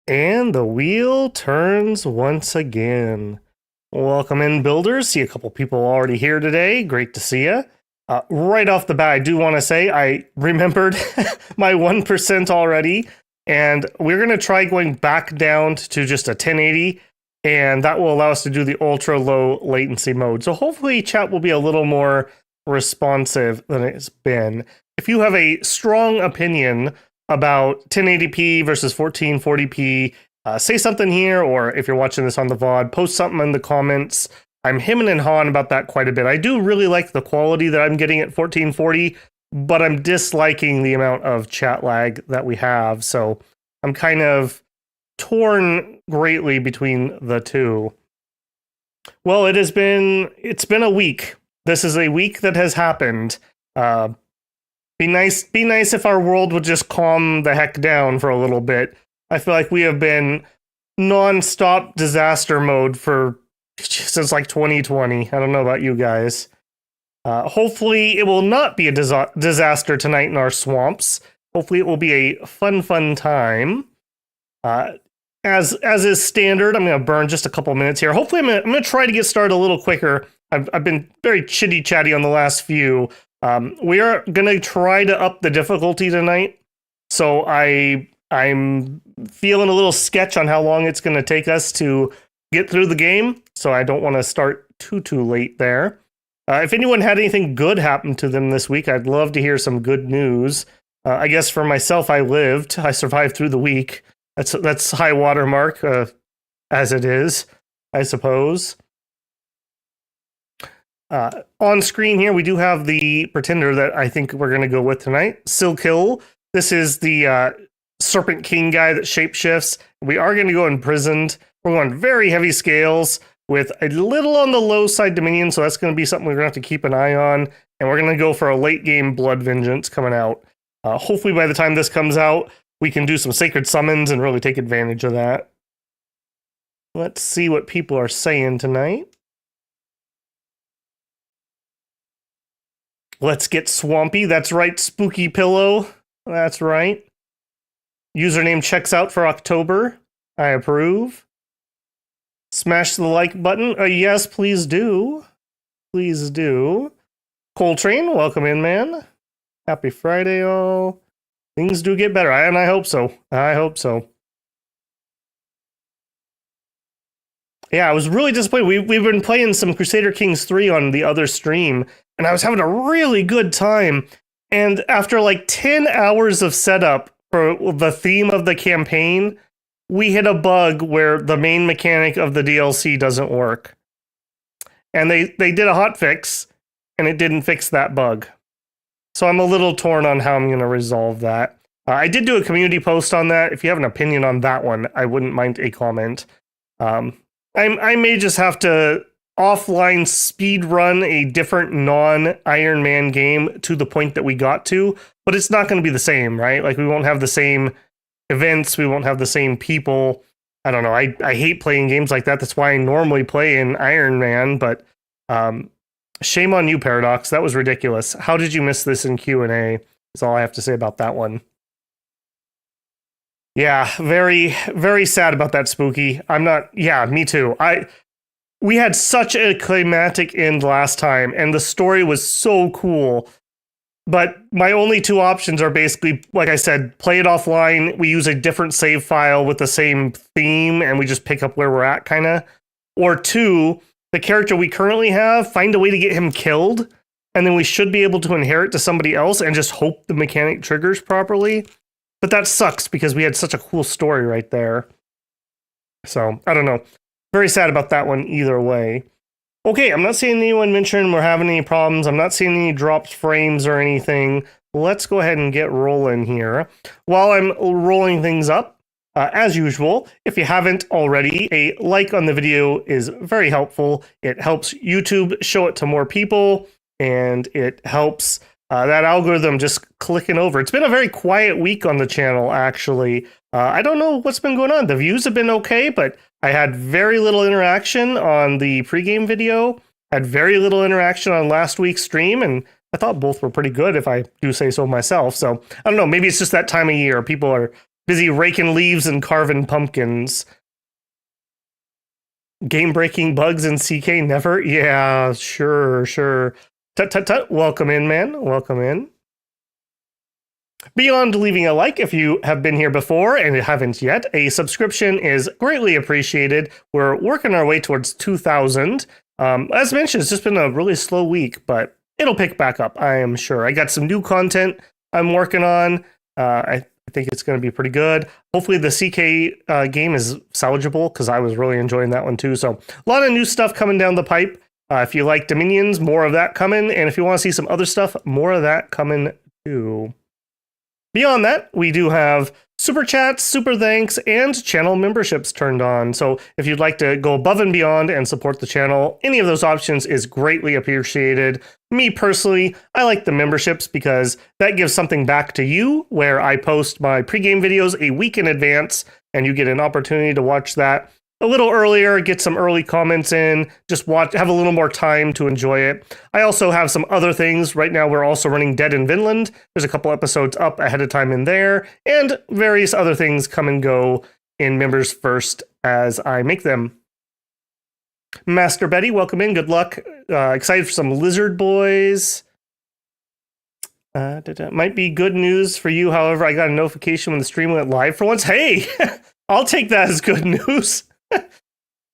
And the wheel turns once again. Welcome in, builders. See a couple people already here today. Great to see you. Right off the bat, I do want to say I remembered my 1% already, and we're going to try going back down to just a 1080, and that will allow us to do the ultra low latency mode. So hopefully chat will be a little more responsive than it's been. If you have a strong opinion about 1080p versus 1440p, say something here, or if you're watching this on the VOD, post something in the comments. I'm hemming and hawing about that quite a bit. I do really like the quality that I'm getting at 1440, but I'm disliking the amount of chat lag that we have, so I'm kind of torn greatly between the two. Well, it's been a week. This is a week that has happened. Be nice if our world would just calm the heck down for a little bit. I feel like we have been non-stop disaster mode since like 2020. I don't know about you guys. Hopefully it will not be a disaster tonight in our swamps. Hopefully it will be a fun time. As is standard, I'm going to burn just a couple minutes here. Hopefully I'm going to try to get started a little quicker. I've been very chitty-chatty on the last few. We are going to try to up the difficulty tonight. So I'm feeling a little sketch on how long it's going to take us to get through the game. So I don't want to start too late there. If anyone had anything good happen to them this week, I'd love to hear some good news. I guess for myself, I survived through the week. That's high water mark, as it is, I suppose. On screen here, we do have the pretender that I think we're going to go with tonight, Silkill. This is the Serpent King guy that shapeshifts. We are going to go imprisoned. We're going very heavy scales with a little on the low side Dominion, so that's going to be something we're going to have to keep an eye on. And we're going to go for a late game Blood Vengeance coming out. Hopefully by the time this comes out, we can do some sacred summons and really take advantage of that. Let's see what people are saying tonight. Let's get swampy. That's right, Spooky Pillow. That's right. Username checks out for October. I approve. Smash the like button. Yes, please do. Please do. Coltrane, welcome in, man. Happy Friday, all. Things do get better, and I hope so. I hope so. Yeah, I was really disappointed. We've been playing some Crusader Kings 3 on the other stream, and I was having a really good time. And after like 10 hours of setup for the theme of the campaign, we hit a bug where the main mechanic of the DLC doesn't work. And they did a hotfix, and it didn't fix that bug. So I'm a little torn on how I'm going to resolve that. I did do a community post on that. If you have an opinion on that one, I wouldn't mind a comment. I may just have to offline speed run a different non-Iron Man game to the point that we got to, but it's not going to be the same, right? Like, we won't have the same events, we won't have the same people. I don't know. I hate playing games like that. That's why I normally play in Iron Man, but shame on you, Paradox. That was ridiculous. How did you miss this in Q&A? That's all I have to say about that one. Yeah, very, very sad about that, Spooky. Yeah, me too. We had such a climactic end last time, and the story was so cool. But my only two options are basically, like I said, play it offline. We use a different save file with the same theme, and we just pick up where we're at, kind of. Or two, the character we currently have, find a way to get him killed, and then we should be able to inherit to somebody else and just hope the mechanic triggers properly. But that sucks because we had such a cool story right there. So, I don't know. Very sad about that one either way. Okay, I'm not seeing anyone mention we're having any problems. I'm not seeing any dropped frames or anything. Let's go ahead and get rolling here. While I'm rolling things up, as usual, if you haven't already, a like on the video is very helpful. It helps YouTube show it to more people, and it helps that algorithm just clicking over. It's been a very quiet week on the channel, actually. I don't know what's been going on. The views have been okay, but I had very little interaction on the pregame video, had very little interaction on last week's stream, and I thought both were pretty good, if I do say so myself. So, I don't know, maybe it's just that time of year. People are Busy raking leaves and carving pumpkins. Game-breaking bugs in CK never? Yeah, sure. Tut tut tut. Welcome in, man. Welcome in. Beyond leaving a like, if you have been here before and haven't yet, a subscription is greatly appreciated. We're working our way towards 2,000. As mentioned, it's just been a really slow week, but it'll pick back up, I am sure. I got some new content I'm working on. I think it's going to be pretty good. Hopefully the CK game is salvageable, because I was really enjoying that one too. So a lot of new stuff coming down the pipe. If you like Dominions, more of that coming. And if you want to see some other stuff, more of that coming too. Beyond that, we do have super chats, super thanks, and channel memberships turned on. So if you'd like to go above and beyond and support the channel, any of those options is greatly appreciated. Me personally, I like the memberships because that gives something back to you, where I post my pregame videos a week in advance, and you get an opportunity to watch that a little earlier, get some early comments in, just have a little more time to enjoy it. I also have some other things. Right now, we're also running Dead in Vinland. There's a couple episodes up ahead of time in there, and various other things come and go in Members First as I make them. Master Betty, welcome in. Good luck. Excited for some Lizard Boys. Might be good news for you. However, I got a notification when the stream went live for once. Hey, I'll take that as good news.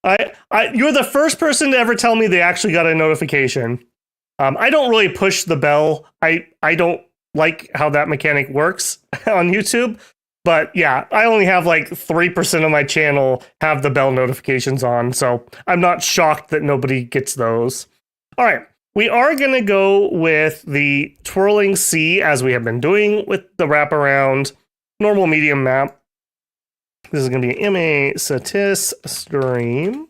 You're the first person to ever tell me they actually got a notification. I don't really push the bell. I don't like how that mechanic works on YouTube. But yeah, I only have like 3% of my channel have the bell notifications on. So I'm not shocked that nobody gets those. All right. We are going to go with the Twirling Sea, as we have been doing with the wraparound normal medium map. This is going to be an MA Satis stream.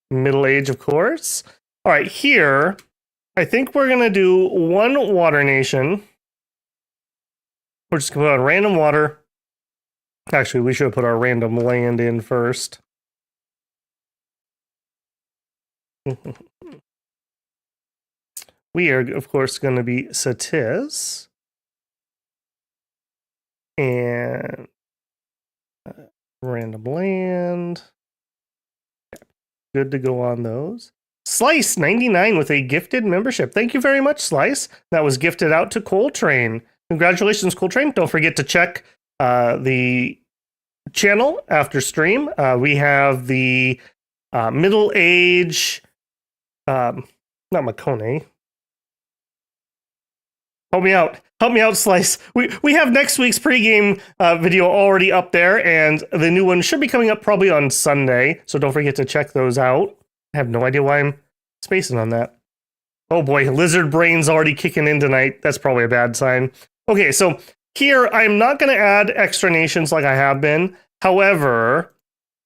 Middle Age, of course. All right, here, I think we're going to do one water nation. We're just going to put on random water. Actually, we should have put our random land in first. We are, of course, going to be Satis. And random land. Good to go on those. Slice 99 with a gifted membership. Thank you very much, Slice. That was gifted out to Coltrane. Congratulations, Coltrane. Don't forget to check the channel after stream. We have the Middle Age, not Makone. Help me out, Slice. We have next week's pregame video already up there, and the new one should be coming up probably on Sunday, so don't forget to check those out. I have no idea why I'm spacing on that. Oh boy, Lizard Brain's already kicking in tonight. That's probably a bad sign. Okay, so here, I'm not going to add extra nations like I have been. However,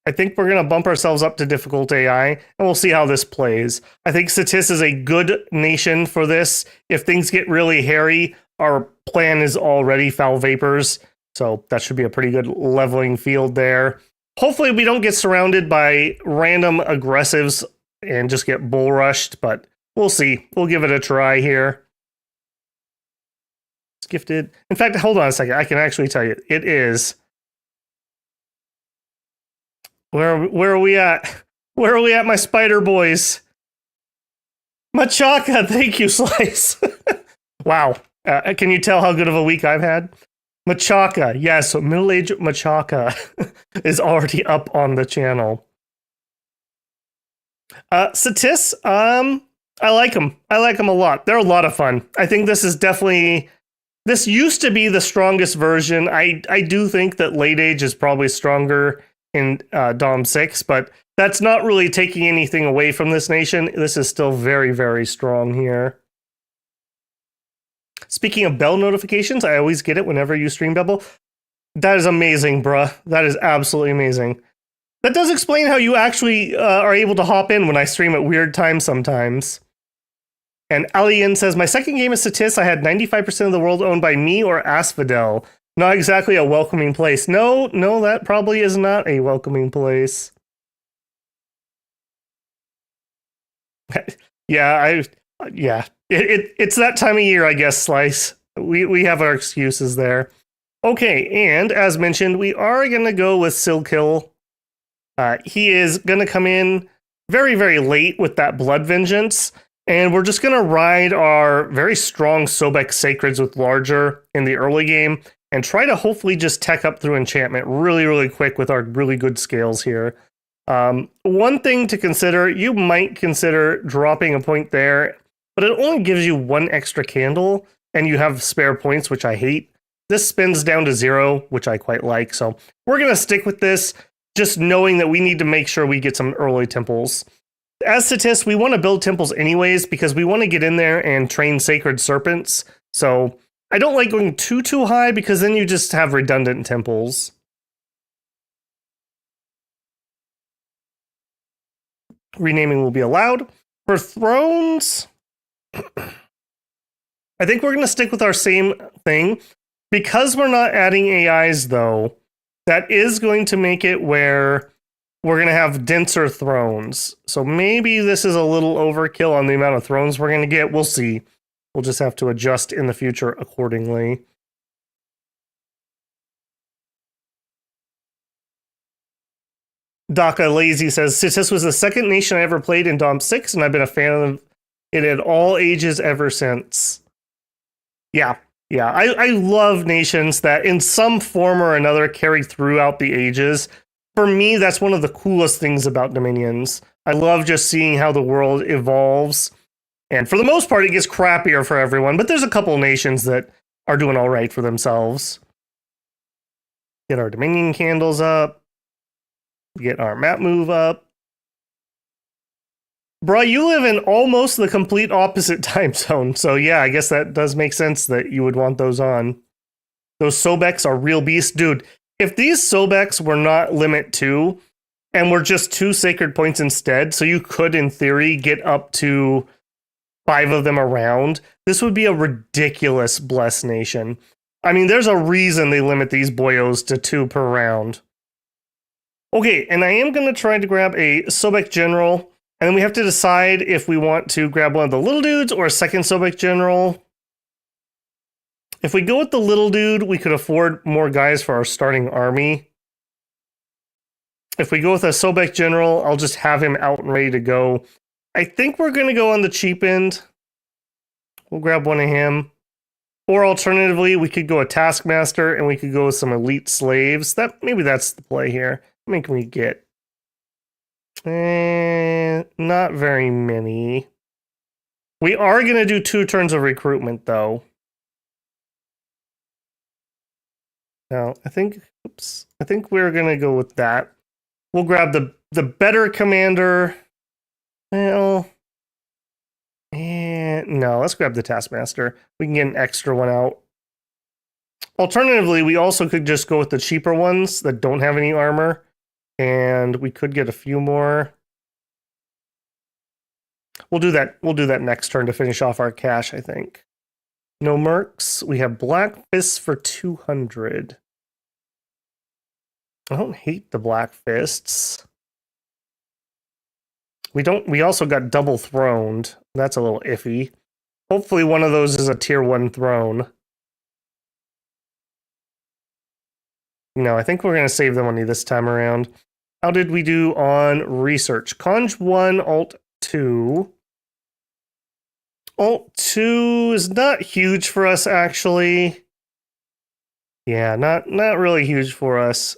I think we're going to bump ourselves up to difficult AI, and we'll see how this plays. I think Satis is a good nation for this. If things get really hairy, our plan is already Foul Vapors, so that should be a pretty good leveling field there. Hopefully we don't get surrounded by random aggressives and just get bull rushed, but we'll see. We'll give it a try here. It's gifted. In fact, hold on a second. I can actually tell you. It is... Where are we at? Where are we at, my spider boys? Machaca, thank you, Slice. Wow. Can you tell how good of a week I've had? Machaca, yes, middle-aged Machaca is already up on the channel. Satis, I like them. I like them a lot. They're a lot of fun. I think this is definitely... This used to be the strongest version. I do think that late age is probably stronger in Dom 6, but that's not really taking anything away from this nation. This is still very, very strong here. Speaking of bell notifications, I always get it whenever you stream double. That is amazing, bruh. That is absolutely amazing. That does explain how you actually are able to hop in when I stream at weird times sometimes. And Alien says, my second game is Satis. I had 95% of the world owned by me or Asphodel. Not exactly a welcoming place. No, that probably is not a welcoming place. Yeah, it's that time of year, I guess, Slice. We have our excuses there. Okay, and as mentioned, we are going to go with Silkill. He is going to come in very, very late with that Blood Vengeance, and we're just going to ride our very strong Sobek Sacreds with Larger in the early game, and try to hopefully just tech up through enchantment really, really quick with our really good scales here. One thing to consider, you might consider dropping a point there, but it only gives you one extra candle, and you have spare points, which I hate. This spins down to 0, which I quite like, so we're going to stick with this, just knowing that we need to make sure we get some early temples. As statists, we want to build temples anyways, because we want to get in there and train Sacred Serpents, so I don't like going too high, because then you just have redundant temples. Renaming will be allowed. For thrones, I think we're going to stick with our same thing. Because we're not adding AIs, though, that is going to make it where we're going to have denser thrones. So maybe this is a little overkill on the amount of thrones we're going to get. We'll see. We'll just have to adjust in the future accordingly. Daka Lazy says, Citis was the second nation I ever played in Dom 6, and I've been a fan of it at all ages ever since. Yeah, I love nations that in some form or another carry throughout the ages. For me, that's one of the coolest things about Dominions. I love just seeing how the world evolves. And for the most part, it gets crappier for everyone, but there's a couple nations that are doing all right for themselves. Get our Dominion candles up. Get our map move up. Bruh, you live in almost the complete opposite time zone. So yeah, I guess that does make sense that you would want those on. Those Sobeks are real beasts. Dude, if these Sobeks were not limit 2 and were just 2 sacred points instead, so you could, in theory, get up to 5 of them around, this would be a ridiculous blessed nation. I mean, there's a reason they limit these boyos to 2 per round. Okay, and I am going to try to grab a Sobek General, and then we have to decide if we want to grab one of the little dudes or a second Sobek General. If we go with the little dude, we could afford more guys for our starting army. If we go with a Sobek General, I'll just have him out and ready to go. I think we're going to go on the cheap end. We'll grab one of him. Or alternatively, we could go a Taskmaster, and we could go with some elite slaves. Maybe that's the play here. How many can we get? Not very many. We are going to do 2 turns of recruitment, though. Now, I think we're going to go with that. We'll grab the better commander. Well, no, let's grab the Taskmaster. We can get an extra one out. Alternatively, we also could just go with the cheaper ones that don't have any armor. And we could get a few more. We'll do that next turn to finish off our cash, I think. No mercs. We have Black Fists for 200. I don't hate the Black Fists. We also got double throned. That's a little iffy. Hopefully one of those is a tier 1 throne. No, I think we're going to save the money this time around. How did we do on research? Conj 1, Alt 2. Alt 2 is not huge for us, actually. Yeah, not really huge for us.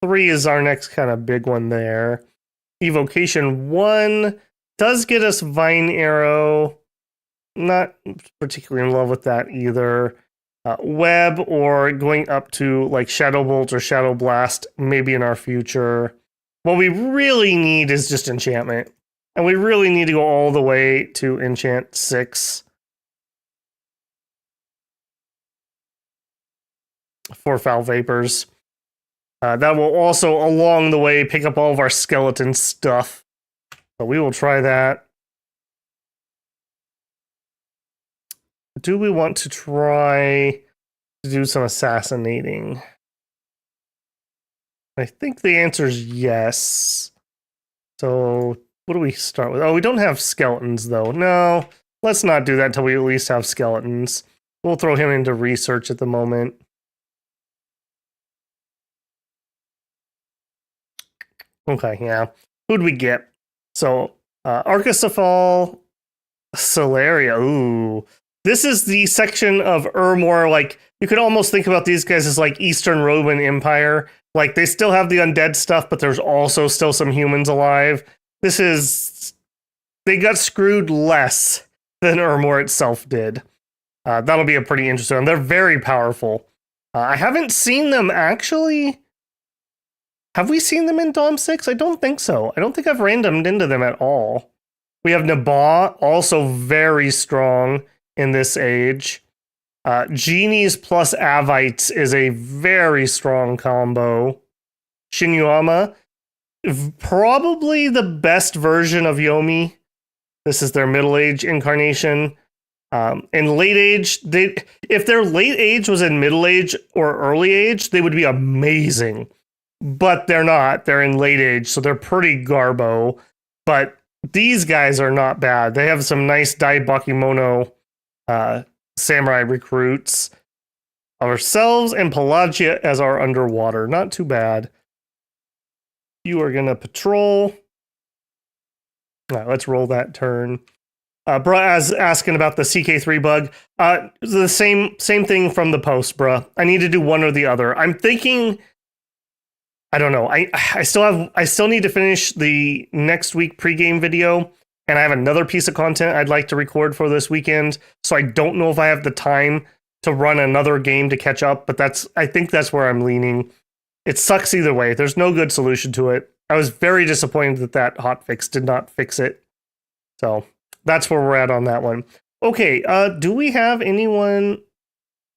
3 is our next kind of big one there. Evocation 1 does get us Vine Arrow. Not particularly in love with that either. Web or going up to like Shadow Bolt or Shadow Blast, maybe in our future. What we really need is just enchantment. And we really need to go all the way to enchant 6. For Foul Vapors. That will also, along the way, pick up all of our skeleton stuff. So we will try that. Do we want to try to do some assassinating? I think the answer is yes. So what do we start with? Oh, we don't have skeletons, though. No, let's not do that until we at least have skeletons. We'll throw him into research at the moment. Okay, yeah. Who'd we get? So, Arcacephal, Celeria. Ooh. This is the section of Urmor, like, you could almost think about these guys as like Eastern Roman Empire. Like, they still have the undead stuff, but there's also still some humans alive. This is... They got screwed less than Urmor itself did. That'll be a pretty interesting one. They're very powerful. I haven't seen them actually... Have we seen them in Dom 6? I don't think so. I don't think I've randomed into them at all. We have Naba, also very strong in this age. Genies plus Avites is a very strong combo. Shinyama, probably the best version of Yomi. This is their middle age incarnation. In late age, if their late age was in middle age or early age, they would be amazing. But they're not. They're in late age, so they're pretty garbo. But these guys are not bad. They have some nice Dai Bakemono samurai recruits. Ourselves and Pelagia as our underwater. Not too bad. You are going to patrol. All right, let's roll that turn. Bruh asking about the CK3 bug. The same thing from the post, bruh. I need to do one or the other. I'm thinking... I don't know. I still need to finish the next week pregame video, and I have another piece of content I'd like to record for this weekend. So I don't know if I have the time to run another game to catch up, but I think that's where I'm leaning. It sucks either way. There's no good solution to it. I was very disappointed that hotfix did not fix it. So that's where we're at on that one. Okay, do we have anyone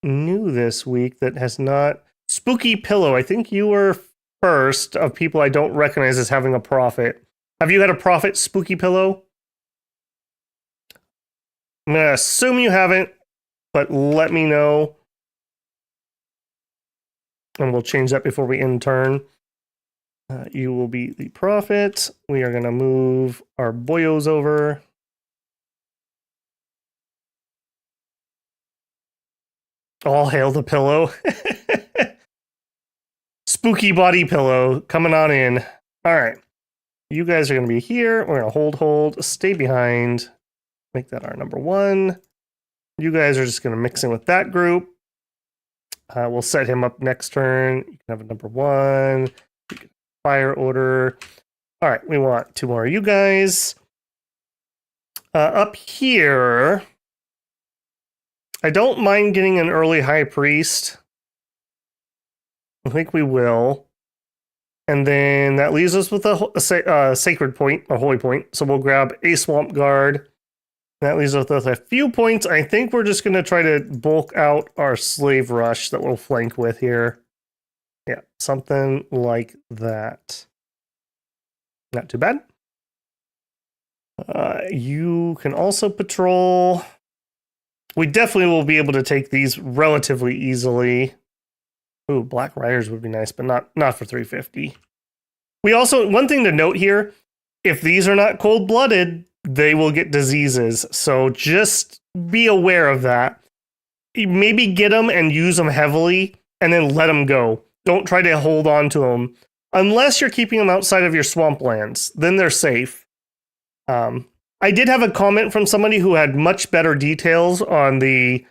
new this week that has not? Spooky Pillow, I think you were first of people I don't recognize as having a prophet. Have you had a prophet, Spooky Pillow? I'm going to assume you haven't, but let me know. And we'll change that before we end turn. You will be the prophet. We are going to move our boyos over. All hail the pillow. Spooky body pillow coming on in. All right. You guys are going to be here. We're going to hold, stay behind. Make that our number one. You guys are just going to mix in with that group. We'll set him up next turn. You can have a number one. You can fire order. All right. We want two more of you guys. Up here, I don't mind getting an early high priest. I think we will. And then that leaves us with a sacred point, a holy point. So we'll grab a swamp guard. That leaves us with a few points. I think we're just going to try to bulk out our slave rush that we'll flank with here. Yeah, something like that. Not too bad. You can also patrol. We definitely will be able to take these relatively easily. Ooh, Black Riders would be nice, but not for 350. We also, one thing to note here, if these are not cold-blooded, they will get diseases. So just be aware of that. Maybe get them and use them heavily, and then let them go. Don't try to hold on to them. Unless you're keeping them outside of your swamplands, then they're safe. I did have a comment from somebody who had much better details on the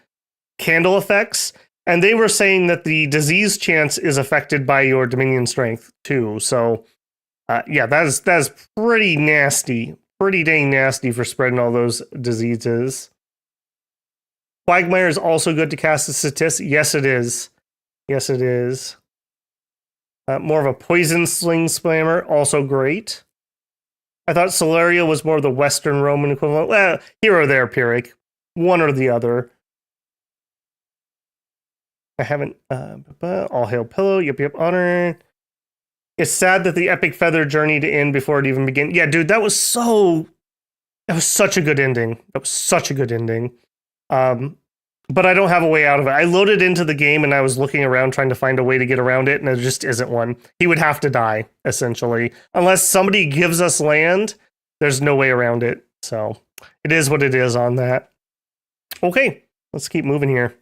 candle effects. And they were saying that the disease chance is affected by your Dominion strength too. So, yeah, that is pretty nasty. Pretty dang nasty for spreading all those diseases. Quagmire is also good to cast a statistic. Yes, it is. Yes, it is. More of a poison sling spammer. Also great. I thought Celeria was more of the Western Roman equivalent. Well, here or there, Pyrrhic. One or the other. I haven't, all hail pillow, yep, honor. It's sad that the epic feather journey to end before it even began. Yeah, dude, that was such a good ending. That was such a good ending. But I don't have a way out of it. I loaded into the game and I was looking around trying to find a way to get around it, and there just isn't one. He would have to die, essentially. Unless somebody gives us land, there's no way around it. So it is what it is on that. Okay, let's keep moving here.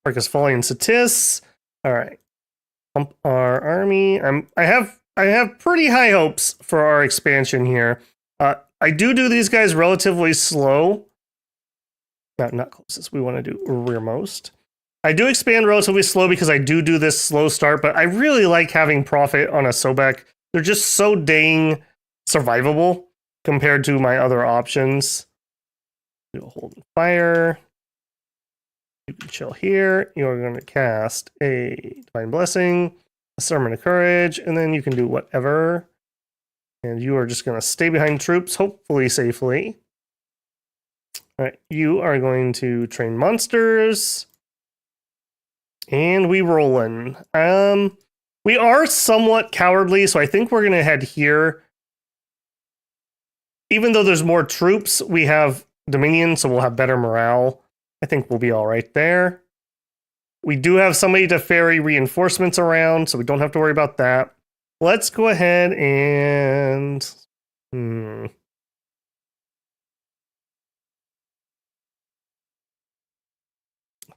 Marcus Folly and Satis. All right. Pump our army. I have I have pretty high hopes for our expansion here. I do these guys relatively slow. Not closest. We want to do rearmost. I do expand relatively slow because I do this slow start, but I really like having profit on a Sobek. They're just so dang survivable compared to my other options. Do a hold and fire. You can chill here. You're going to cast a Divine Blessing, a Sermon of Courage, and then you can do whatever. And you are just going to stay behind troops, hopefully safely. All right, you are going to train monsters. And we rollin'. We are somewhat cowardly, so I think we're going to head here. Even though there's more troops, we have Dominion, so we'll have better morale. I think we'll be all right there. We do have somebody to ferry reinforcements around, so we don't have to worry about that. Let's go ahead and... I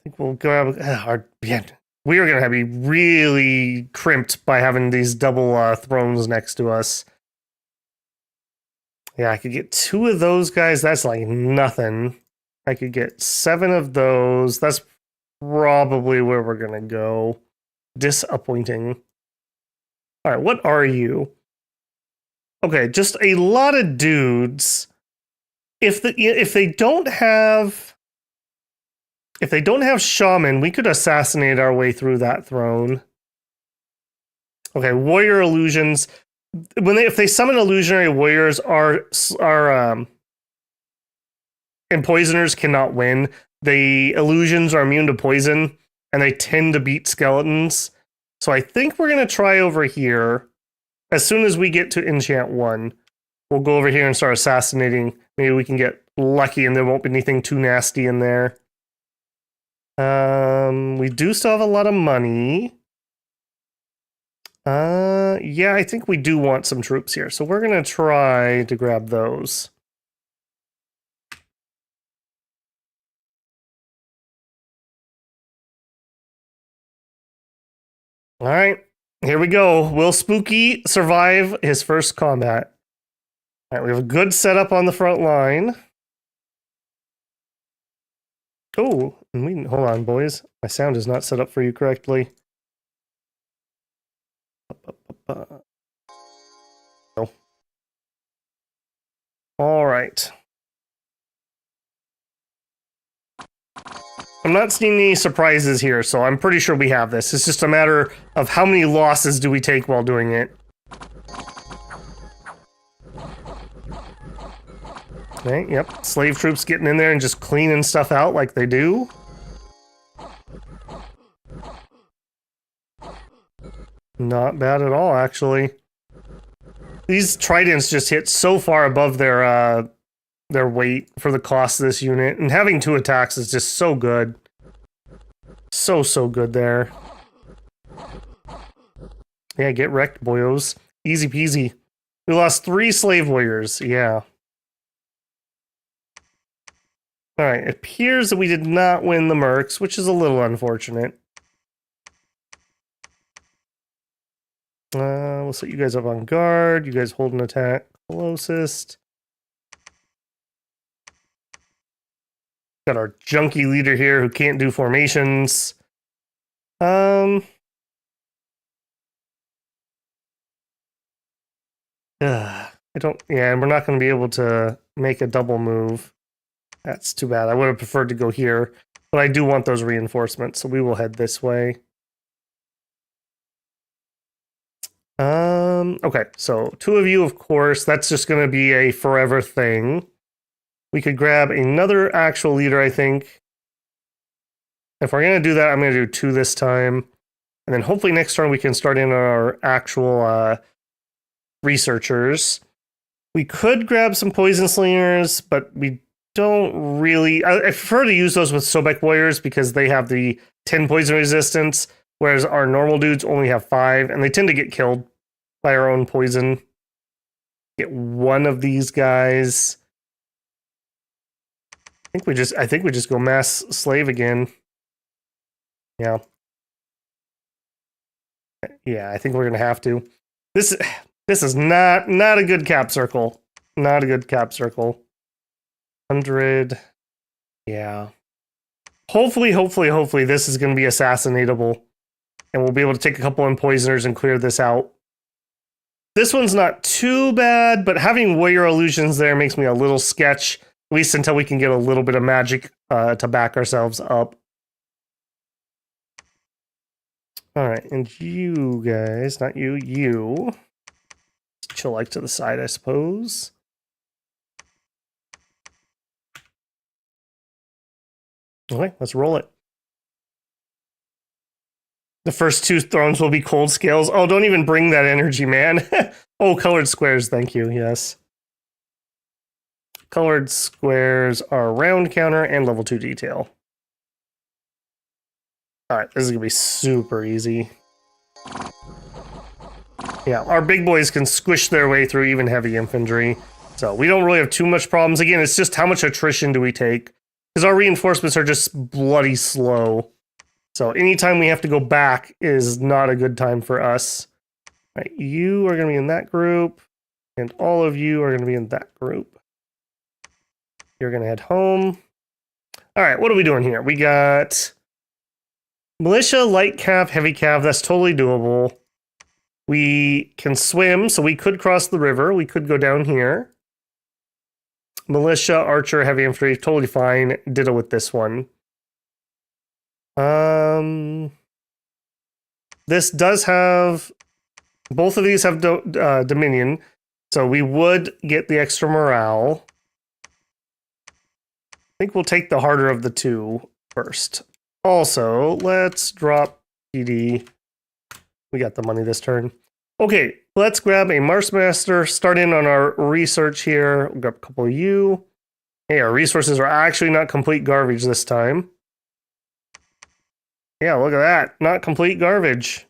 think we'll grab our... Yeah, we are going to be really crimped by having these double thrones next to us. Yeah, I could get 2 of those guys. That's like nothing. I could get 7 of those. That's probably where we're going to go. Disappointing. All right, what are you? Okay, just a lot of dudes. If they don't have shaman, we could assassinate our way through that throne. Okay, warrior illusions. If they summon illusionary warriors, our and poisoners cannot win. The illusions are immune to poison, and they tend to beat skeletons. So I think we're going to try over here. As soon as we get to enchant 1, we'll go over here and start assassinating. Maybe we can get lucky and there won't be anything too nasty in there. We do still have a lot of money. Yeah, I think we do want some troops here. So we're going to try to grab those. All right, here we go. Will Spooky survive his first combat? All right, we have a good setup on the front line. Oh, hold on, boys. My sound is not set up for you correctly. No. All right. I'm not seeing any surprises here, so I'm pretty sure we have this. It's just a matter of how many losses do we take while doing it. Okay, yep. Slave troops getting in there and just cleaning stuff out like they do. Not bad at all, actually. These tridents just hit so far above their weight for the cost of this unit, and having 2 attacks is just so good. So good there. Yeah, get wrecked, boyos. Easy peasy. We lost 3 slave warriors, yeah. Alright, it appears that we did not win the mercs, which is a little unfortunate. We'll set you guys up on guard. You guys hold an attack closest. Got our junky leader here who can't do formations. I don't... Yeah, we're not going to be able to make a double move. That's too bad. I would have preferred to go here, but I do want those reinforcements, so we will head this way. Okay, so 2 of you, of course. That's just going to be a forever thing. We could grab another actual leader, I think. If we're going to do that, I'm going to do 2 this time. And then hopefully next turn we can start in our actual researchers. We could grab some poison slingers, but we don't really... I prefer to use those with Sobek warriors because they have the 10 poison resistance, whereas our normal dudes only have 5, and they tend to get killed by our own poison. Get 1 of these guys. I think we just go mass slave again. Yeah. Yeah, I think we're gonna have to. This is not a good cap circle. Not a good cap circle. 100. Yeah. Hopefully this is going to be assassinatable. And we'll be able to take a couple Empoisoners and clear this out. This one's not too bad, but having Warrior Illusions there makes me a little sketch. At least until we can get a little bit of magic to back ourselves up. Alright, and you guys, not you, you. Chill like to the side, I suppose. Okay, let's roll it. The first 2 thrones will be cold scales. Oh, don't even bring that energy, man. Oh, colored squares, thank you, yes. Colored squares are round counter and level 2 detail. Alright, this is going to be super easy. Yeah, our big boys can squish their way through even heavy infantry. So we don't really have too much problems. Again, it's just how much attrition do we take? Because our reinforcements are just bloody slow. So anytime we have to go back is not a good time for us. All right, you are going to be in that group. And all of you are going to be in that group. You're going to head home. All right, what are we doing here? We got militia, light cav, heavy cav. That's totally doable. We can swim, so we could cross the river. We could go down here. Militia, archer, heavy infantry, totally fine. Ditto with this one. This does have... Both of these have Dominion, so we would get the extra morale. I think we'll take the harder of the 2 first. Also, let's drop PD. We got the money this turn. Okay, let's grab a Marshmancer, start in on our research here. We'll grab a couple of you. Hey, our resources are actually not complete garbage this time. Yeah, look at that. Not complete garbage.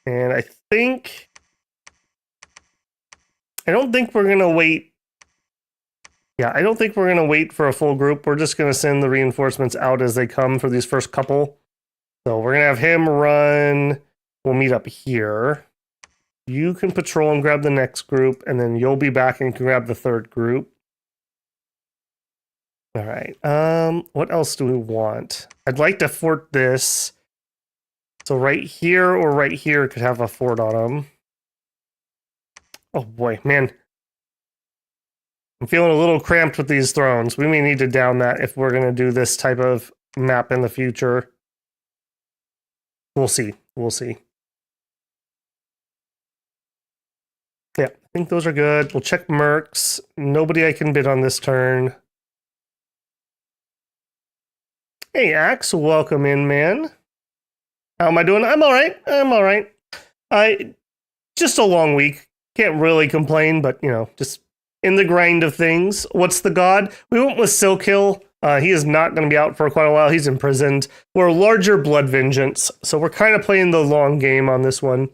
And I don't think we're going to wait. Yeah, I don't think we're going to wait for a full group. We're just going to send the reinforcements out as they come for these first couple. So we're going to have him run. We'll meet up here. You can patrol and grab the next group, and then you'll be back and can grab the third group. All right. What else do we want? I'd like to fort this. So right here or right here could have a fort on them. Oh boy, man. I'm feeling a little cramped with these thrones. We may need to down that if we're going to do this type of map in the future. We'll see. We'll see. Yeah, I think those are good. We'll check mercs. Nobody I can bid on this turn. Hey, Axe, welcome in, man. How am I doing? I'm all right. I'm all right. Just a long week. Can't really complain, but, you know, just in the grind of things. What's the god? We went with Silkhill. He is not going to be out for quite a while. He's imprisoned. We're larger blood vengeance, so we're kind of playing the long game on this one.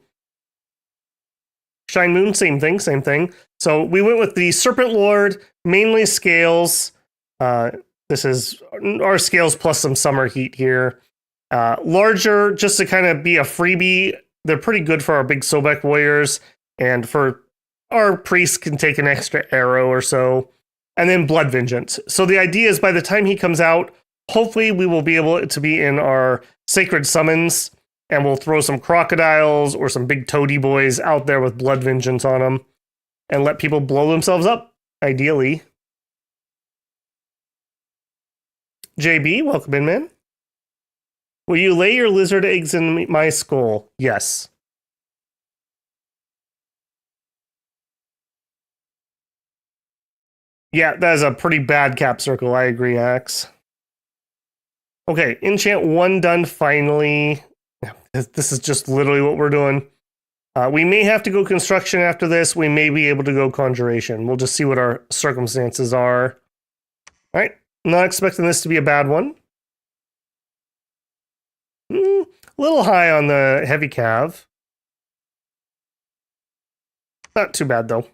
Shine Moon, same thing, same thing. So we went with the Serpent Lord, mainly scales. This is our scales plus some summer heat here. Larger, just to kind of be a freebie. They're pretty good for our big Sobek warriors, and for our priests can take an extra arrow or so. And then Blood Vengeance. So the idea is by the time he comes out, hopefully we will be able to be in our Sacred Summons, and we'll throw some crocodiles or some big toady boys out there with Blood Vengeance on them, and let people blow themselves up, ideally. JB, welcome in, man. Will you lay your lizard eggs in my skull? Yes. Yeah, that is a pretty bad cap circle. I agree, Axe. Okay, enchant 1 done finally. This is just literally what we're doing. We may have to go construction after this. We may be able to go conjuration. We'll just see what our circumstances are. All right, not expecting this to be a bad one. A little high on the heavy cav. Not too bad, though.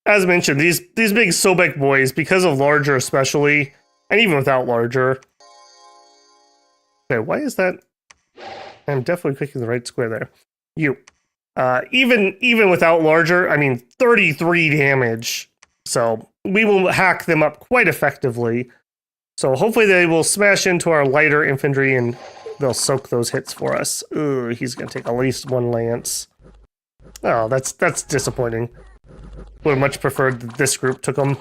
As mentioned, these big Sobek boys, because of larger especially, and even without larger. Okay, why is that? I'm definitely clicking the right square there. You. Even without larger, I mean, 33 damage. So we will hack them up quite effectively. So hopefully they will smash into our lighter infantry and they'll soak those hits for us. Ooh, he's going to take at least one lance. Oh, that's disappointing. Would have much preferred that this group took them.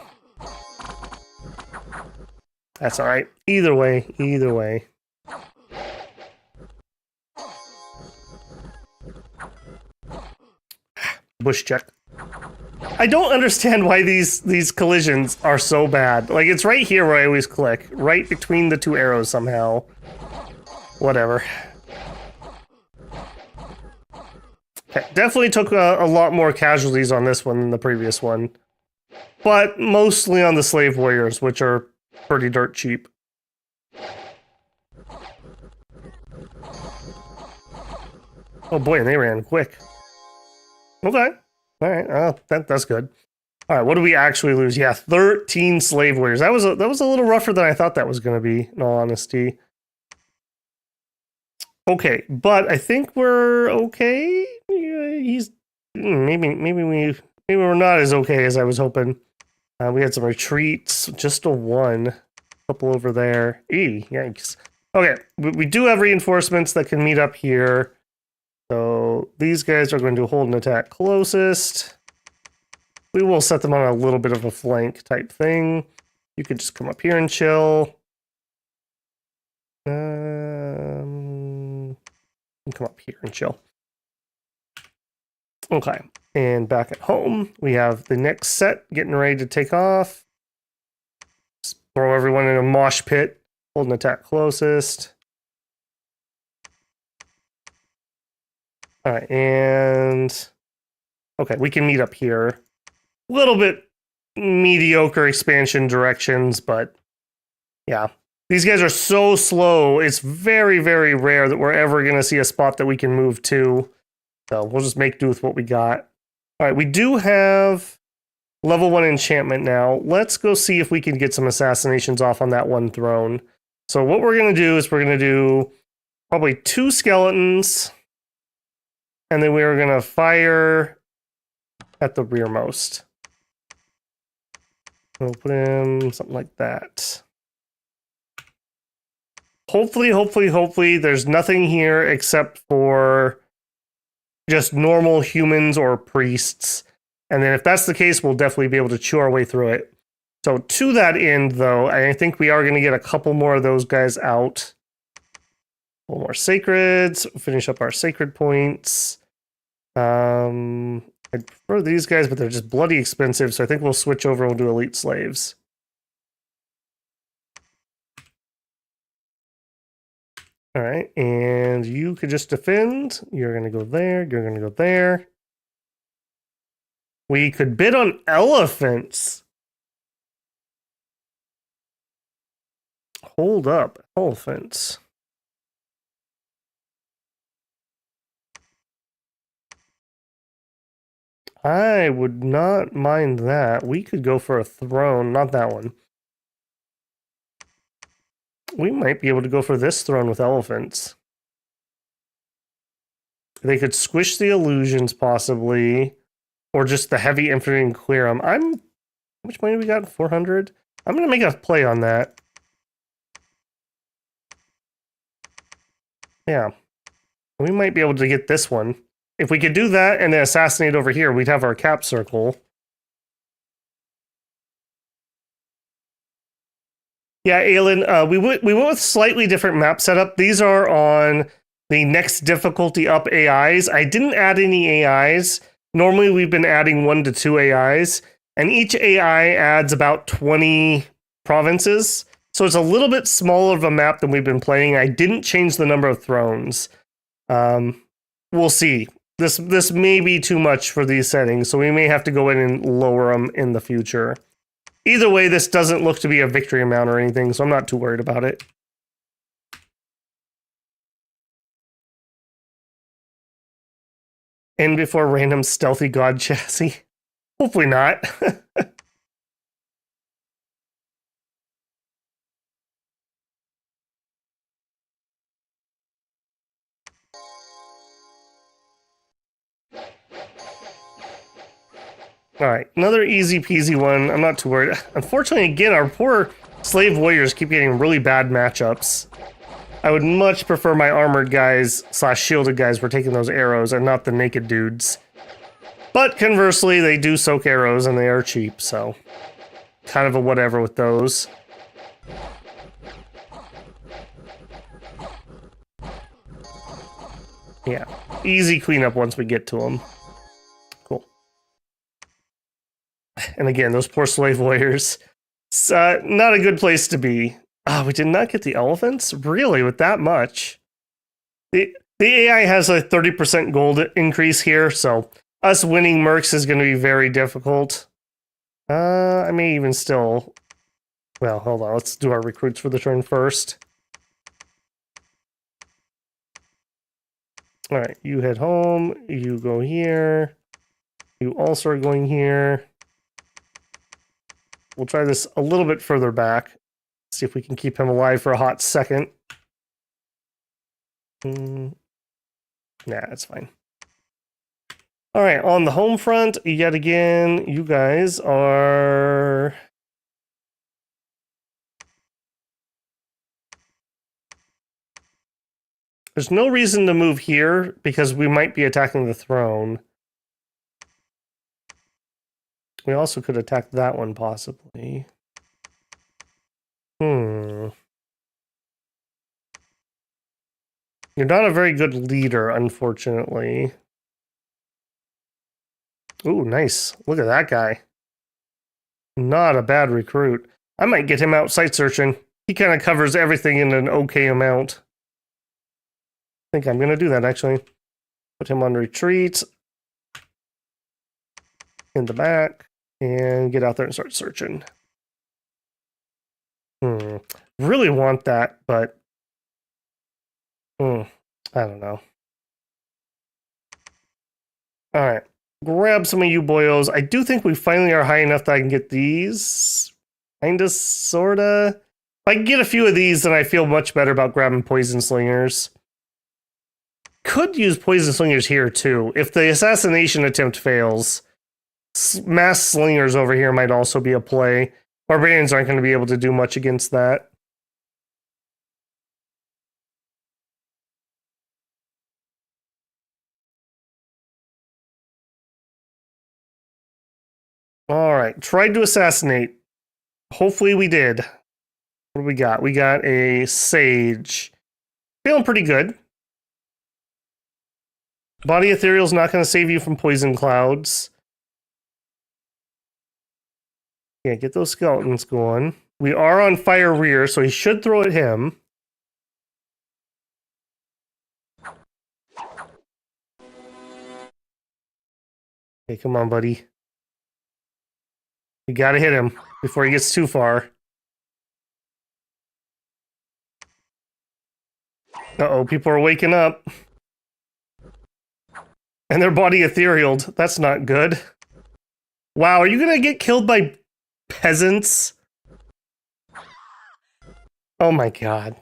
That's all right. Either way, either way. Bush check. I don't understand why these collisions are so bad. Like, it's right here where I always click. Right between the two arrows somehow. Whatever. Okay, definitely took a lot more casualties on this one than the previous one. But mostly on the slave warriors, which are pretty dirt cheap. Oh boy, and they ran quick. Okay. Alright, that's good. Alright, what do we actually lose? Yeah, 13 slave warriors. That was a little rougher than I thought that was going to be, in all honesty. Okay, but I think we're okay. Yeah, he's maybe we're not as okay as I was hoping. We had some retreats, just a one. Couple over there. Yikes. Okay, we do have reinforcements that can meet up here. So these guys are going to hold an attack closest. We will set them on a little bit of a flank type thing. You could just come up here and chill. Come up here and chill. Okay, and back at home, we have the next set getting ready to take off. Just throw everyone in a mosh pit. Hold an attack closest. All right, and okay, we can meet up here. A little bit mediocre expansion directions, but yeah. These guys are so slow, it's very, very rare that we're ever going to see a spot that we can move to. So we'll just make do with what we got. All right, we do have level 1 enchantment now. Let's go see if we can get some assassinations off on that one throne. So what we're going to do is we're going to do probably 2 skeletons. And then we're going to fire at the rearmost. We'll put him something like that. Hopefully, there's nothing here except for just normal humans or priests. And then if that's the case, we'll definitely be able to chew our way through it. So to that end, though, I think we are going to get a couple more of those guys out. A couple more sacreds. Finish up our sacred points. I prefer these guys, but they're just bloody expensive, so I think we'll switch over and we'll do elite slaves. All right, and you could just defend. You're going to go there. You're going to go there. We could bid on elephants. Hold up, elephants. I would not mind that. We could go for a throne, not that one. We might be able to go for this throne with elephants. They could squish the illusions, possibly. Or just the heavy infantry and clear them. How much money we got? 400? I'm going to make a play on that. Yeah. We might be able to get this one. If we could do that and then assassinate over here, we'd have our cap circle. Yeah, Aelin, we went with slightly different map setup. These are on the next difficulty up AIs. I didn't add any AIs. Normally, we've been adding 1 to 2 AIs, and each AI adds about 20 provinces. So it's a little bit smaller of a map than we've been playing. I didn't change the number of thrones. We'll see. This may be too much for these settings, so we may have to go in and lower them in the future. Either way, this doesn't look to be a victory amount or anything, so I'm not too worried about it. End before random stealthy god chassis. Hopefully not. All right, another easy peasy one. I'm not too worried. Unfortunately, again, our poor slave warriors keep getting really bad matchups. I would much prefer my armored guys / shielded guys were taking those arrows and not the naked dudes. But conversely, they do soak arrows and they are cheap, so kind of a whatever with those. Yeah, easy cleanup once we get to them. Cool. And again, those poor slave warriors. It's not a good place to be. We did not get the elephants? Really, with that much? The AI has a 30% gold increase here, so us winning mercs is going to be very difficult. I may even still... Well, hold on. Let's do our recruits for the turn first. Alright, you head home. You go here. You also are going here. We'll try this a little bit further back. See if we can keep him alive for a hot second. Nah, that's fine. All right, on the home front, yet again, you guys are... There's no reason to move here because we might be attacking the throne. We also could attack that one, possibly. You're not a very good leader, unfortunately. Ooh, nice. Look at that guy. Not a bad recruit. I might get him out sight searching. He kind of covers everything in an okay amount. I think I'm going to do that, actually. Put him on retreat. In the back. And get out there and start searching. Really want that, but... I don't know. Alright. Grab some of you boyos. I do think we finally are high enough that I can get these. Kinda, sorta. If I can get a few of these, then I feel much better about grabbing poison slingers. Could use poison slingers here, too. If the assassination attempt fails, mass slingers over here might also be a play. Barbarians aren't going to be able to do much against that. Alright, tried to assassinate. Hopefully we did. What do we got? We got a sage. Feeling pretty good. Body Ethereal's not going to save you from poison clouds. Yeah, get those skeletons going. We are on fire rear, so he should throw at him. Hey, come on, buddy. You gotta hit him before he gets too far. Uh-oh, people are waking up. And their body etherealed. That's not good. Wow, are you gonna get killed by peasants? Oh my god.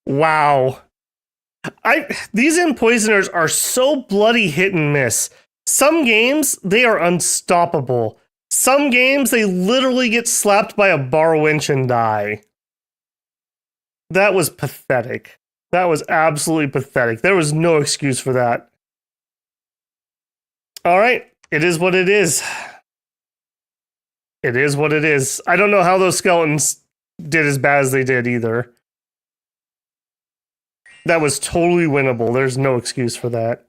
Wow. These Empoisoners are so bloody hit and miss. Some games, they are unstoppable. Some games, they literally get slapped by a bar winch and die. That was pathetic. That was absolutely pathetic. There was no excuse for that. Alright, it is what it is. It is what it is. I don't know how those skeletons did as bad as they did either. That was totally winnable. There's no excuse for that.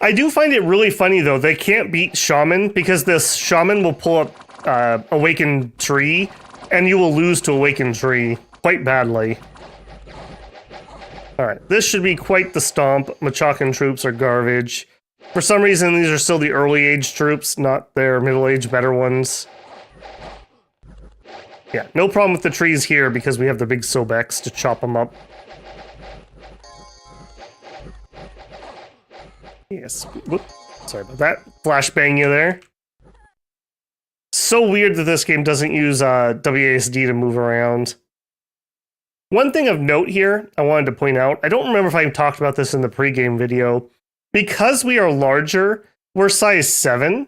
I do find it really funny, though. They can't beat Shaman because this Shaman will pull up Awakened Tree, and you will lose to Awakened Tree quite badly. Alright, this should be quite the stomp. Machakan troops are garbage. For some reason, these are still the early age troops, not their middle-aged better ones. Yeah, no problem with the trees here because we have the big Sobeks to chop them up. Yes. Whoop. Sorry about that. Flashbang you there. So weird that this game doesn't use WASD to move around. One thing of note here, I wanted to point out, I don't remember if I talked about this in the pregame video. Because we are larger, we're size 7,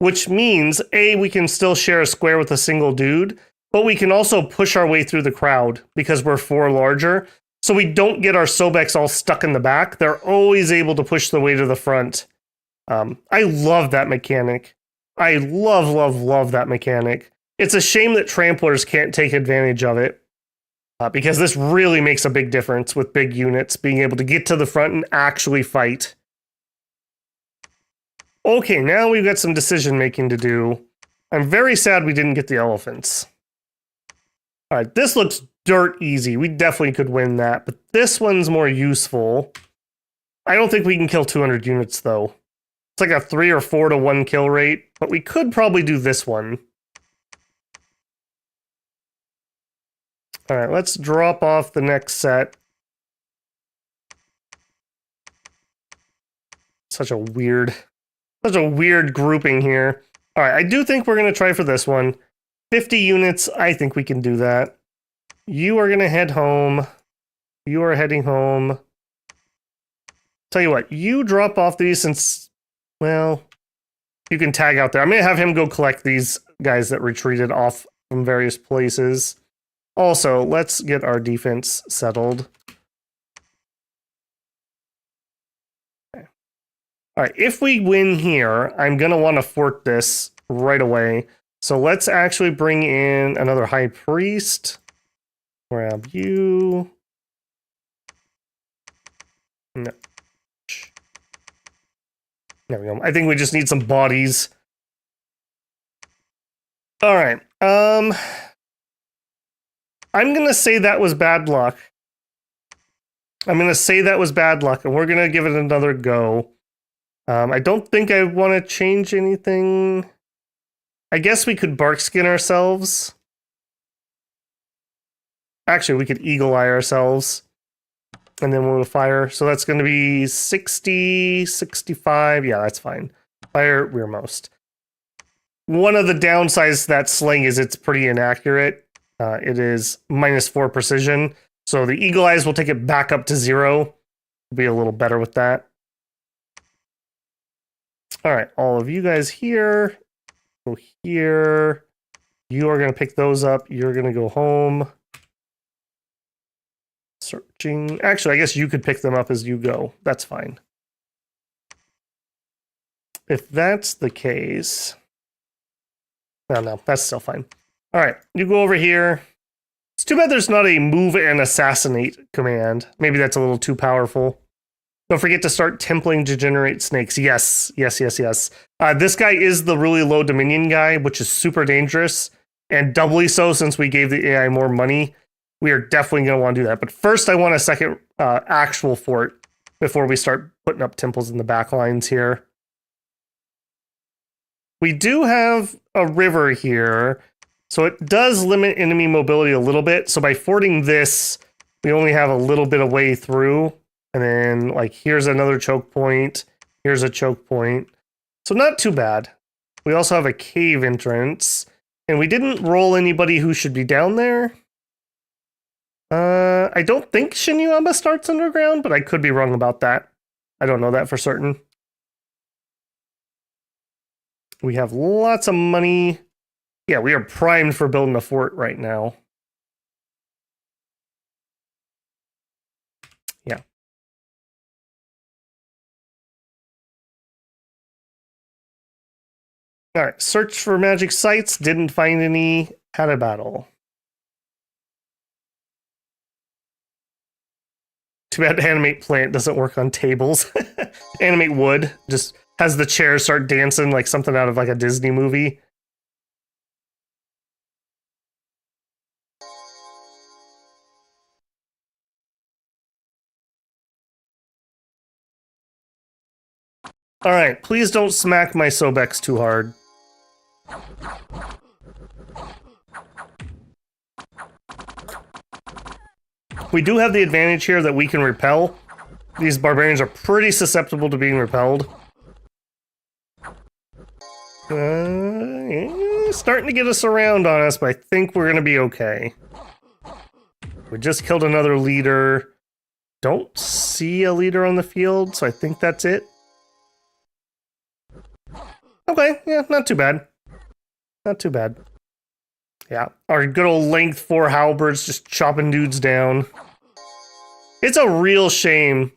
which means, A, we can still share a square with a single dude, but we can also push our way through the crowd because we're 4 larger. So we don't get our Sobeks all stuck in the back. They're always able to push their way to the front. I love that mechanic. I love that mechanic. It's a shame that tramplers can't take advantage of it. Because this really makes a big difference with big units being able to get to the front and actually fight. Okay, now we've got some decision making to do. I'm very sad we didn't get the elephants. Alright, this looks dirt easy. We definitely could win that, but this one's more useful. I don't think we can kill 200 units, though. It's like a 3 or 4 to 1 kill rate, but we could probably do this one. Alright, let's drop off the next set. Such a weird grouping here. Alright, I do think we're going to try for this one. 50 units, I think we can do that. You are going to head home. You are heading home. Tell you what, you drop off these since, well, you can tag out there. I'm going to have him go collect these guys that retreated off from various places. Also, let's get our defense settled. Okay. All right, if we win here, I'm going to want to fort this right away. So let's actually bring in another high priest. Grab you. No. There we go. I think we just need some bodies. All right. I'm going to say that was bad luck. I'm going to say that was bad luck, and we're going to give it another go. I don't think I want to change anything. I guess we could bark skin ourselves. Actually, we could eagle eye ourselves. And then we'll fire. So that's going to be 60, 65. Yeah, that's fine. Fire rearmost. One of the downsides to that sling is it's pretty inaccurate. It is -4 precision. So the eagle eyes will take it back up to 0. We'll be a little better with that. All right, all of you guys here. Go here. You are going to pick those up. You're going to go home. Searching. Actually, I guess you could pick them up as you go. That's fine. If that's the case... No, that's still fine. All right, you go over here. It's too bad there's not a move and assassinate command. Maybe that's a little too powerful. Don't forget to start templing degenerate snakes. Yes. This guy is the really low dominion guy, which is super dangerous. And doubly so since we gave the AI more money. We are definitely going to want to do that. But first, I want a second actual fort before we start putting up temples in the back lines here. We do have a river here, so it does limit enemy mobility a little bit. So by forting this, we only have a little bit of way through. And then, like, here's another choke point. Here's a choke point. So not too bad. We also have a cave entrance. And we didn't roll anybody who should be down there. I don't think Shinyama starts underground, but I could be wrong about that. I don't know that for certain. We have lots of money. Yeah, we are primed for building a fort right now. Yeah. All right, search for magic sites. Didn't find any. Had a battle. Too bad animate plant doesn't work on tables. Animate wood. Just has the chairs start dancing like something out of like a Disney movie. All right, please don't smack my Sobeks too hard. We do have the advantage here that we can repel. These barbarians are pretty susceptible to being repelled. Starting to get us around on us, but I think we're going to be okay. We just killed another leader. Don't see a leader on the field, so I think that's it. Okay, yeah, not too bad. Not too bad. Yeah, our good old length 4 halberds just chopping dudes down. It's a real shame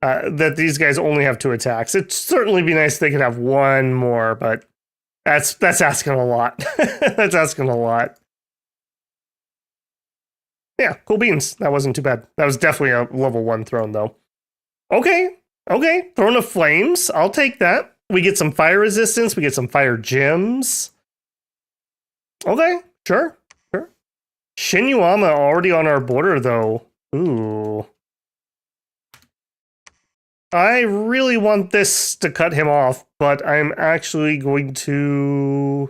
that these guys only have 2 attacks. It'd certainly be nice if they could have 1 more, but that's asking a lot. That's asking a lot. Yeah, cool beans. That wasn't too bad. That was definitely a level 1 throne, though. Okay, Throne of Flames. I'll take that. We get some fire resistance. We get some fire gems. Okay, sure. Shinyuama already on our border, though. Ooh. I really want this to cut him off, but I'm actually going to...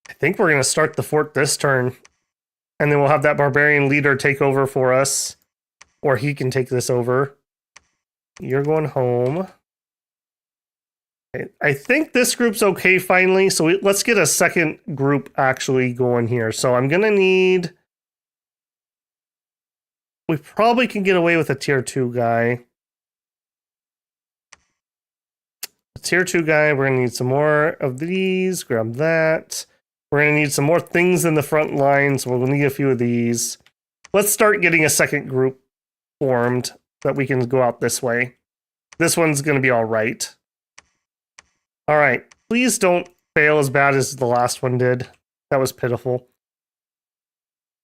I think we're going to start the fort this turn. And then we'll have that barbarian leader take over for us. Or he can take this over. You're going home. Okay. I think this group's okay finally, so let's get a second group actually going here. So I'm going to need... We probably can get away with a tier 2 guy. A tier 2 guy, we're going to need some more of these. Grab that. We're going to need some more things in the front line, so we'll need a few of these. Let's start getting a second group formed that we can go out this way. This one's going to be all right. All right. Please don't fail as bad as the last one did. That was pitiful.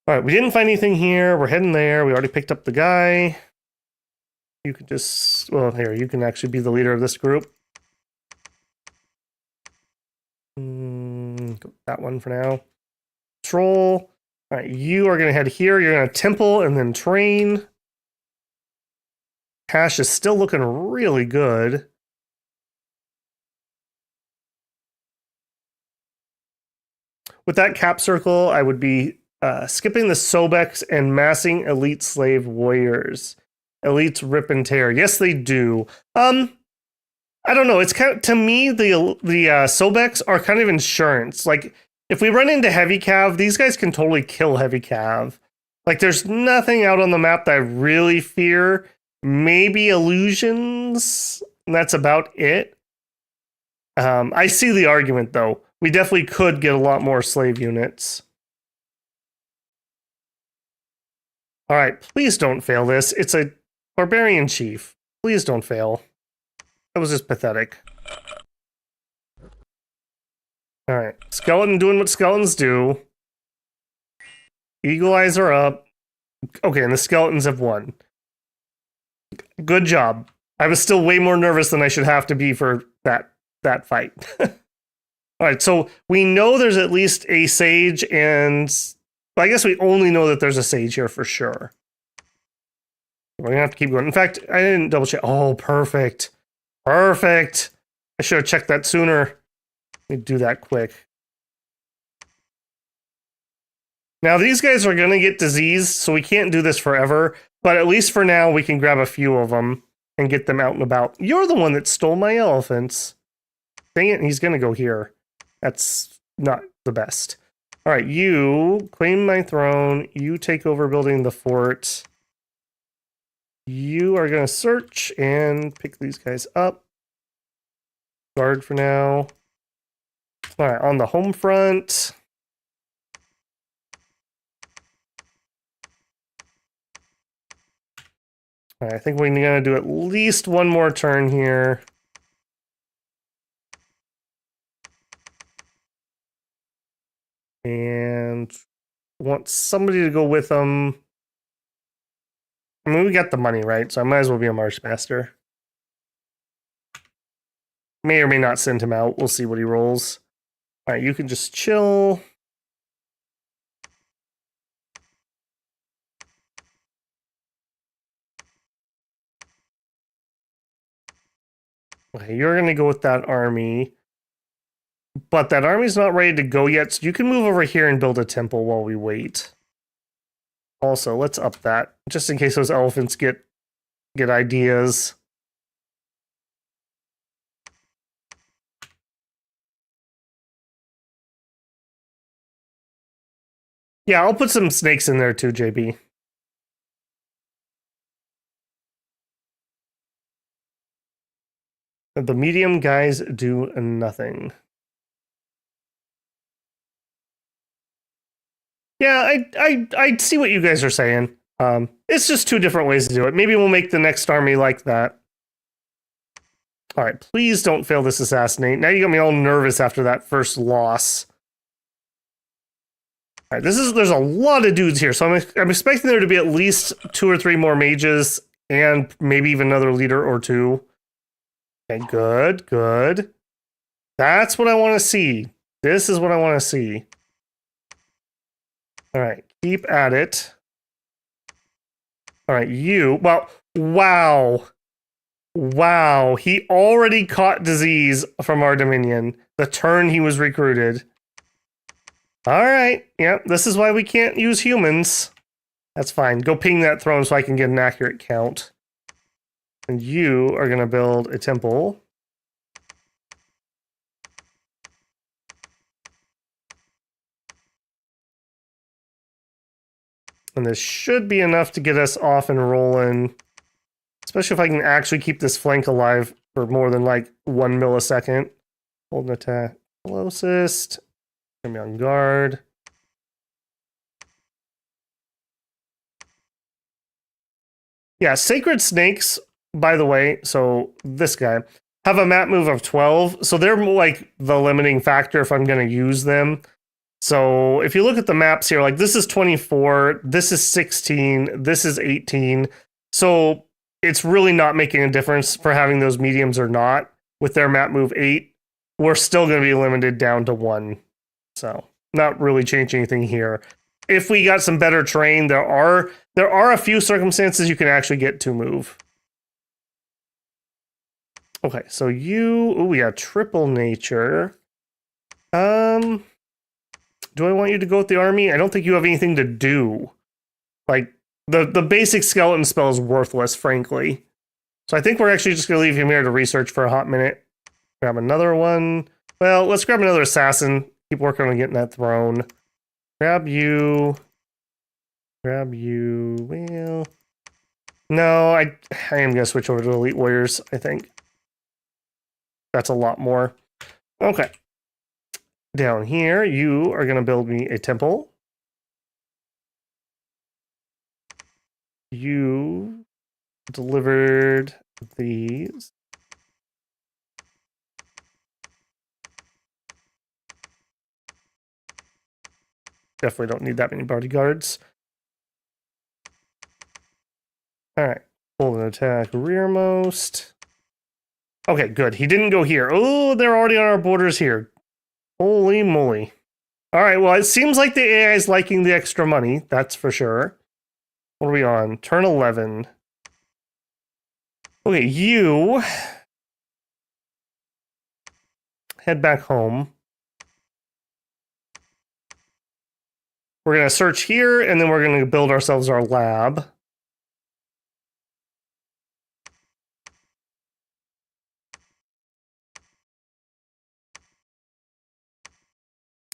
All right, we didn't find anything here. We're heading there. We already picked up the guy. You could just... Well, here, you can actually be the leader of this group. Go that one for now. Troll. All right, you are going to head here. You're going to temple and then train. Cash is still looking really good. With that cap circle, I would be skipping the Sobeks and massing elite slave warriors. Elites rip and tear. Yes, they do. I don't know. It's kind of, to me, the Sobeks are kind of insurance. Like, if we run into heavy cav, these guys can totally kill heavy cav. Like, there's nothing out on the map that I really fear. Maybe illusions. And that's about it. I see the argument, though. We definitely could get a lot more slave units. All right, please don't fail this. It's a barbarian chief. Please don't fail. That was just pathetic. All right, skeleton doing what skeletons do. Eagle eyes are up. Okay, and the skeletons have won. Good job. I was still way more nervous than I should have to be for that fight. All right, so we know there's at least a sage, and I guess we only know that there's a sage here for sure. We're gonna have to keep going. In fact, I didn't double check. Oh, perfect. Perfect. I should have checked that sooner. Let me do that quick. Now, these guys are gonna get diseased, so we can't do this forever, but at least for now, we can grab a few of them and get them out and about. You're the one that stole my elephants. Dang it, he's gonna go here. That's not the best. All right, you claim my throne. You take over building the fort. You are going to search and pick these guys up. Guard for now. All right, on the home front. All right, I think we're going to do at least one more turn here. And want somebody to go with them. I mean, we got the money, right? So I might as well be a Marshmaster. May or may not send him out. We'll see what he rolls. All right, you can just chill. Okay, you're going to go with that army. But that army's not ready to go yet, so you can move over here and build a temple while we wait. Also, let's up that, just in case those elephants get ideas. Yeah, I'll put some snakes in there too, JB. The medium guys do nothing. Yeah, I see what you guys are saying. It's just two different ways to do it. Maybe we'll make the next army like that. All right, please don't fail this assassinate. Now you got me all nervous after that first loss. All right, there's a lot of dudes here, so I'm expecting there to be at least 2 or 3 more mages and maybe even another leader or 2. Okay, good, good. That's what I want to see. This is what I want to see. All right, keep at it. All right, well, wow. Wow, he already caught disease from our Dominion the turn he was recruited. All right, yep, this is why we can't use humans. That's fine. Go ping that throne so I can get an accurate count. And you are going to build a temple. And this should be enough to get us off and rolling. Especially if I can actually keep this flank alive for more than like 1 millisecond. Hold an attack. Closest. Gonna be on guard. Yeah, Sacred Snakes, by the way, so this guy, have a map move of 12. So they're like the limiting factor if I'm going to use them. So if you look at the maps here, like this is 24, this is 16, this is 18. So it's really not making a difference for having those mediums or not. With their map move 8, we're still going to be limited down to 1. So not really changing anything here. If we got some better terrain, there are a few circumstances you can actually get to move. Okay, so we got triple nature. Do I want you to go with the army? I don't think you have anything to do. Like, the basic skeleton spell is worthless, frankly. So I think we're actually just going to leave him here to research for a hot minute. Grab another one. Well, let's grab another assassin. Keep working on getting that throne. Grab you. Grab you. Well, no, I am going to switch over to Elite Warriors, I think. That's a lot more. Okay. Down here, you are going to build me a temple. You delivered these. Definitely don't need that many bodyguards. All right. Hold an attack rearmost. Okay, good. He didn't go here. Oh, they're already on our borders here. Holy moly. All right, well, it seems like the AI is liking the extra money. That's for sure. What are we on? Turn 11. Okay, you head back home. We're going to search here, and then we're going to build ourselves our lab.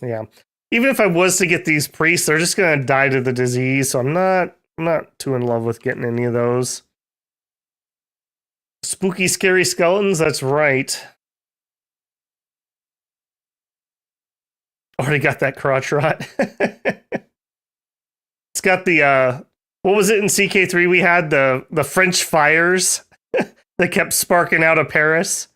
Yeah. Even if I was to get these priests, they're just going to die to the disease, so I'm not too in love with getting any of those. Spooky, scary skeletons, that's right. Already got that crotch rot. It's got the, what was it in CK3 we had? The French fires that kept sparking out of Paris.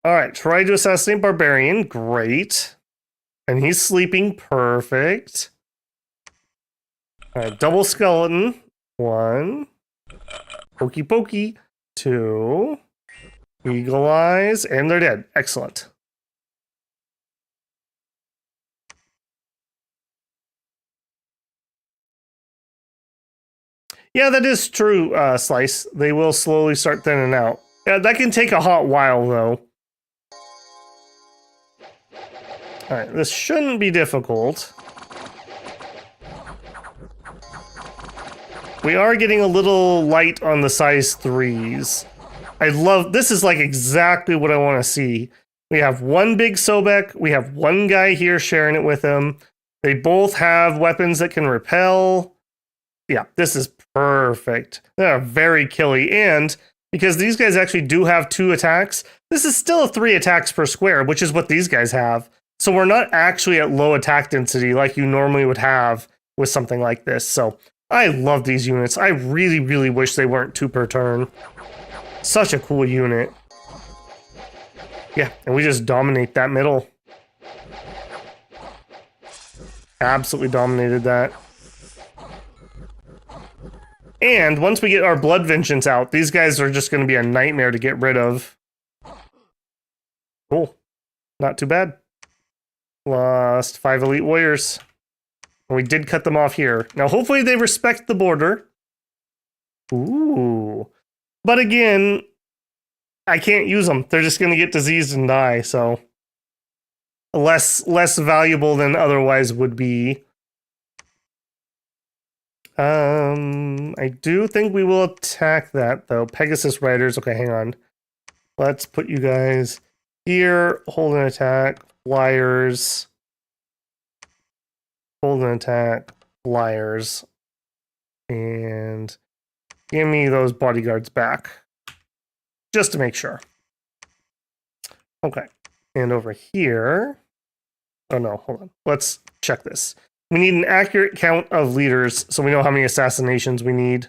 All right, try to assassinate Barbarian. Great. And he's sleeping. Perfect. All right, double skeleton. 1. Pokey pokey. 2. Eagle eyes. And they're dead. Excellent. Yeah, that is true, Slice. They will slowly start thinning out. Yeah, that can take a hot while, though. Alright, this shouldn't be difficult. We are getting a little light on the size 3s. I love, this is like exactly what I want to see. We have one big Sobek, we have one guy here sharing it with him. They both have weapons that can repel. Yeah, this is perfect. They're very killy, and because these guys actually do have 2 attacks, this is still 3 attacks per square, which is what these guys have. So we're not actually at low attack density like you normally would have with something like this. So I love these units. I really, really wish they weren't 2 per turn. Such a cool unit. Yeah, and we just dominate that middle. Absolutely dominated that. And once we get our Blood Vengeance out, these guys are just going to be a nightmare to get rid of. Cool. Not too bad. Lost 5 elite warriors. And we did cut them off here. Now, hopefully they respect the border. Ooh. But again, I can't use them. They're just going to get diseased and die, so less valuable than otherwise would be. I do think we will attack that, though. Pegasus Riders. Okay, hang on. Let's put you guys here. Hold an attack. Flyers. Hold an attack. Flyers. And give me those bodyguards back. Just to make sure. Okay. And over here. Oh no, hold on. Let's check this. We need an accurate count of leaders so we know how many assassinations we need.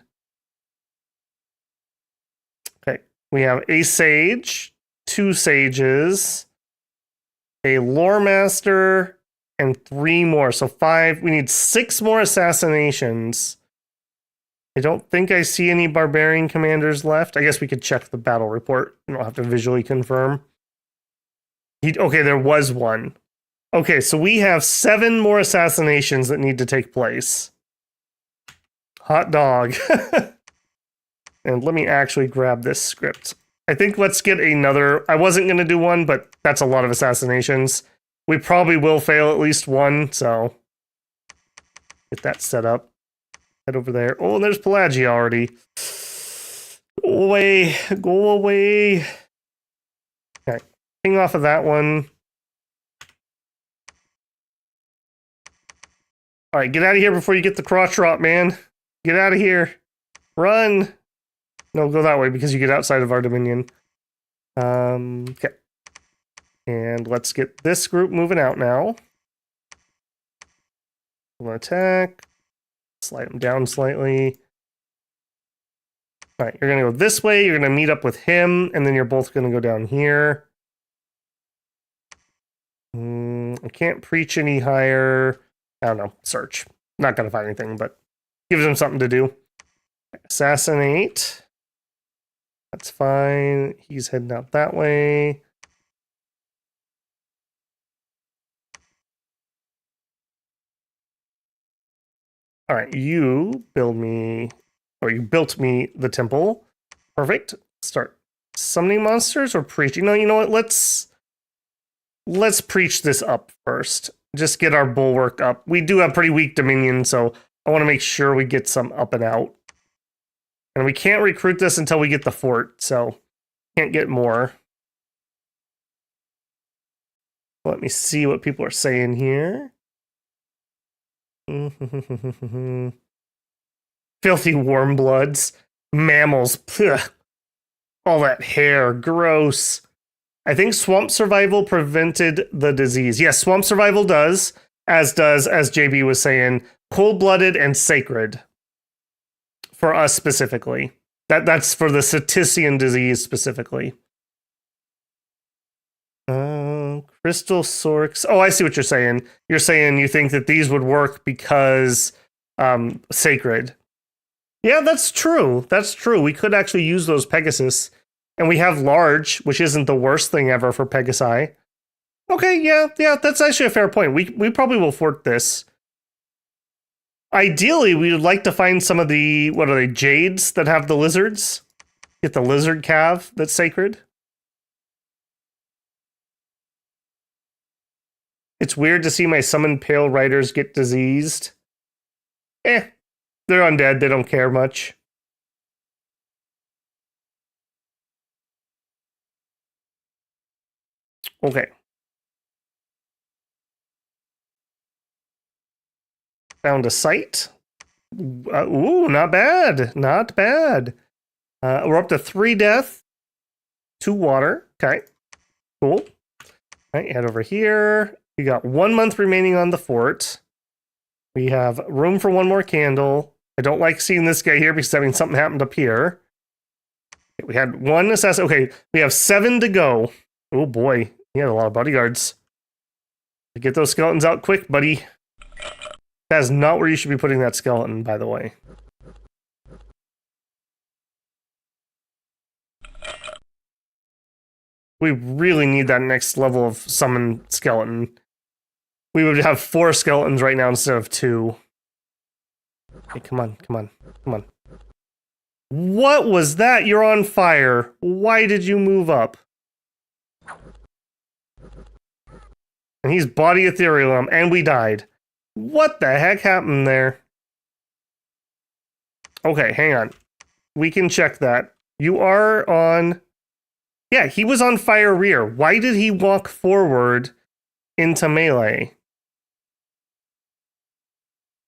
Okay. We have a sage, 2 sages, a lore master, and 3 more. So 5. We need 6 more assassinations. I don't think I see any barbarian commanders left. I guess we could check the battle report. We don't have to visually confirm. Okay, there was one. Okay, so we have 7 more assassinations that need to take place. Hot dog. And let me actually grab this script. I think let's get another. I wasn't going to do one, but that's a lot of assassinations. We probably will fail at least one, so get that set up. Head over there. Oh, there's Pelagia already. Go away. Go away. Okay, ping off of that one. All right, get out of here before you get the crotch drop, man. Get out of here. Run. No, go that way because you get outside of our dominion. Okay. And let's get this group moving out now. I'm gonna attack. Slide them down slightly. All right, you're gonna go this way. You're gonna meet up with him, and then you're both gonna go down here. I can't preach any higher. I don't know. Search. Not gonna find anything, but gives him something to do. Assassinate. That's fine. He's heading out that way. All right, you build me, or you built me the temple. Perfect. Start summoning monsters or preaching. No, you know what? Let's preach this up first. Just get our bulwark up. We do have pretty weak dominion, so I want to make sure we get some up and out. And we can't recruit this until we get the fort, so can't get more. Let me see what people are saying here. Filthy warm bloods. Mammals. Ugh. All that hair. Gross. I think swamp survival prevented the disease. Yes, swamp survival does, as JB was saying, cold-blooded and sacred. For us specifically. That's for the Cetician disease specifically. Crystal Sorks. Oh, I see what you're saying. You're saying you think that these would work because sacred. Yeah, that's true. That's true. We could actually use those Pegasus. And we have large, which isn't the worst thing ever for Pegasi. Okay, yeah, that's actually a fair point. We probably will fort this. Ideally, we would like to find some of the, what are they, jades that have the lizards? Get the lizard cav that's sacred. It's weird to see my summoned pale riders get diseased. This They're undead. They don't care much. Okay. Found a site. Ooh, not bad. Not bad. We're up to 3 death, 2 water. Okay. Cool. All right, head over here. We got 1 month remaining on the fort. We have room for 1 more candle. I don't like seeing this guy here because that means something happened up here. We had 1 assassin. Okay, we have 7 to go. Oh boy, he had a lot of bodyguards. Get those skeletons out quick, buddy. That is not where you should be putting that skeleton, by the way. We really need that next level of summon skeleton. We would have 4 skeletons right now instead of 2. Hey, come on, come on, come on. What was that? You're on fire. Why did you move up? And he's body ethereal, and we died. What the heck happened there? Okay, hang on. We can check that. You are on... Yeah, he was on fire rear. Why did he walk forward into melee?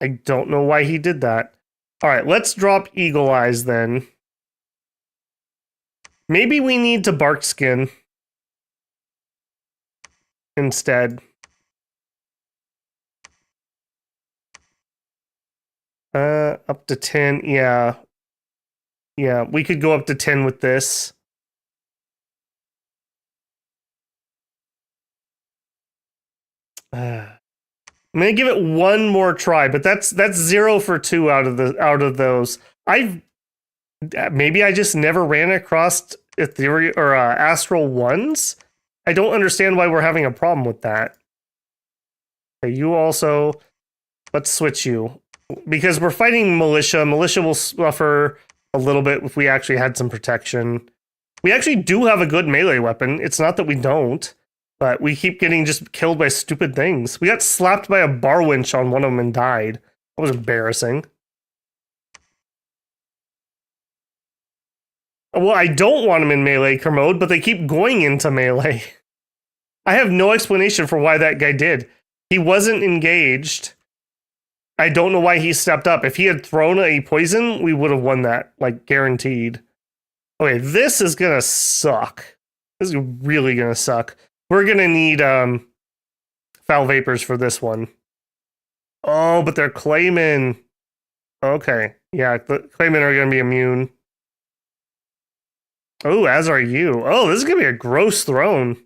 I don't know why he did that. Alright, let's drop Eagle Eyes then. Maybe we need to Bark Skin instead. Up to 10, yeah. Yeah, we could go up to 10 with this. I'm gonna give it 1 more try, but that's 0 for 2 out of those. Maybe I just never ran across ethereal or astral ones. I don't understand why we're having a problem with that. Okay, you also, let's switch you because we're fighting militia. Militia will suffer a little bit if we actually had some protection. We actually do have a good melee weapon. It's not that we don't. But we keep getting just killed by stupid things. We got slapped by a bar winch on one of them and died. That was embarrassing. Well, I don't want them in melee mode, but they keep going into melee. I have no explanation for why that guy did. He wasn't engaged. I don't know why he stepped up. If he had thrown a poison, we would have won that, like, guaranteed. Okay, this is gonna suck. This is really gonna suck. We're gonna need foul vapors for this one. Oh, but they're claiming. Okay, yeah, the claiming are gonna be immune. Oh, as are you. Oh, this is gonna be a gross throne.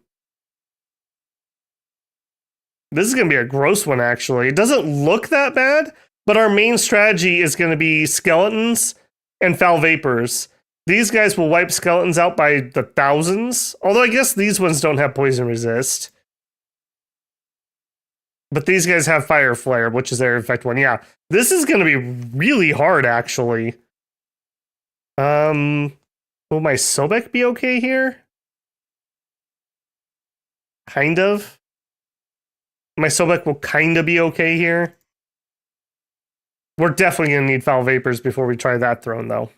This is gonna be a gross one, actually. It doesn't look that bad, but our main strategy is gonna be skeletons and foul vapors. These guys will wipe skeletons out by the thousands. Although I guess these ones don't have poison resist. But these guys have fire flare, which is their effect one. Yeah, this is going to be really hard, actually. Will my Sobek be okay here? Kind of. My Sobek will kind of be okay here. We're definitely going to need foul vapors before we try that throne, though.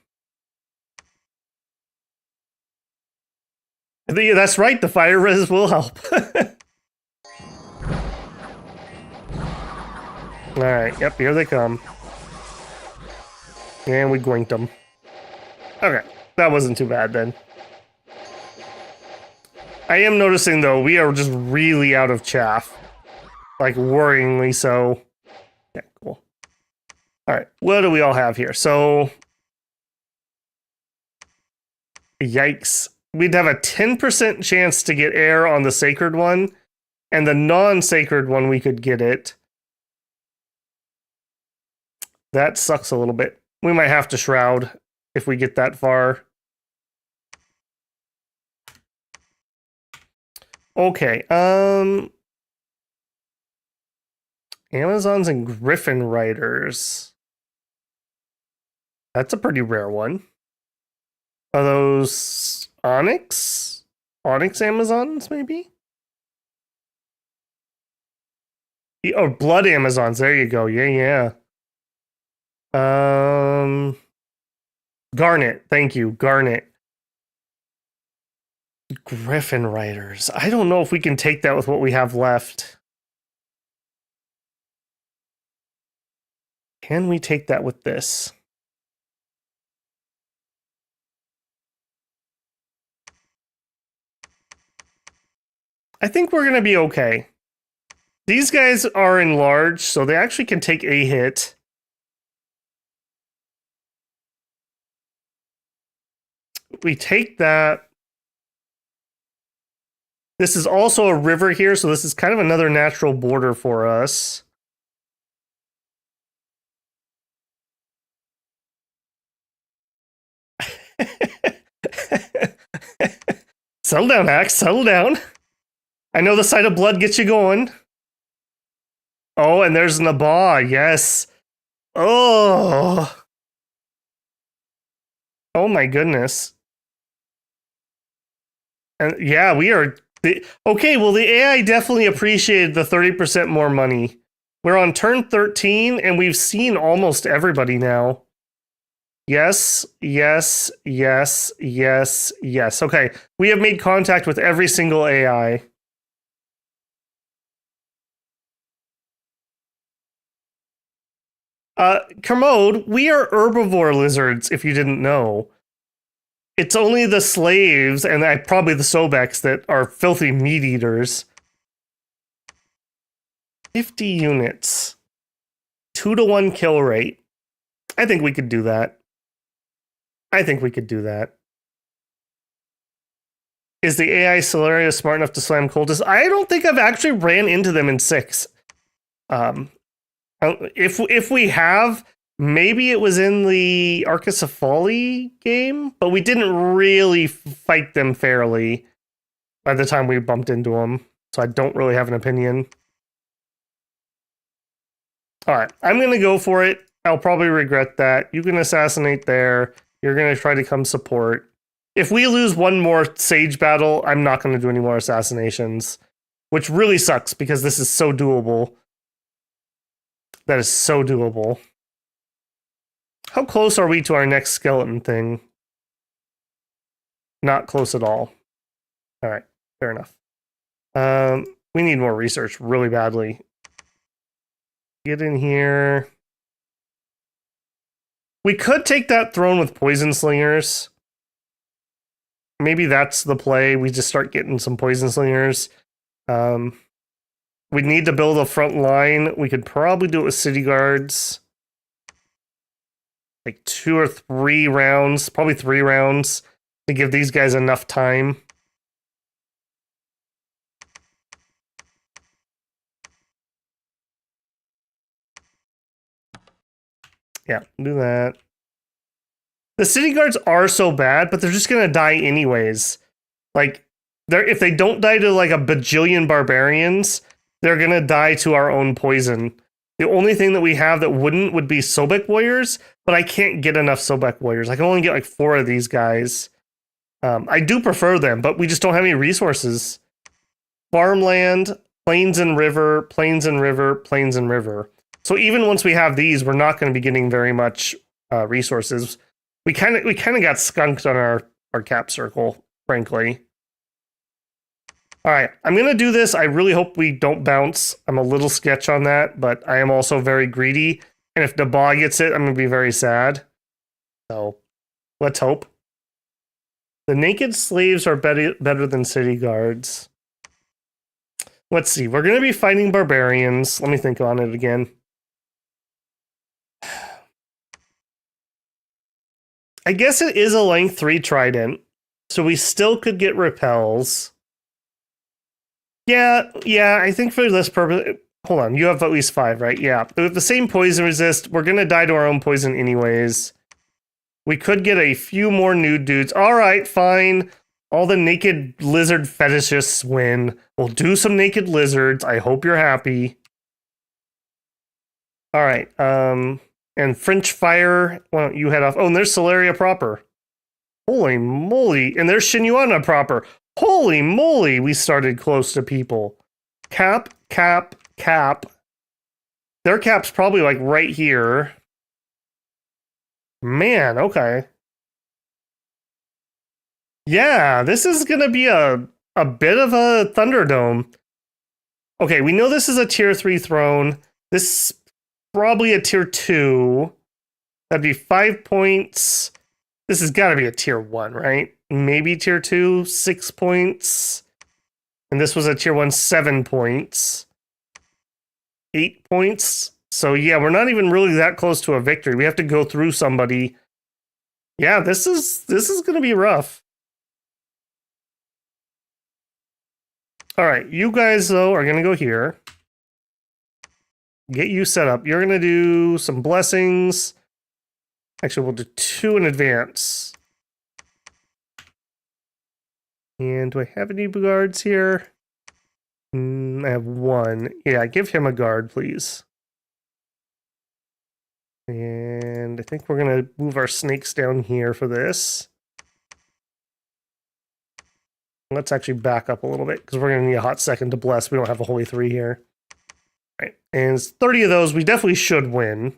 That's right, the fire res will help. Alright, yep, here they come. And we goinked them. Okay, that wasn't too bad then. I am noticing, though, we are just really out of chaff. Like, worryingly so. Yeah, cool. Alright, what do we all have here? So... Yikes. We'd have a 10% chance to get air on the sacred one, and the non-sacred one we could get it. That sucks a little bit. We might have to shroud if we get that far. Okay, Amazons and Griffin Riders. That's a pretty rare one. Are those Onyx? Onyx Amazons, maybe? Oh, Blood Amazons. There you go. Yeah, yeah. Garnet. Thank you, Garnet. Griffin Riders. I don't know if we can take that with what we have left. Can we take that with this? I think we're going to be okay. These guys are enlarged, so they actually can take a hit. We take that. This is also a river here, so this is kind of another natural border for us. Settle down, Axe. Settle down. I know the sight of blood gets you going. Oh, and there's Nabah. Yes. Oh. Oh my goodness. And yeah, we are... Okay, well, the AI definitely appreciated the 30% more money. We're on turn 13, and we've seen almost everybody now. Yes, yes, yes, yes, yes. Okay, we have made contact with every single AI. Kermode, we are herbivore lizards, if you didn't know. It's only the slaves, and probably the Sobeks, that are filthy meat eaters. 50 units. 2-to-1 kill rate. I think we could do that. I think we could do that. Is the AI Solaria smart enough to slam cultists? I don't think I've actually ran into them in 6. If we have, maybe it was in the Arcacephali game, but we didn't really fight them fairly by the time we bumped into them, so I don't really have an opinion. All right, I'm going to go for it. I'll probably regret that. You can assassinate there. You're going to try to come support. If we lose one more Sage battle, I'm not going to do any more assassinations, which really sucks because this is so doable. That is so doable. How close are we to our next skeleton thing? Not close at all. All right, fair enough. We need more research really badly. Get in here. We could take that throne with poison slingers. Maybe that's the play. We just start getting some poison slingers. We need to build a front line. We could probably do it with city guards. Like 2 or 3 rounds, probably 3 rounds to give these guys enough time. Yeah, do that. The city guards are so bad, but they're just gonna die anyways. Like, if they don't die to like a bajillion barbarians, they're gonna die to our own poison. The only thing that we have that wouldn't would be Sobek warriors, but I can't get enough Sobek warriors. I can only get like 4 of these guys. I do prefer them, but we just don't have any resources. Farmland, plains and river, plains and river, plains and river. So even once we have these, we're not going to be getting very much resources. We kind of got skunked on our cap circle, frankly. All right, I'm going to do this. I really hope we don't bounce. I'm a little sketch on that, but I am also very greedy. And if Nabah gets it, I'm going to be very sad. So let's hope. The naked slaves are better than city guards. Let's see. We're going to be fighting barbarians. Let me think on it again. I guess it is a length 3 trident, so we still could get repels. Yeah, I think for this purpose... Hold on, you have at least 5, right? Yeah. With the same poison resist, we're going to die to our own poison anyways. We could get a few more nude dudes. All right, fine. All the naked lizard fetishists win. We'll do some naked lizards. I hope you're happy. All right, and French Fire, why don't you head off? Oh, and there's Solaria proper. Holy moly. And there's Shinyuana proper. Holy moly, we started close to people. Cap. Their cap's probably like right here. Man, okay. Yeah, this is gonna be a bit of a Thunderdome. Okay, we know this is a tier 3 throne. This is probably a tier 2. That'd be 5 points. This has got to be a tier 1, right? Maybe tier 2, 6 points. And this was a tier 1, 7 points. 8 points. So yeah, we're not even really that close to a victory. We have to go through somebody. Yeah, this is going to be rough. All right, you guys though are going to go here. Get you set up. You're going to do some blessings. Actually, we'll do 2 in advance. And do I have any guards here? I have 1. Yeah, give him a guard, please. And I think we're going to move our snakes down here for this. Let's actually back up a little bit because we're going to need a hot second to bless. We don't have a holy 3 here. All right. And it's 30 of those. We definitely should win.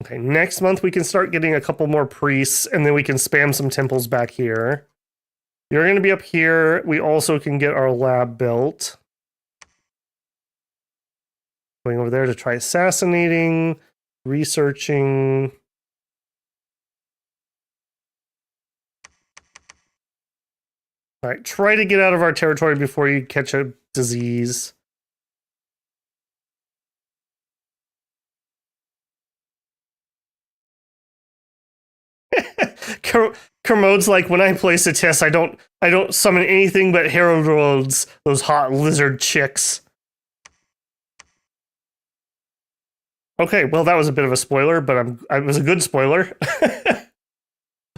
Okay, next month we can start getting a couple more priests, and then we can spam some temples back here. You're going to be up here. We also can get our lab built. Going over there to try assassinating, researching. All right, try to get out of our territory before you catch a disease. Kermode's like, when I place a test, I don't summon anything but Heraldroids, those hot lizard chicks. Okay, well that was a bit of a spoiler, but it was a good spoiler.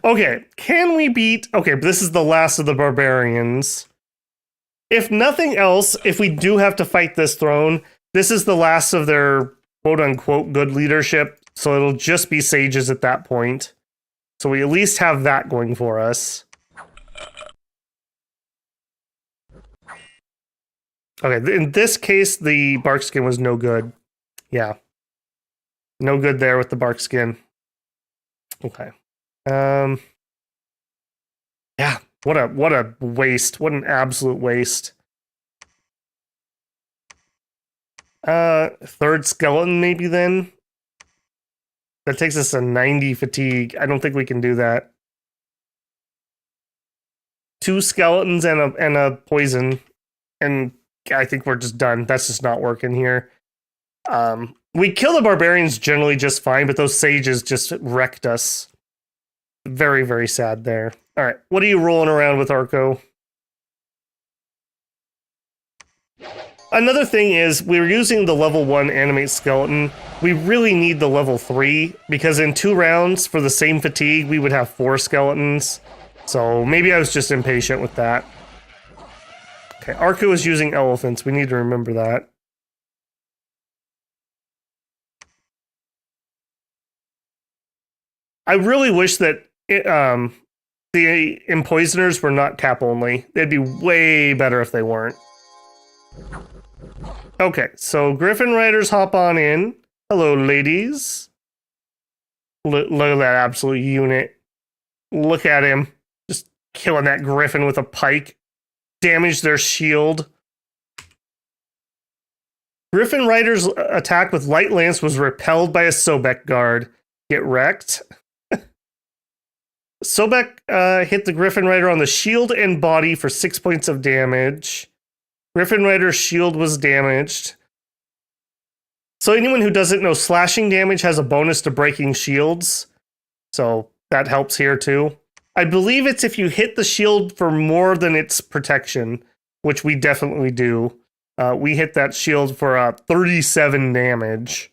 Okay, can we beat... Okay, this is the last of the barbarians. If nothing else, if we do have to fight this throne, this is the last of their quote-unquote good leadership, so it'll just be sages at that point. So we at least have that going for us. Okay, in this case, the bark skin was no good. Yeah. No good there with the bark skin. Okay. Yeah, what a waste. What an absolute waste. Third skeleton maybe then? That takes us to 90 fatigue. I don't think we can do that. 2 skeletons and a poison. And I think we're just done. That's just not working here. We kill the barbarians generally just fine, but those sages just wrecked us. Very, very sad there. All right, what are you rolling around with, Arco? Another thing is, we were using the level 1 animate skeleton. We really need the level 3, because in 2 rounds, for the same fatigue, we would have 4 skeletons. So maybe I was just impatient with that. Okay, Arco is using elephants. We need to remember that. I really wish that the Empoisoners were not cap only. They'd be way better if they weren't. Okay, so Griffin Riders hop on in. Hello, ladies. Look at that absolute unit. Look at him. Just killing that Griffin with a pike. Damage their shield. Griffin Riders' attack with Light Lance was repelled by a Sobek guard. Get wrecked. Sobek hit the Griffin Rider on the shield and body for 6 points of damage. Griffin Rider's shield was damaged. So anyone who doesn't know, slashing damage has a bonus to breaking shields. So that helps here too. I believe it's if you hit the shield for more than its protection, which we definitely do. We hit that shield for 37 damage.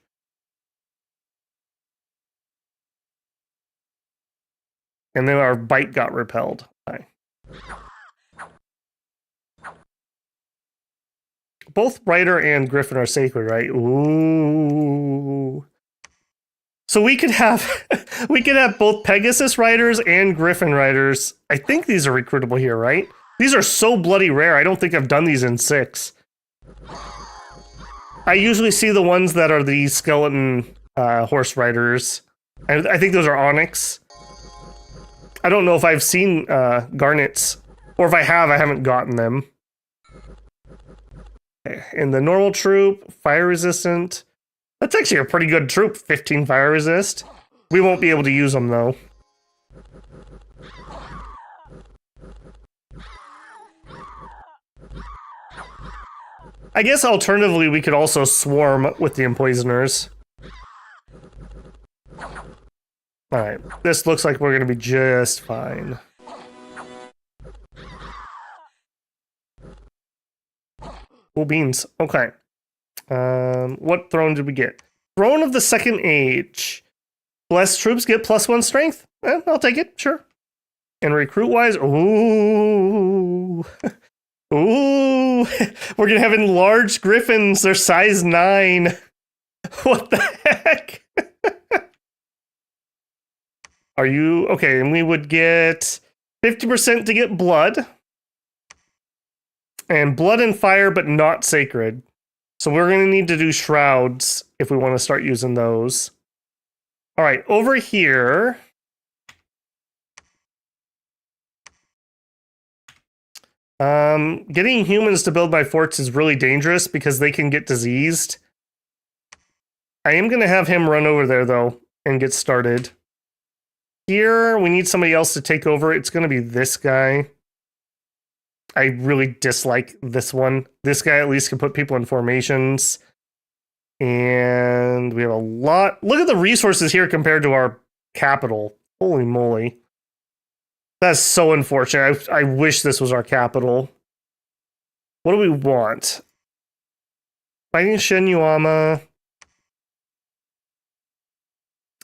And then our bite got repelled. Okay. Both Rider and Griffin are sacred, right? Ooh. So we could have both Pegasus Riders and Griffin Riders. I think these are recruitable here, right? These are so bloody rare. I don't think I've done these in 6. I usually see the ones that are the skeleton horse riders. I think those are onyx. I don't know if I've seen garnets, or if I have, I haven't gotten them. Okay. In the normal troop, fire resistant. That's actually a pretty good troop, 15 fire resist. We won't be able to use them though. I guess alternatively we could also swarm with the empoisoners. Alright, this looks like we're gonna be just fine. Cool beans. Okay. What throne did we get? Throne of the Second Age. Blessed troops get +1 strength. I'll take it, sure. And recruit-wise, ooh. Ooh. We're gonna have enlarged griffins. They're size 9. What the heck? Are you... Okay, and we would get 50% to get blood. And blood and fire, but not sacred. So we're going to need to do shrouds if we want to start using those. All right, over here. Getting humans to build my forts is really dangerous because they can get diseased. I am going to have him run over there, though, and get started. Here, we need somebody else to take over. It's going to be this guy. I really dislike this one. This guy at least can put people in formations. And we have a lot. Look at the resources here compared to our capital. Holy moly. That's so unfortunate. I wish this was our capital. What do we want? Fighting Shenyuama.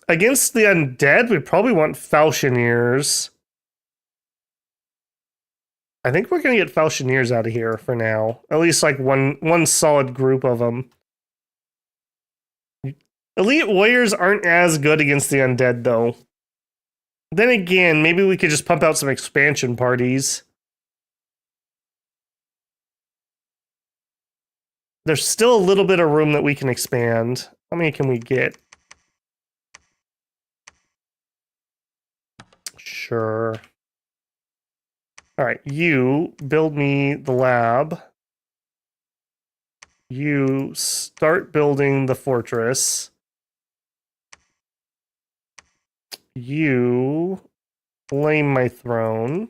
Against the undead, we probably want Falchineers. I think we're going to get Falchineers out of here for now. At least like one solid group of them. Elite warriors aren't as good against the undead, though. Then again, maybe we could just pump out some expansion parties. There's still a little bit of room that we can expand. How many can we get? Sure. All right, you build me the lab. You start building the fortress. You claim my throne.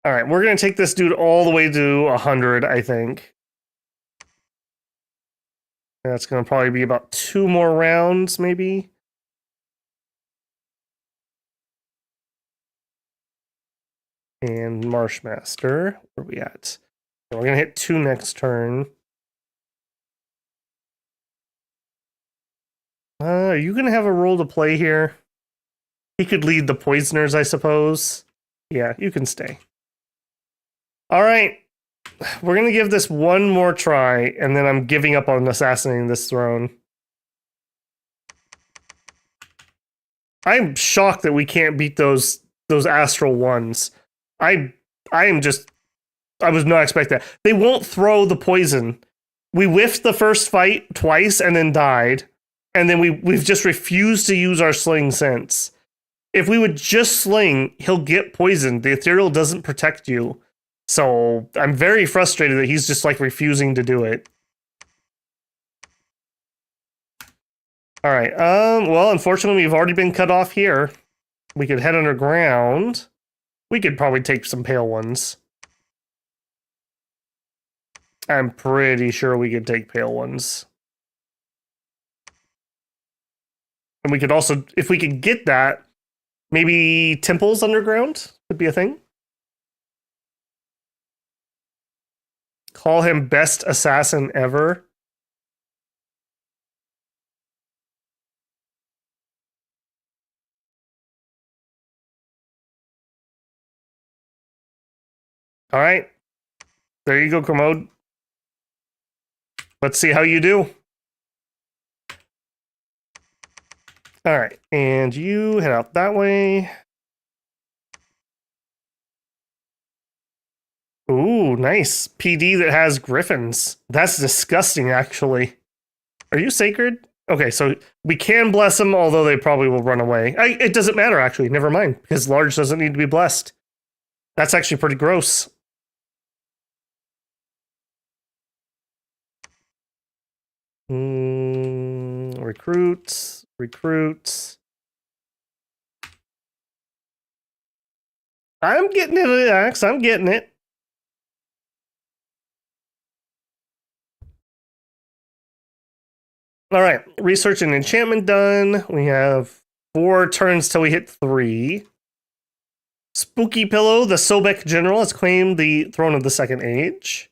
All right, we're going to take this dude all the way to 100, I think. That's going to probably be about 2 more rounds, maybe. And Marshmaster, where are we at? We're going to hit 2 next turn. Are you going to have a role to play here? He could lead the poisoners, I suppose. Yeah, you can stay. All right. We're going to give this one more try, and then I'm giving up on assassinating this throne. I'm shocked that we can't beat those astral ones. I was not expecting that. They won't throw the poison. We whiffed the first fight twice and then died. And then we've just refused to use our sling since. If we would just sling, he'll get poisoned. The ethereal doesn't protect you. So I'm very frustrated that he's just like refusing to do it. All right. Well, unfortunately, we've already been cut off here. We could head underground. We could probably take some pale ones. I'm pretty sure we could take pale ones. And we could also, if we could get that, maybe temples underground could be a thing. Call him best assassin ever. All right. There you go, Commode. Let's see how you do. All right. And you head out that way. Oh, nice. PD that has griffins. That's disgusting, actually. Are you sacred? Okay, so we can bless them, although they probably will run away. It doesn't matter, actually. Never mind, because large doesn't need to be blessed. That's actually pretty gross. Recruits. I'm getting it, Axe. I'm getting it. All right, research and enchantment done. We have 4 turns till we hit 3. Spooky Pillow, the Sobek general, has claimed the throne of the Second Age.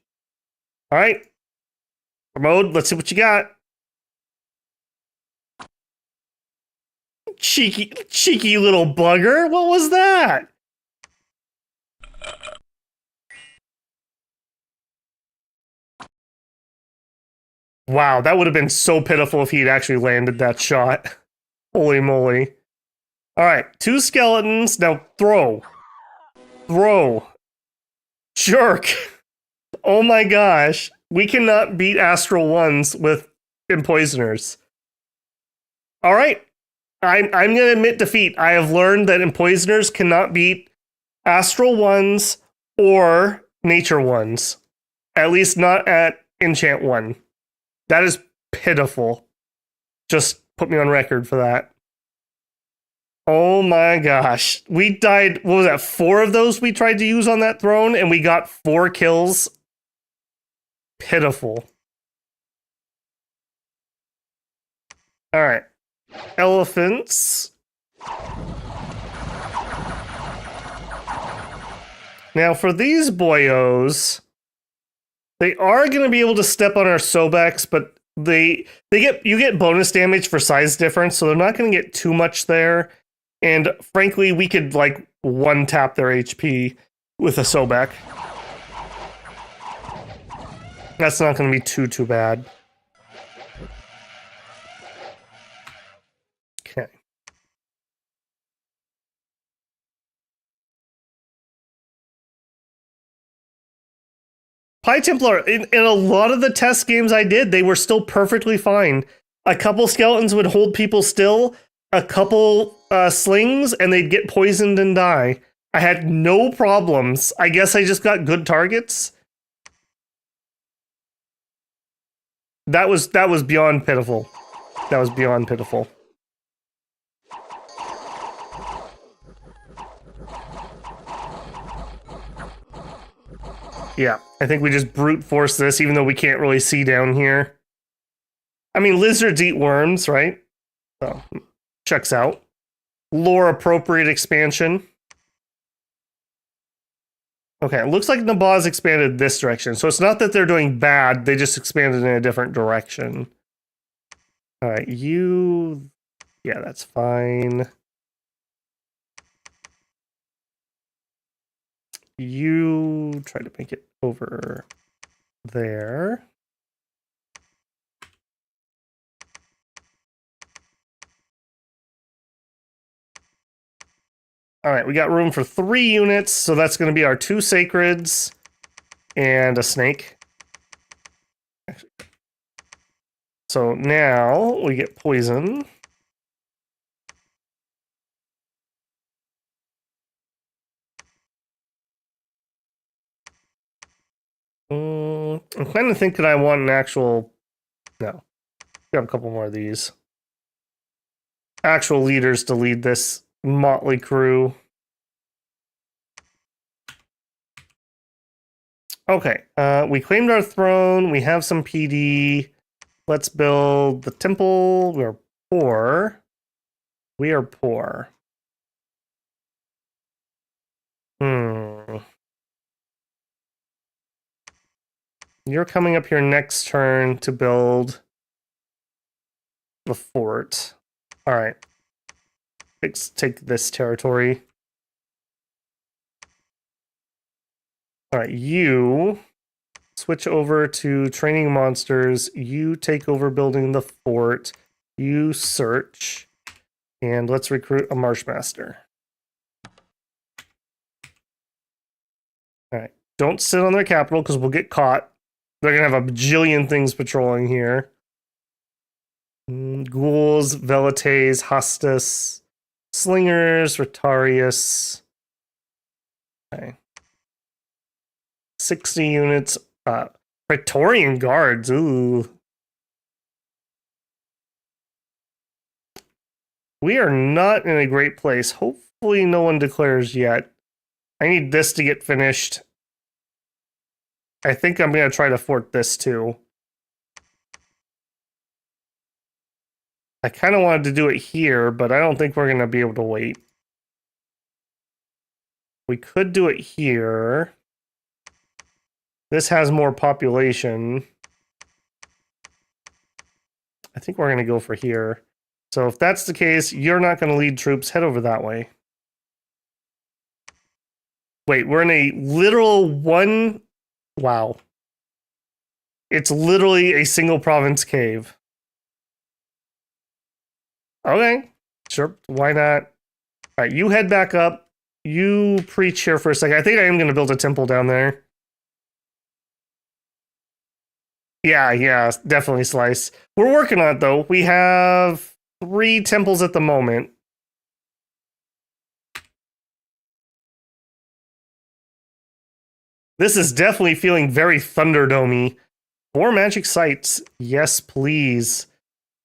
All right, Mode, let's see what you got. Cheeky little bugger. What was that? Wow, that would have been so pitiful if he'd actually landed that shot. Holy moly. All right, 2 skeletons. Now throw. Jerk. Oh my gosh. We cannot beat Astral Ones with Empoisoners. All right. I'm going to admit defeat. I have learned that Empoisoners cannot beat Astral Ones or Nature Ones. At least not at Enchant 1. That is pitiful. Just put me on record for that. Oh my gosh. We died, what was that, 4 of those we tried to use on that throne, and we got 4 kills? Pitiful. Alright. Elephants. Now for these boyos, they are going to be able to step on our Sobeks, but you get bonus damage for size difference, so they're not going to get too much there. And frankly, we could like 1-tap their HP with a Sobek. That's not going to be too bad. Okay. Pi Templar, in a lot of the test games I did, they were still perfectly fine. A couple skeletons would hold people still, a couple slings, and they'd get poisoned and die. I had no problems. I guess I just got good targets. That was beyond pitiful. That was beyond pitiful. Yeah, I think we just brute force this, even though we can't really see down here. I mean, lizards eat worms, right? So, checks out. Lore appropriate expansion. Okay, it looks like Nabaz expanded this direction. So it's not that they're doing bad, they just expanded in a different direction. All right, you... Yeah, that's fine. You try to make it over there. All right, we got room for 3 units, so that's going to be our 2 sacreds and a snake. So now we get poison. I'm kind of thinking I want an actual... No. Grab a couple more of these. Actual leaders to lead this motley crew. Okay, we claimed our throne. We have some PD. Let's build the temple. We're poor. We are poor. You're coming up here next turn to build the fort. All right. Let's take this territory. All right, you switch over to training monsters. You take over building the fort. You search. And let's recruit a Marshmaster. All right. Don't sit on their capital because we'll get caught. They're going to have a bajillion things patrolling here. Ghouls, Velites, Hostus, Slingers, Rotarius. Okay. 60 units. Praetorian Guards. Ooh. We are not in a great place. Hopefully no one declares yet. I need this to get finished. I think I'm going to try to fort this too. I kind of wanted to do it here, but I don't think we're going to be able to wait. We could do it here. This has more population. I think we're going to go for here. So if that's the case, you're not going to lead troops. Head over that way. Wait, we're in a literal one... Wow. It's literally a single province cave. Okay. Sure. Why not? All right, you head back up. You preach here for a second. I think I am going to build a temple down there. Yeah, definitely slice. We're working on it, though. We have 3 temples at the moment. This is definitely feeling very Thunderdome-y. 4 magic sites. Yes, please.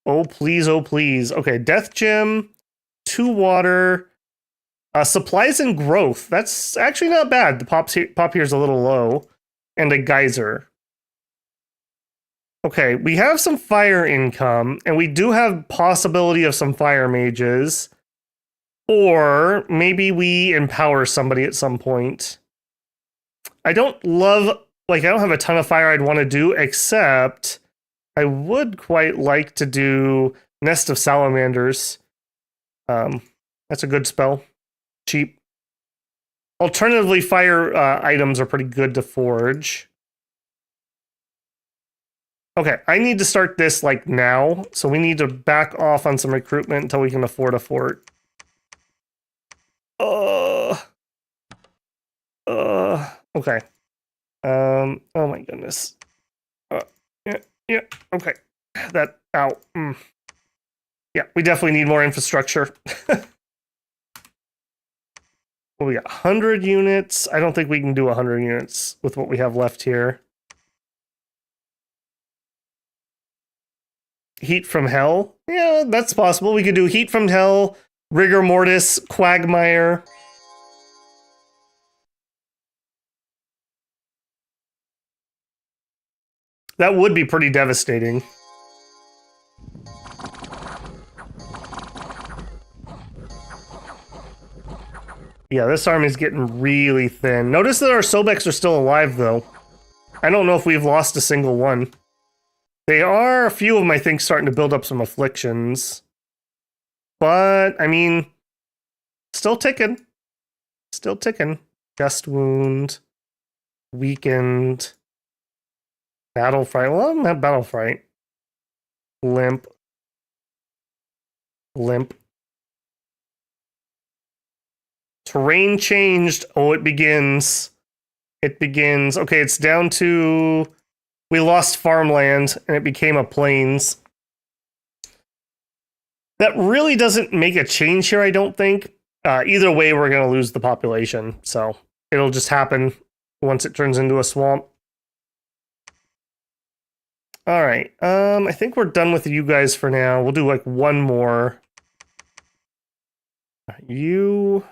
Oh, please, oh, please. Okay, Death Gem, 2 water, supplies and growth. That's actually not bad. The pop here is a little low. And a geyser. Okay, we have some fire income, and we do have possibility of some fire mages. Or maybe we empower somebody at some point. I don't love, I don't have a ton of fire I'd want to do, except I would quite like to do Nest of Salamanders. That's a good spell. Cheap. Alternatively, fire items are pretty good to forge. Okay, I need to start this now, so we need to back off on some recruitment until we can afford a fort. Okay. Oh my goodness. Yeah, okay. That, ow. Yeah, we definitely need more infrastructure. Well, we got 100 units. I don't think we can do 100 units with what we have left here. Heat from Hell? Yeah, that's possible. We could do Heat from Hell, Rigor Mortis, Quagmire. That would be pretty devastating. Yeah, this army's getting really thin. Notice that our Sobeks are still alive, though. I don't know if we've lost a single one. They are, a few of them, I think, starting to build up some afflictions. But, I mean, still ticking. Still ticking. Gust wound. Weakened. Battle fright. Well, I don't have battle fright. Limp. Limp. Terrain changed. Oh, it begins. It begins. Okay, it's down to... We lost farmland, and it became a plains. That really doesn't make a change here, I don't think. Either way, we're going to lose the population. So, it'll just happen once it turns into a swamp. Alright, I think we're done with you guys for now. We'll do, one more. You...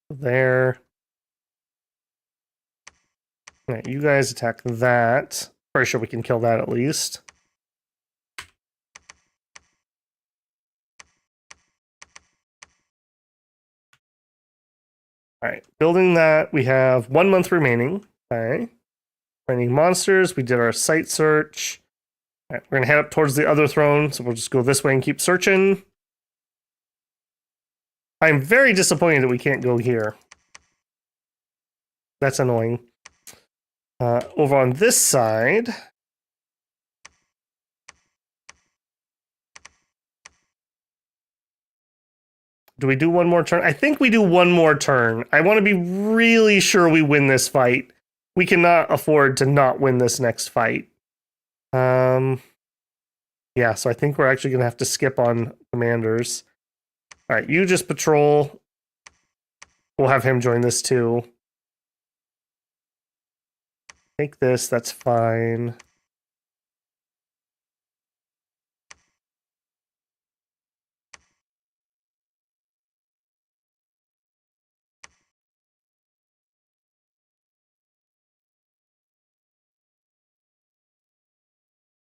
There. Alright, you guys attack that. Pretty sure we can kill that at least. Alright, building that. We have 1 month remaining. Okay. Finding monsters. We did our site search. Alright, we're going to head up towards the other throne, so we'll just go this way and keep searching. I'm very disappointed that we can't go here. That's annoying. Over on this side... Do we do one more turn? I think we do one more turn. I want to be really sure we win this fight. We cannot afford to not win this next fight. Yeah, so I think we're actually going to have to skip on commanders. All right, you just patrol. We'll have him join this too. Take this, that's fine.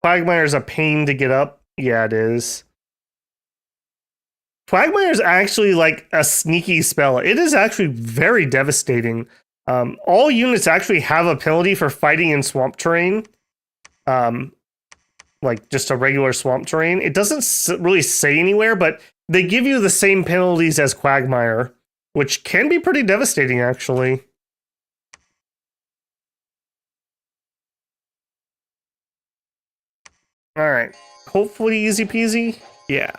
Quagmire's a pain to get up. Yeah, it is. Quagmire's actually like a sneaky spell. It is actually very devastating. All units actually have a penalty for fighting in swamp terrain. Like just a regular swamp terrain. It doesn't really say anywhere, but they give you the same penalties as Quagmire, which can be pretty devastating, actually. All right. Hopefully easy peasy. Yeah.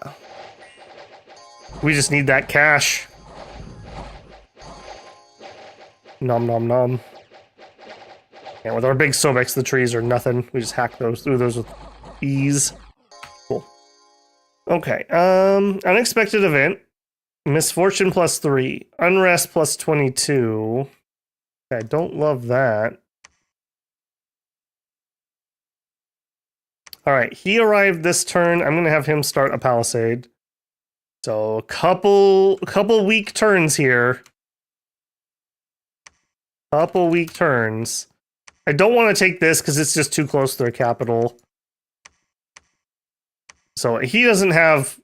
We just need that cash. Nom nom nom. And with our big Sobeks, the trees are nothing. We just hack those through those with ease. Cool. Okay. Unexpected event. Misfortune +3. Unrest +22. I don't love that. All right, he arrived this turn. I'm gonna have him start a palisade. So a couple weak turns here. Couple weak turns. I don't want to take this because it's just too close to their capital. So he doesn't have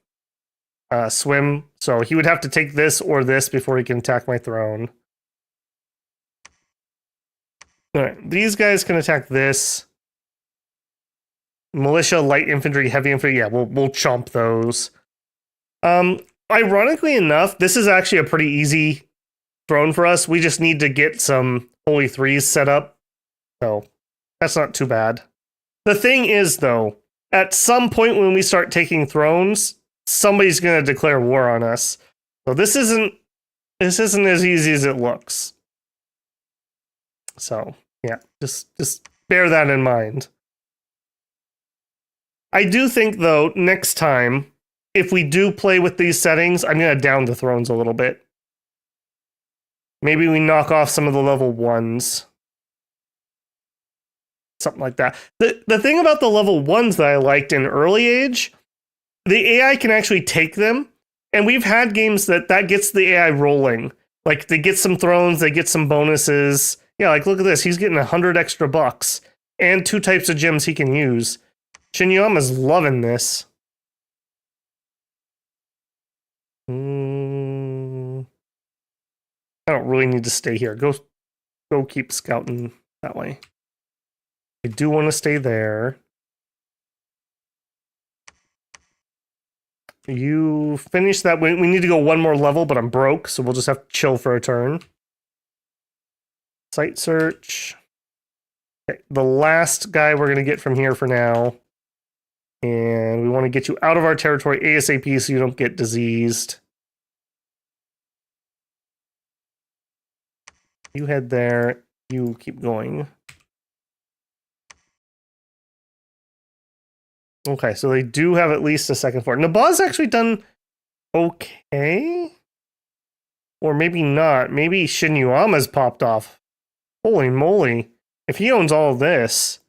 swim, so he would have to take this or this before he can attack my throne. All right, these guys can attack this. Militia, light infantry, heavy infantry. Yeah, we'll chomp those. Ironically enough, this is actually a pretty easy throne for us. We just need to get some Holy Threes set up. So that's not too bad. The thing is, though, at some point when we start taking thrones, somebody's going to declare war on us. So this isn't as easy as it looks. So yeah, just bear that in mind. I do think, though, next time, if we do play with these settings, I'm going to down the thrones a little bit. Maybe we knock off some of the level 1s. Something like that. The thing about the level 1s that I liked in early age, the AI can actually take them, and we've had games that gets the AI rolling. Like, they get some thrones, they get some bonuses. Yeah, like, look at this. He's getting 100 extra bucks, and 2 types of gems he can use. Shinyama's loving this. I don't really need to stay here. Go keep scouting that way. I do want to stay there. You finish that. We need to go one more level, but I'm broke, so we'll just have to chill for a turn. Site search. Okay, the last guy we're going to get from here for now. And we want to get you out of our territory ASAP so you don't get diseased. You head there. You keep going. Okay, so they do have at least a second floor. Naba's actually done okay. Or maybe not. Maybe Shinyama's popped off. Holy moly. If he owns all of this...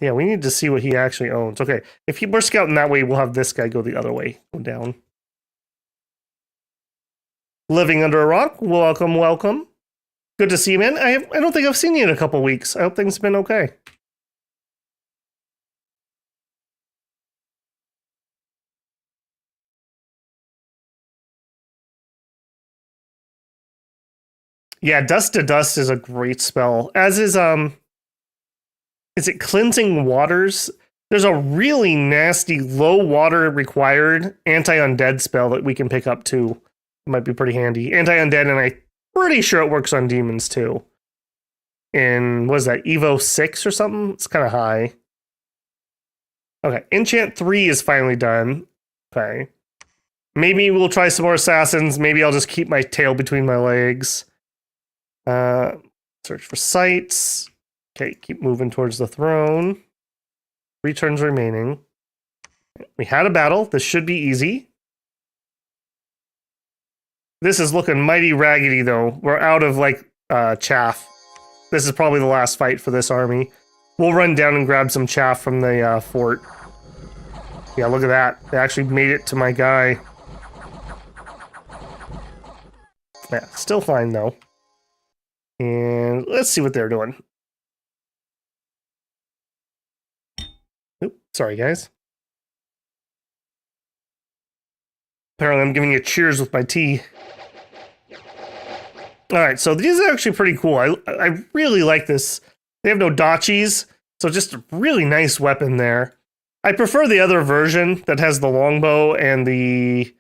Yeah, we need to see what he actually owns. Okay, if we're scouting that way, we'll have this guy go the other way. Go down. Living under a rock. Welcome, welcome. Good to see you, man. I don't think I've seen you in a couple weeks. I hope things have been okay. Yeah, Dust to Dust is a great spell. As is it Cleansing Waters? There's a really nasty low water required anti-undead spell that we can pick up too. It might be pretty handy. Anti-undead, and I'm pretty sure it works on demons too. And what is that, Evo 6 or something? It's kind of high. Okay, enchant 3 is finally done. Okay. Maybe we'll try some more assassins. Maybe I'll just keep my tail between my legs. Search for sites. Okay, keep moving towards the throne. 3 turns remaining. We had a battle. This should be easy. This is looking mighty raggedy, though. We're out of, like, chaff. This is probably the last fight for this army. We'll run down and grab some chaff from the fort. Yeah, look at that. They actually made it to my guy. Yeah, still fine, though. And let's see what they're doing. Oop, sorry, guys. Apparently I'm giving you cheers with my tea. Alright, so these are actually pretty cool. I really like this. They have no dachis, so just a really nice weapon there. I prefer the other version that has the longbow and the...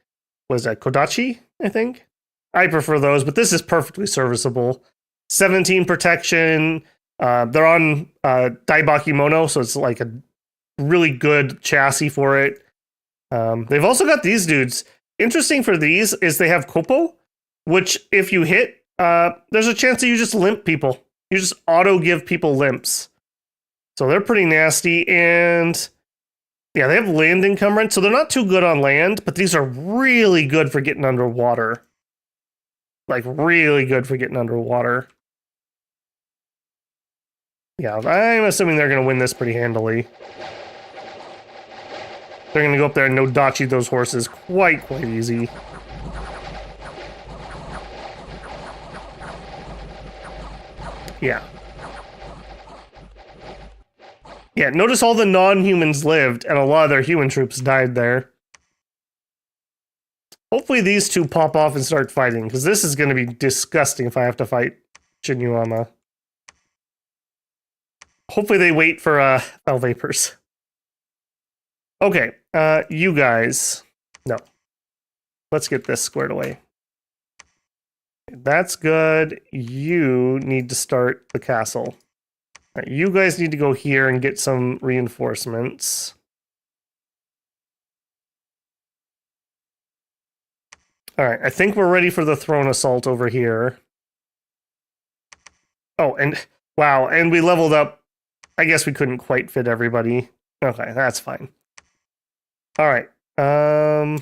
was that Kodachi, I think? I prefer those, but this is perfectly serviceable. 17 protection. They're on Daibaki Mono, so it's like a really good chassis for it. They've also got these dudes. Interesting for these is they have Kopo, which if you hit, there's a chance that you just limp people. You just auto give people limps. So they're pretty nasty, and yeah, they have land encumbrance, so they're not too good on land, but these are really good for getting underwater. Like, really good for getting underwater. Yeah, I'm assuming they're going to win this pretty handily. They're going to go up there and no-dachi those horses quite easy. Yeah. Yeah, notice all the non-humans lived, and a lot of their human troops died there. Hopefully these two pop off and start fighting, because this is going to be disgusting if I have to fight Shinyuama. Hopefully they wait for Fell Vapors. Okay, you guys. No. Let's get this squared away. That's good. You need to start the castle. Right, you guys need to go here and get some reinforcements. Alright, I think we're ready for the throne assault over here. Oh, and wow, and we leveled up. I guess we couldn't quite fit everybody. Okay, that's fine. Alright, how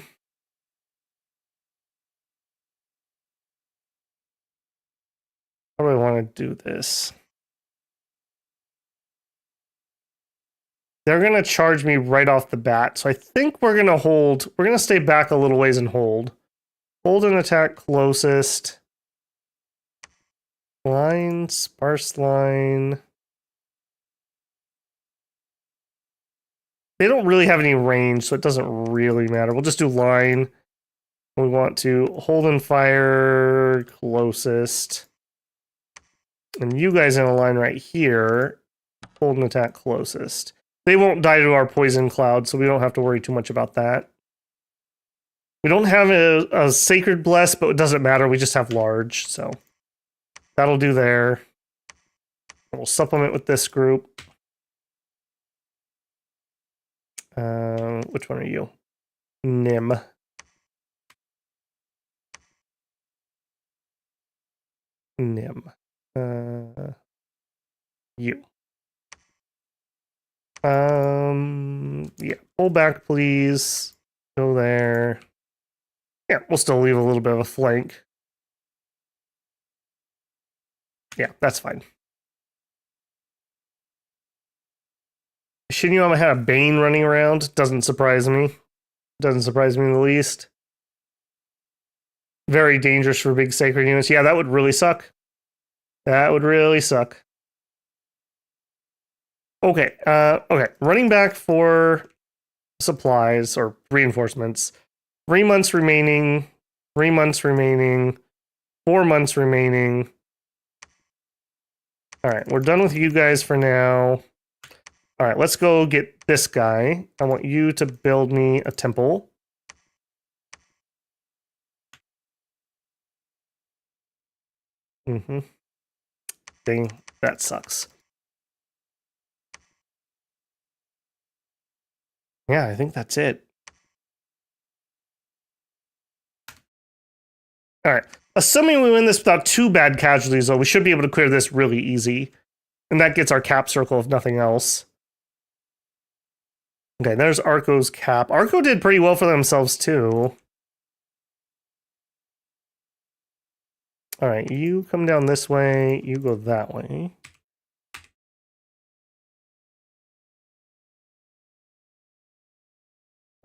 do I want to do this? They're going to charge me right off the bat, so I think we're going to hold. We're going to stay back a little ways and hold. Hold and attack closest. Line, sparse line. They don't really have any range, so it doesn't really matter. We'll just do line. We want to hold and fire closest. And you guys in a line right here. Hold and attack closest. They won't die to our poison cloud, so we don't have to worry too much about that. We don't have a sacred bless, but it doesn't matter. We just have large, so that'll do there. We'll supplement with this group. Which one are you? Nim. Nim. You. Yeah, pull back, please. Go there. Yeah, we'll still leave a little bit of a flank. Yeah, that's fine. Shinyuama had a Bane running around. Doesn't surprise me. Doesn't surprise me in the least. Very dangerous for big sacred units. Yeah, that would really suck. That would really suck. Okay, okay. Running back for supplies or reinforcements. 3 months remaining. 3 months remaining. 4 months remaining. Alright, we're done with you guys for now. Alright, let's go get this guy. I want you to build me a temple. Dang, that sucks. Yeah, I think that's it. All right. Assuming we win this without too bad casualties, though, we should be able to clear this really easy. And that gets our cap circle, if nothing else. Okay, there's Arco's cap. Arco did pretty well for themselves, too. All right, you come down this way. You go that way.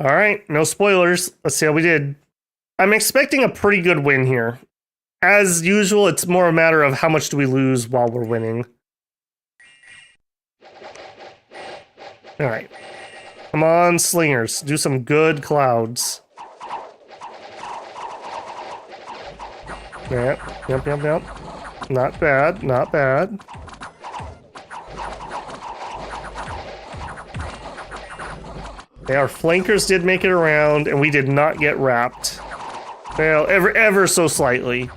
All right, no spoilers. Let's see how we did. I'm expecting a pretty good win here. As usual, it's more a matter of how much do we lose while we're winning. All right. Come on, slingers. Do some good clouds. Yep. Not bad, not bad. Okay, our flankers did make it around, and we did not get wrapped. Well, ever so slightly.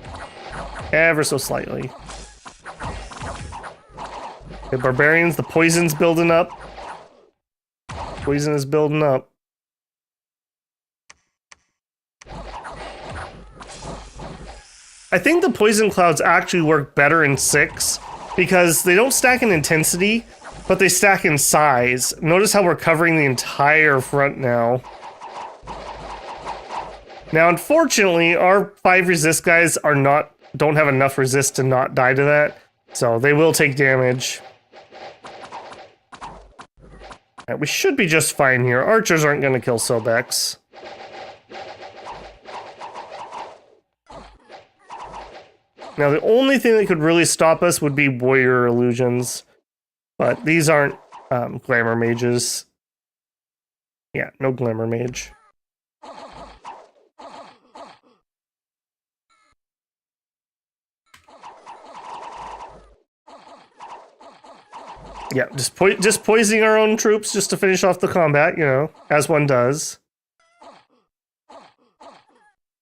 Ever so slightly. Okay, barbarians, the poison's building up. Poison is building up. I think the poison clouds actually work better in 6 because they don't stack in intensity, but they stack in size. Notice how we're covering the entire front now. Now, unfortunately, our 5 resist guys don't have enough resist to not die to that, so they will take damage. Right, we should be just fine here. Archers aren't going to kill Sobeks. Now, the only thing that could really stop us would be warrior illusions. But these aren't glamour mages. Yeah, no glamour mage. Yeah, just poisoning our own troops just to finish off the combat, you know, as one does.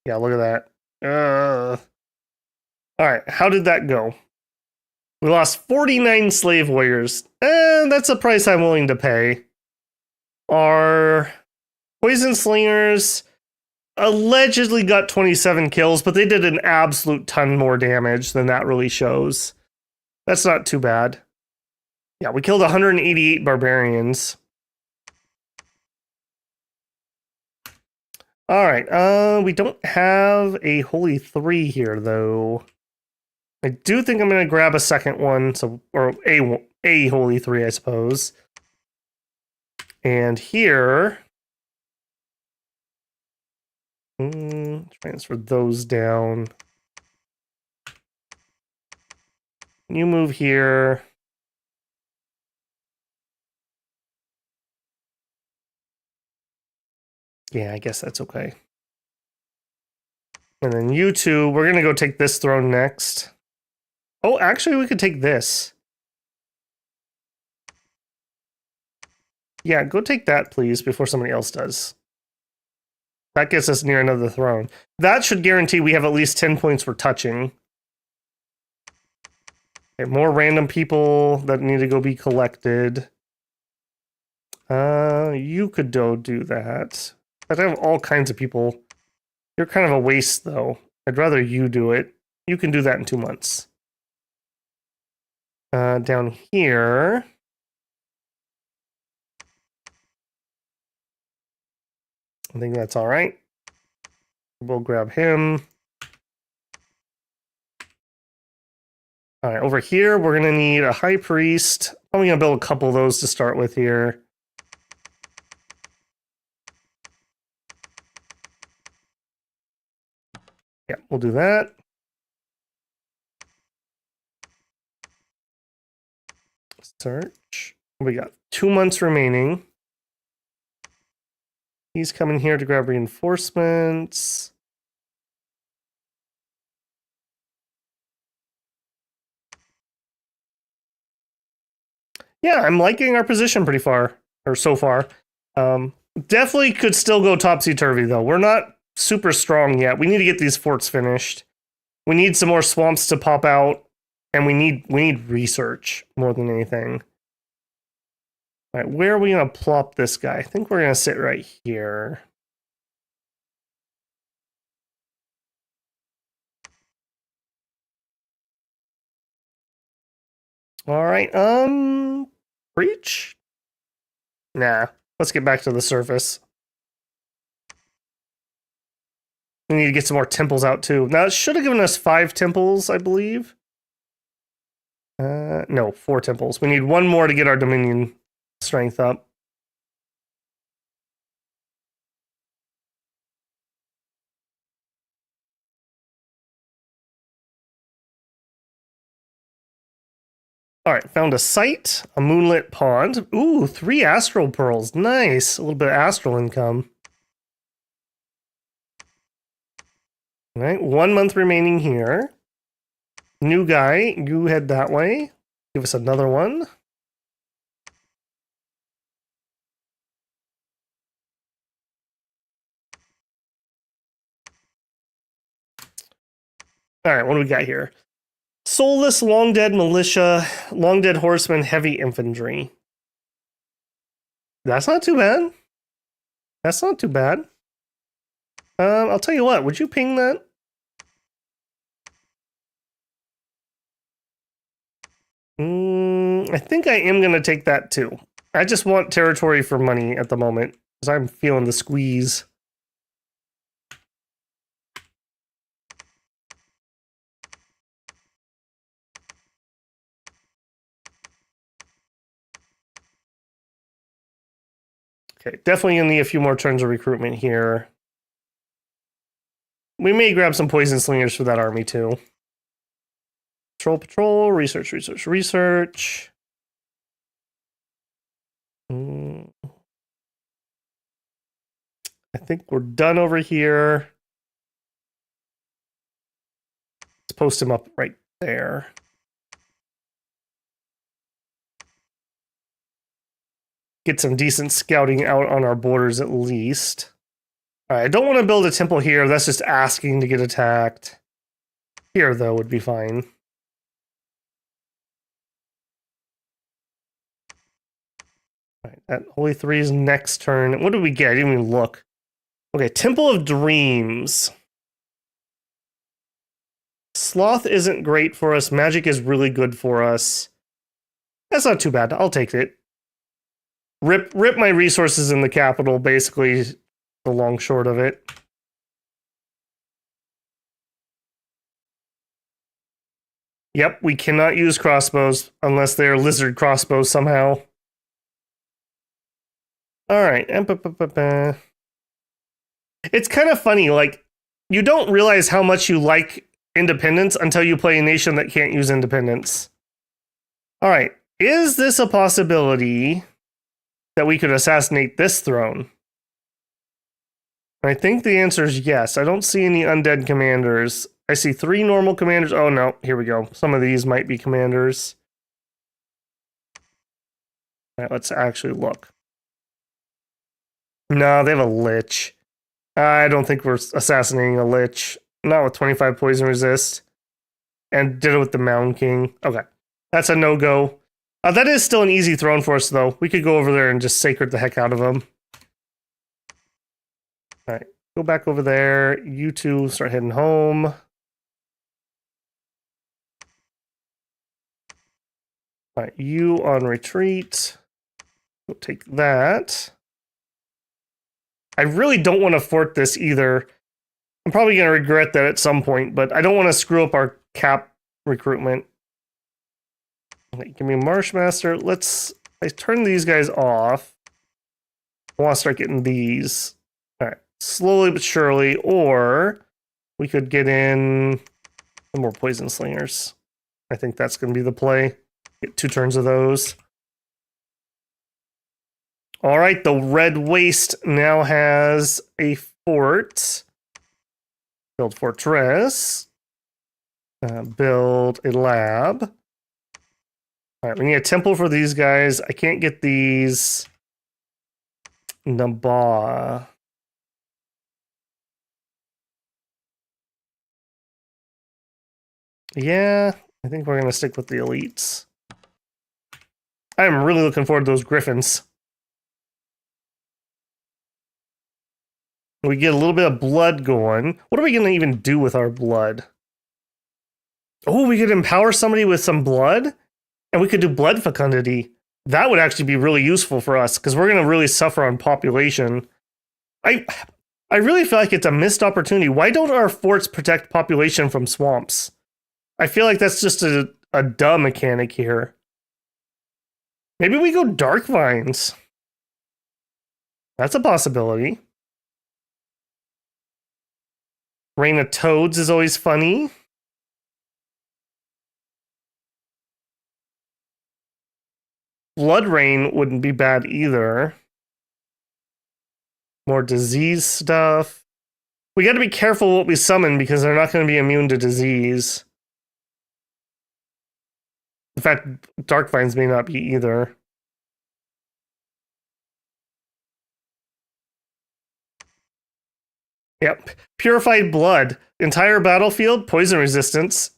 Yeah, look at that. Alright, how did that go? We lost 49 slave warriors. That's a price I'm willing to pay. Our poison slingers allegedly got 27 kills, but they did an absolute ton more damage than that really shows. That's not too bad. Yeah, we killed 188 barbarians. Alright, we don't have a Holy 3 here, though. I do think I'm going to grab a second one, or a Holy 3, I suppose. And here... transfer those down. You move here. Yeah, I guess that's okay. And then you two, we're going to go take this throne next. Oh, actually, we could take this. Yeah, go take that, please, before somebody else does. That gets us near another throne. That should guarantee we have at least 10 points for touching. Okay, more random people that need to go be collected. You could go do that. I have all kinds of people. You're kind of a waste, though. I'd rather you do it. You can do that in 2 months. Down here... I think that's all right. We'll grab him. All right, over here, we're going to need a high priest. I'm going to build a couple of those to start with here. Yeah, we'll do that. Search. We got 2 months remaining. He's coming here to grab reinforcements. Yeah, I'm liking our position pretty far, or so far. Definitely could still go topsy-turvy, though. We're not super strong yet. We need to get these forts finished. We need some more swamps to pop out, and we need research more than anything. All right, where are we going to plop this guy? I think we're going to sit right here. All right, breach? Nah, let's get back to the surface. We need to get some more temples out too. Now, it should have given us 5 temples, I believe. No, 4 temples. We need 1 more to get our Dominion strength up. All right, found a site, a moonlit pond. Ooh, 3 astral pearls. Nice. A little bit of astral income. All right, 1 month remaining here. New guy, you head that way. Give us another one. All right, what do we got here? Soulless, long dead militia, long dead horsemen, heavy infantry. That's not too bad. That's not too bad. I'll tell you what, would you ping that? I think I am going to take that too. I just want territory for money at the moment, because I'm feeling the squeeze. Okay, definitely gonna need a few more turns of recruitment here. We may grab some poison slingers for that army too. Patrol, research. I think we're done over here. Let's post him up right there. Get some decent scouting out on our borders at least. All right, I don't want to build a temple here. That's just asking to get attacked. Here, though, would be fine. All right, that Holy Three's next turn. What did we get? I didn't even look. Okay, Temple of Dreams. Sloth isn't great for us. Magic is really good for us. That's not too bad. I'll take it. Rip my resources in the capital, basically, the long short of it. Yep, we cannot use crossbows unless they're lizard crossbows somehow. All right. It's kind of funny, like, you don't realize how much you like independence until you play a nation that can't use independence. All right. Is this a possibility that we could assassinate this throne? I think the answer is yes. I don't see any undead commanders. I see 3 normal commanders. Oh, no. Here we go. Some of these might be commanders. All right, let's actually look. No, they have a lich. I don't think we're assassinating a lich. Not with 25 poison resist. And did it with the Mound King. Okay. That's a no-go. That is still an easy throne for us, though. We could go over there and just sacred the heck out of them. All right. Go back over there. You two start heading home. All right. You on retreat. We'll take that. I really don't want to fort this either. I'm probably going to regret that at some point, but I don't want to screw up our cap recruitment. Okay, give me Marshmancer. I turn these guys off. I want to start getting these. All right, slowly but surely, or we could get in some more poison slingers. I think that's going to be the play. Get 2 turns of those. All right, the Red Waste now has a fort. Build fortress. Build a lab. All right, we need a temple for these guys. I can't get these. Naba. Yeah, I think we're going to stick with the elites. I'm really looking forward to those griffins. We get a little bit of blood going. What are we going to even do with our blood? Oh, we could empower somebody with some blood, and we could do blood fecundity. That would actually be really useful for us because we're going to really suffer on population. I really feel like it's a missed opportunity. Why don't our forts protect population from swamps? I feel like that's just a dumb mechanic here. Maybe we go dark vines. That's a possibility. Rain of toads is always funny. Blood rain wouldn't be bad either. More disease stuff. We got to be careful what we summon because they're not going to be immune to disease. In fact, dark vines may not be either. Yep. Purified blood. Entire battlefield, poison resistance.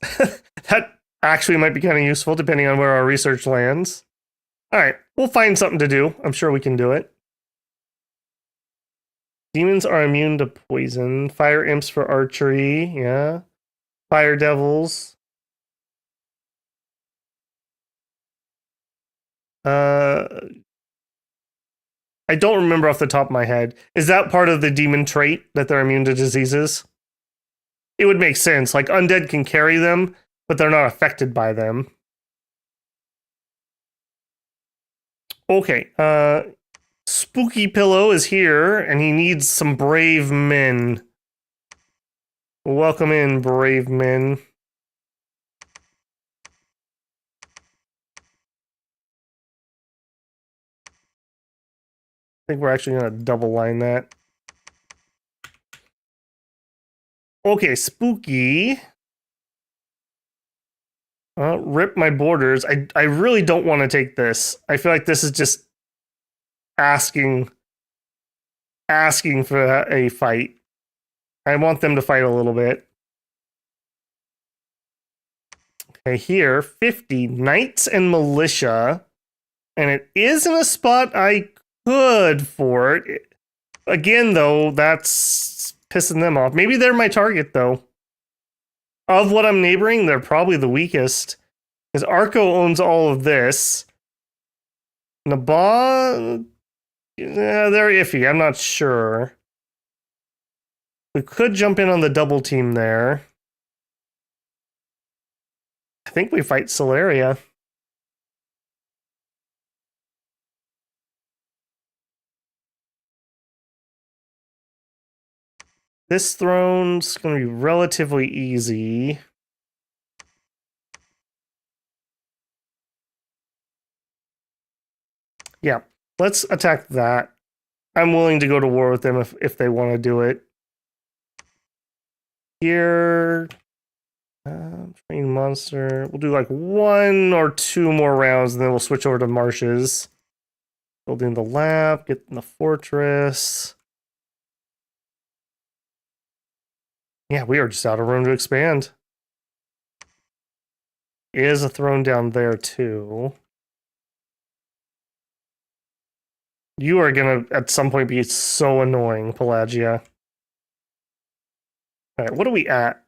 That actually might be kind of useful depending on where our research lands. All right, we'll find something to do. I'm sure we can do it. Demons are immune to poison. Fire imps for archery, yeah. Fire devils. I don't remember off the top of my head. Is that part of the demon trait that they're immune to diseases? It would make sense. Like, undead can carry them, but they're not affected by them. Okay, Spooky Pillow is here, and he needs some brave men. Welcome in, brave men. I think we're actually going to double line that. Okay, Spooky. Rip my borders. I really don't want to take this. I feel like this is just asking for a fight. I want them to fight a little bit. Okay, here, 50 Knights and Militia. And it is in a spot I could fort. Again, though, that's pissing them off. Maybe they're my target, though. Of what I'm neighboring, they're probably the weakest. Because Arco owns all of this. Nabah, yeah, they're iffy. I'm not sure. We could jump in on the double team there. I think we fight Solaria. This throne's going to be relatively easy. Yeah, let's attack that. I'm willing to go to war with them if they want to do it. Here, train monster. We'll do like 1 or 2 more rounds, and then we'll switch over to marshes. Building the lab, get in the fortress. Yeah, we are just out of room to expand. Is a throne down there too. You are gonna at some point be so annoying, Pelagia. Alright, what are we at?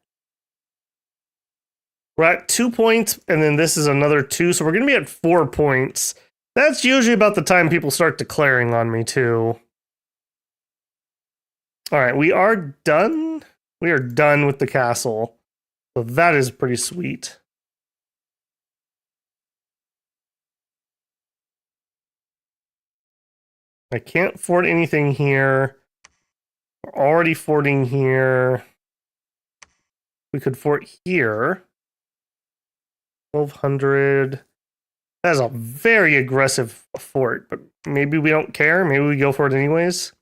We're at 2 points, and then this is another 2, so we're gonna be at 4 points. That's usually about the time people start declaring on me too. Alright, we are done. We are done with the castle. So that is pretty sweet. I can't fort anything here. We're already forting here. We could fort here. 1200. That is a very aggressive fort, but maybe we don't care. Maybe we go for it anyways.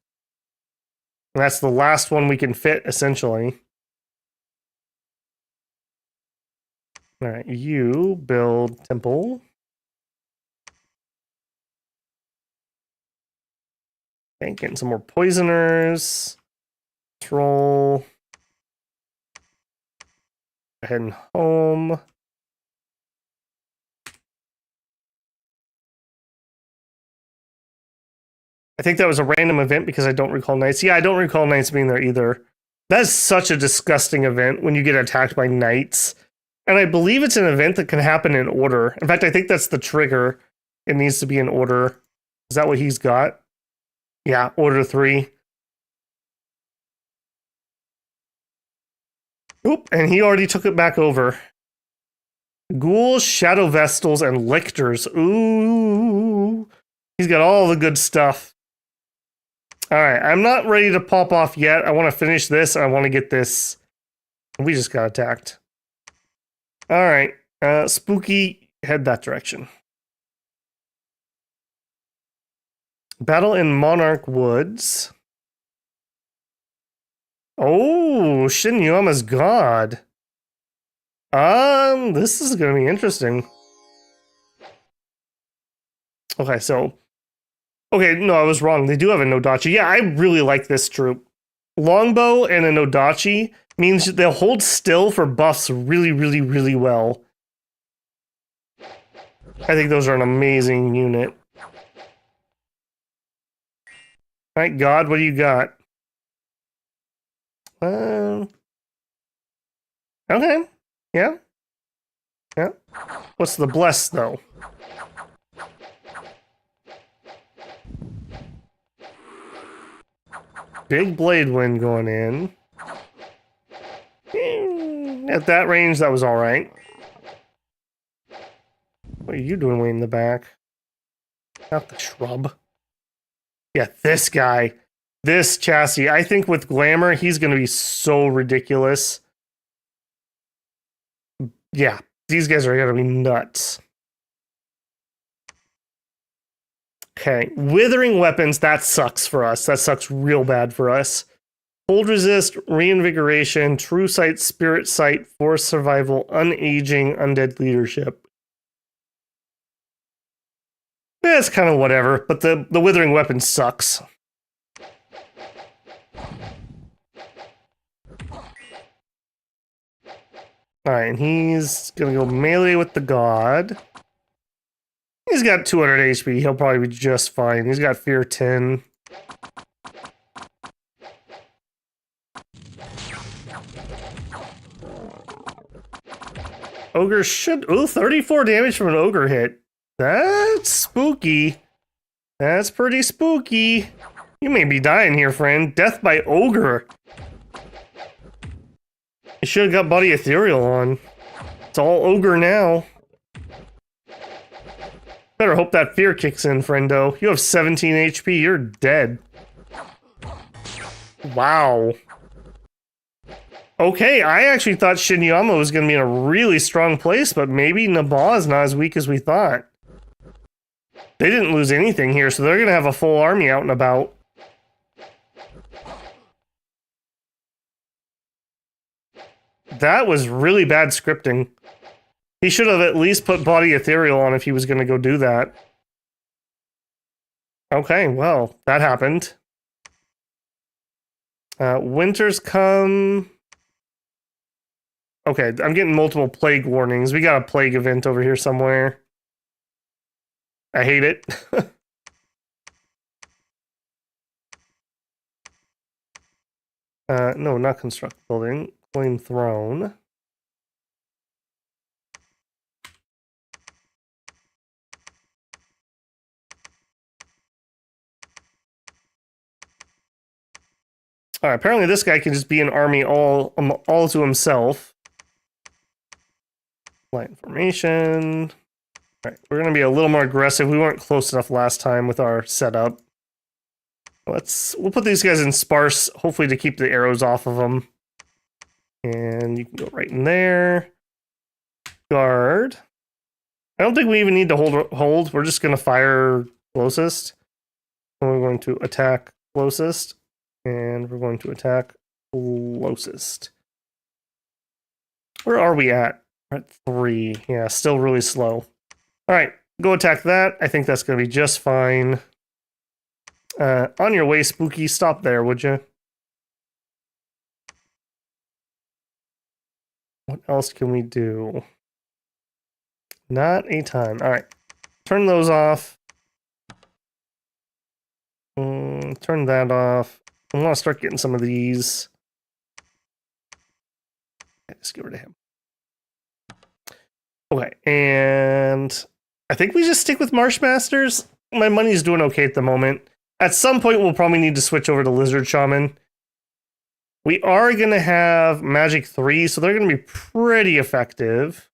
And that's the last one we can fit, essentially. All right, you build temple. Okay, getting some more poisoners. Troll. Heading home. I think that was a random event because I don't recall knights. Yeah, I don't recall knights being there either. That's such a disgusting event when you get attacked by knights. And I believe it's an event that can happen in order. In fact, I think that's the trigger. It needs to be in order. Is that what he's got? Yeah, order 3. Oop, and he already took it back over. Ghouls, Shadow Vestals, and Lictors. Ooh. He's got all the good stuff. Alright, I'm not ready to pop off yet. I want to finish this. I want to get this. We just got attacked. Alright, Spooky, head that direction. Battle in Monarch Woods. Oh, Shinyama's God. This is gonna be interesting. Okay, so... Okay, no, I was wrong. They do have a Nodachi. Yeah, I really like this troop. Longbow and a Nodachi means they'll hold still for buffs really, really, really well. I think those are an amazing unit. Alright, God, what do you got? Okay. Yeah. Yeah. What's the bless, though? Big blade wind going in. At that range, that was alright. What are you doing way in the back? Not the shrub. Yeah, this guy. This chassis. I think with Glamour, he's going to be so ridiculous. Yeah, these guys are going to be nuts. Okay, Withering Weapons, that sucks for us. That sucks real bad for us. Hold Resist, Reinvigoration, True Sight, Spirit Sight, Force Survival, Unaging, Undead Leadership. It's kind of whatever, but the Withering Weapon sucks. Alright, and he's gonna go melee with the God. He's got 200 HP. He'll probably be just fine. He's got Fear 10. Ogre should... Ooh, 34 damage from an Ogre hit. That's spooky. That's pretty spooky. You may be dying here, friend. Death by Ogre. You should have got Body Ethereal on. It's all Ogre now. Better hope that fear kicks in, friendo. You have 17 HP. You're dead. Wow. Okay, I actually thought Shinyama was going to be in a really strong place, but maybe Naba is not as weak as we thought. They didn't lose anything here, so they're going to have a full army out and about. That was really bad scripting. He should have at least put Body Ethereal on if he was going to go do that. Okay, well, that happened. Winters come... Okay, I'm getting multiple plague warnings. We got a plague event over here somewhere. I hate it. No, not construct building. Claim throne. Alright, apparently this guy can just be an army all to himself. Light formation. Alright, we're gonna be a little more aggressive. We weren't close enough last time with our setup. We'll put these guys in sparse, hopefully to keep the arrows off of them. And you can go right in there. Guard. I don't think we even need to hold. We're just gonna fire closest. And we're going to attack closest. And we're going to attack closest. Where are we at? We're at 3. Yeah, still really slow. Alright, go attack that. I think that's going to be just fine. On your way, Spooky. Stop there, would you? What else can we do? Not a ton. Alright. Turn those off. Turn that off. I want to start getting some of these. Let's get rid of him. Okay, and I think we just stick with Marshmasters. My money's doing okay at the moment. At some point, we'll probably need to switch over to Lizard Shaman. We are going to have Magic 3, so they're going to be pretty effective.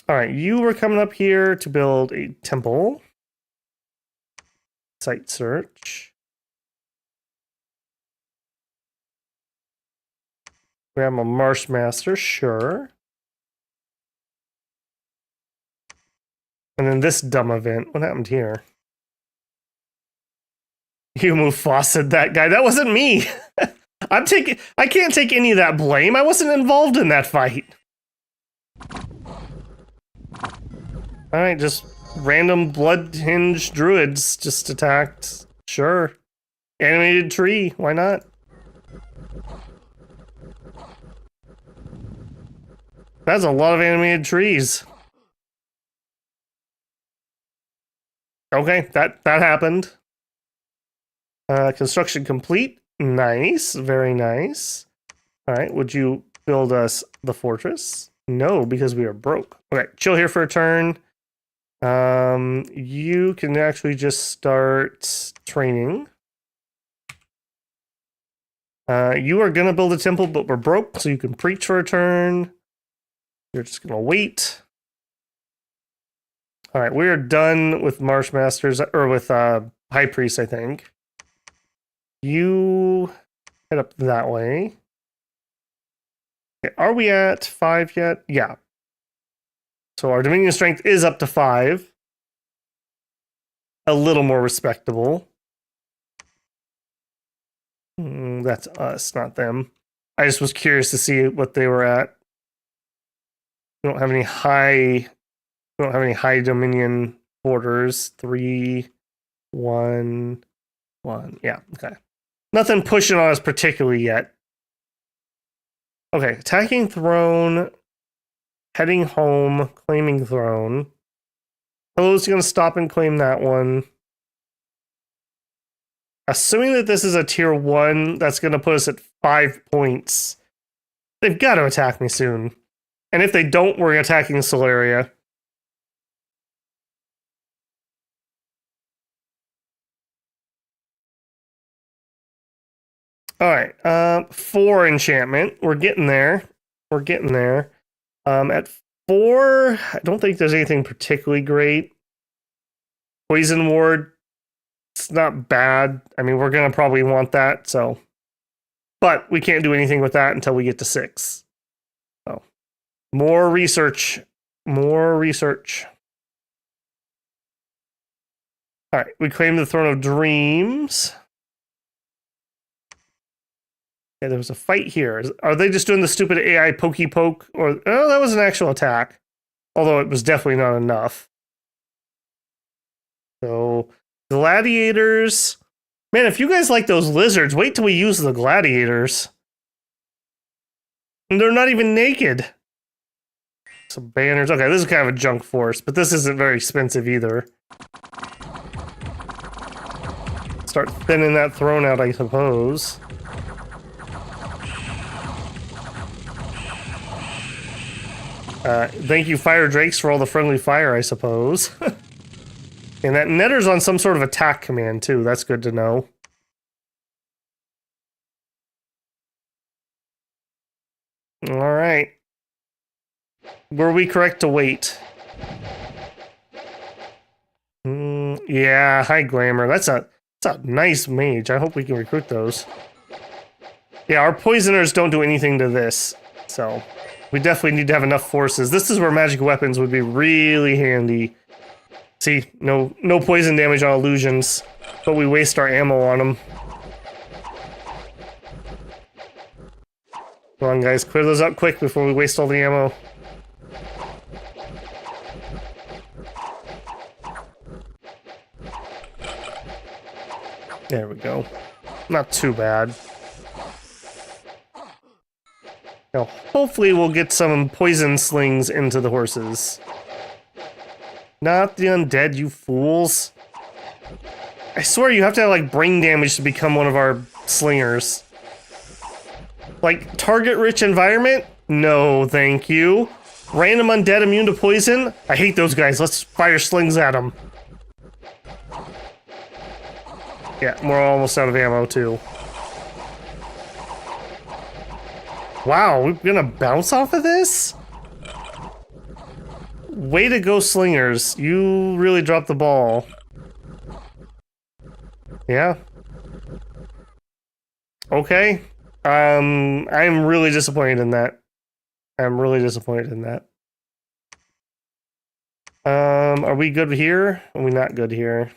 All right, you were coming up here to build a temple. Site search. We have a Marshmaster, sure. And then this dumb event. What happened here? You Mufasa that guy. That wasn't me. I can't take any of that blame. I wasn't involved in that fight. Alright, just random blood-hinged druids just attacked. Sure. Animated tree. Why not? That's a lot of animated trees. Okay, that happened. Construction complete. Nice, very nice. All right, would you build us the fortress? No, because we are broke. Okay, chill here for a turn. You can actually just start training. You are gonna build a temple, but we're broke, so you can preach for a turn. You're just gonna wait. All right, we are done with Marshmasters, or with High Priest, I think. You head up that way. Okay, are we at 5 yet? Yeah. So our Dominion Strength is up to 5. A little more respectable. That's us, not them. I just was curious to see what they were at. We don't have any high Dominion borders. 3, 1, 1. Yeah, okay. Nothing pushing on us particularly yet. Okay, attacking throne, heading home, claiming throne. Hello's gonna stop and claim that one. Assuming that this is a tier 1, that's gonna put us at 5 points. They've got to attack me soon. And if they don't, we're attacking Solaria. All right, 4 enchantment. We're getting there. We're getting there. At 4, I don't think there's anything particularly great. Poison ward, it's not bad. I mean, we're gonna probably want that. So, but we can't do anything with that until we get to 6. So, more research. More research. All right, we claim the Throne of Dreams. Yeah, there was a fight here. Are they just doing the stupid AI pokey poke? Or oh, that was an actual attack. Although it was definitely not enough. So, gladiators. Man, if you guys like those lizards, wait till we use the gladiators. And they're not even naked. Some banners. Okay, this is kind of a junk force, but this isn't very expensive either. Start thinning that throne out, I suppose. Thank you, Fire Drakes, for all the friendly fire, I suppose. And that Netter's on some sort of attack command, too. That's good to know. Alright. Were we correct to wait? Yeah, high glamour. That's a nice mage. I hope we can recruit those. Yeah, our poisoners don't do anything to this, so we definitely need to have enough forces. This is where magic weapons would be really handy. See, no poison damage on illusions, but we waste our ammo on them. Come on, guys, clear those up quick before we waste all the ammo. There we go. Not too bad. Now, hopefully we'll get some poison slings into the horses. Not the undead, you fools. I swear you have to have like brain damage to become one of our slingers. Like, target-rich environment? No, thank you. Random undead immune to poison? I hate those guys. Let's fire slings at them. Yeah, we're almost out of ammo, too. Wow, we're gonna bounce off of this? Way to go, slingers. You really dropped the ball. Yeah. Okay. I'm really disappointed in that. I'm really disappointed in that. Are we good here? Are we not good here?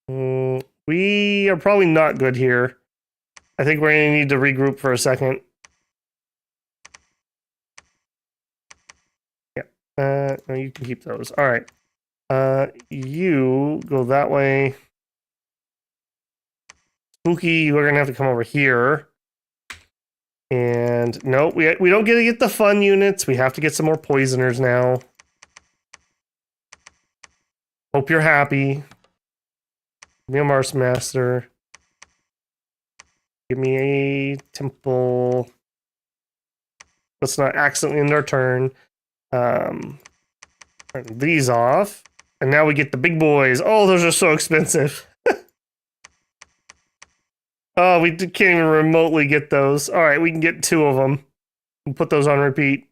We are probably not good here. I think we're gonna need to regroup for a second. Yeah. No, you can keep those. All right. You go that way. Spooky, we're gonna have to come over here. And no, we don't get to get the fun units. We have to get some more poisoners now. Hope you're happy. Give me a Marshmancer. Give me a temple. Let's not accidentally end our turn. Turn these off. And now we get the big boys. Oh, those are so expensive. Oh, we can't even remotely get those. All right, we can get 2 of them. We'll put those on repeat.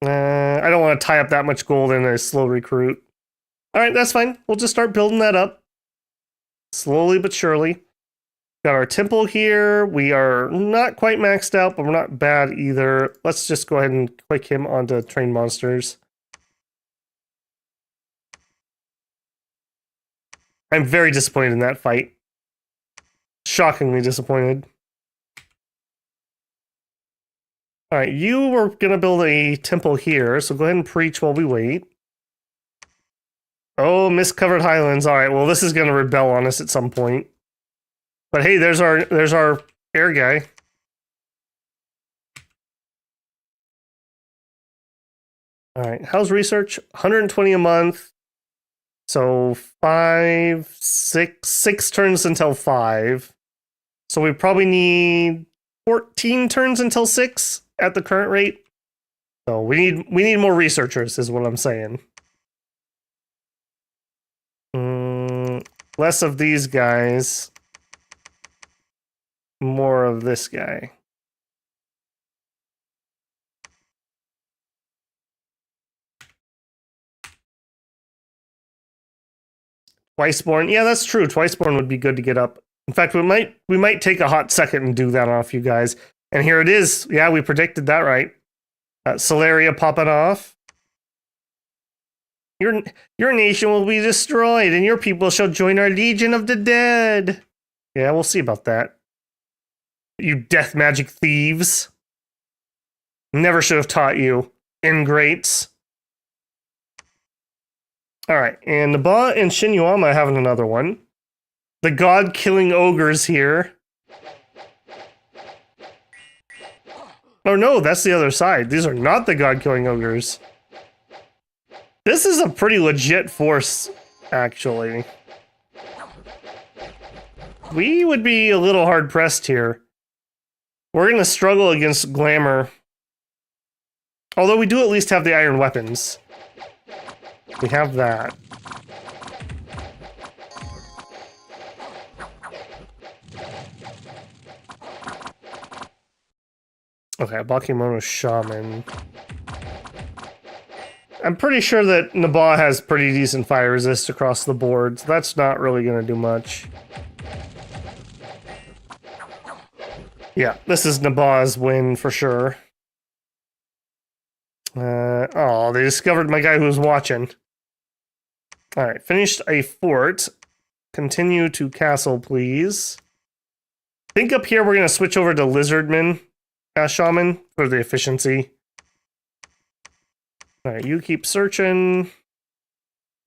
I don't want to tie up that much gold in a slow recruit. All right, that's fine. We'll just start building that up. Slowly but surely. Got our temple here. We are not quite maxed out, but we're not bad either. Let's just go ahead and click him onto train monsters. I'm very disappointed in that fight. Shockingly disappointed. Alright, you were gonna build a temple here, so go ahead and preach while we wait. Oh, mist-covered highlands. Alright, well this is gonna rebel on us at some point. But hey, there's our air guy. Alright, how's research? 120 a month. So 6 turns until 5. So we probably need 14 turns until 6 at the current rate. So we need more researchers, is what I'm saying. Less of these guys. More of this guy. Twiceborn. Yeah, that's true. Twiceborn would be good to get up. In fact, we might take a hot second and do that on a few guys. And here it is. Yeah, we predicted that right. Celeria popping off. Your nation will be destroyed, and your people shall join our legion of the dead. Yeah, we'll see about that. You death magic thieves. Never should have taught you. Ingrates. Alright, and Naba and Shinyuama having another one. The god-killing ogres here. Oh no, that's the other side. These are not the god-killing ogres. This is a pretty legit force, actually. We would be a little hard-pressed here. We're gonna struggle against Glamour. Although we do at least have the iron weapons. We have that. Okay, Bakemono Shaman. I'm pretty sure that Naba has pretty decent fire resist across the board, so that's not really going to do much. Yeah, this is Naba's win for sure. Oh, they discovered my guy who was watching. Alright, finished a fort. Continue to castle, please. I think up here we're going to switch over to Lizardman Shaman for the efficiency. Alright, you keep searching.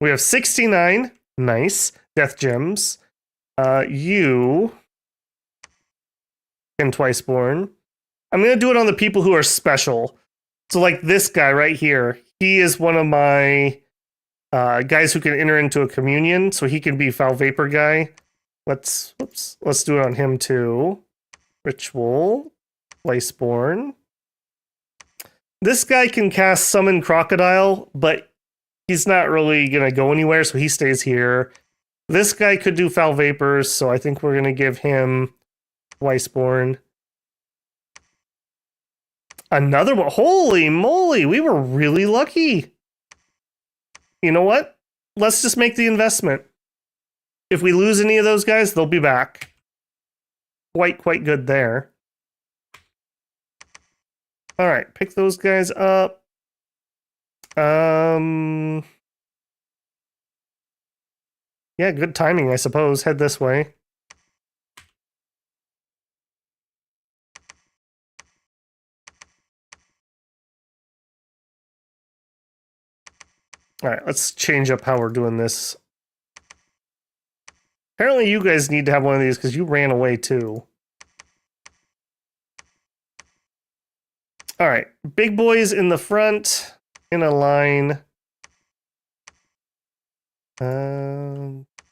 We have 69. Nice. Death gems. You can Twiceborn. I'm going to do it on the people who are special. So like this guy right here. he is one of my guys who can enter into a communion, so he can be foul vapor guy. Let's do it on him too. Ritual, Iceborn. This guy can cast Summon Crocodile, but he's not really gonna go anywhere, so he stays here. This guy could do foul vapors, so I think we're gonna give him Iceborn. Another one. Holy moly, we were really lucky. You know what? Let's just make the investment. If we lose any of those guys, they'll be back. Quite good there. All right, pick those guys up. Yeah, good timing, I suppose. Head this way. All right, let's change up how we're doing this. Apparently you guys need to have one of these because you ran away too. All right, big boys in the front, in a line.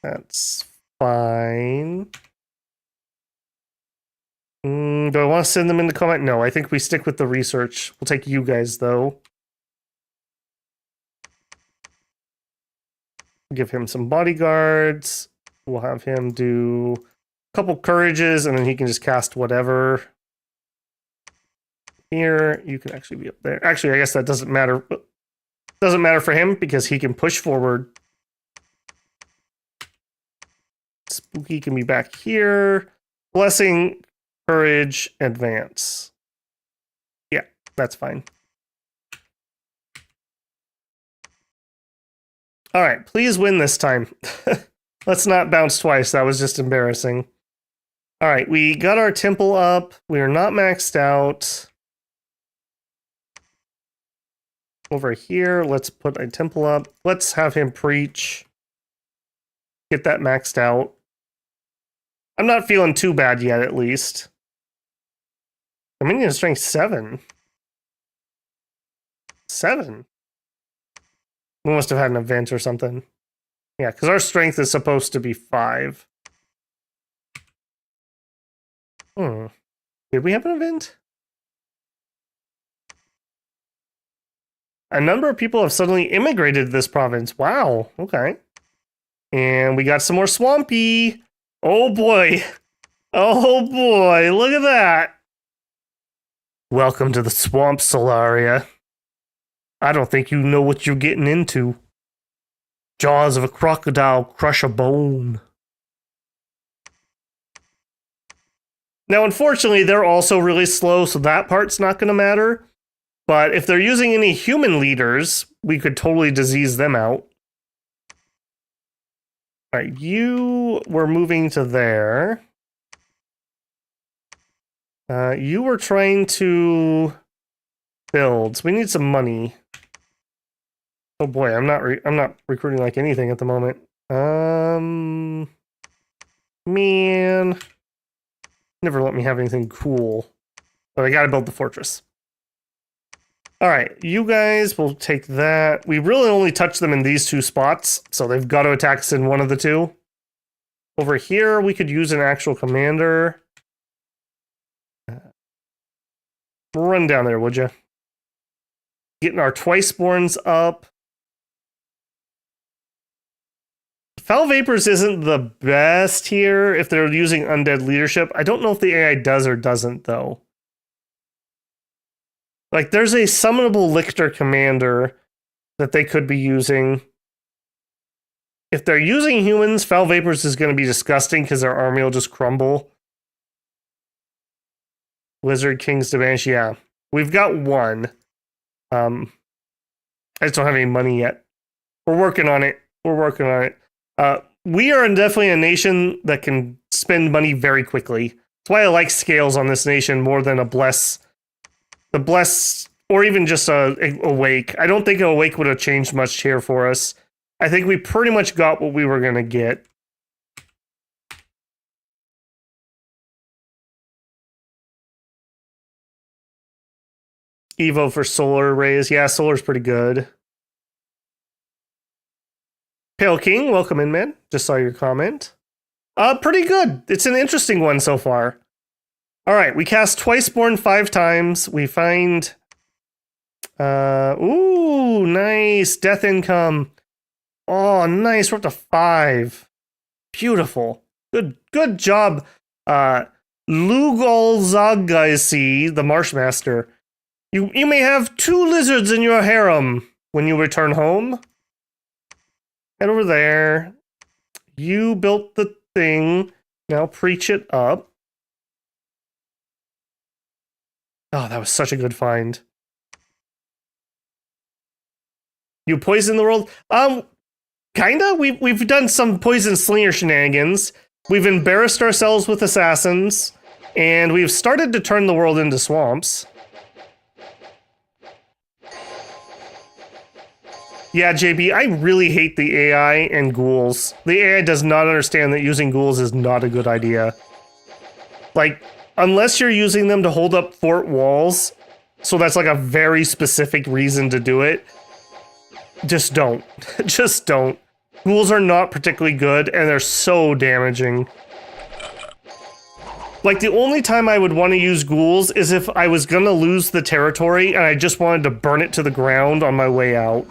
That's fine. Do I want to send them into combat? No, I think we stick with the research. We'll take you guys, though. Give him some bodyguards. We'll have him do a couple courages, and then he can just cast whatever. Here, you can actually be up there. Actually, I guess that doesn't matter. Doesn't matter for him because he can push forward. Spooky can be back here. Blessing, courage, advance. Yeah, that's fine. All right, please win this time. Let's not bounce twice. That was just embarrassing. All right, we got our temple up. We are not maxed out. Over here, let's put a temple up. Let's have him preach. Get that maxed out. I'm not feeling too bad yet, at least. Dominion strength 7. 7. We must have had an event or something. Yeah, because our strength is supposed to be 5. Did we have an event? A number of people have suddenly immigrated to this province. Wow, okay. And we got some more swampy. Oh boy. Oh boy, look at that. Welcome to the swamp, Solaria. I don't think you know what you're getting into. Jaws of a crocodile crush a bone. Now, unfortunately, they're also really slow, so that part's not going to matter. But if they're using any human leaders, we could totally disease them out. All right, you were moving to there. You were trying to build. So we need some money. Oh boy, I'm not recruiting like anything at the moment. Man, never let me have anything cool. But I gotta build the fortress. All right, you guys will take that. We really only touch them in these 2 spots, so they've got to attack us in one of the 2. Over here, we could use an actual commander. Run down there, would you? Getting our Twiceborns up. Foul Vapors isn't the best here if they're using undead leadership. I don't know if the AI does or doesn't, though. Like, there's a summonable Lictor commander that they could be using. If they're using humans, Foul Vapors is going to be disgusting because their army will just crumble. Lizard Kings to Banish, yeah. We've got 1. I just don't have any money yet. We're working on it. We are definitely a nation that can spend money very quickly. That's why I like scales on this nation more than a bless. The bless, or even just a awake. I don't think an awake would have changed much here for us. I think we pretty much got what we were going to get. Evo for solar rays. Yeah, solar's pretty good. Pale King, welcome in, man. Just saw your comment. Pretty good. It's an interesting one so far. All right, we cast Twiceborn 5 times. We find... ooh, nice. Death income. Oh, nice. We're up to 5. Beautiful. Good job. Lugolzagaisi, the Marshmaster. You may have 2 lizards in your harem when you return home. Head over there. You built the thing. Now preach it up. Oh, that was such a good find. You poison the world? Kinda. We've done some poison slinger shenanigans. We've embarrassed ourselves with assassins, and we've started to turn the world into swamps. Yeah, JB, I really hate the AI and ghouls. The AI does not understand that using ghouls is not a good idea. Like, unless you're using them to hold up fort walls, so that's like a very specific reason to do it, just don't. Just don't. Ghouls are not particularly good, and they're so damaging. Like, the only time I would want to use ghouls is if I was gonna lose the territory and I just wanted to burn it to the ground on my way out.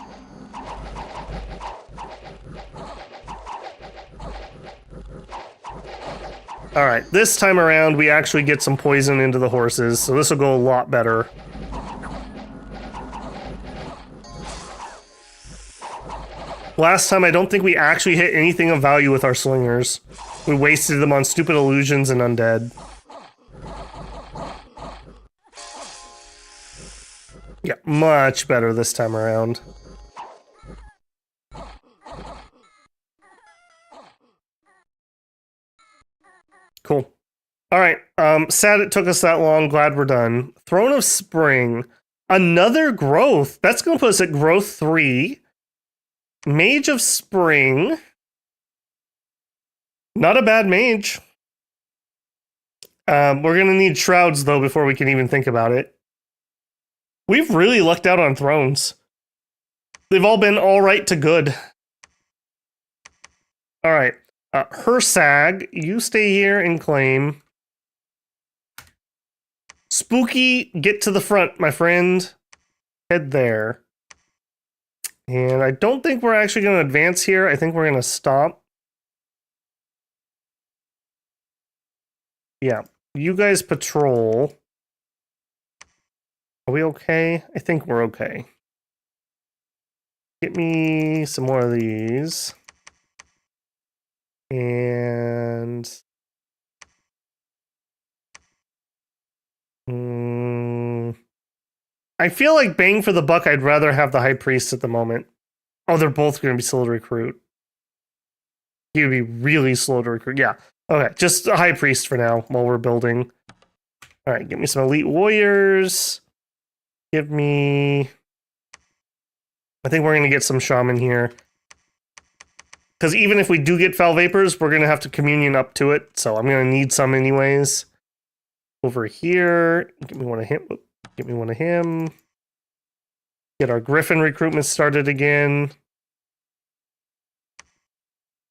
Alright, this time around we actually get some poison into the horses, so this will go a lot better. Last time I don't think we actually hit anything of value with our slingers. We wasted them on stupid illusions and undead. Yeah, much better this time around. Cool. Alright, sad it took us that long, glad we're done. Throne of Spring. Another growth. That's gonna put us at growth 3. Mage of Spring. Not a bad mage. We're gonna need shrouds, though, before we can even think about it. We've really lucked out on thrones. They've all been alright to good. Alright. Hersag, you stay here and claim. Spooky, get to the front, my friend. Head there. And I don't think we're actually going to advance here. I think we're going to stop. Yeah, you guys patrol. Are we okay? I think we're okay. Get me some more of these. And... I feel like bang for the buck, I'd rather have the High Priest at the moment. Oh, they're both going to be slow to recruit. He would be really slow to recruit. Yeah. Okay, just a High Priest for now while we're building. All right, give me some Elite Warriors. Give me... I think we're going to get some Shaman here. Because even if we do get Foul Vapors, we're going to have to communion up to it. So I'm going to need some anyways. Over here. Give me one of him. Give me one of him. Get our Griffin recruitment started again.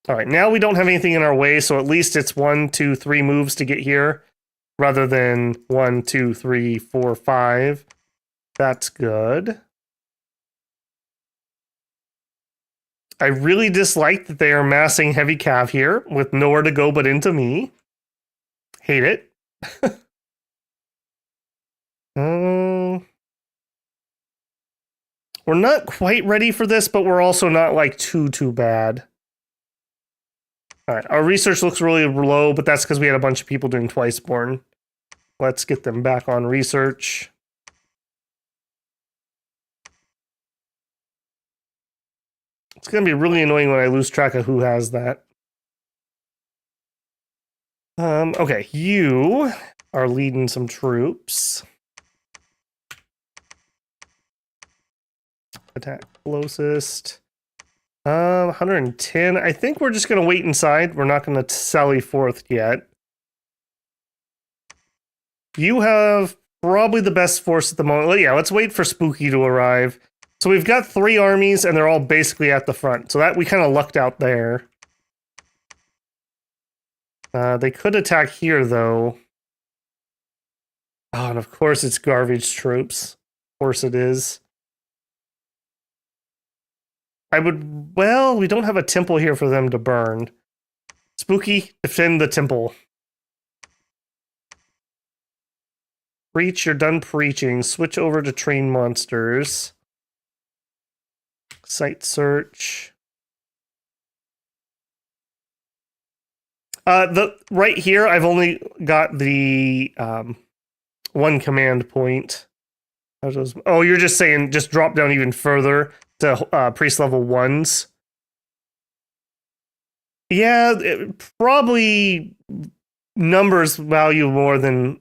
All right, now we don't have anything in our way, so at least it's 1, 2, 3 moves to get here, rather than 1, 2, 3, 4, 5. That's good. I really dislike that they are massing heavy cav here, with nowhere to go but into me. Hate it. We're not quite ready for this, but we're also not like too bad. All right, our research looks really low, but that's because we had a bunch of people doing Twiceborn. Let's get them back on research. It's going to be really annoying when I lose track of who has that. Okay, you are leading some troops. Attack closest. 110. I think we're just going to wait inside. We're not going to sally forth yet. You have probably the best force at the moment. Well, yeah, let's wait for Spooky to arrive. So we've got 3 armies, and they're all basically at the front. So that we kind of lucked out there. They could attack here, though. Oh, and of course it's garbage troops. Of course it is. Well, we don't have a temple here for them to burn. Spooky, defend the temple. Preach, you're done preaching. Switch over to train monsters. Site search. Right here, I've only got the 1 command point. Oh, you're just saying just drop down even further to priest level 1s. Yeah, probably numbers value more than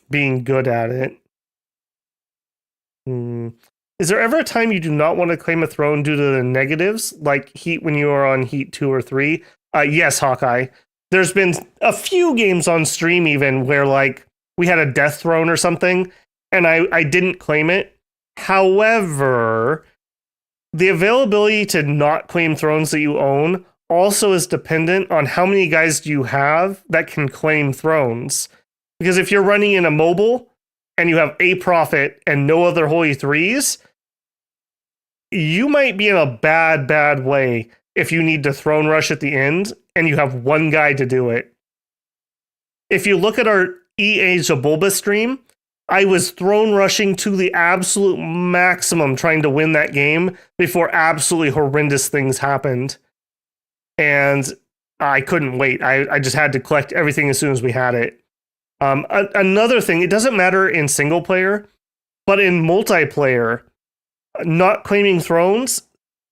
being good at it. Is there ever a time you do not want to claim a throne due to the negatives, like heat when you are on heat 2 or 3? Yes, Hawkeye. There's been a few games on stream even where like we had a death throne or something, and I didn't claim it. However, the availability to not claim thrones that you own also is dependent on how many guys do you have that can claim thrones. Because if you're running in a mobile and you have a prophet and no other holy 3s, you might be in a bad way if you need to throne rush at the end and you have 1 guy to do it. If you look at our EA Jabulba stream, I was throne rushing to the absolute maximum trying to win that game before absolutely horrendous things happened. And I couldn't wait. I just had to collect everything as soon as we had it. Another thing, it doesn't matter in single player, but in multiplayer, not claiming thrones,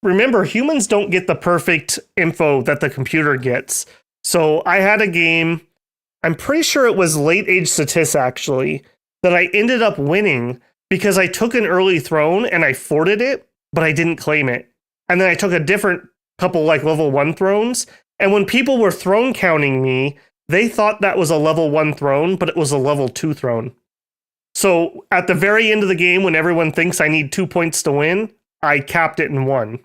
remember, humans don't get the perfect info that the computer gets. So I had a game, I'm pretty sure it was Late Age Satis actually, that I ended up winning because I took an early throne and I forted it, but I didn't claim it. And then I took a different couple like level 1 thrones. And when people were throne counting me, they thought that was a level 1 throne, but it was a level 2 throne. So at the very end of the game, when everyone thinks I need 2 points to win, I capped it and won.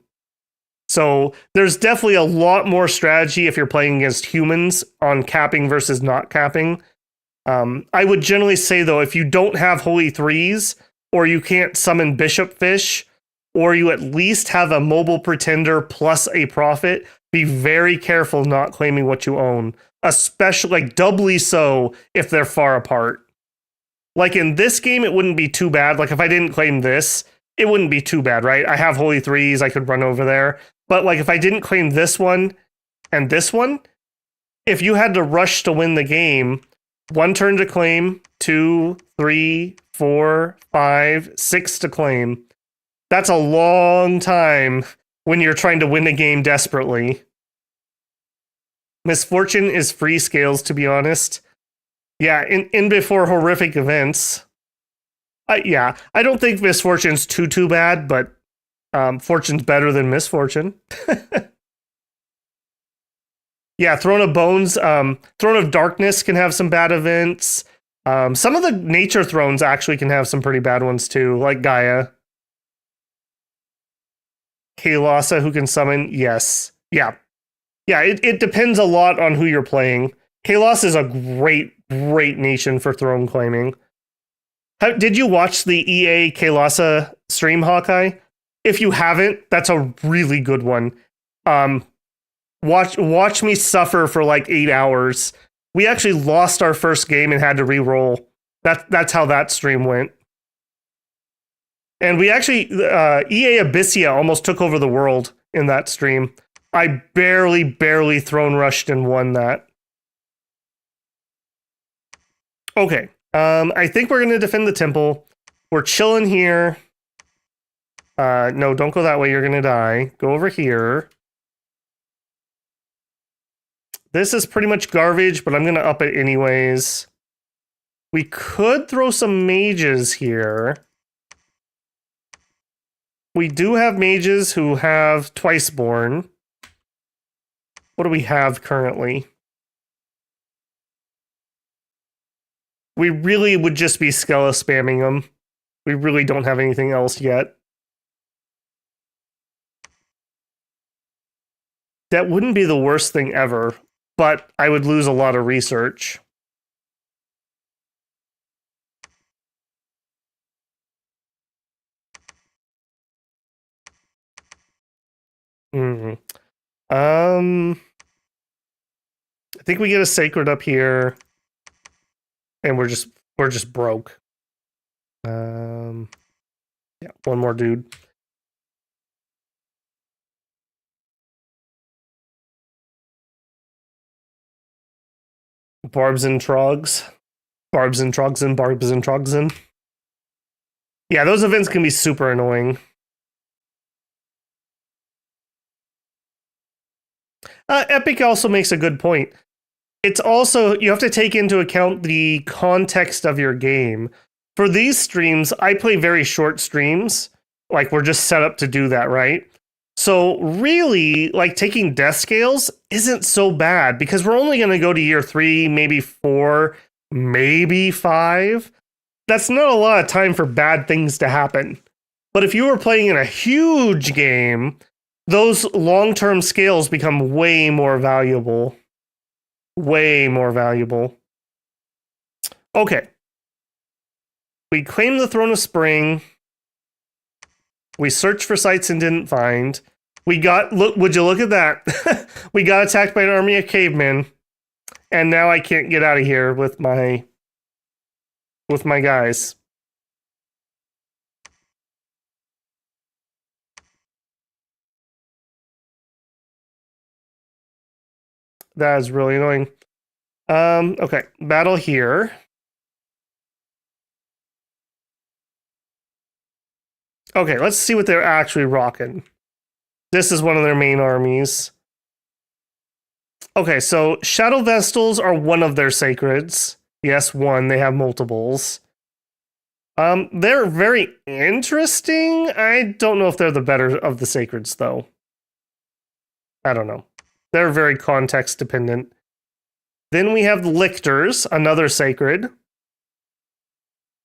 So there's definitely a lot more strategy if you're playing against humans on capping versus not capping. I would generally say, though, if you don't have holy 3s, or you can't summon bishop fish, or you at least have a mobile pretender plus a prophet, be very careful not claiming what you own. Especially, like, doubly so if they're far apart. Like, in this game, it wouldn't be too bad. Like, if I didn't claim this, it wouldn't be too bad, right? I have holy 3s, I could run over there. But, like, if I didn't claim this one and this one, if you had to rush to win the game, 1 turn to claim, 2, 3, 4, 5, 6 to claim. That's a long time when you're trying to win a game desperately. Misfortune is free scales, to be honest. Yeah, in before horrific events. Yeah, I don't think misfortune's too bad, but fortune's better than misfortune. Yeah, Throne of Bones, Throne of Darkness can have some bad events. Some of the nature thrones actually can have some pretty bad ones too, like Gaia. Kalasa, who can summon, yes. Yeah, it depends a lot on who you're playing. Kalos is a great nation for throne claiming. Did you watch the EA Kalasa stream, Hawkeye? If you haven't, that's a really good one. Watch me suffer for like 8 hours. We actually lost our first game and had to re-roll. That's how that stream went. And we actually, EA Abyssia almost took over the world in that stream. I barely throne rushed and won that. Okay, I think we're going to defend the temple. We're chilling here. No, don't go that way. You're going to die. Go over here. This is pretty much garbage, but I'm going to up it anyways. We could throw some mages here. We do have mages who have Twiceborn. What do we have currently? We really would just be Skella spamming them. We really don't have anything else yet. That wouldn't be the worst thing ever, but I would lose a lot of research. I think we get a sacred up here, and we're just broke. Yeah, one more dude. Barbs and trogs. Barbs and trogs and barbs and trogs and. Yeah, those events can be super annoying. Epic also makes a good point. It's also, you have to take into account the context of your game. For these streams, I play very short streams. Like, we're just set up to do that, right? So really, like, taking death scales isn't so bad because we're only going to go to year 3, maybe 4, maybe 5. That's not a lot of time for bad things to happen. But if you were playing in a huge game, those long-term scales become way more valuable. Way more valuable. Okay. We claimed the Throne of Spring. We searched for sites and didn't find. We got, look, would you look at that? We got attacked by an army of cavemen. And now I can't get out of here with my guys. That is really annoying. Okay, battle here. Okay, let's see what they're actually rocking. This is one of their main armies. Okay, so Shadow Vestals are one of their sacreds. Yes, one. They have multiples. They're very interesting. I don't know if they're the better of the sacreds, though. I don't know. They're very context dependent. Then we have the Lictors, another sacred.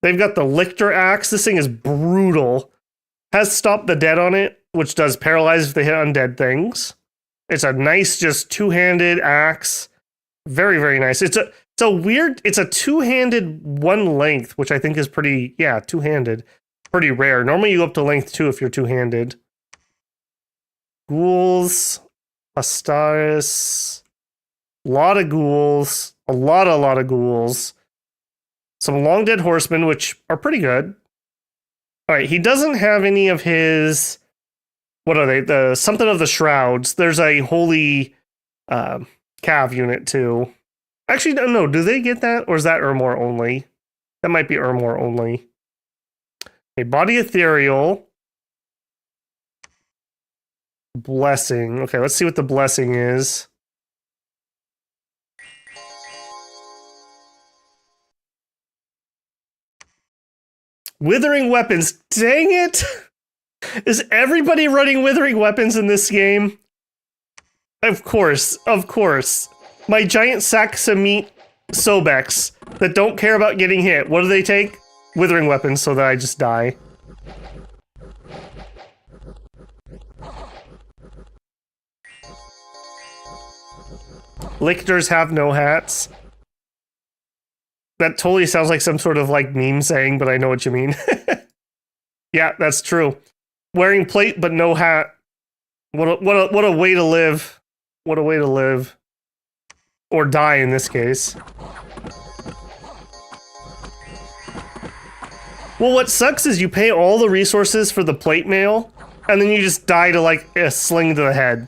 They've got the Lictor Axe. This thing is brutal. Has Stop the Dead on it, which does paralyze if they hit undead things. It's a nice, just two-handed axe. Very, very nice. It's a two-handed one length, which I think is pretty, yeah, two-handed. Pretty rare. Normally you go up to length 2 if you're two-handed. Ghouls. Astaris. A lot of ghouls. A lot of ghouls. Some long dead horsemen, which are pretty good. All right, he doesn't have any of his, what are they? The something of the shrouds. There's a holy cav unit too. Actually, no. Do they get that, or is that Urmor only? That might be Urmor only. A body ethereal. Blessing. Okay, let's see what the blessing is. Withering weapons. Dang it! Is everybody running withering weapons in this game? Of course, of course. My giant sacks of meat Sobeks that don't care about getting hit. What do they take? Withering weapons so that I just die. Lictors have no hats. That totally sounds like some sort of like meme saying, but I know what you mean. Yeah, that's true. Wearing plate but no hat. What a way to live. What a way to live. Or die in this case. Well, what sucks is you pay all the resources for the plate mail, and then you just die to like a sling to the head.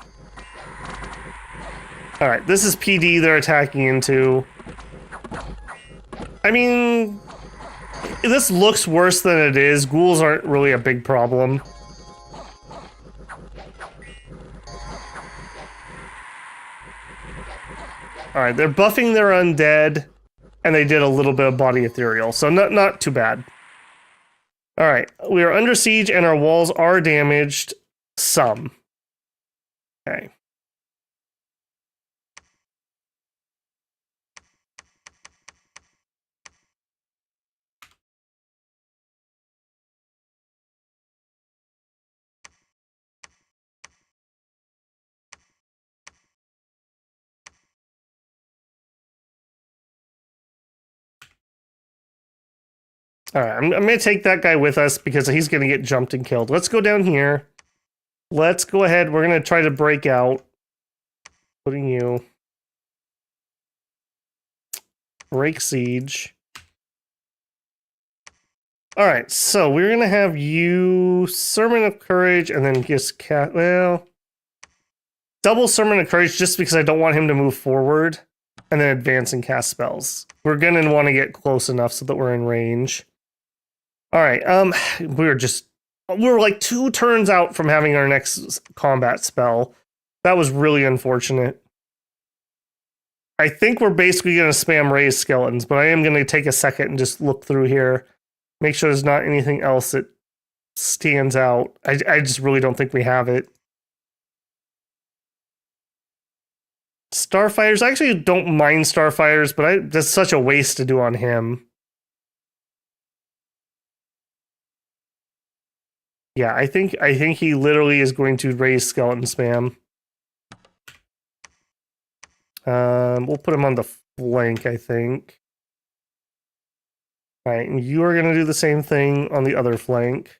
Alright, this is PD they're attacking into. I mean, this looks worse than it is. Ghouls aren't really a big problem. Alright, they're buffing their undead, and they did a little bit of body ethereal, so not too bad. Alright, we are under siege and our walls are damaged. Some. Okay. All right, I'm going to take that guy with us because he's going to get jumped and killed. Let's go down here. Let's go ahead. We're going to try to break out. Putting you. Break siege. All right, so we're going to have you Sermon of Courage and then just well, double Sermon of Courage just because I don't want him to move forward and then advance and cast spells. We're going to want to get close enough so that we're in range. All right, we're like 2 turns out from having our next combat spell. That was really unfortunate. I think we're basically going to spam raise skeletons, but I am going to take a second and just look through here. Make sure there's not anything else that stands out. I just really don't think we have it. Starfighters, I actually don't mind Starfighters, but that's such a waste to do on him. Yeah, I think he literally is going to raise skeleton spam. We'll put him on the flank, I think. All right, and you are going to do the same thing on the other flank.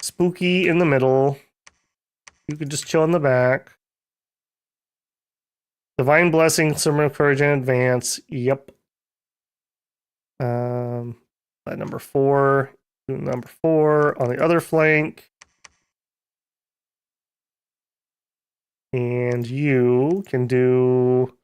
Spooky in the middle. You could just chill in the back. Divine Blessing, Sermon of Courage, and Advance. Yep. Number 4. Number 4 on the other flank. And you can do...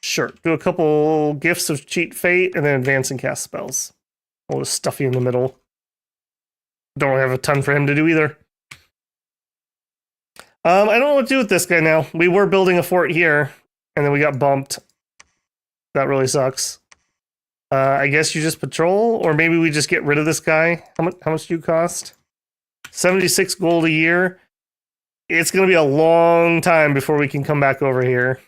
Sure. Do a couple Gifts of Cheat Fate and then advance and cast spells. We'll just stuff you in the middle. Don't have a ton for him to do either. I don't know what to do with this guy now. We were building a fort here, and then we got bumped. That really sucks. I guess you just patrol, or maybe we just get rid of this guy. How much do you cost? 76 gold a year. It's going to be a long time before we can come back over here.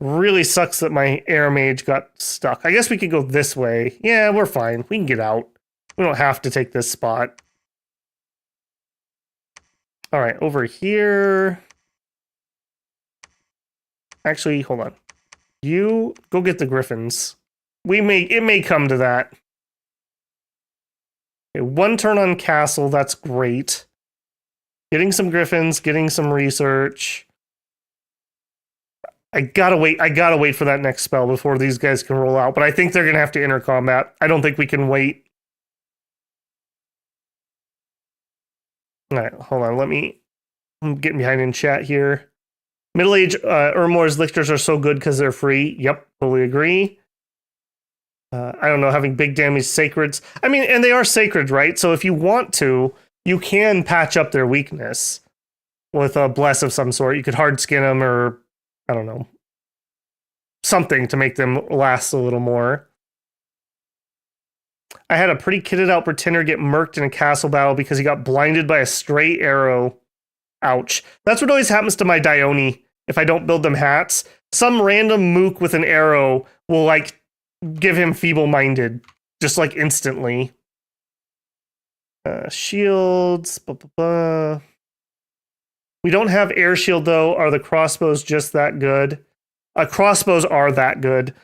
Really sucks that my air mage got stuck. I guess we could go this way. Yeah, we're fine. We can get out. We don't have to take this spot. All right, over here. Actually, hold on. You go get the griffins. It may come to that. Okay, 1 turn on castle, that's great. Getting some griffins, getting some research. I gotta wait for that next spell before these guys can roll out, but I think they're gonna have to enter combat. I don't think we can wait. All right, hold on, I'm getting behind in chat here. Middle Age Urmor's Lictors are so good because they're free. Yep, totally agree. I don't know, having big damage sacreds. I mean, and they are sacred, right? So if you want to, you can patch up their weakness with a bless of some sort. You could hard skin them or, I don't know, something to make them last a little more. I had a pretty kitted out pretender get murked in a castle battle because he got blinded by a stray arrow. Ouch. That's what always happens to my Dione if I don't build them hats. Some random mook with an arrow will, like, give him feeble-minded. Just, like, instantly. Shields. Blah, blah, blah. We don't have air shield, though. Are the crossbows just that good? Crossbows are that good.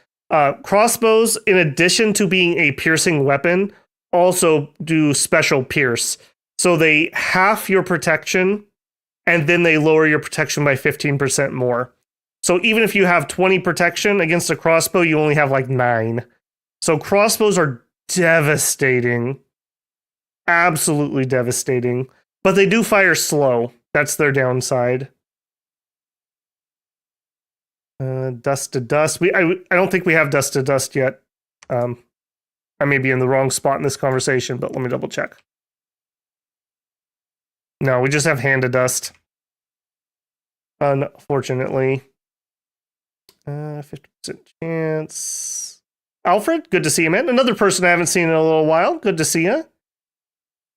Crossbows, in addition to being a piercing weapon, also do special pierce. So they half your protection, and then they lower your protection by 15% more. So even if you have 20 protection against a crossbow, you only have like 9. So crossbows are devastating. Absolutely devastating. But they do fire slow. That's their downside. Dust to dust. I don't think we have dust to dust yet. I may be in the wrong spot in this conversation, but let me double check. No, we just have hand to dust. Unfortunately. 50% chance. Alfred, good to see you, man. Another person I haven't seen in a little while. Good to see you.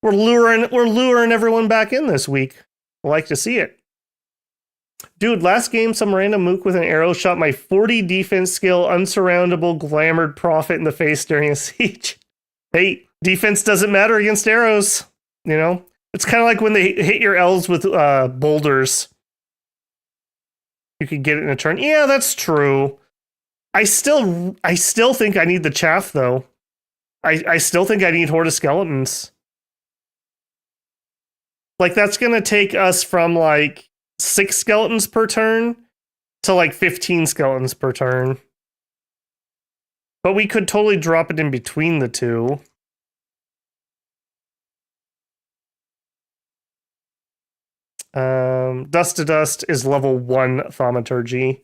We're luring everyone back in this week. I like to see it. Dude, last game, some random mook with an arrow shot my 40 defense skill, unsurroundable, glamored prophet in the face during a siege. Hey, defense doesn't matter against arrows. You know, it's kind of like when they hit your elves with boulders. You could get it in a turn. Yeah, that's true. I still think I need the chaff, though. I still think I need Horde of Skeletons. Like, that's going to take us from, like, 6 skeletons per turn to, like, 15 skeletons per turn. But we could totally drop it in between the two. Dust to Dust is level 1 Thaumaturgy.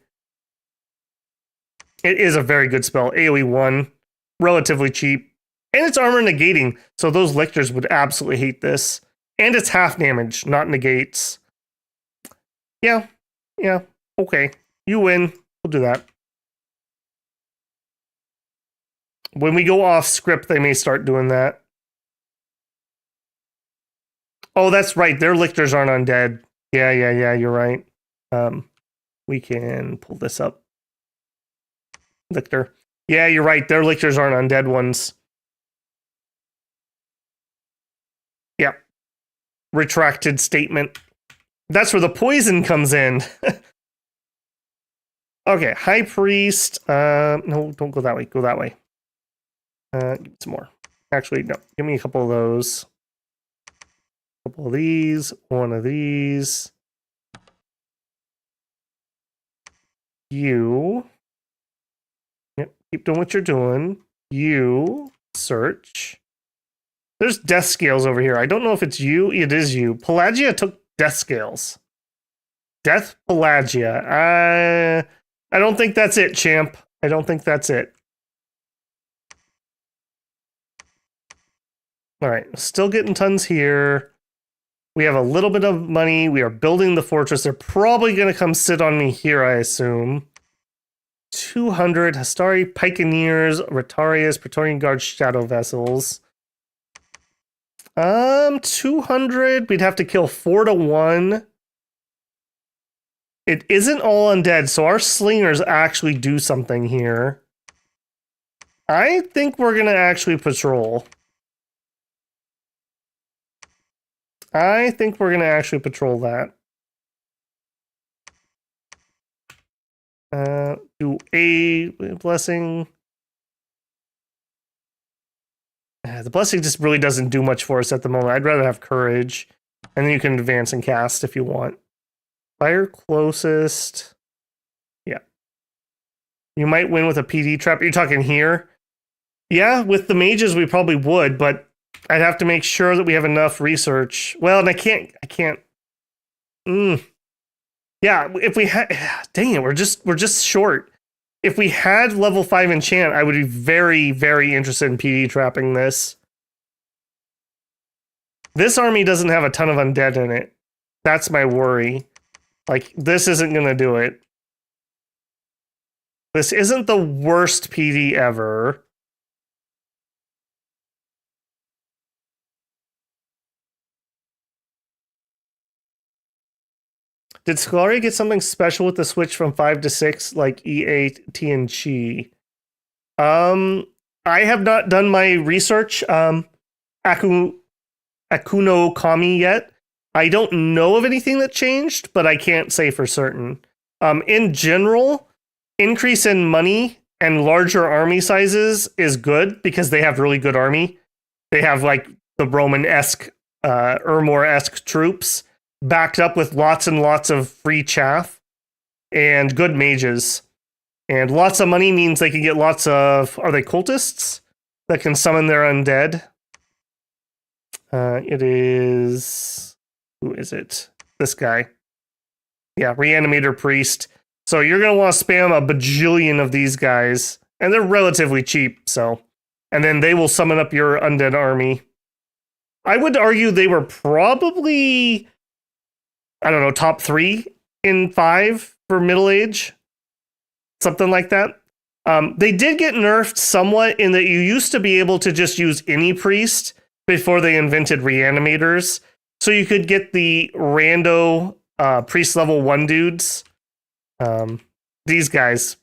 It is a very good spell. AoE 1. Relatively cheap. And it's armor negating, so those lictors would absolutely hate this. And it's half damage, not negates. Yeah, okay. You win. We'll do that. When we go off script, they may start doing that. Oh, that's right. Their lictors aren't undead. Yeah, you're right. We can pull this up. Lictor. Yeah, you're right. Their lictors aren't undead ones. Yeah. Retracted statement. That's where the poison comes in. Okay, High Priest. No, don't go that way. Go that way. Give some more. Actually, no. Give me a couple of those. A couple of these. One of these. You. Yep, keep doing what you're doing. You. Search. There's death scales over here. I don't know if it's you. It is you. Pelagia took death scales. Death Pelagia. I don't think that's it, champ. I don't think that's it. All right. Still getting tons here. We have a little bit of money. We are building the fortress. They're probably going to come sit on me here, I assume. 200 Hastari Pikeneers, Rotarius, Praetorian Guard Shadow Vessels. 200. We'd have to kill 4 to 1. It isn't all undead, so our slingers actually do something here. I think we're going to actually patrol. I think we're going to actually patrol that. Do a blessing. The blessing just really doesn't do much for us at the moment. I'd rather have courage. And then you can advance and cast if you want. Fire closest. Yeah. You might win with a PD trap. You're talking here? Yeah, with the mages we probably would, but I'd have to make sure that we have enough research. Well, and I can't. Yeah, if we had, dang it, we're just short. If we had level 5 enchant, I would be very, very interested in PD trapping this. This army doesn't have a ton of undead in it. That's my worry. Like, this isn't gonna do it. This isn't the worst PD ever. Did Scalaria get something special with the switch from 5 to 6, like E8, T, and Chi? I have not done my research, Akuno Kami yet. I don't know of anything that changed, but I can't say for certain. In general, increase in money and larger army sizes is good because they have really good army. They have like the Roman-esque, Ermor-esque troops, backed up with lots and lots of free chaff and good mages. And lots of money means they can get lots of, are they cultists that can summon their undead? It is, who is it? This guy. Yeah, Reanimator Priest. So you're going to want to spam a bajillion of these guys. And they're relatively cheap, so. And then they will summon up your undead army. I would argue they were probably, I don't know, top 3 in 5 for middle age. Something like that. They did get nerfed somewhat in that you used to be able to just use any priest before they invented reanimators. So you could get the rando priest level 1 dudes. These guys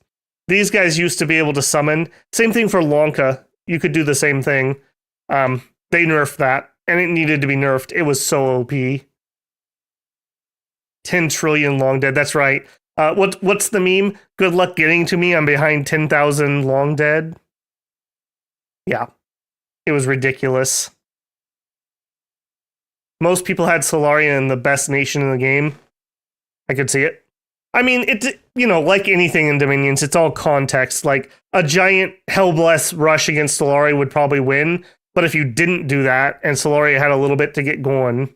used to be able to summon. Same thing for Lonka. You could do the same thing. They nerfed that, and it needed to be nerfed. It was so OP. 10 trillion long dead. That's right. What's the meme? Good luck getting to me. I'm behind 10,000 long dead. Yeah, it was ridiculous. Most people had Solarian in the best nation in the game. I could see it. I mean, it, you know, like anything in Dominions, it's all context. Like, a giant Hellbless rush against Solari would probably win, but if you didn't do that, and Solari had a little bit to get going...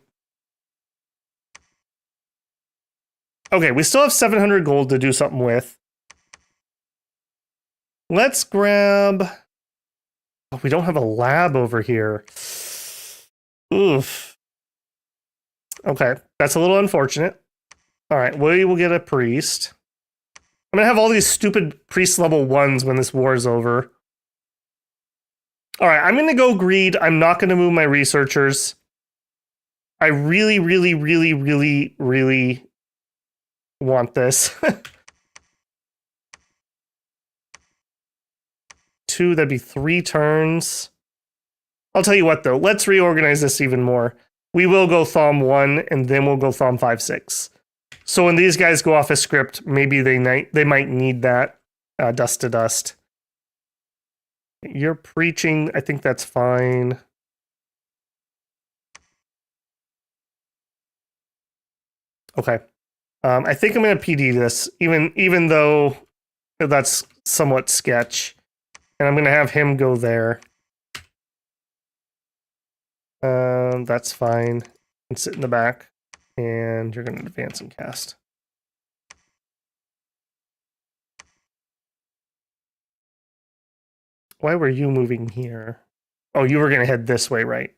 Okay, we still have 700 gold to do something with. Let's grab... Oh, we don't have a lab over here. Oof. Okay, that's a little unfortunate. All right, we will get a priest. I'm gonna have all these stupid priest level 1s when this war is over. All right, I'm gonna go greed. I'm not gonna move my researchers. I really, really, really, really, really want this. 2, that'd be 3 turns. I'll tell you what, though. Let's reorganize this even more. We will go Thom 1, and then we'll go Thom 5, 6. So when these guys go off a script, maybe they might need that dust to dust. You're preaching. I think that's fine. Okay. I think I'm going to PD this, even though that's somewhat sketch. And I'm going to have him go there. That's fine. And sit in the back. And you're going to advance and cast. Why were you moving here? Oh, you were going to head this way, right?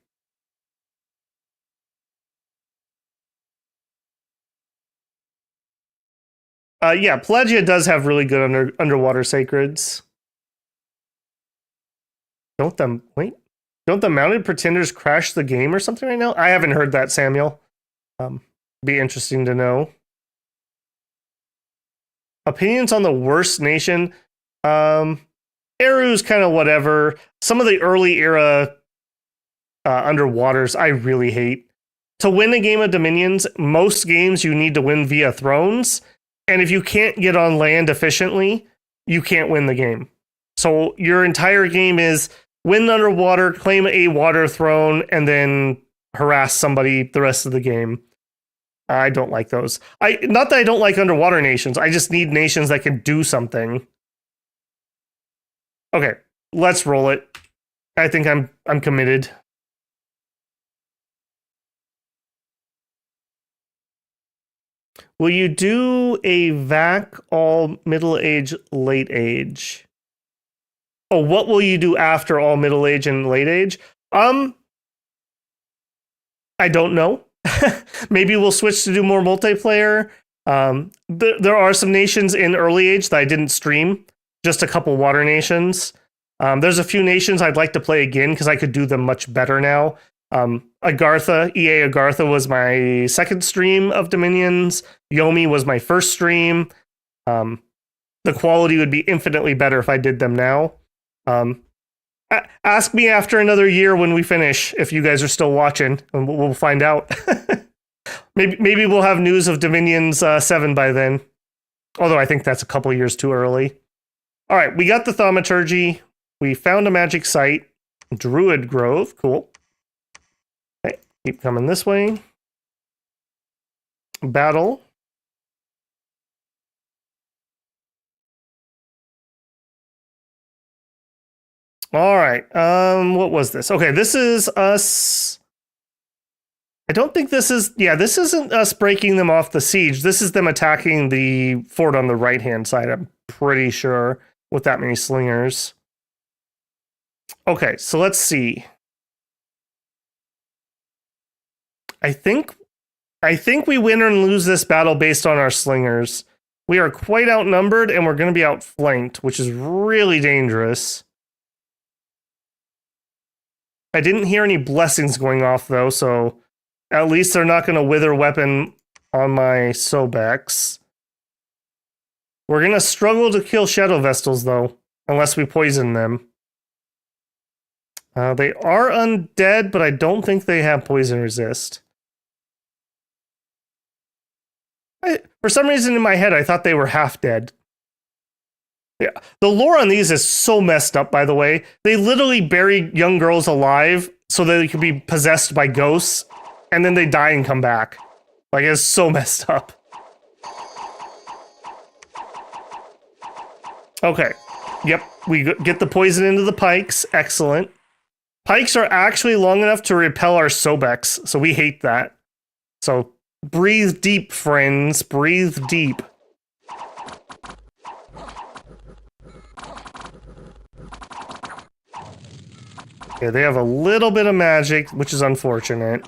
Yeah, Pelagia does have really good underwater sacreds. Don't the mounted pretenders crash the game or something right now? I haven't heard that, Samuel. Be interesting to know. Opinions on the worst nation? Eru's kind of whatever. Some of the early era underwaters I really hate. To win a game of Dominions, most games you need to win via thrones. And if you can't get on land efficiently, you can't win the game. So your entire game is win underwater, claim a water throne, and then harass somebody the rest of the game. I don't like those. Not that I don't like underwater nations. I just need nations that can do something. Okay, let's roll it. I think I'm committed. Will you do a VAC all middle age, late age? Oh, what will you do after all middle age and late age? I don't know. Maybe we'll switch to do more multiplayer. There are some nations in early age that I didn't stream. Just a couple water nations. There's a few nations I'd like to play again because I could do them much better now. Agartha, EA Agartha was my second stream of Dominions. Yomi was my first stream. The quality would be infinitely better if I did them now. Ask me after another year when we finish if you guys are still watching, and we'll find out. maybe we'll have news of Dominions 7 by then. Although I think that's a couple years too early. All right, we got the Thaumaturgy. We found a magic site. Druid Grove, cool. Okay, keep coming this way. Battle. All right. What was this? Okay, this is us. I don't think this is... Yeah, this isn't us breaking them off the siege. This is them attacking the fort on the right-hand side, I'm pretty sure, with that many slingers. Okay, so let's see. I think we win or lose this battle based on our slingers. We are quite outnumbered, and we're going to be outflanked, which is really dangerous. I didn't hear any blessings going off, though, so at least they're not going to wither weapon on my Sobeks. We're going to struggle to kill Shadow Vestals, though, unless we poison them. They are undead, but I don't think they have poison resist. For some reason in my head, I thought they were half dead. Yeah, the lore on these is so messed up, by the way. They literally bury young girls alive so that they can be possessed by ghosts, and then they die and come back. Like, it's so messed up. Okay. Yep, we get the poison into the pikes. Excellent. Pikes are actually long enough to repel our Sobeks, so we hate that. So, breathe deep, friends. Breathe deep. Okay, they have a little bit of magic, which is unfortunate.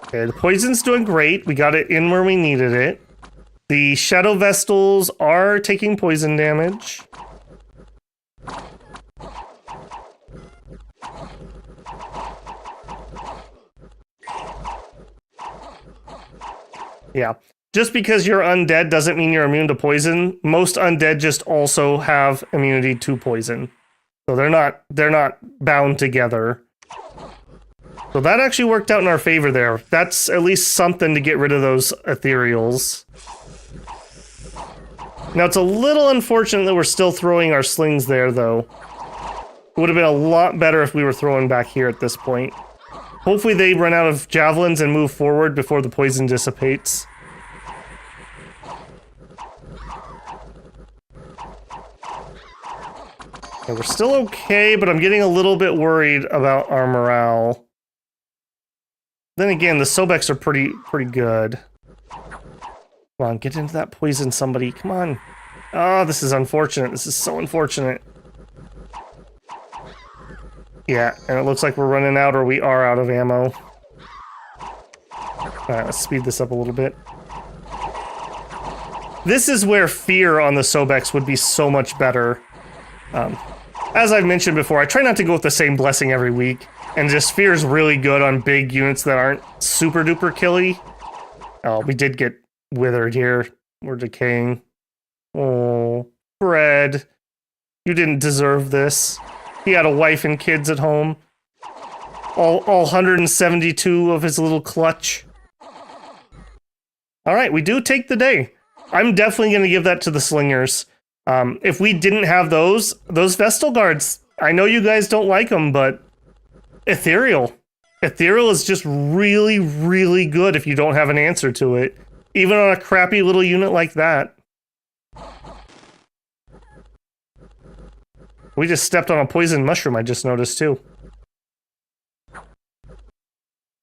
Okay, the poison's doing great. We got it in where we needed it. The Shadow Vestals are taking poison damage. Yeah. Just because you're undead doesn't mean you're immune to poison. Most undead just also have immunity to poison. So they're not bound together. So that actually worked out in our favor there. That's at least something to get rid of those ethereals. Now it's a little unfortunate that we're still throwing our slings there though. It would have been a lot better if we were throwing back here at this point. Hopefully they run out of javelins and move forward before the poison dissipates. Okay, we're still okay, but I'm getting a little bit worried about our morale. Then again, the Sobeks are pretty good. Come on, get into that poison, somebody. Come on. Oh, this is unfortunate. This is so unfortunate. Yeah, and it looks like we're running out, or we are out of ammo. Alright, let's speed this up a little bit. This is where fear on the Sobeks would be so much better. As I've mentioned before, I try not to go with the same blessing every week, and just fear is really good on big units that aren't super duper killy. Oh, we did get withered here. We're decaying. Oh, Fred, you didn't deserve this. He had a wife and kids at home. All 172 of his little clutch. All right, we do take the day. I'm definitely going to give that to the slingers. If we didn't have those Vestal Guards, I know you guys don't like them, but Ethereal. Ethereal is just really, really good if you don't have an answer to it. Even on a crappy little unit like that. We just stepped on a poison mushroom, I just noticed too.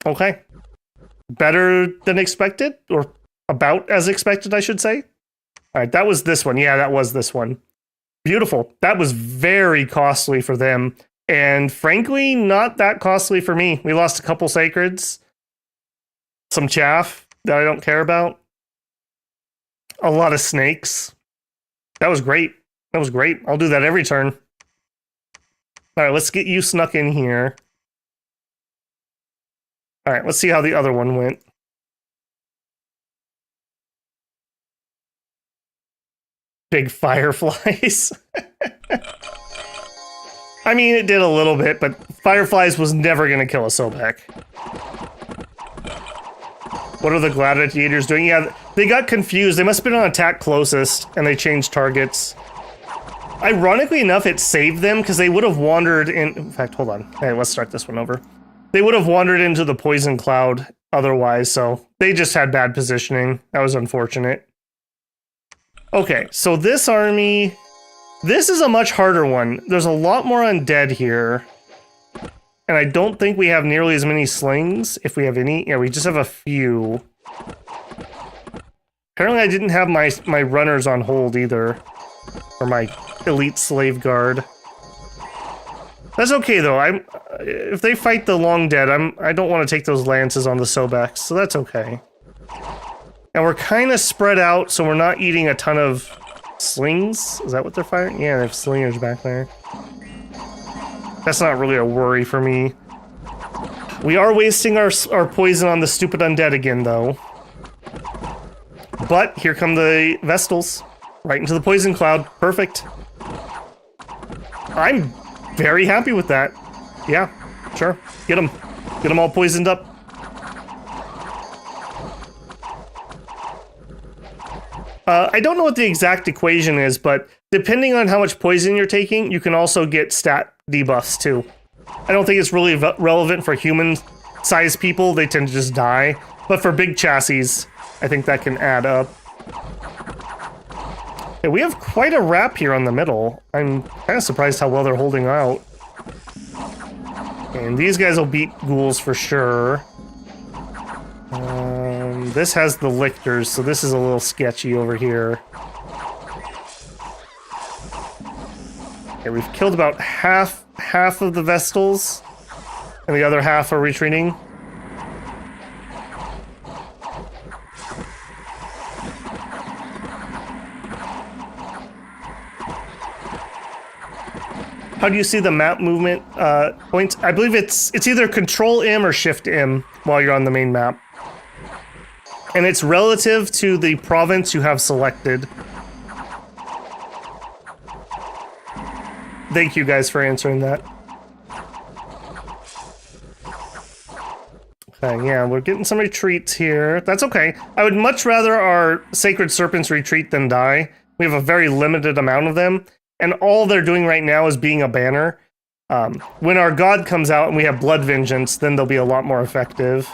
Okay. Better than expected? Or about as expected, I should say. Alright, that was this one. Yeah, that was this one. Beautiful. That was very costly for them. And frankly, not that costly for me. We lost a couple sacreds. Some chaff that I don't care about. A lot of snakes. That was great. That was great. I'll do that every turn. Alright, let's get you snuck in here. Alright, let's see how the other one went. Big fireflies. I mean, it did a little bit, but fireflies was never going to kill a Sobek. What are the gladiators doing? Yeah, they got confused. They must have been on attack closest, and they changed targets. Ironically enough, it saved them, because they would have wandered in fact, hold on. Hey, let's start this one over. They would have wandered into the poison cloud otherwise, so they just had bad positioning. That was unfortunate. Okay, so this army... This is a much harder one. There's a lot more undead here. And I don't think we have nearly as many slings, if we have any. Yeah, we just have a few. Apparently I didn't have my runners on hold either. Or my elite slave guard. That's okay though. If they fight the long dead, I don't want to take those lances on the Sobeks, so that's okay. And we're kind of spread out, so we're not eating a ton of slings. Is that what they're firing? Yeah, they have slingers back there. That's not really a worry for me. We are wasting our poison on the stupid undead again, though. But here come the Vestals. Right into the poison cloud. Perfect. I'm very happy with that. Yeah. Sure. Get them. Get them all poisoned up. I don't know what the exact equation is, but depending on how much poison you're taking, you can also get stat debuffs too. I don't think it's really relevant for human-sized people. They tend to just die. But for big chassis, I think that can add up. Yeah, we have quite a wrap here on the middle. I'm kind of surprised how well they're holding out. And these guys will beat ghouls for sure. This has the lictors, so this is a little sketchy over here. Okay, we've killed about half of the Vestals, and the other half are retreating. How do you see the map movement points? I believe it's either Control M or Shift M while you're on the main map. And it's relative to the province you have selected. Thank you guys for answering that. Okay, yeah, we're getting some retreats here. That's okay. I would much rather our Sacred Serpents retreat than die. We have a very limited amount of them. And all they're doing right now is being a banner. When our god comes out and we have Blood Vengeance, then they'll be a lot more effective.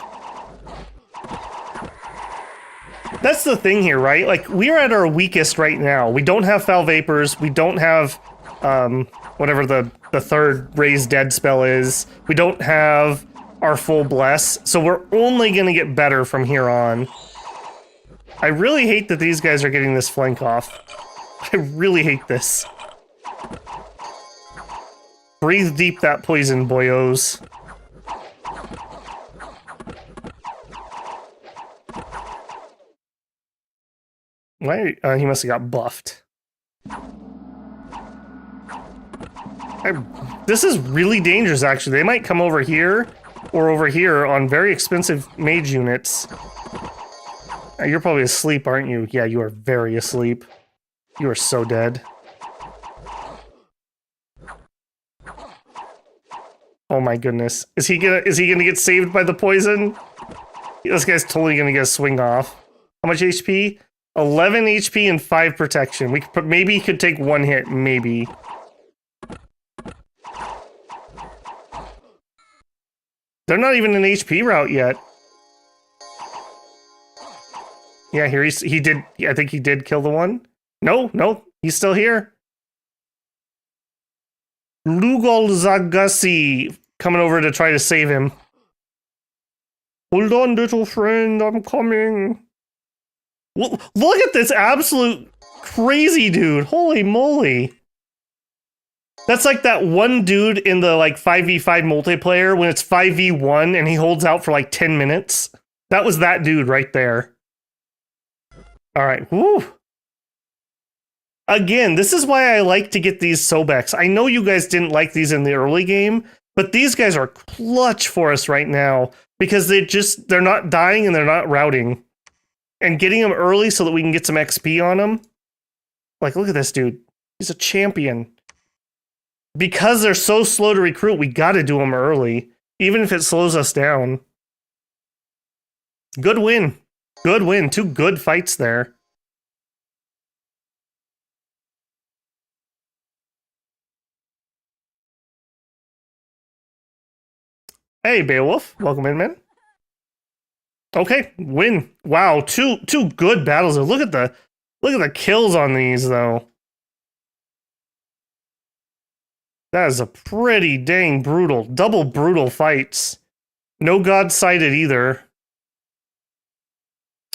That's the thing here, right? Like, we're at our weakest right now. We don't have Foul Vapors. We don't have, whatever the third Raise Dead spell is. We don't have our full Bless. So we're only gonna get better from here on. I really hate that these guys are getting this flank off. I really hate this. Breathe deep that poison, boyos. Why? He must have got buffed. This is really dangerous, actually. They might come over here or over here on very expensive mage units. You're probably asleep, aren't you? Yeah, you are very asleep. You are so dead. Oh my goodness. Is he gonna get saved by the poison? This guy's totally gonna get a swing off. How much HP? 11 HP and 5 protection. We could, maybe could take one hit, maybe. They're not even an HP route yet. Yeah, here he did. I think he did kill the one. No, he's still here. Lugal Zagasi coming over to try to save him. Hold on, little friend, I'm coming. Look at this absolute crazy dude. Holy moly. That's like that one dude in the like 5v5 multiplayer when it's 5v1 and he holds out for like 10 minutes. That was that dude right there. All right, woo. Again, this is why I like to get these Sobeks. I know you guys didn't like these in the early game, but these guys are clutch for us right now because they're not dying and they're not routing. And getting them early so that we can get some XP on them. Like, look at this dude. He's a champion. Because they're so slow to recruit, we gotta do them early. Even if it slows us down. Good win. Good win. 2 good fights there. Hey, Beowulf. Welcome in, man. Okay, win. Wow, two good battles. Look at the kills on these though. That is a pretty dang brutal, double brutal fights. No god sighted either.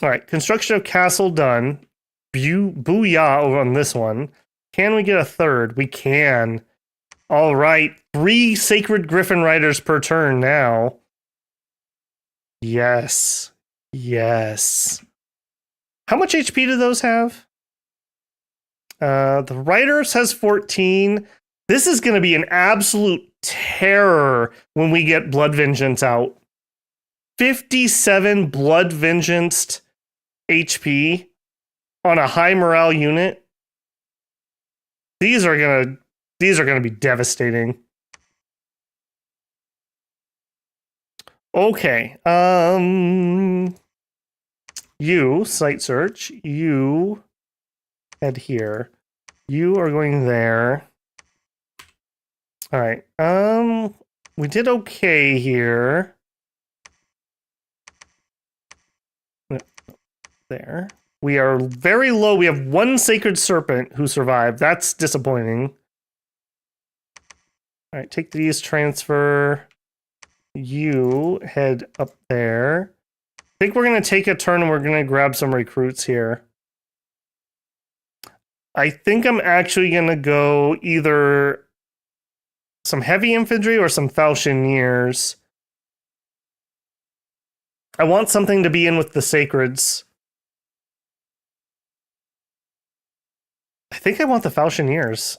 All right, construction of castle done. Booyah over on this one. Can we get a third? We can. All right, 3 sacred griffin riders per turn now. Yes. Yes. How much HP do those have? The Riders has 14. This is going to be an absolute terror when we get Blood Vengeance out. 57 Blood Vengeance HP on a high morale unit. These are gonna be devastating. Okay. You, site search, you head here. You are going there. All right. We did okay here. There. We are very low. We have one sacred serpent who survived. That's disappointing. All right, take these, transfer. You head up there. I think we're going to take a turn and we're going to grab some recruits here. I think I'm actually going to go either some heavy infantry or some falchineers. I want something to be in with the sacreds. I think I want the falchineers.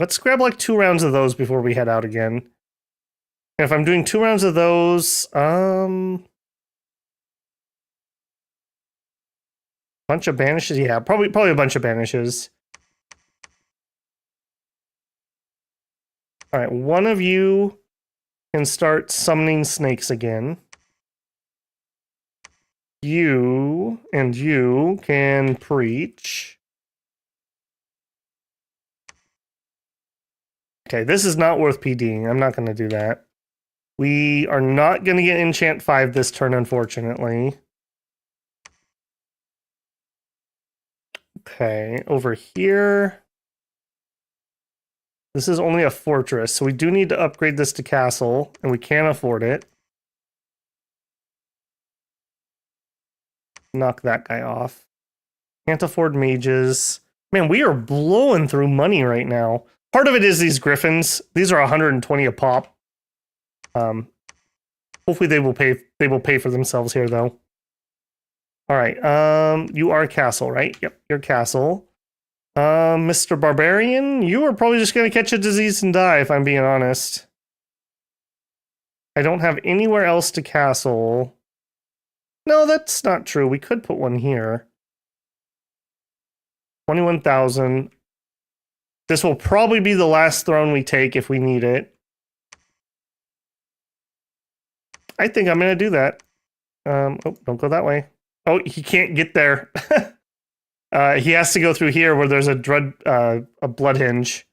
Let's grab like 2 rounds of those before we head out again. And if I'm doing 2 rounds of those, bunch of banishes, yeah, probably a bunch of banishes. All right, one of you can start summoning snakes again. You and you can preach. Okay, this is not worth PDing. I'm not going to do that. We are not going to get enchant 5 this turn, unfortunately. Okay, over here. This is only a fortress, so we do need to upgrade this to castle, and we can't afford it. Knock that guy off. Can't afford mages. Man, we are blowing through money right now. Part of it is these griffins. These are 120 a pop. Hopefully they will pay for themselves here though. All right. You are castle, right? Yep, you're castle. Mr. Barbarian, you are probably just going to catch a disease and die, if I'm being honest. I don't have anywhere else to castle. No, that's not true. We could put one here. 21,000. This will probably be the last throne we take if we need it. I think I'm going to do that. Oh, don't go that way. Oh, he can't get there. He has to go through here where there's a blood hinge.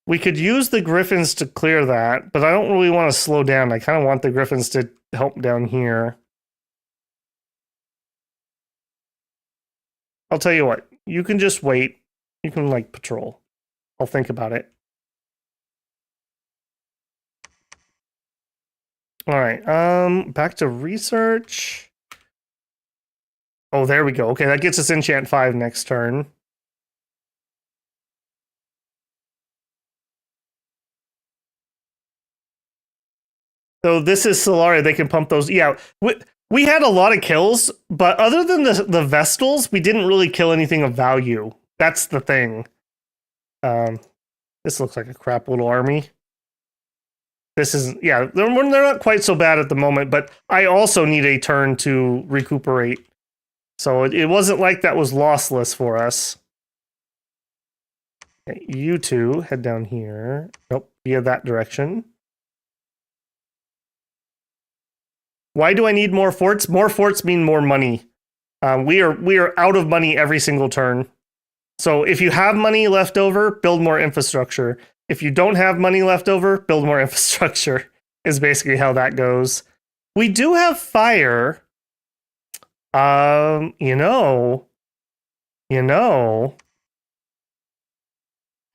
We could use the griffins to clear that, but I don't really want to slow down. I kind of want the griffins to help down here. I'll tell you what. You can just wait. You can, like, patrol. I'll think about it. All right, back to research. Oh, there we go. Okay, that gets us enchant 5 next turn. So this is Solaria. They can pump those. Yeah, we had a lot of kills, but other than the Vestals, we didn't really kill anything of value. That's the thing. This looks like a crap little army. This is, yeah, they're not quite so bad at the moment, but I also need a turn to recuperate. So it wasn't like that was lossless for us. Okay, you two head down here. Nope, via that direction. Why do I need more forts? More forts mean more money. We are out of money every single turn. So if you have money left over, build more infrastructure. If you don't have money left over, build more infrastructure, is basically how that goes. We do have fire. You know,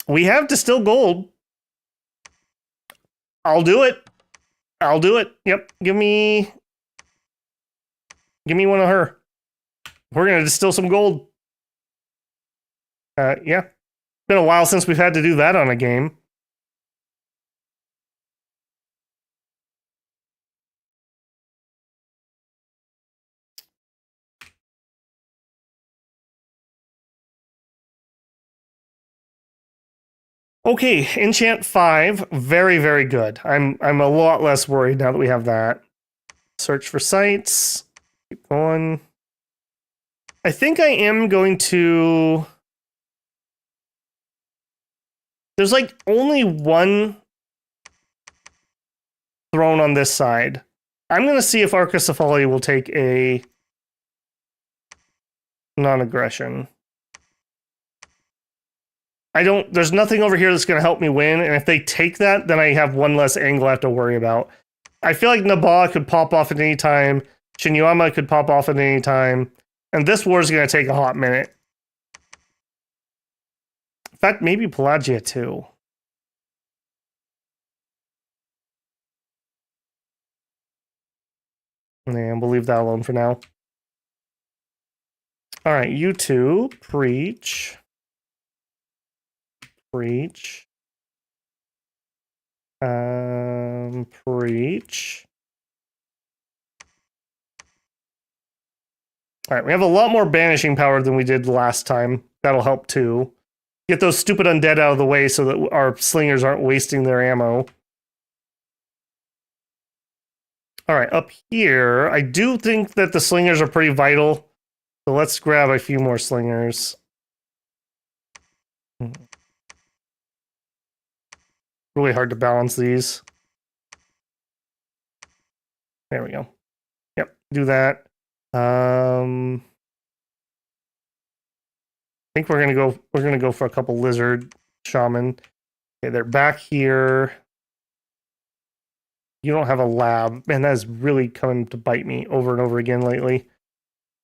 we have distilled gold. I'll do it. Yep, give me one of her. We're gonna distill some gold. Yeah. Been a while since we've had to do that on a game. Okay, enchant 5, very, very good. I'm a lot less worried now that we have that. Search for sites. Keep going. I think I am going to There's like only one throne on this side. I'm going to see if Archocephali will take a non-aggression. There's nothing over here that's going to help me win, and if they take that, then I have one less angle I have to worry about. I feel like Nabaa could pop off at any time, Shinyama could pop off at any time, and this war is going to take a hot minute. In fact, maybe Pelagia too. And we'll leave that alone for now. All right, you two, preach. Preach. Preach. All right, we have a lot more banishing power than we did last time. That'll help too. Get those stupid undead out of the way so that our slingers aren't wasting their ammo. All right, up here, I do think that the slingers are pretty vital. So let's grab a few more slingers. Really hard to balance these. There we go. Yep, do that. I think we're gonna go for a couple lizard shaman. Okay, they're back here. You don't have a lab. Man, that is really coming to bite me over and over again lately.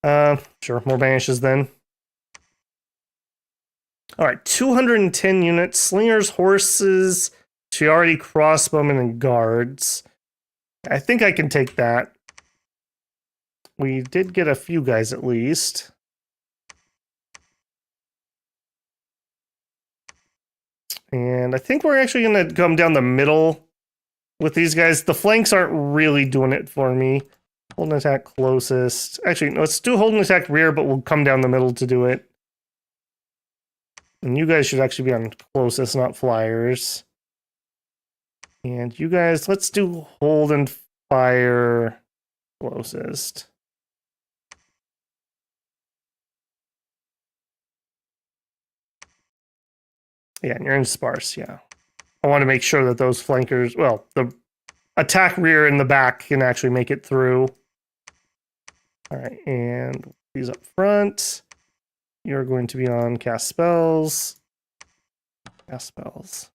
Sure, more banishes then. All right, 210 units, slingers, horses, Chiari, crossbowmen, and guards. I think I can take that. We did get a few guys at least. And I think we're actually going to come down the middle with these guys. The flanks aren't really doing it for me. Hold and attack closest. Actually, no, let's do hold and attack rear, but we'll come down the middle to do it. And you guys should actually be on closest, not flyers. And you guys, let's do hold and fire closest. Yeah, and you're in sparse, yeah. I want to make sure that those flankers, well, the attack rear in the back can actually make it through. All right, and these up front. You're going to be on cast spells. Cast spells.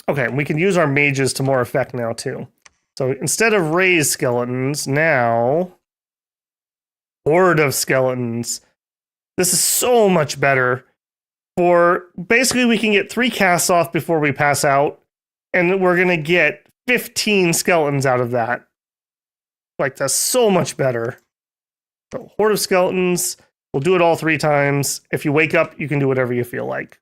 Okay, we can use our mages to more effect now, too. So instead of raised skeletons, now horde of skeletons. This is so much better. For basically, we can get 3 casts off before we pass out, and we're going to get 15 skeletons out of that. Like, that's so much better. So, horde of skeletons. We'll do it all 3 times. If you wake up, you can do whatever you feel like.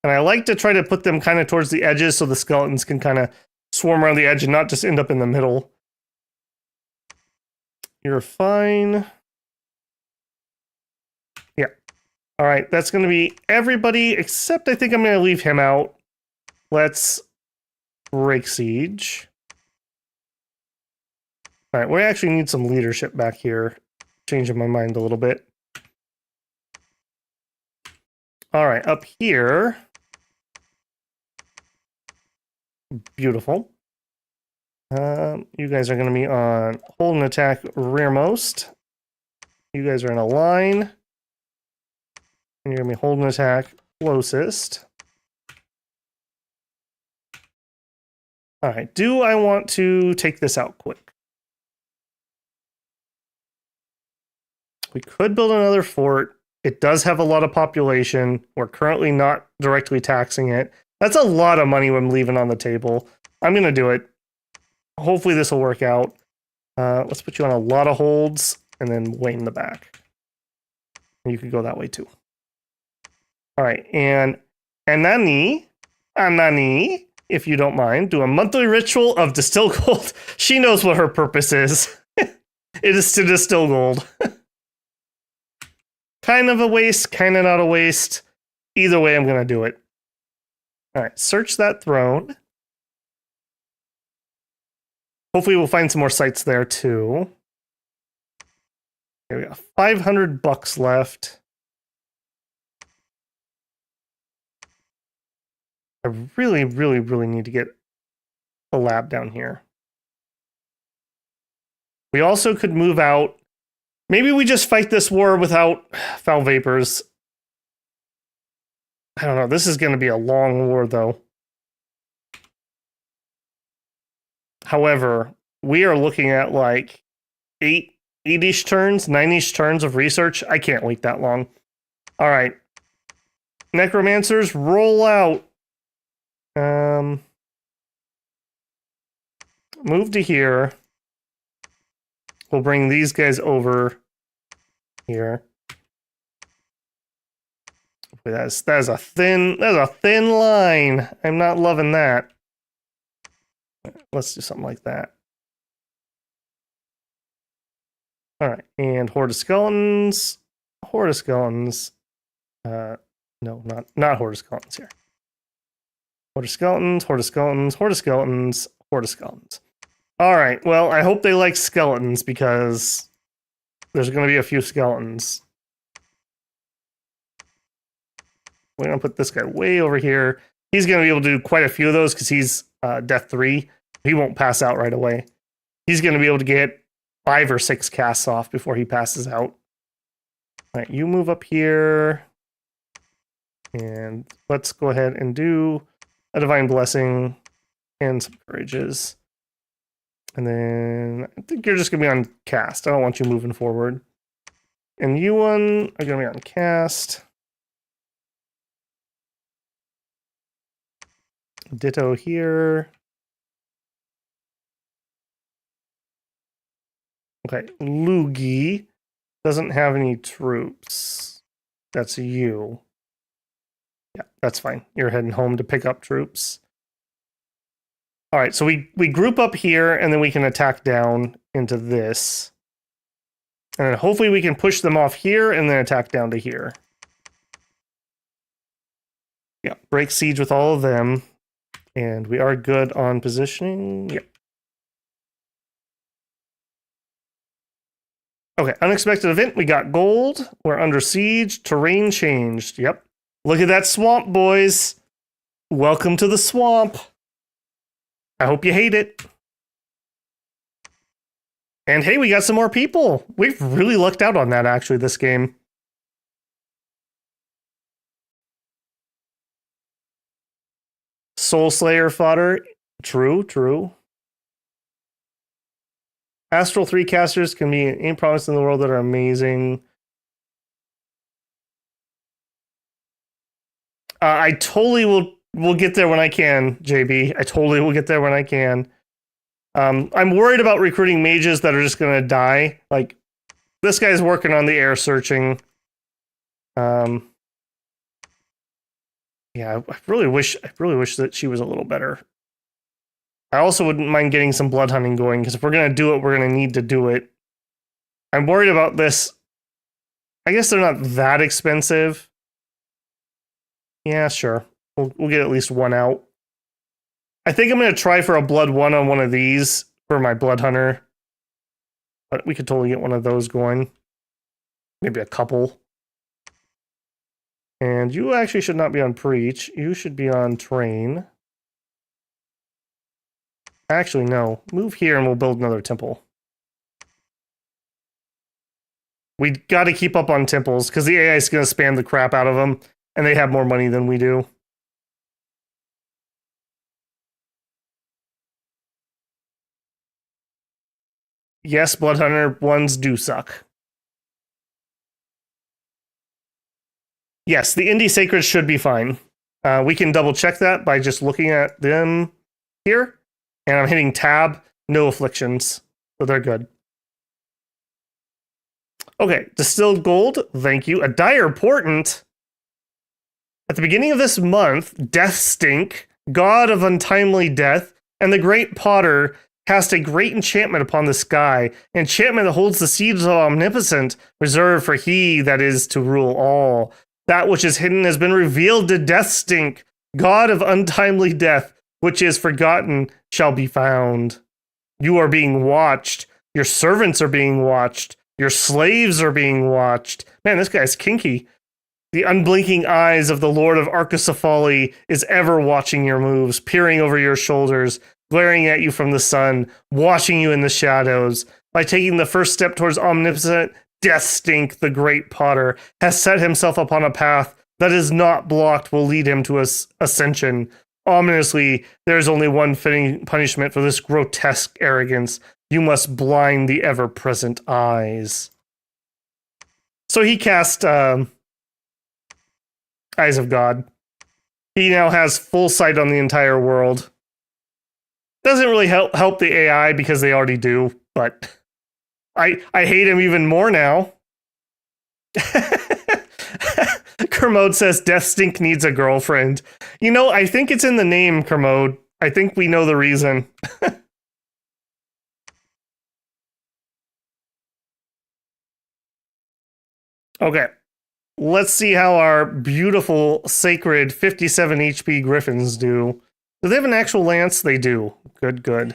And I like to try to put them kind of towards the edges so the skeletons can kind of swarm around the edge and not just end up in the middle. You're fine. Yeah. All right, that's going to be everybody, except I think I'm going to leave him out. Let's break siege. All right, we actually need some leadership back here. Changing my mind a little bit. All right, up here. Beautiful. You guys are going to be on hold and attack rearmost. You guys are in a line. And you're going to be hold and attack closest. All right, do I want to take this out quick? We could build another fort. It does have a lot of population. We're currently not directly taxing it. That's a lot of money I'm leaving on the table. I'm going to do it. Hopefully this will work out. Let's put you on a lot of holds and then Wayne in the back. And you can go that way too. All right, and Anani, if you don't mind, do a monthly ritual of distill gold. She knows what her purpose is. It is to distill gold. Kind of a waste, kind of not a waste. Either way, I'm going to do it. All right, search that throne. Hopefully we'll find some more sites there too. Okay, we got $500 left. I really, really, really need to get a lab down here. We also could move out. Maybe we just fight this war without foul vapors. I don't know. This is going to be a long war, though. However, we are looking at like 8-ish turns, 9-ish turns of research. I can't wait that long. All right. Necromancers, roll out. Move to here. We'll bring these guys over here. That's a thin line. I'm not loving that. Let's do something like that. All right, and Horde of Skeletons. Horde of Skeletons. No, not Horde of Skeletons here. Horde of Skeletons, Horde of Skeletons, Horde of Skeletons, Horde of Skeletons. All right, well, I hope they like skeletons because there's going to be a few skeletons. We're going to put this guy way over here. He's going to be able to do quite a few of those because he's Death 3. He won't pass out right away. He's going to be able to get 5 or 6 casts off before he passes out. All right, you move up here. And let's go ahead and do a Divine Blessing and some Courages. And then I think you're just going to be on cast. I don't want you moving forward. And you one are going to be on cast. Ditto here. Okay, Lugi doesn't have any troops. That's you. Yeah, that's fine. You're heading home to pick up troops. All right, so we group up here, and then we can attack down into this. And then hopefully we can push them off here, and then attack down to here. Yeah, break siege with all of them. And we are good on positioning. Yep. Okay, unexpected event. We got gold. We're under siege. Terrain changed. Yep. Look at that swamp, boys. Welcome to the swamp. I hope you hate it. And hey, we got some more people. We've really lucked out on that, actually, this game. Soul Slayer fodder. True. Astral 3 casters can be any promise in the world that are amazing. I totally will get there when I can, JB. I totally will get there when I can. I'm worried about recruiting mages that are just going to die. Like, this guy's working on the air searching. Yeah, I really wish that she was a little better. I also wouldn't mind getting some blood hunting going, because if we're going to do it, we're going to need to do it. I'm worried about this. I guess they're not that expensive. Yeah, sure. We'll get at least one out. I think I'm going to try for a blood 1 on one of these for my blood hunter. But we could totally get one of those going. Maybe a couple. And you actually should not be on preach. You should be on train. Actually, no. Move here and we'll build another temple. We got to keep up on temples because the AI is going to spam the crap out of them, and they have more money than we do. Yes, Blood Hunter ones do suck. Yes, the Indie Sacreds should be fine. We can double check that by just looking at them here. And I'm hitting tab, no afflictions. So they're good. Okay, distilled gold, thank you. A dire portent. At the beginning of this month, Death Stink, god of untimely death, and the great potter cast a great enchantment upon the sky. Enchantment that holds the seeds of omnipotent, reserved for he that is to rule all. That which is hidden has been revealed to Death Stink, god of untimely death, which is forgotten shall be found. You are being watched. Your servants are being watched. Your slaves are being watched. Man, this guy's kinky. The unblinking eyes of the Lord of Archocephali is ever watching your moves, peering over your shoulders, glaring at you from the sun, watching you in the shadows. By taking the first step towards omnipotent, Deathstink, the great potter, has set himself upon a path that is not blocked will lead him to ascension. Ominously, there is only one fitting punishment for this grotesque arrogance. You must blind the ever-present eyes. So he cast Eyes of God. He now has full sight on the entire world. Doesn't really help the AI because they already do, but I hate him even more now. Kermode says Deathstink needs a girlfriend. You know, I think it's in the name, Kermode. I think we know the reason. Okay. Let's see how our beautiful, sacred 57 HP griffins do. Do they have an actual lance? They do. Good, good.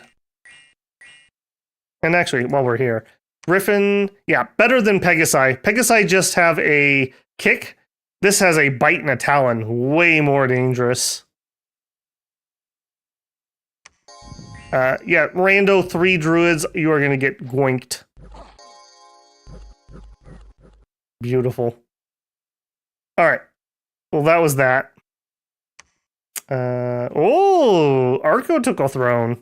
And actually, while we're here, Griffin, yeah, better than Pegasi. Pegasi just have a kick. This has a bite and a talon. Way more dangerous. Yeah, Rando, 3 druids, you are going to get goinked. Beautiful. Alright. Well, that was that. Oh, Arco took a throne.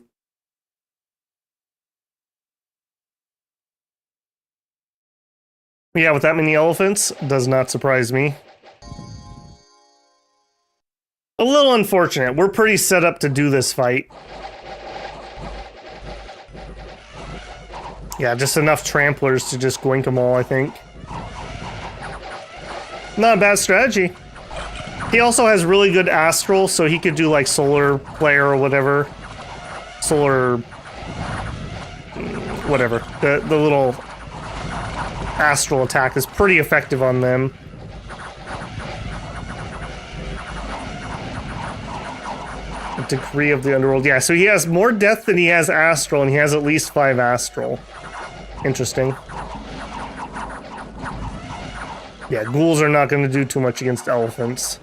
Yeah, with that many elephants, does not surprise me. A little unfortunate. We're pretty set up to do this fight. Yeah, just enough tramplers to just goink them all, I think. Not a bad strategy. He also has really good astral, so he could do like solar player or whatever. Solar... whatever. The little astral attack is pretty effective on them. A decree of the underworld. Yeah, so he has more death than he has astral, and he has at least 5 astral. Interesting. Yeah, ghouls are not going to do too much against elephants.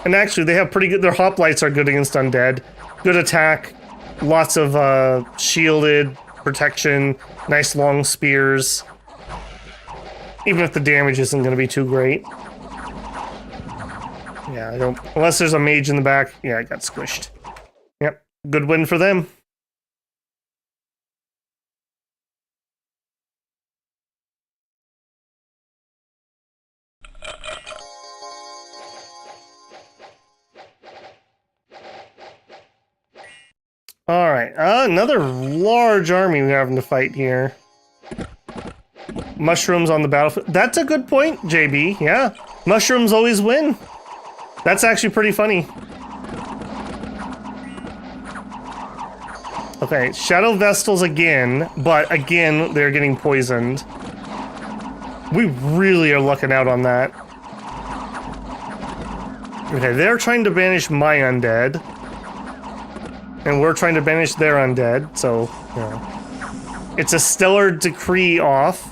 And actually, they have pretty good... Their hoplites are good against undead. Good attack. Lots of shielded protection. Nice long spears. Even if the damage isn't going to be too great. Yeah, I don't... Unless there's a mage in the back. Yeah, I got squished. Yep. Good win for them. Alright, another large army we're having to fight here. Mushrooms on the battlefield. That's a good point, JB. Yeah, mushrooms always win. That's actually pretty funny. Okay, Shadow Vestals again, but again, they're getting poisoned. We really are lucking out on that. Okay, they're trying to banish my undead. And we're trying to banish their undead, so, yeah. It's a stellar decree off.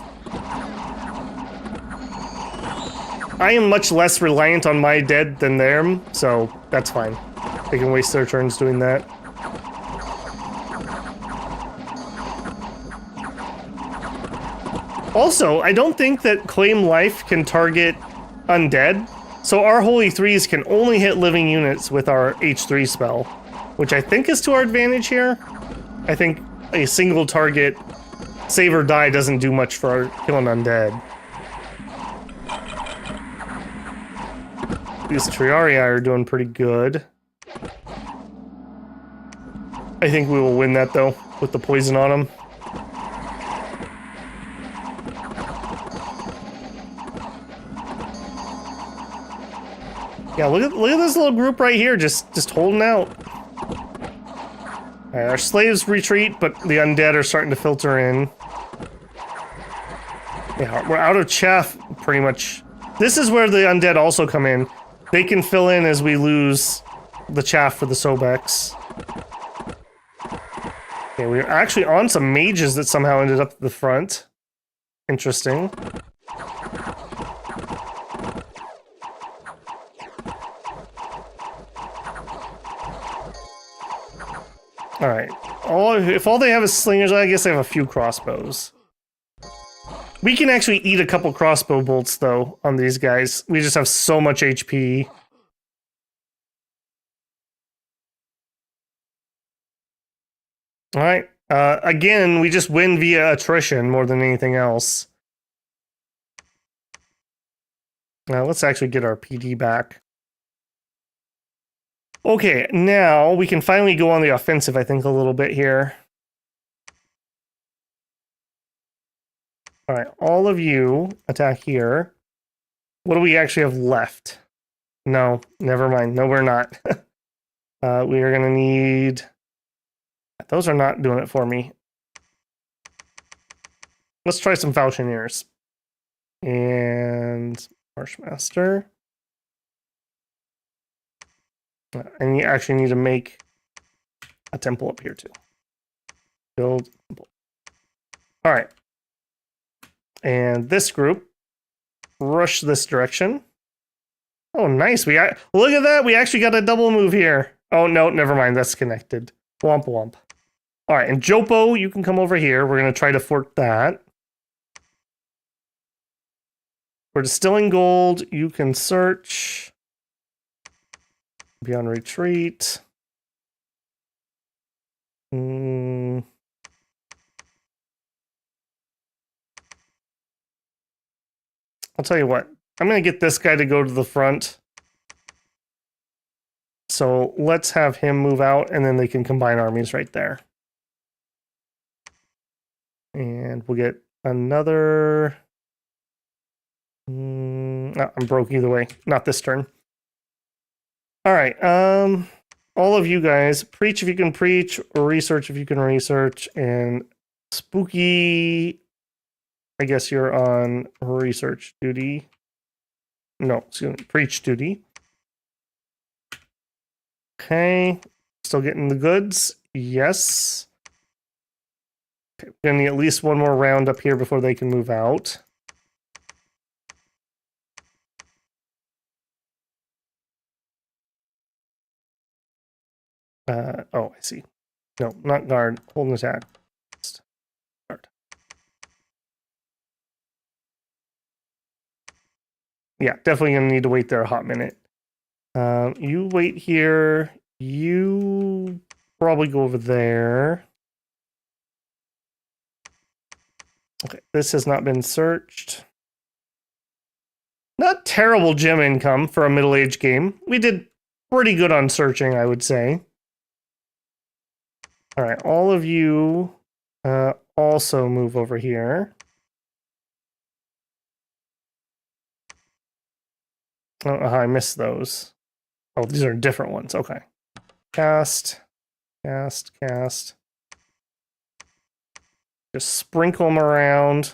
I am much less reliant on my dead than them, so that's fine. They can waste their turns doing that. Also, I don't think that Claim Life can target undead, so our Holy Threes can only hit living units with our H3 spell. Which I think is to our advantage here. I think a single target save or die doesn't do much for killing undead. These Triarii are doing pretty good. I think we will win that though, with the poison on them. Yeah, look at this little group right here, just holding out. Our slaves retreat, but the undead are starting to filter in. Yeah, we're out of chaff, pretty much. This is where the undead also come in. They can fill in as we lose the chaff for the Sobeks. Okay, we're actually on some mages that somehow ended up at the front. Interesting. Alright. If all they have is slingers, I guess they have a few crossbows. We can actually eat a couple crossbow bolts, though, on these guys. We just have so much HP. Alright. Again, we just win via attrition more than anything else. Now, let's actually get our PD back. Okay, now we can finally go on the offensive, I think, a little bit here. Alright, all of you attack here. What do we actually have left? No, never mind. No, we're not. We are going to need... Those are not doing it for me. Let's try some Falchineers. And Marshmancer. And you actually need to make a temple up here too. Build temple. All right. And this group, rush this direction. Oh, nice. Look at that. We actually got a double move here. Oh, no, never mind. That's connected. Womp womp. All right, and Jopo, you can come over here. We're going to try to fork that. We're distilling gold. You can search. Be on retreat. I'll tell you what. I'm going to get this guy to go to the front. So let's have him move out, and then they can combine armies right there. And we'll get another... No, I'm broke either way. Not this turn. All right. All of you guys, preach if you can preach, or research if you can research, and Spooky, I guess you're on research duty. No, excuse me, preach duty. Okay. Still getting the goods? Yes. Okay, we're gonna need at least one more round up here before they can move out. Oh, I see. No, not guard. Hold an attack. Guard. Yeah, definitely gonna need to wait there a hot minute. You wait here. You probably go over there. Okay, this has not been searched. Not terrible gem income for a middle-aged game. We did pretty good on searching, I would say. All right, all of you also move over here. I don't know how I missed those. Oh, these are different ones. Okay. Cast. Just sprinkle them around.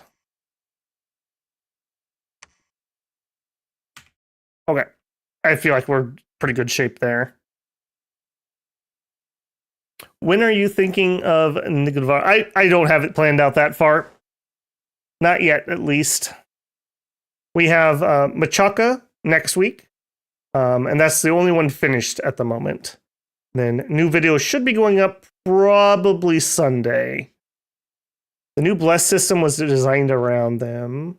Okay. I feel like we're pretty good shape there. When are you thinking of Nigudvar? I don't have it planned out that far. Not yet, at least. We have Machaca next week. And that's the only one finished at the moment. Then new videos should be going up probably Sunday. The new bless system was designed around them.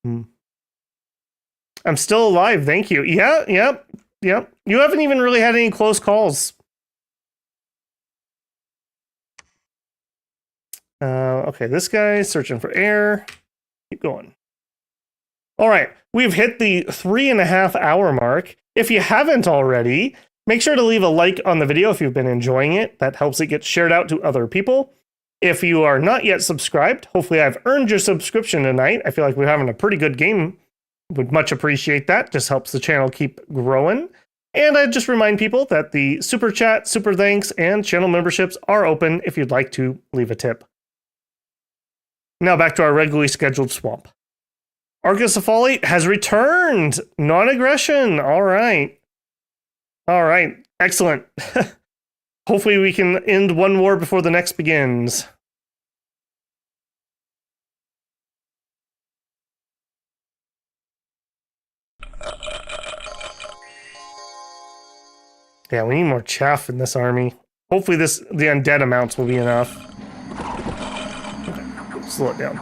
I'm still alive, thank you. Yeah, yep. You haven't even really had any close calls. Okay, this guy's searching for air. Keep going. All right, we've hit the 3.5 hour mark. If you haven't already, make sure to leave a like on the video if you've been enjoying it. That helps it get shared out to other people. If you are not yet subscribed, hopefully I've earned your subscription tonight. I feel like we're having a pretty good game. Would much appreciate that. Just helps the channel keep growing. And I just remind people that the super chat, super thanks, and channel memberships are open if you'd like to leave a tip. Now back to our regularly scheduled swamp. Archocephalate has returned. Non-aggression. All right. Excellent. Hopefully we can end one war before the next begins. Yeah, we need more chaff in this army. Hopefully the undead amounts will be enough. Okay, slow it down.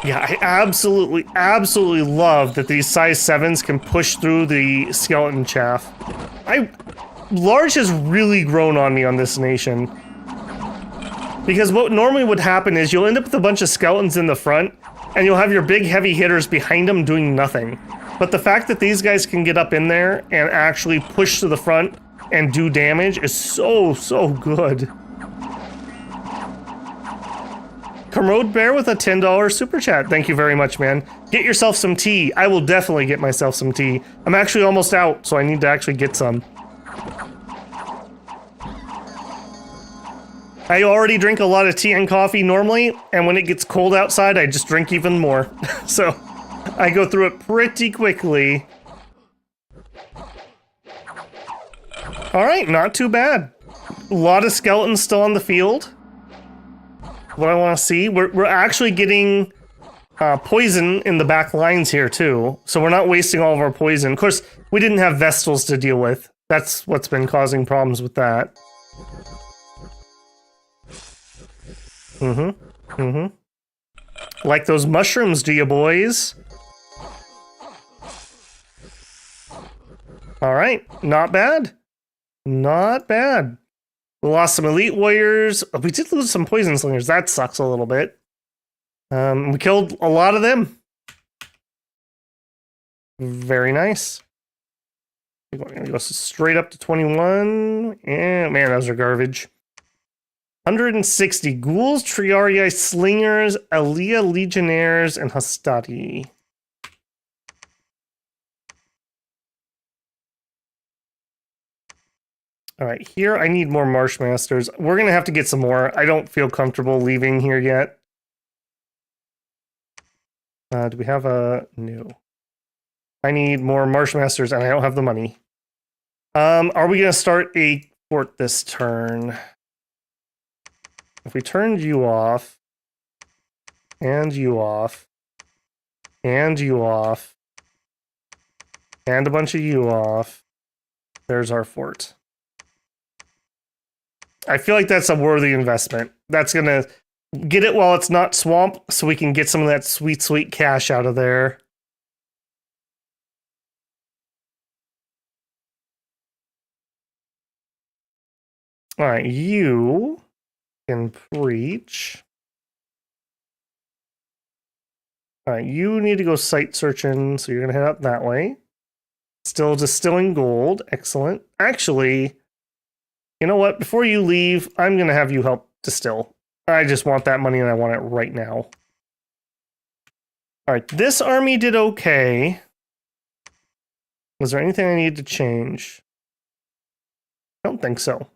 Yeah, I absolutely love that these size 7s can push through the skeleton chaff. Large has really grown on me on this nation. Because what normally would happen is you'll end up with a bunch of skeletons in the front, and you'll have your big heavy hitters behind them doing nothing. But the fact that these guys can get up in there and actually push to the front and do damage is so good. Commode Bear with a $10 super chat. Thank you very much, man. Get yourself some tea. I will definitely get myself some tea. I'm actually almost out, so I need to actually get some. I already drink a lot of tea and coffee normally, and when it gets cold outside, I just drink even more. So, I go through it pretty quickly. Alright, not too bad. A lot of skeletons still on the field. What I want to see, we're actually getting poison in the back lines here too, so we're not wasting all of our poison. Of course, we didn't have Vestals to deal with. That's what's been causing problems with that. Like those mushrooms, do you boys? Alright, not bad. Not bad. We lost some elite warriors. We did lose some poison slingers. That sucks a little bit. We killed a lot of them. Very nice. We're going to go straight up to 21. Yeah, man, those are garbage. 160 ghouls, triarii, slingers, Alia legionnaires, and hastati. All right, here I need more Marshmasters. We're going to have to get some more. I don't feel comfortable leaving here yet. Do we have a... No. I need more Marshmasters, and I don't have the money. Are we going to start a fort this turn? If we turned you off, and you off, and you off, and a bunch of you off, there's our fort. I feel like that's a worthy investment. That's going to get it while it's not swamp, so we can get some of that sweet cash out of there. All right, you can preach. All right, you need to go site searching, so you're going to head up that way. Still distilling gold. Excellent. Actually, you know what? Before you leave, I'm going to have you help distill. I just want that money and I want it right now. All right, this army did okay. Was there anything I needed to change? I don't think so.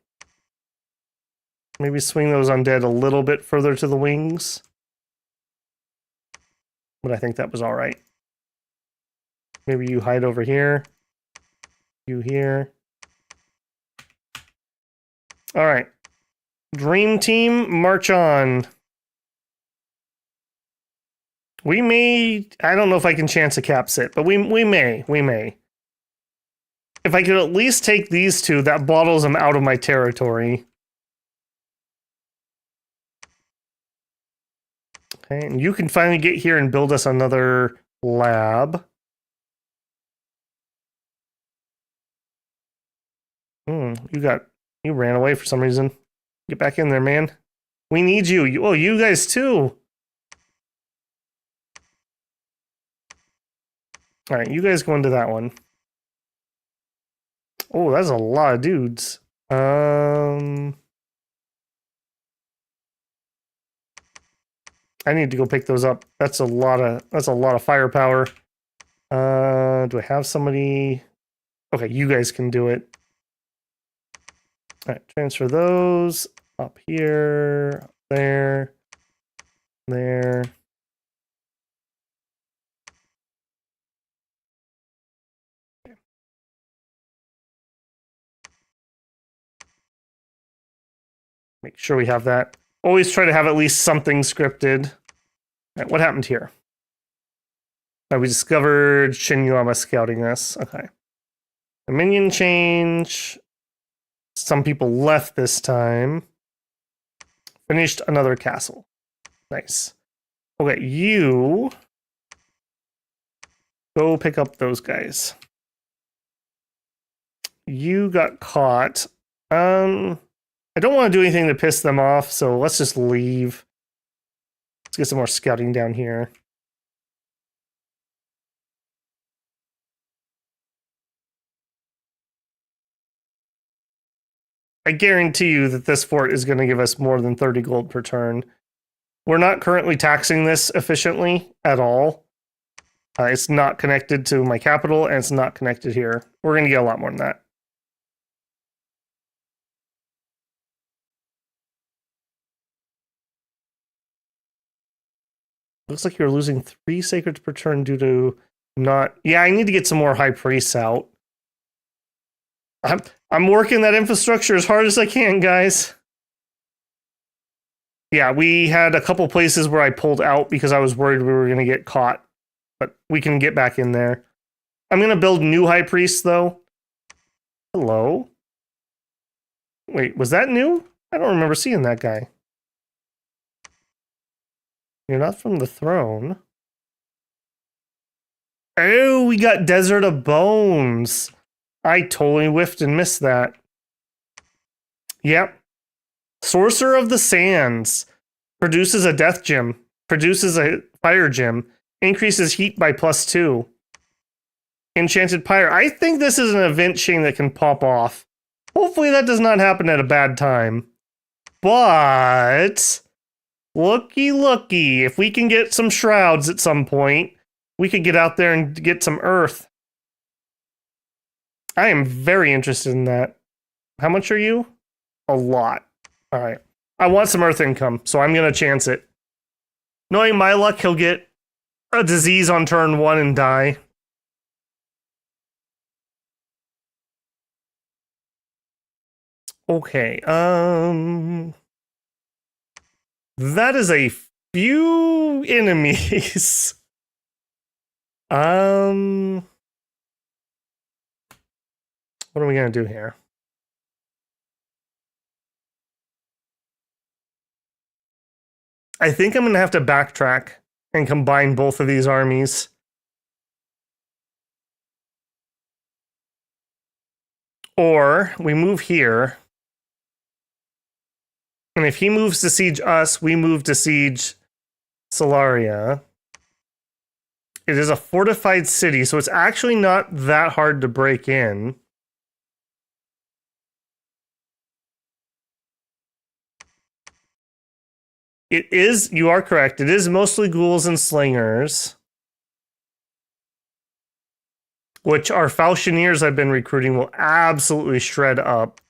Maybe swing those undead a little bit further to the wings. But I think that was all right. Maybe you hide over here. You here. All right. Dream team, march on. We may... I don't know if I can chance a cap sit, but we may. We may. If I could at least take these two, that bottles them out of my territory. Okay, and you can finally get here and build us another lab. You ran away for some reason. Get back in there, man. We need you. You guys too. All right, you guys go into that one. Oh, that's a lot of dudes. I need to go pick those up. That's a lot of firepower. Do I have somebody? Okay, you guys can do it. All right, transfer those up here, up there, there. Make sure we have that. Always try to have at least something scripted. All right, what happened here? We discovered Shinyama scouting us. Okay. A minion change. Some people left this time. Finished another castle. Nice. Okay, you go pick up those guys. You got caught. I don't want to do anything to piss them off, so let's just leave. Let's get some more scouting down here. I guarantee you that this fort is going to give us more than 30 gold per turn. We're not currently taxing this efficiently at all. It's not connected to my capital, and it's not connected here. We're going to get a lot more than that. Looks like you're losing 3 sacreds per turn due to not... Yeah, I need to get some more high priests out. I'm working that infrastructure as hard as I can, guys. Yeah, we had a couple places where I pulled out because I was worried we were going to get caught. But we can get back in there. I'm going to build new high priests, though. Hello? Wait, was that new? I don't remember seeing that guy. You're not from the throne. Oh, we got Desert of Bones. I totally whiffed and missed that. Yep. Sorcerer of the Sands. Produces a death gem. Produces a fire gem. Increases heat by +2. Enchanted Pyre. I think this is an event chain that can pop off. Hopefully that does not happen at a bad time. But... looky. If we can get some shrouds at some point, we could get out there and get some earth. I am very interested in that. How much are you? A lot. All right. I want some earth income, so I'm going to chance it. Knowing my luck, he'll get a disease on turn 1 and die. Okay. That is a few enemies. What are we going to do here? I think I'm going to have to backtrack and combine both of these armies. Or we move here. And if he moves to siege us, we move to siege Solaria. It is a fortified city, so it's actually not that hard to break in. It is, you are correct, it is mostly ghouls and slingers. Which our falchineers I've been recruiting will absolutely shred up.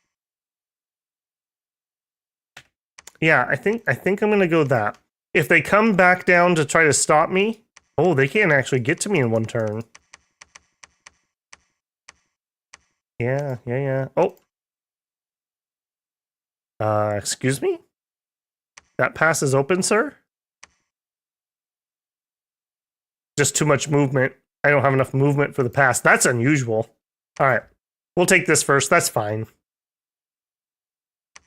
Yeah, I think I'm gonna go that. If they come back down to try to stop me, oh, they can't actually get to me in one turn. Yeah. Oh. Excuse me? That pass is open, sir? Just too much movement. I don't have enough movement for the pass. That's unusual. All right. We'll take this first. That's fine.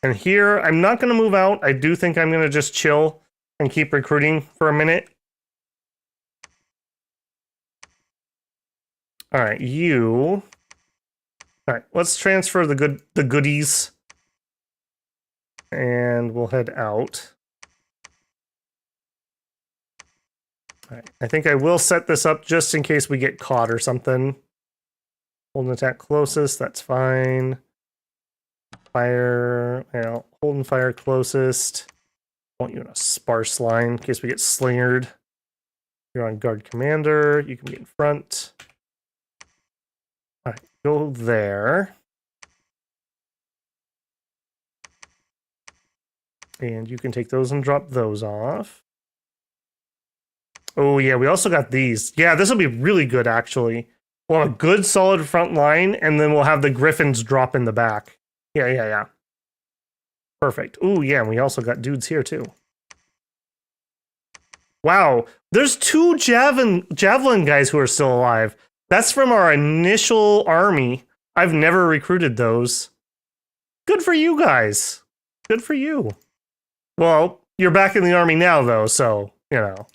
And here, I'm not going to move out. I do think I'm going to just chill and keep recruiting for a minute. All right, you. All right, let's transfer the goodies. And we'll head out. All right, I think I will set this up just in case we get caught or something. Hold an attack closest, that's fine. Fire, well, hold and fire closest. Want you in a sparse line in case we get slingered. You're on guard commander, you can be in front. All right, go there. And you can take those and drop those off. Oh yeah, we also got these. Yeah, this will be really good actually. We'll have a good solid front line, and then we'll have the griffins drop in the back. Yeah. Perfect. Ooh, yeah, and we also got dudes here too. Wow, there's 2 javelin guys who are still alive. That's from our initial army. I've never recruited those. Good for you guys. Good for you. Well, you're back in the army now, though, so, you know,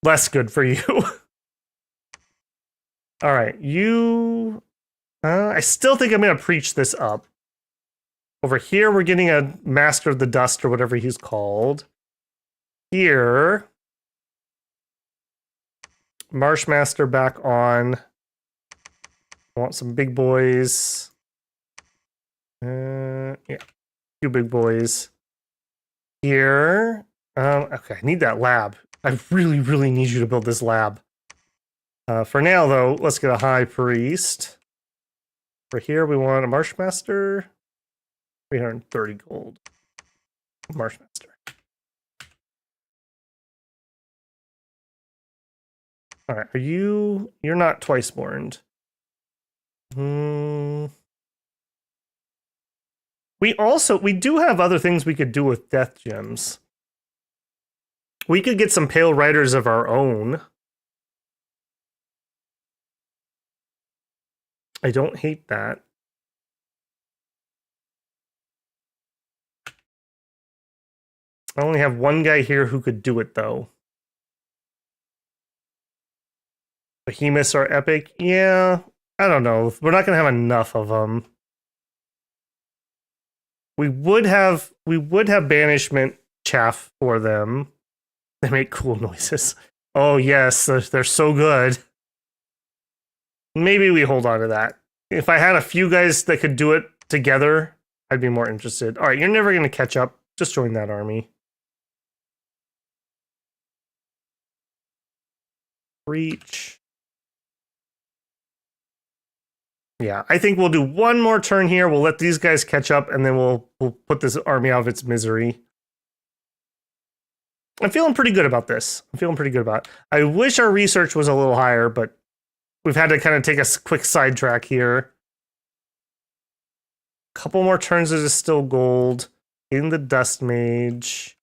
less good for you. All right, you... I still think I'm going to preach this up. Over here, we're getting a Master of the Dust or whatever he's called. Here, Marshmancer back on. I want some big boys. Yeah, 2 big boys. Here. Okay, I need that lab. I really, really need you to build this lab. For now, though, let's get a high priest. For here, we want a Marshmaster. 330 gold. Marshmaster. All right, you're not twice born. We do have other things we could do with death gems. We could get some Pale Riders of our own. I don't hate that. I only have one guy here who could do it, though. Behemoths are epic? Yeah, I don't know. We're not going to have enough of them. We would have banishment chaff for them. They make cool noises. Oh, yes, they're so good. Maybe we hold on to that. If I had a few guys that could do it together, I'd be more interested. All right, you're never going to catch up. Just join that army. Reach. Yeah, I think we'll do one more turn here. We'll let these guys catch up, and then we'll put this army out of its misery. I'm feeling pretty good about this. I'm feeling pretty good about it. I wish our research was a little higher, but we've had to kind of take a quick sidetrack here. Couple more turns of Distill Gold in the Dust Mage.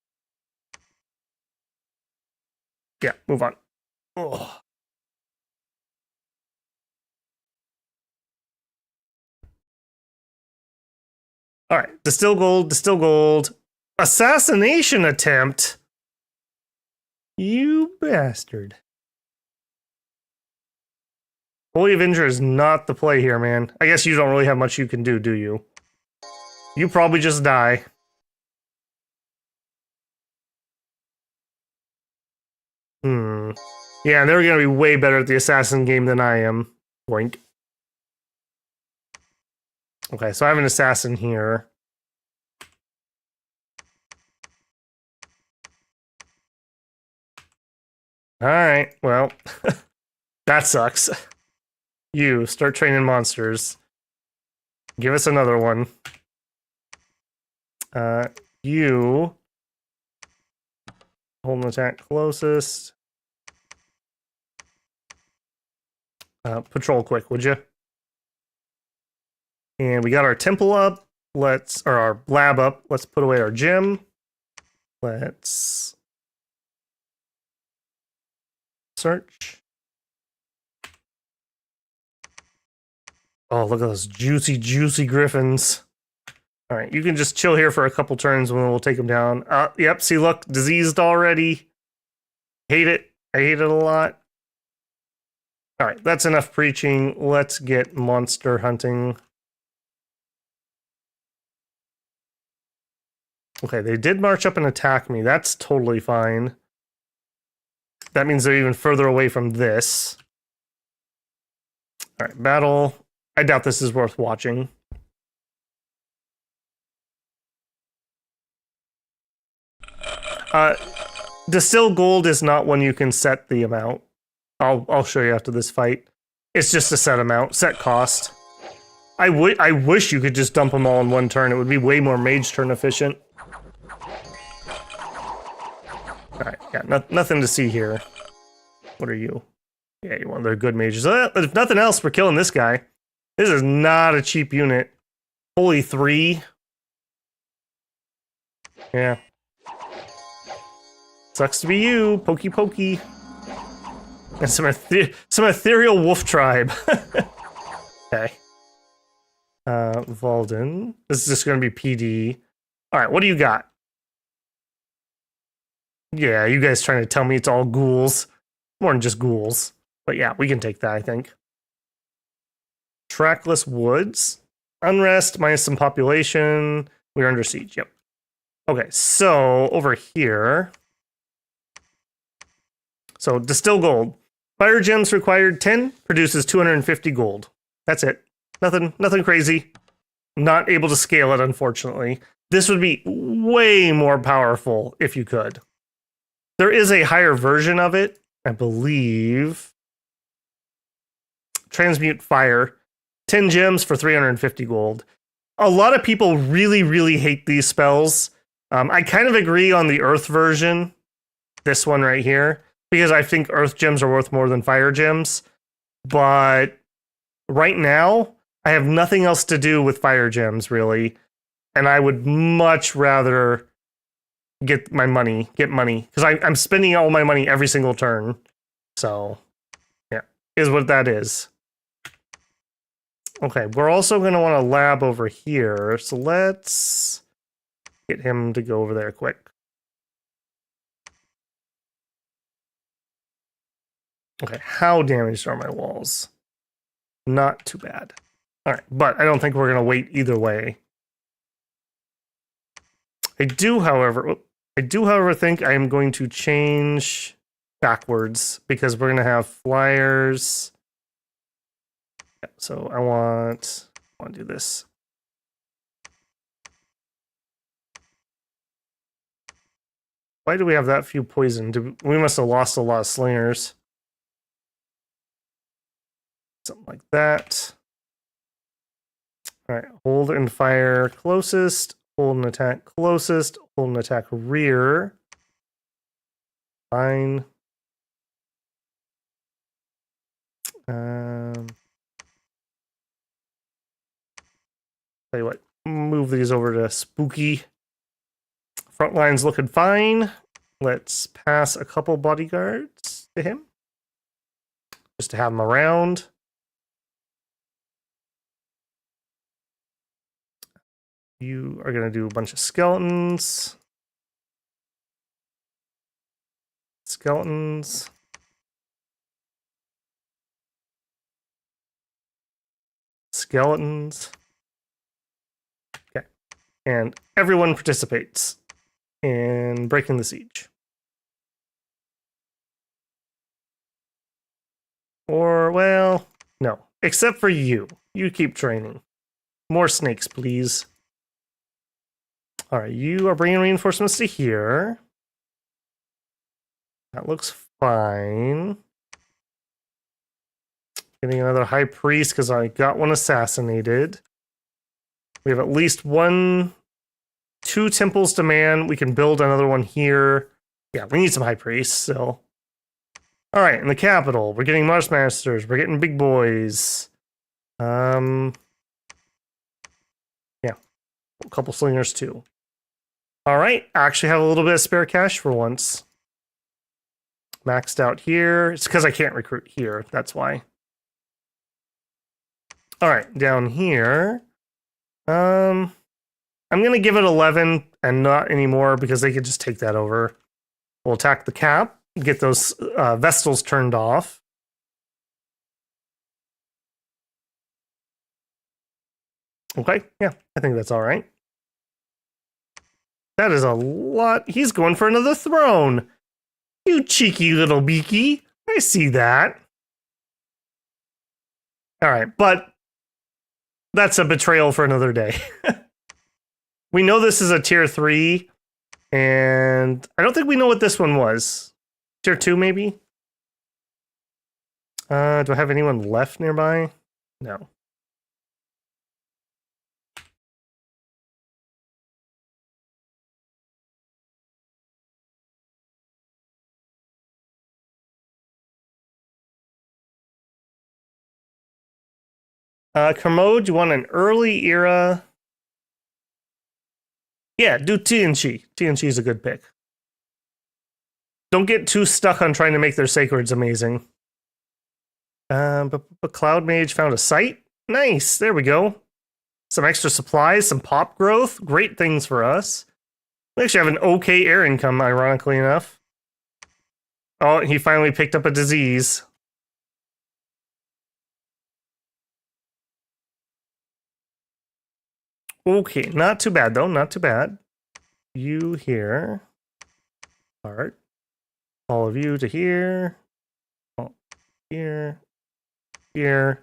Yeah, move on. Oh. All right, Distill Gold, Distill Gold. Assassination attempt? You bastard. Holy Avenger is not the play here, man. I guess you don't really have much you can do you? You probably just die. Yeah, they're gonna be way better at the assassin game than I am. Boink. Okay, so I have an assassin here. Alright, well, that sucks. You, start training monsters. Give us another one. You... hold an attack closest. Patrol quick, would you? And we got our temple up. Or our lab up. Let's put away our gem. Let's search. Oh, look at those juicy, juicy griffins. All right, you can just chill here for a couple turns and we'll take them down. Yep, see, look, diseased already. Hate it. I hate it a lot. All right, that's enough preaching. Let's get monster hunting. Okay, they did march up and attack me. That's totally fine. That means they're even further away from this. All right, battle. I doubt this is worth watching. Distill Gold is not one you can set the amount. I'll show you after this fight. It's just a set amount, set cost. I wish you could just dump them all in one turn. It would be way more mage turn efficient. Alright, yeah, nothing to see here. What are you? Yeah, you're one of the good mages. If nothing else, we're killing this guy. This is not a cheap unit. Holy 3. Yeah. Sucks to be you, pokey pokey. And some ethereal wolf tribe. Okay. Valden. This is just gonna be PD. Alright, what do you got? Yeah, you guys trying to tell me it's all ghouls. More than just ghouls. But yeah, we can take that, I think. Trackless woods. Unrest minus some population. We're under siege, yep. Okay, so over here. So distill gold. Fire gems required 10, produces 250 gold. That's it. Nothing crazy. Not able to scale it, unfortunately. This would be way more powerful if you could. There is a higher version of it, I believe. Transmute fire. 10 gems for 350 gold. A lot of people really, really hate these spells. I kind of agree on the earth version. This one right here. Because I think earth gems are worth more than fire gems. But right now, I have nothing else to do with fire gems, really. And I would much rather get money. Because I'm spending all my money every single turn. So, yeah, is what that is. Okay, we're also going to want a lab over here. So let's get him to go over there quick. Okay, how damaged are my walls? Not too bad. All right, but I don't think we're going to wait either way. I do, however, think I am going to change backwards because we're going to have flyers. Yeah, so I want to do this. Why do we have that few poison? We must have lost a lot of slingers. Something like that. All right, hold and fire closest, hold and attack closest, hold and attack rear. Fine. Tell you what, move these over to spooky. Front line's looking fine. Let's pass a couple bodyguards to him. Just to have him around. You are going to do a bunch of skeletons. Skeletons. Skeletons. Okay. And everyone participates in breaking the siege. Or, well, no. Except for you. You keep training. More snakes, please. All right, you are bringing reinforcements to here. That looks fine. Getting another high priest because I got one assassinated. We have at least two temples to man. We can build another one here. Yeah, we need some high priests still. All right, in the capital, we're getting Marshmancers. We're getting big boys. Yeah, a couple slingers too. All right, I actually have a little bit of spare cash for once. Maxed out here. It's because I can't recruit here. That's why. All right, down here. I'm going to give it 11 and not anymore because they could just take that over. We'll attack the cap, get those Vestals turned off. Okay, yeah, I think that's all right. That is a lot. He's going for another throne. You cheeky little beaky. I see that. All right, but that's a betrayal for another day. We know this is a tier 3, and I don't think we know what this one was. Tier 2, maybe? Do I have anyone left nearby? No. Kermode, you want an early era? Yeah, do TNG. TNG is a good pick. Don't get too stuck on trying to make their sacreds amazing. But Cloud Mage found a site. Nice. There we go. Some extra supplies, some pop growth. Great things for us. We actually have an okay air income, ironically enough. Oh, he finally picked up a disease. Okay, not too bad, though. Not too bad. You here. Heart. All of you to here. Oh, here. Here.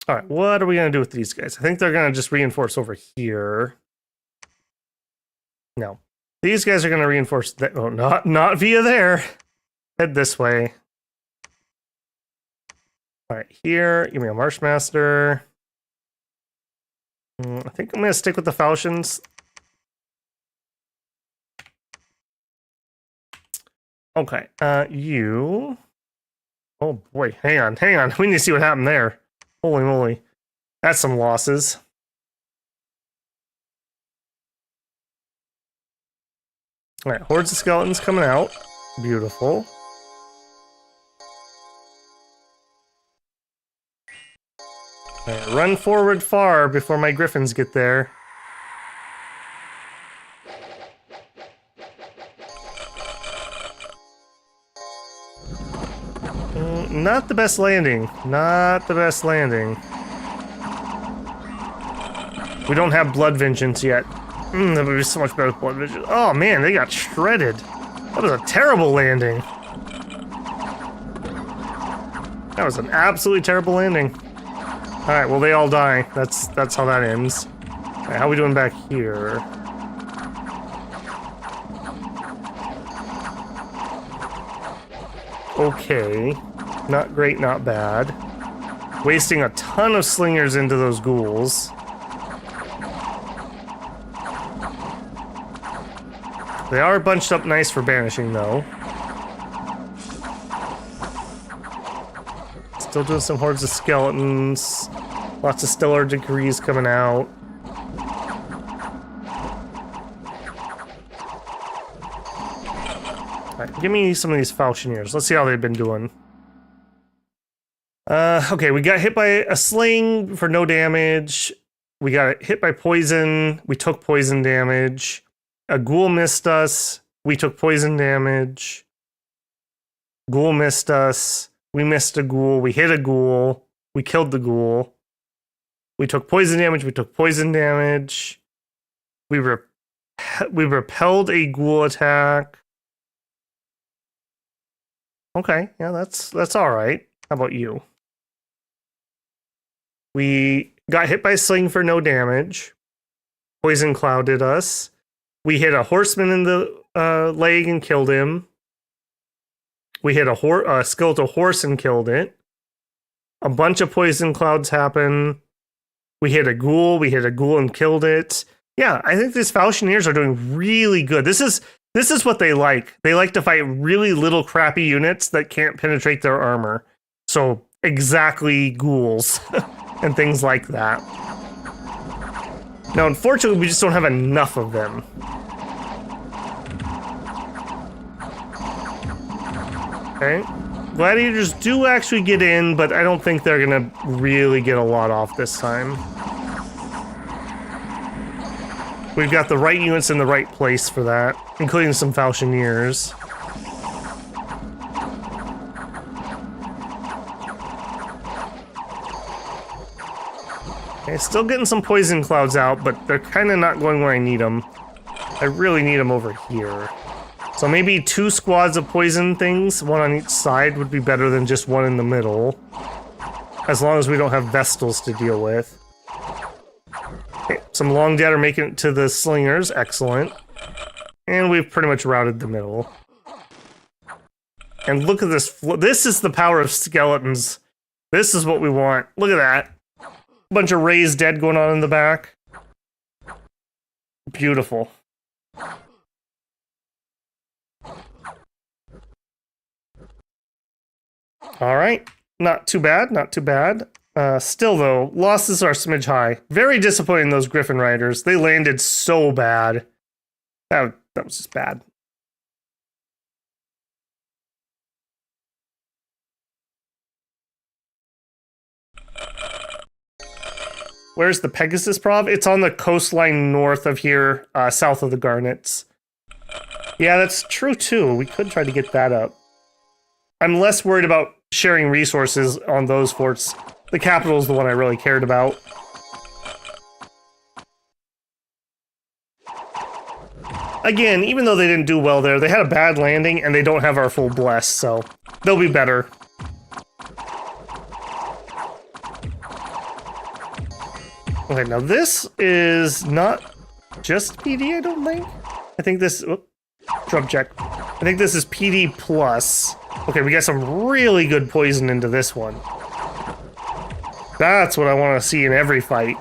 All right, what are we going to do with these guys? I think they're going to just reinforce over here. No. These guys are going to reinforce that. Oh, not via there. Head this way. All right, here. Give me a Marshmancer. I think I'm going to stick with the Falchions. Okay, you. Oh boy, hang on. We need to see what happened there. Holy moly. That's some losses. All right, hordes of skeletons coming out. Beautiful. All right, run forward far before my griffins get there. Not the best landing. Not the best landing. We don't have Blood Vengeance yet. That would be so much better with Blood Vengeance. Oh man, they got shredded. That was a terrible landing. That was an absolutely terrible landing. Alright, well they all die. That's how that ends. Alright, how are we doing back here? Okay. Not great, not bad. Wasting a ton of slingers into those ghouls. They are bunched up nice for banishing, though. Still doing some hordes of skeletons. Lots of stellar degrees coming out. Alright, give me some of these Falchineers. Let's see how they've been doing. Okay, we got hit by a sling for no damage. We got hit by poison. We took poison damage. A ghoul missed us. We took poison damage. Ghoul missed us. We missed a ghoul. We hit a ghoul. We killed the ghoul. We took poison damage. We took poison damage. We repelled a ghoul attack. Okay, yeah, that's all right. How about you? We got hit by a sling for no damage. Poison clouded us. We hit a horseman in the leg and killed him. We hit a skeletal horse and killed it. A bunch of poison clouds happen. We hit a ghoul and killed it. Yeah, I think these Falchineers are doing really good. This is what they like. They like to fight really little crappy units that can't penetrate their armor. So exactly ghouls and things like that. Now, unfortunately, we just don't have enough of them. Okay. Gladiators do actually get in, but I don't think they're gonna really get a lot off this time. We've got the right units in the right place for that, including some Falchineers. Okay, still getting some poison clouds out, but they're kind of not going where I need them. I really need them over here. So maybe 2 squads of poison things, one on each side, would be better than just one in the middle. As long as we don't have Vestals to deal with. Okay, some Long Dead are making it to the Slingers, excellent. And we've pretty much routed the middle. And look at this, this is the power of skeletons. This is what we want. Look at that. Bunch of raised dead going on in the back. Beautiful. All right, Not too bad, not too bad. Still, though, losses are smidge high. Very disappointing, those Griffin Riders. They landed so bad. That was just bad. Where's the Pegasus Prov? It's on the coastline north of here, south of the Garnets. Yeah, that's true, too. We could try to get that up. I'm less worried about sharing resources on those forts. The capital is the one I really cared about. Again, even though they didn't do well there, they had a bad landing and they don't have our full bless, so they'll be better. Okay, now this is not just PD, I don't think. I think this... Whoop, drop check. I think this is PD plus. Okay, we got some really good poison into this one. That's what I want to see in every fight.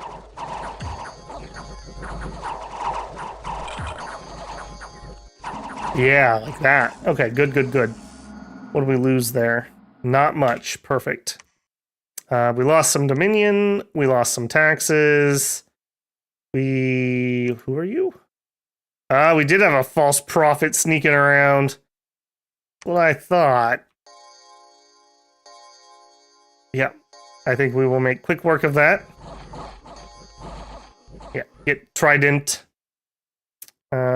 Yeah, like that. Okay, good, good, good. What did we lose there? Not much. Perfect. We lost some dominion. We lost some taxes. Who are you? We did have a false prophet sneaking around. What I thought. Yeah, I think we will make quick work of that. Yeah, get Trident.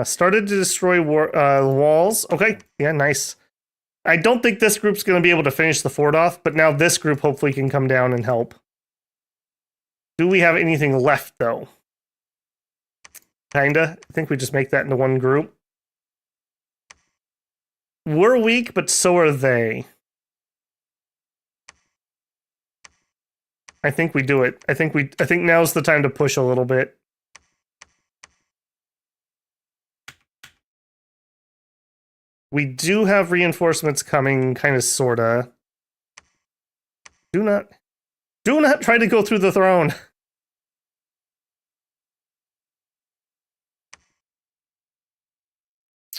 Started to destroy walls. Okay, yeah, nice. I don't think this group's going to be able to finish the fort off, but now this group hopefully can come down and help. Do we have anything left, though? Kinda. I think we just make that into one group. We're weak, but so are they. I think we do it. I think now's the time to push a little bit. We do have reinforcements coming, kind of, sorta. Do not try to go through the throne.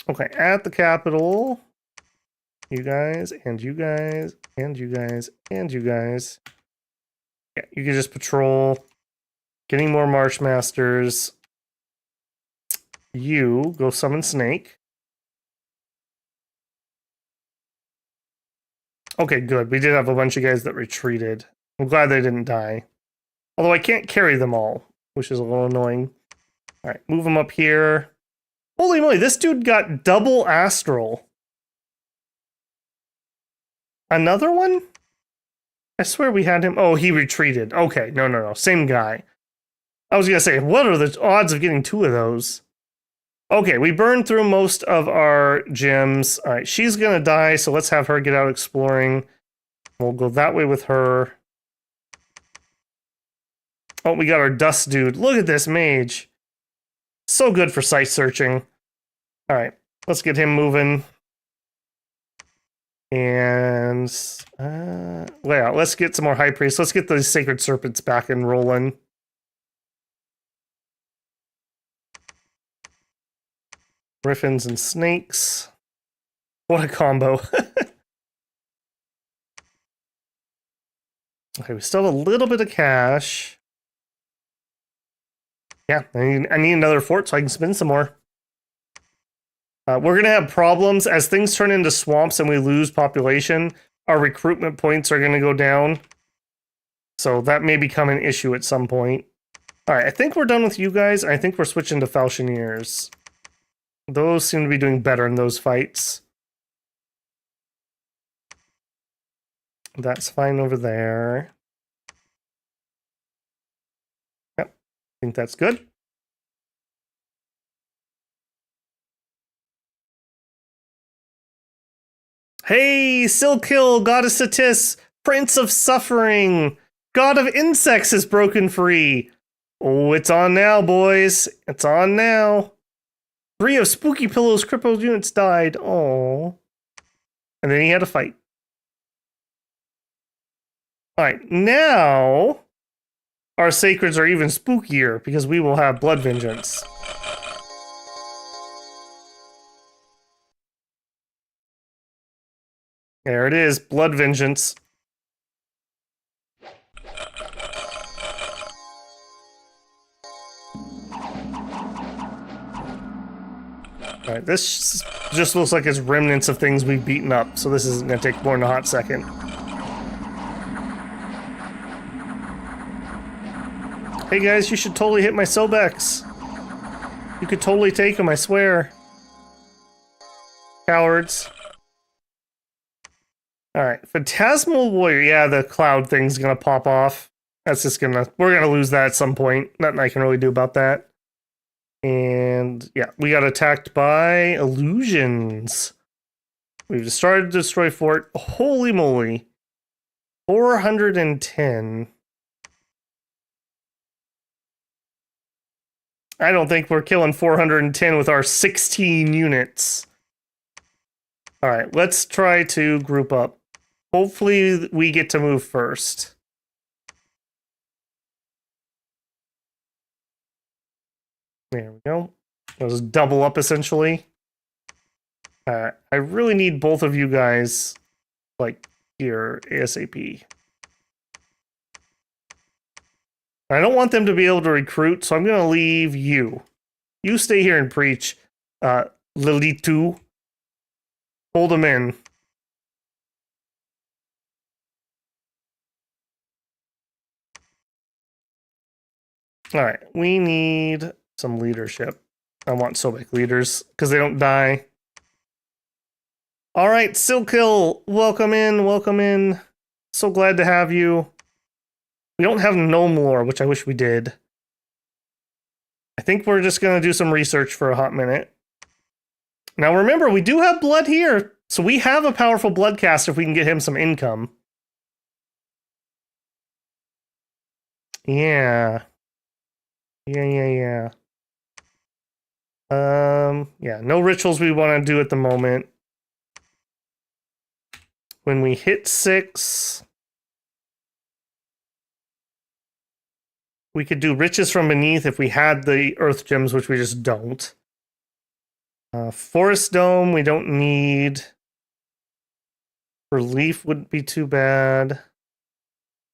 Okay, at the capital. You guys, and you guys, and you guys, and you guys. Yeah, you can just patrol. Getting more Marshmasters. You go summon Snake. Okay, good. We did have a bunch of guys that retreated. I'm glad they didn't die. Although I can't carry them all, which is a little annoying. Alright, move them up here. Holy moly, this dude got double astral. Another one? I swear we had him. Oh, he retreated. Okay, no. Same guy. I was gonna say, what are the odds of getting two of those? Okay, we burned through most of our gems. All right, she's gonna die, so let's have her get out exploring. We'll go that way with her. Oh, we got our dust dude. Look at this mage. So good for site searching. All right, let's get him moving. And well, let's get some more high priests. Let's get those sacred serpents back and rolling. Griffins and snakes. What a combo. Okay, we still have a little bit of cash. Yeah, I need another fort so I can spin some more. We're going to have problems as things turn into swamps and we lose population. Our recruitment points are going to go down. So that may become an issue at some point. All right, I think we're done with you guys. I think we're switching to Falchineers. Those seem to be doing better in those fights. That's fine over there. Yep, I think that's good. Hey, Silkhill, Goddess Satis, Prince of Suffering, God of Insects is broken free. Oh, it's on now, boys. It's on now. 3 of Spooky Pillow's crippled units died. Oh. And then he had a fight. Alright, now our sacreds are even spookier because we will have Blood Vengeance. There it is, Blood Vengeance. Alright, this just looks like it's remnants of things we've beaten up, so this isn't gonna take more than a hot second. Hey guys, you should totally hit my Sobeks. You could totally take them, I swear. Cowards. Alright, Phantasmal Warrior. Yeah, the cloud thing's gonna pop off. That's just gonna... We're gonna lose that at some point. Nothing I can really do about that. And yeah, we got attacked by illusions. We've just started to destroy fort. Holy moly. 410. I don't think we're killing 410 with our 16 units. Alright, let's try to group up. Hopefully we get to move first. There we go. Let's double up, essentially. I really need both of you guys, like, here, ASAP. I don't want them to be able to recruit, so I'm going to leave you. You stay here and preach. Lilitu. Hold them in. Alright, we need some leadership. I want Sobek leaders, because they don't die. Alright, Silkill, welcome in, welcome in. So glad to have you. We don't have gnome lore, which I wish we did. I think we're just going to do some research for a hot minute. Now remember, we do have blood here, so we have a powerful blood cast if we can get him some income. Yeah. Yeah. Yeah, no rituals we want to do at the moment. When we hit 6, we could do riches from beneath if we had the earth gems, which we just don't. Forest dome, we don't need. Relief wouldn't be too bad.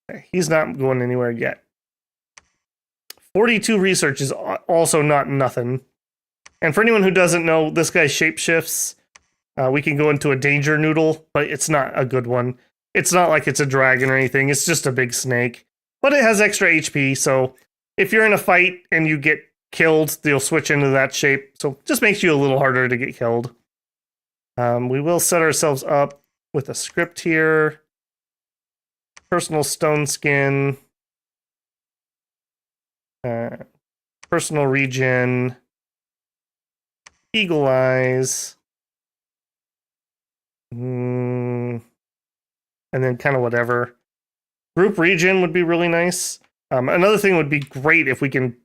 Okay, he's not going anywhere yet. 42 research is also not nothing. And for anyone who doesn't know, this guy shapeshifts. We can go into a danger noodle, but it's not a good one. It's not like it's a dragon or anything. It's just a big snake. But it has extra HP, so if you're in a fight and you get killed, they'll switch into that shape. So it just makes you a little harder to get killed. We will set ourselves up with a script here. Personal stone skin. Personal regen. Eagle eyes. And then kind of whatever. Group regen would be really nice. Another thing would be great if we can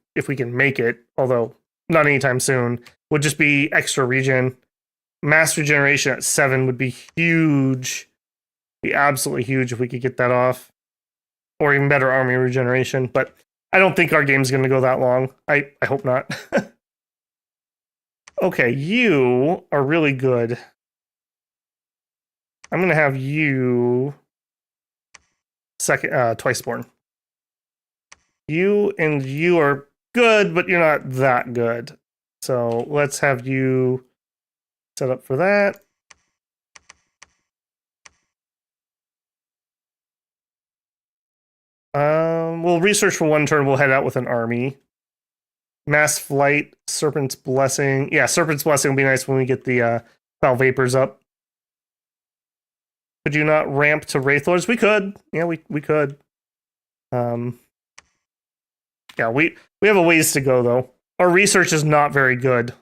make it, although not anytime soon, would just be extra regen. Mass regeneration at 7 would be huge. Be absolutely huge if we could get that off. Or even better army regeneration, but I don't think our game's going to go that long. I hope not. Okay, you are really good. I'm going to have you second, Twiceborn. You and you are good, but you're not that good. So let's have you set up for that. We'll research for 1 turn. We'll head out with an army. Mass flight, Serpent's Blessing. Yeah, Serpent's Blessing will be nice when we get the foul vapors up. Could you not ramp to Wraith Lords? We could. Yeah, we could. Yeah, we have a ways to go, though. Our research is not very good.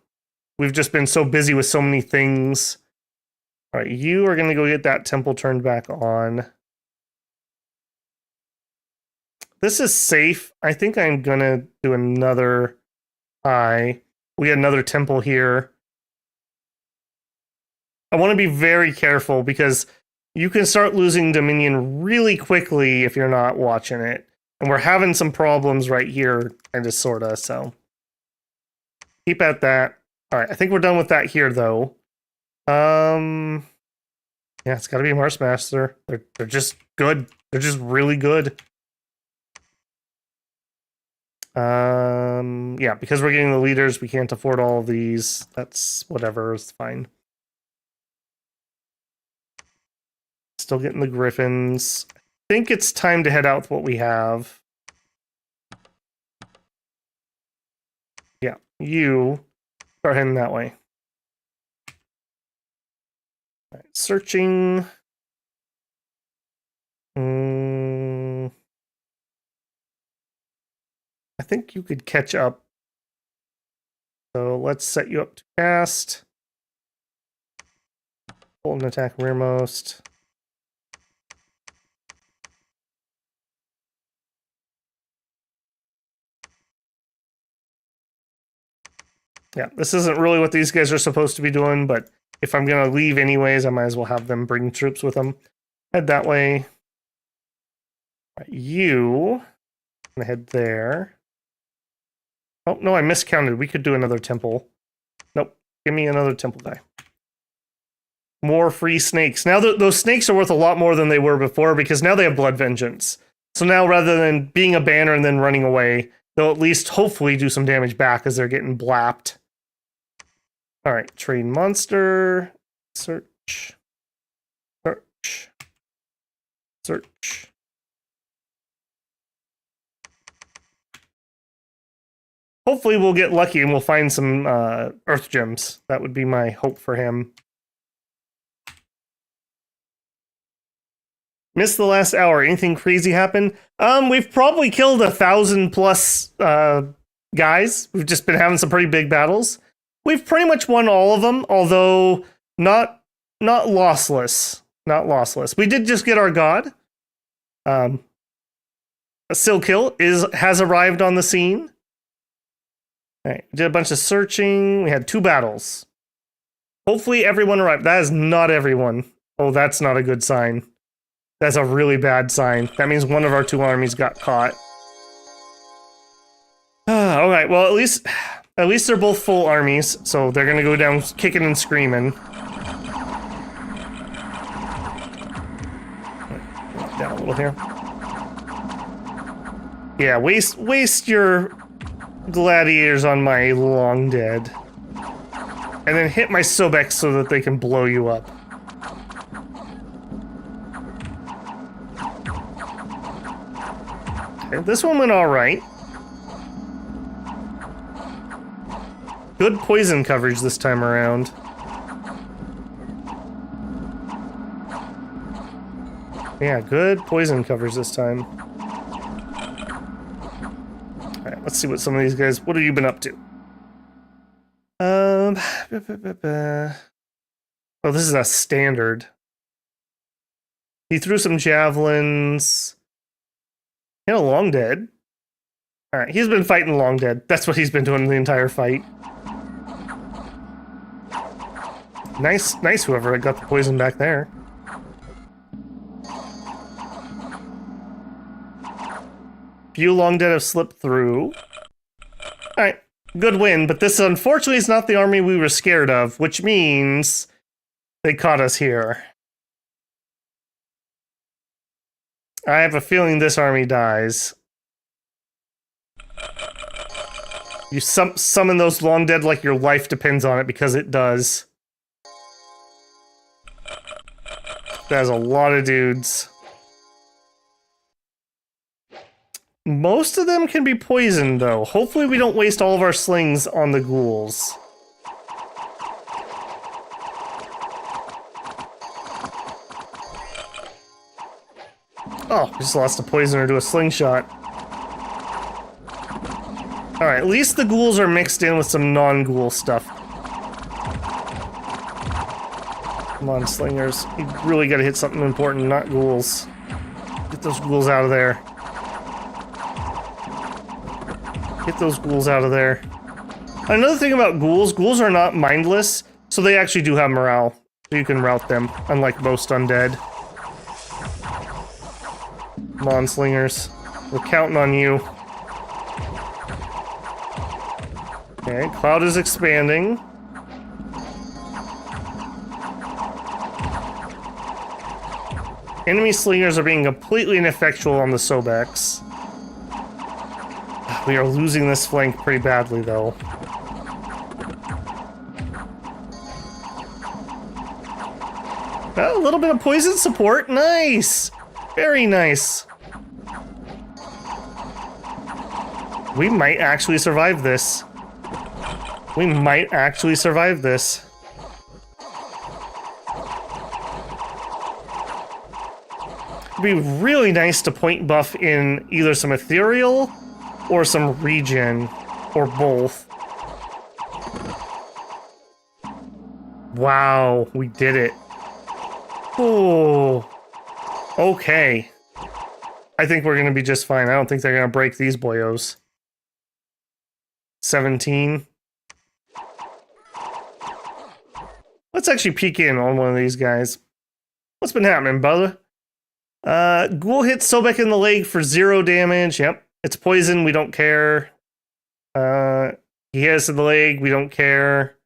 We've just been so busy with so many things. All right, you are going to go get that temple turned back on. This is safe. I think I'm going to do another eye. We get another temple here. I want to be very careful because you can start losing Dominion really quickly if you're not watching it. And we're having some problems right here, kind of, sort of, so. Keep at that. All right, I think we're done with that here, though. Yeah, it's got to be Marshmancer. They're just good. They're just really good. Yeah, because we're getting the leaders, we can't afford all of these. That's whatever, it's fine. Still getting the griffins. I think it's time to head out with what we have. Yeah, you start heading that way. All right, searching. I think you could catch up. So let's set you up to cast. Hold and attack rearmost. Yeah, this isn't really what these guys are supposed to be doing, but if I'm going to leave anyways, I might as well have them bring troops with them. Head that way. Right, you I'm gonna head there. Oh, no, I miscounted. We could do another temple. Nope. Give me another temple guy. More free snakes. Now, those snakes are worth a lot more than they were before because now they have blood vengeance. So now, rather than being a banner and then running away, they'll at least hopefully do some damage back as they're getting blapped. All right, train monster. Search. Search. Search. Hopefully we'll get lucky and we'll find some earth gems. That would be my hope for him. Missed the last hour. Anything crazy happen? We've probably killed 1,000+ guys. We've just been having some pretty big battles. We've pretty much won all of them, although not lossless. Not lossless. We did just get our god. A still kill has arrived on the scene. All right, we did a bunch of searching. We had 2 battles. Hopefully everyone arrived. That is not everyone. Oh, that's not a good sign. That's a really bad sign. That means one of our 2 armies got caught. All right, well, at least they're both full armies, so they're gonna go down kicking and screaming. Down a little here. Yeah, waste your gladiators on my long dead. And then hit my Sobek so that they can blow you up. Okay, this one went alright. Good poison coverage this time around. Yeah, good poison coverage this time. Alright, let's see what some of these guys... What have you been up to? Oh, this is a standard. He threw some javelins. He had a long dead. Alright, he's been fighting long dead. That's what he's been doing the entire fight. Nice, whoever got the poison back there. Few long dead have slipped through. Alright, good win, but this unfortunately is not the army we were scared of, which means they caught us here. I have a feeling this army dies. You summon those long dead like your life depends on it, because it does. That's a lot of dudes. Most of them can be poisoned, though. Hopefully we don't waste all of our slings on the ghouls. Oh, we just lost a poisoner to a slingshot. Alright, at least the ghouls are mixed in with some non-ghoul stuff. Come on, slingers. You really gotta hit something important, not ghouls. Get those ghouls out of there. Get those ghouls out of there. Another thing about ghouls are not mindless, so they actually do have morale. So you can rout them, unlike most undead. Come on, slingers. We're counting on you. Okay, cloud is expanding. Enemy slingers are being completely ineffectual on the Sobeks. We are losing this flank pretty badly, though. Oh, a little bit of poison support. Nice! Very nice. We might actually survive this. We might actually survive this. It'd be really nice to point buff in either some ethereal or some regen, or both. Wow, we did it. Oh, okay. I think we're gonna be just fine. I don't think they're gonna break these boyos. 17. Let's actually peek in on one of these guys. What's been happening, brother? Ghoul hits Sobek in the leg for 0 damage. Yep, it's poison. We don't care. He hit us in the leg. We don't care.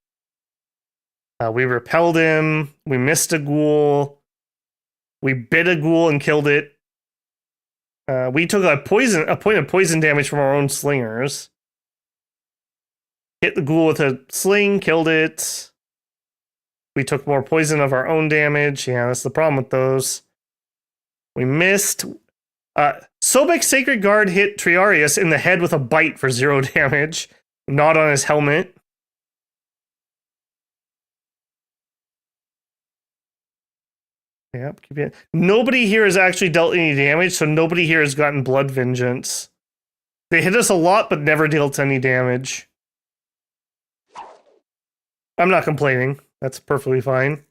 We repelled him. We missed a ghoul. We bit a ghoul and killed it. We took a point of poison damage from our own slingers. Hit the ghoul with a sling, killed it. We took more poison of our own damage. Yeah, that's the problem with those. We missed. Sobek's Sacred Guard hit Triarius in the head with a bite for 0 damage. Not on his helmet. Yep, keep it. Nobody here has actually dealt any damage, so nobody here has gotten Blood Vengeance. They hit us a lot, but never dealt any damage. I'm not complaining. That's perfectly fine.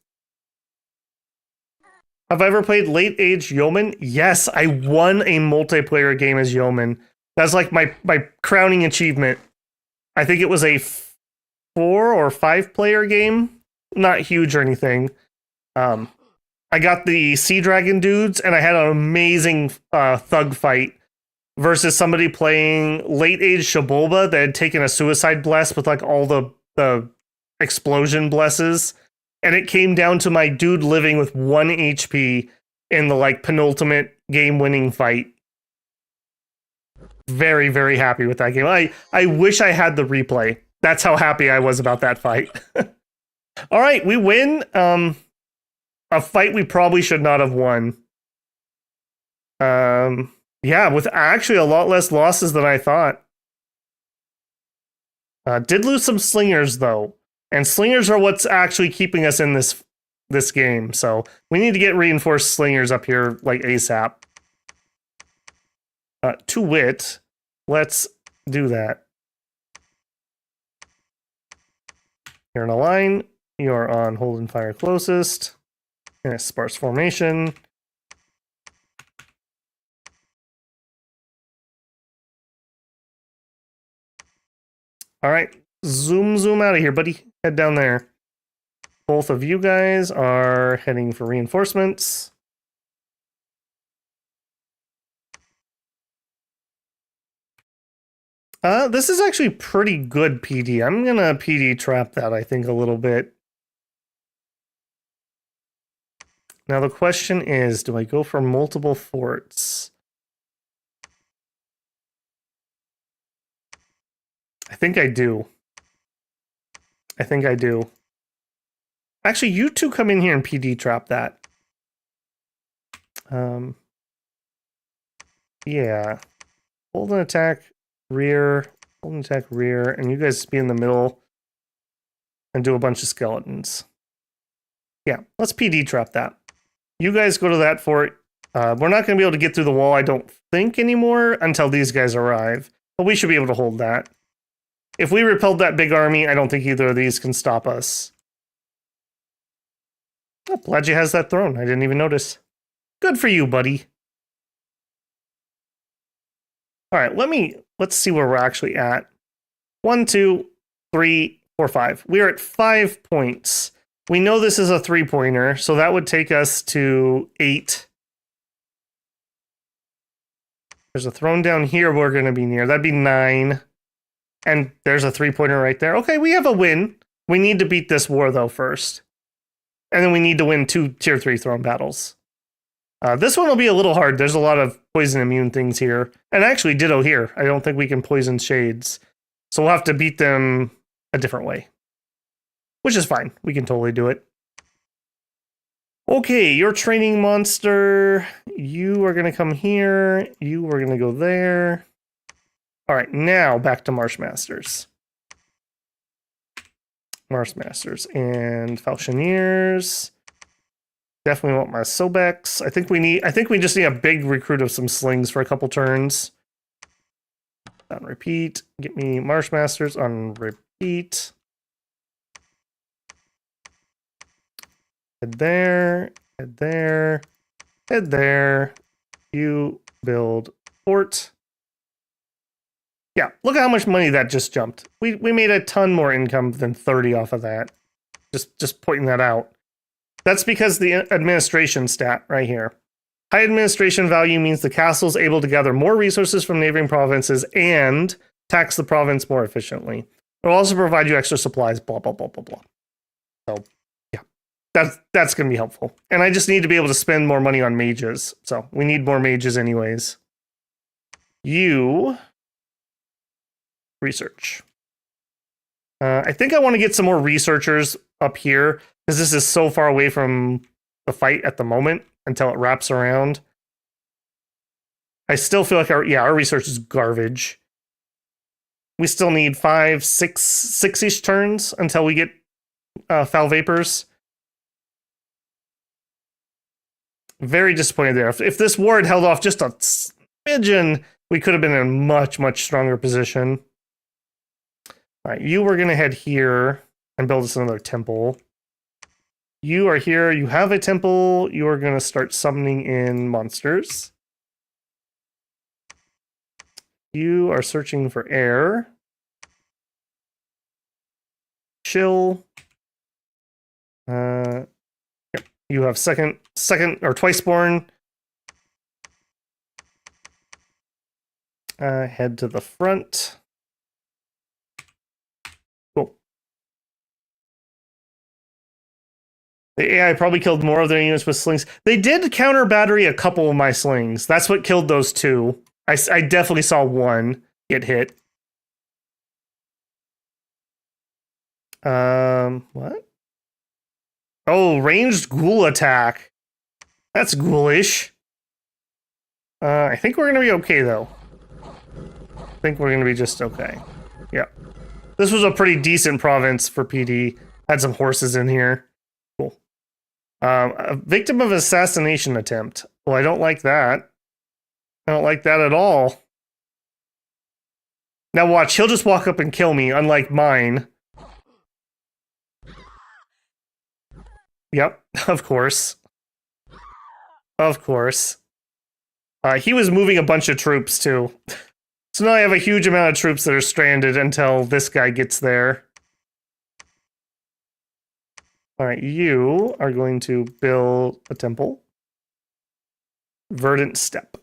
Have I ever played Late Age Yeoman? Yes, I won a multiplayer game as Yeoman. That's like my crowning achievement. I think it was a 4 or 5 player game. Not huge or anything. I got the Sea Dragon dudes, and I had an amazing thug fight versus somebody playing Late Age Shabolba that had taken a suicide bless with like all the explosion blesses. And it came down to my dude living with 1 HP in the like penultimate game-winning fight. Very, very happy with that game. I wish I had the replay. That's how happy I was about that fight. All right, we win. A fight we probably should not have won. Yeah, with actually a lot less losses than I thought. Did lose some slingers though. And slingers are what's actually keeping us in this game. So we need to get reinforced slingers up here like ASAP. To wit, let's do that. You're in a line. You're on hold and fire closest. In a sparse formation. All right. Zoom out of here, buddy. Head down there. Both of you guys are heading for reinforcements. This is actually pretty good PD. I'm gonna PD trap that, I think, a little bit. Now the question is, do I go for multiple forts? I think I do. I think I do. Actually, you two come in here and PD trap that. Yeah. Hold an attack, rear, hold an attack, rear, and you guys be in the middle and do a bunch of skeletons. Yeah, let's PD trap that. You guys go to that fort. We're not going to be able to get through the wall, I don't think, anymore until these guys arrive. But we should be able to hold that. If we repelled that big army, I don't think either of these can stop us. Oh, Pelagia has that throne. I didn't even notice. Good for you, buddy. All right, let's see where we're actually at. 1, 2, 3, 4, 5. We are at 5 points. We know this is a 3-pointer, so that would take us to 8. There's a throne down here we're going to be near. That'd be 9. And there's a 3-pointer right there. Okay, we have a win. We need to beat this war, though, first. And then we need to win 2 tier 3 throne battles. This one will be a little hard. There's a lot of poison immune things here. And actually, ditto here. I don't think we can poison shades. So we'll have to beat them a different way. Which is fine. We can totally do it. Okay, your training monster. You are going to come here. You are going to go there. All right, now back to Marshmasters. Marshmasters and Falchineers. Definitely want my Sobeks. I think we just need a big recruit of some slings for a couple turns. On repeat. Get me Marshmasters on repeat. Head there. Head there. Head there. You build fort. Yeah, look at how much money that just jumped. We made a ton more income than 30 off of that. Just pointing that out. That's because the administration stat right here. High administration value means the castle is able to gather more resources from neighboring provinces and tax the province more efficiently. It will also provide you extra supplies, blah, blah, blah, blah, blah. So, yeah, that's going to be helpful. And I just need to be able to spend more money on mages. So we need more mages anyways. You... research. I think I want to get some more researchers up here because this is so far away from the fight at the moment until it wraps around. I still feel like our research is garbage. We still need 5, 6-ish turns until we get foul vapors. Very disappointed there. If this war had held off just a smidgen, we could have been in a much, much stronger position. All right, you were going to head here and build us another temple. You are here. You have a temple. You are going to start summoning in monsters. You are searching for air. Chill. Yep. You have second or twice born. Head to the front. Cool. The AI probably killed more of their units with slings. They did counter battery a couple of my slings. That's what killed those two. I definitely saw one get hit. What? Oh, ranged ghoul attack. That's ghoulish. I think we're gonna be okay though. I think we're gonna be just okay. Yeah. This was a pretty decent province for PD. Had some horses in here. Cool. A victim of assassination attempt. Well, I don't like that. I don't like that at all. Now watch, he'll just walk up and kill me, unlike mine. Yep, of course. Of course. He was moving a bunch of troops, too. So now I have a huge amount of troops that are stranded until this guy gets there. Alright, you are going to build a temple. Verdant Step.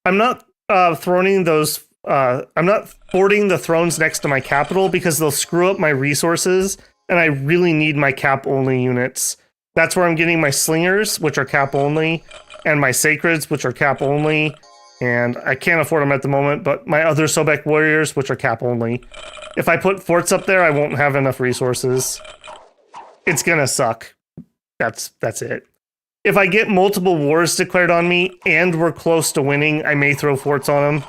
I'm not throning those... I'm not forting the thrones next to my capital because they'll screw up my resources, and I really need my cap-only units. That's where I'm getting my slingers, which are cap-only, and my sacreds, which are cap-only, and I can't afford them at the moment, but my other Sobek warriors, which are cap-only. If I put forts up there, I won't have enough resources. It's gonna suck. That's it. If I get multiple wars declared on me, and we're close to winning, I may throw forts on them.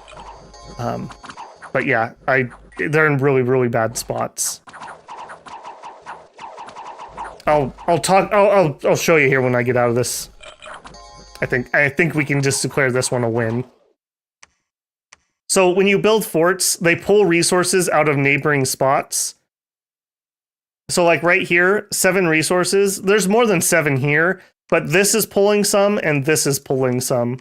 But yeah, they're in really, really bad spots. I'll show you here when I get out of this. I think we can just declare this one a win. So when you build forts, they pull resources out of neighboring spots. So like right here, 7 resources. There's more than 7 here, but this is pulling some and this is pulling some.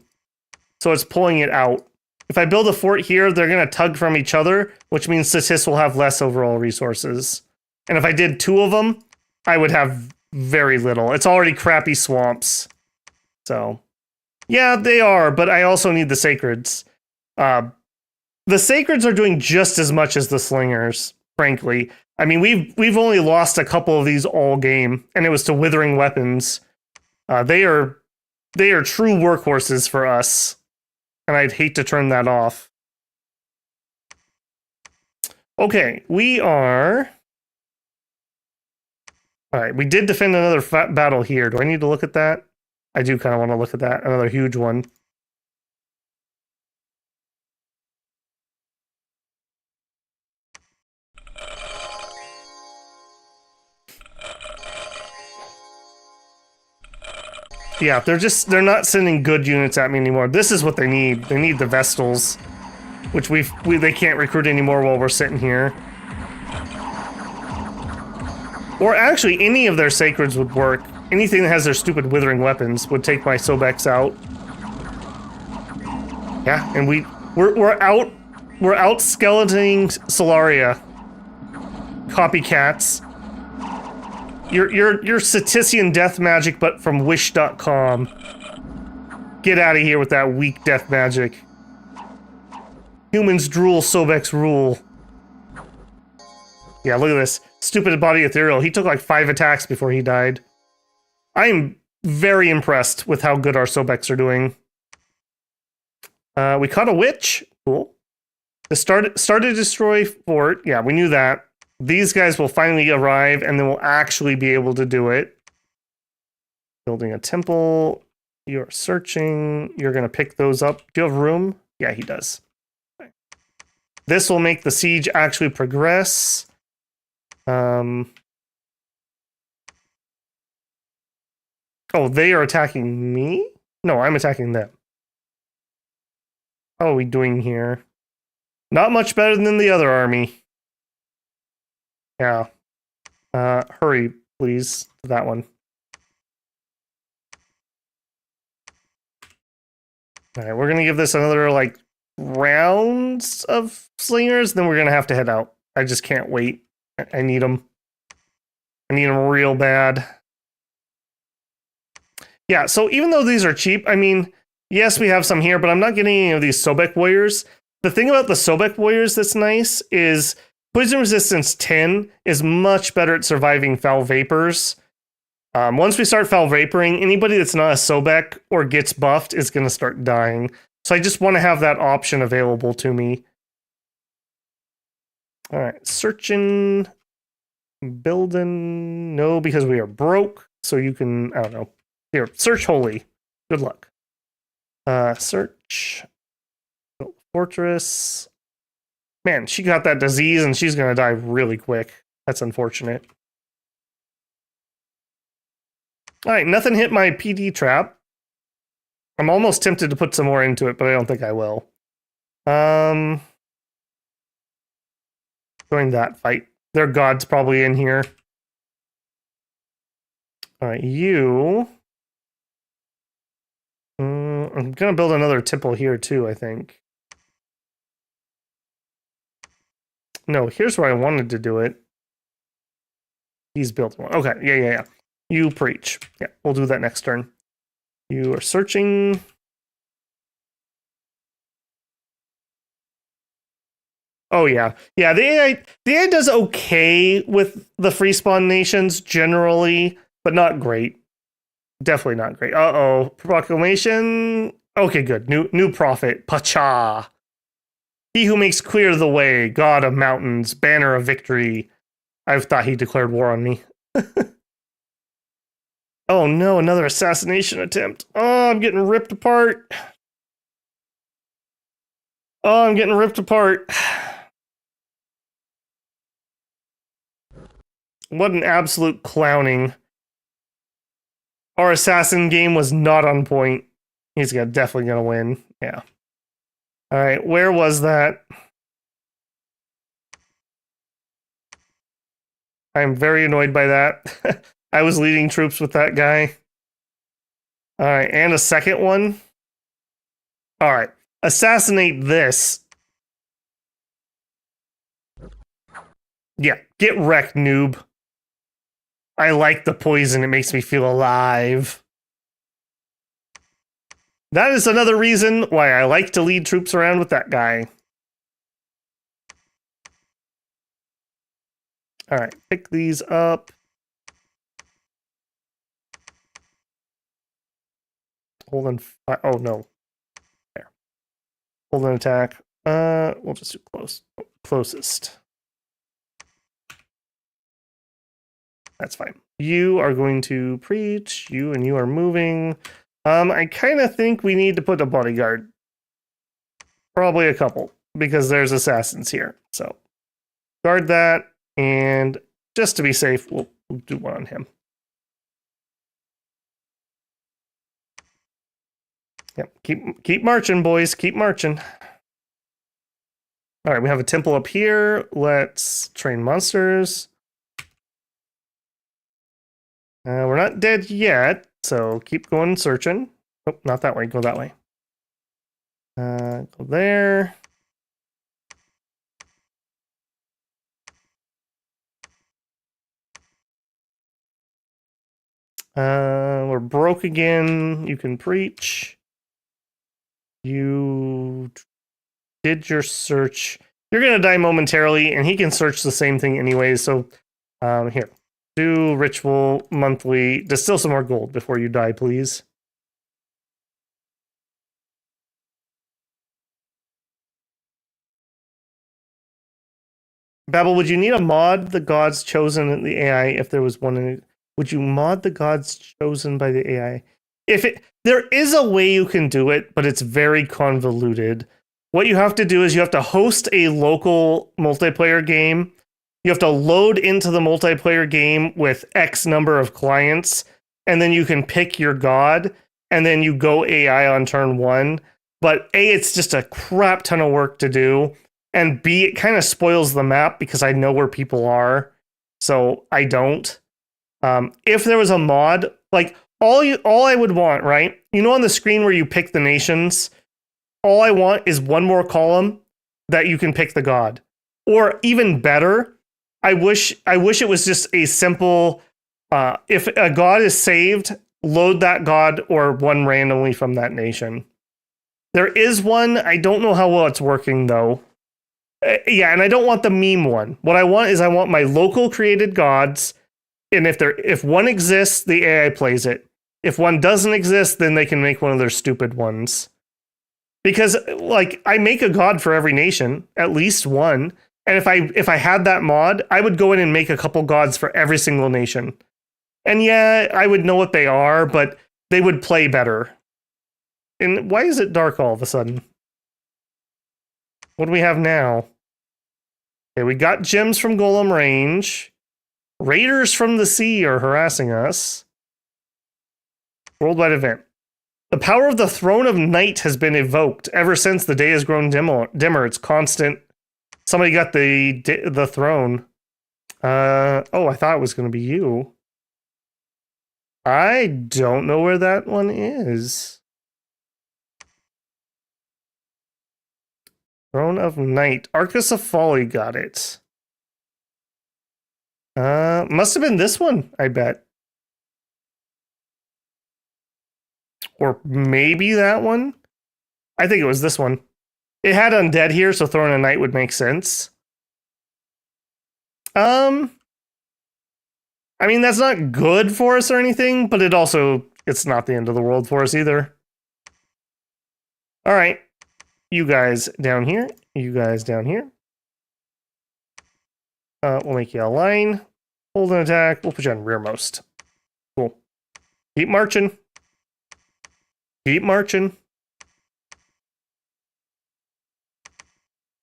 So it's pulling it out. If I build a fort here, they're going to tug from each other, which means Statis will have less overall resources. And if I did 2 of them, I would have very little. It's already crappy swamps. So, yeah, they are, but I also need the sacreds. The sacreds are doing just as much as the slingers, frankly. I mean, we've only lost a couple of these all game, and it was to withering weapons. They are true workhorses for us, and I'd hate to turn that off. Okay, we are. All right, we did defend another battle here. Do I need to look at that? I do kind of want to look at that. Another huge one. Yeah, they're not sending good units at me anymore. This is what they need. They need the Vestals, which they can't recruit anymore while we're sitting here. Or actually, any of their Sacreds would work. Anything that has their stupid withering weapons would take my Sobeks out. Yeah, and we're out skeletoning Solaria. Copycats. You're Satician death magic, but from Wish.com. Get out of here with that weak death magic. Humans drool, Sobek's rule. Yeah, look at this. Stupid body ethereal. He took like 5 attacks before he died. I'm very impressed with how good our Sobeks are doing. We caught a witch. Cool. Started to destroy fort. Yeah, we knew that. These guys will finally arrive, and then we'll actually be able to do it. Building a temple. You're searching. You're going to pick those up. Do you have room? Yeah, he does. Okay. This will make the siege actually progress. Oh, they are attacking me? No, I'm attacking them. How are we doing here? Not much better than the other army. Yeah. Hurry, please, to that one. Alright, we're gonna give this another, like, rounds of slingers, then we're gonna have to head out. I just can't wait. I need them. I need them real bad. Yeah, so even though these are cheap, I mean, yes, we have some here, but I'm not getting any of these Sobek warriors. The thing about the Sobek warriors that's nice is Poison Resistance 10 is much better at surviving foul vapors. Once we start foul vaporing, anybody that's not a Sobek or gets buffed is going to start dying. So I just want to have that option available to me. All right, searching, building. No, because we are broke. So you can, I don't know. Here, search holy. Good luck. Search. Fortress. Man, she got that disease and she's gonna die really quick. That's unfortunate. Alright, nothing hit my PD trap. I'm almost tempted to put some more into it, but I don't think I will. Join that fight. Their god's probably in here. Alright, you... I'm gonna build another temple here too, I think. No, here's where I wanted to do it. He's built one. Okay, yeah. You preach. Yeah, we'll do that next turn. You are searching. Oh, yeah. Yeah, the AI does okay with the free spawn nations generally, but not great. Definitely not great. Uh-oh. Proclamation. Okay, good. New prophet. Pacha. He who makes clear the way, god of mountains, banner of victory. I thought he declared war on me. Oh no, another assassination attempt. Oh, I'm getting ripped apart. Oh, I'm getting ripped apart. What an absolute clowning. Our assassin game was not on point. He's definitely gonna win. Yeah. Alright, where was that? I'm very annoyed by that. I was leading troops with that guy. Alright, and a second one. Alright, assassinate this. Yeah, get wrecked, noob. I like the poison, it makes me feel alive. That is another reason why I like to lead troops around with that guy. All right, pick these up. Hold and oh no. There. Hold and attack. We'll just do closest. That's fine. You are going to preach. You are moving. I kind of think we need to put a bodyguard. Probably a couple, because there's assassins here. So guard that, and just to be safe, we'll do one on him. Yep, keep marching, boys. Keep marching. All right, we have a temple up here. Let's train monsters. We're not dead yet, so keep going searching. Oh, not that way. Go that way. Go there. We're broke again. You can preach. You did your search. You're going to die momentarily, and he can search the same thing anyway. So here. Do ritual monthly. Distill some more gold before you die, please. Babel, would you need a mod the gods chosen in the AI if there was one in it? Would you mod the gods chosen by the AI? There is a way you can do it, but it's very convoluted. What you have to do is you have to host a local multiplayer game. You have to load into the multiplayer game with X number of clients, and then you can pick your god, and then you go AI on turn 1. But A, it's just a crap ton of work to do, and B, it kind of spoils the map because I know where people are, so I don't. If there was a mod, like all I would want, right? You know, on the screen where you pick the nations, all I want is one more column that you can pick the god, or even better. I wish it was just a simple, if a god is saved, load that god or one randomly from that nation. There is one. I don't know how well it's working, though. Yeah, and I don't want the meme one. What I want my local created gods, and if one exists, the AI plays it. If one doesn't exist, then they can make one of their stupid ones. Because, like, I make a god for every nation, at least one. And if I had that mod, I would go in and make a couple gods for every single nation. And yeah, I would know what they are, but they would play better. And why is it dark all of a sudden? What do we have now? Okay, we got gems from Golem Range. Raiders from the sea are harassing us. Worldwide event. The power of the Throne of Night has been evoked. Ever since the day has grown dimmer, it's constant. Somebody got the throne. Oh, I thought it was going to be you. I don't know where that one is. Throne of Night. Arcus of Folly got it. Must have been this one, I bet. Or maybe that one? I think it was this one. It had undead here, so Throne of Night would make sense. I mean, that's not good for us or anything, but it's not the end of the world for us either. All right. You guys down here. You guys down here. We'll make you a line. Hold an attack. We'll put you on rearmost. Cool. Keep marching. Keep marching.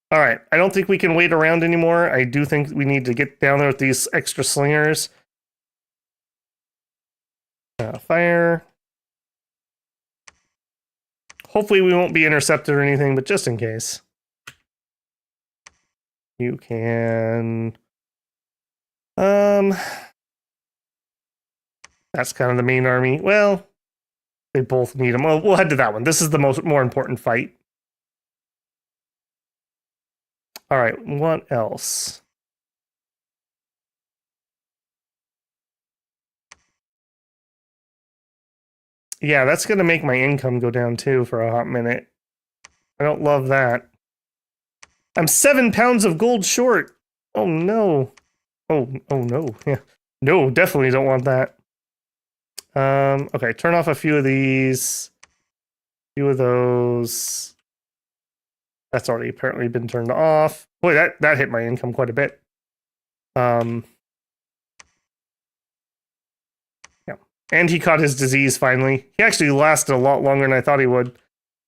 All right. I don't think we can wait around anymore. I do think we need to get down there with these extra slingers. Fire. Hopefully we won't be intercepted or anything, but just in case. You can... That's kind of the main army. Well, they both need them. Well, we'll head to that one. This is the more important fight. All right, what else? Yeah, that's going to make my income go down too for a hot minute. I don't love that. I'm 7 pounds of gold short. Oh no. Oh no. Yeah. No, definitely don't want that. Okay, turn off a few of these. A few of those. That's already apparently been turned off. Boy, that hit my income quite a bit. Yeah. And he caught his disease finally. He actually lasted a lot longer than I thought he would.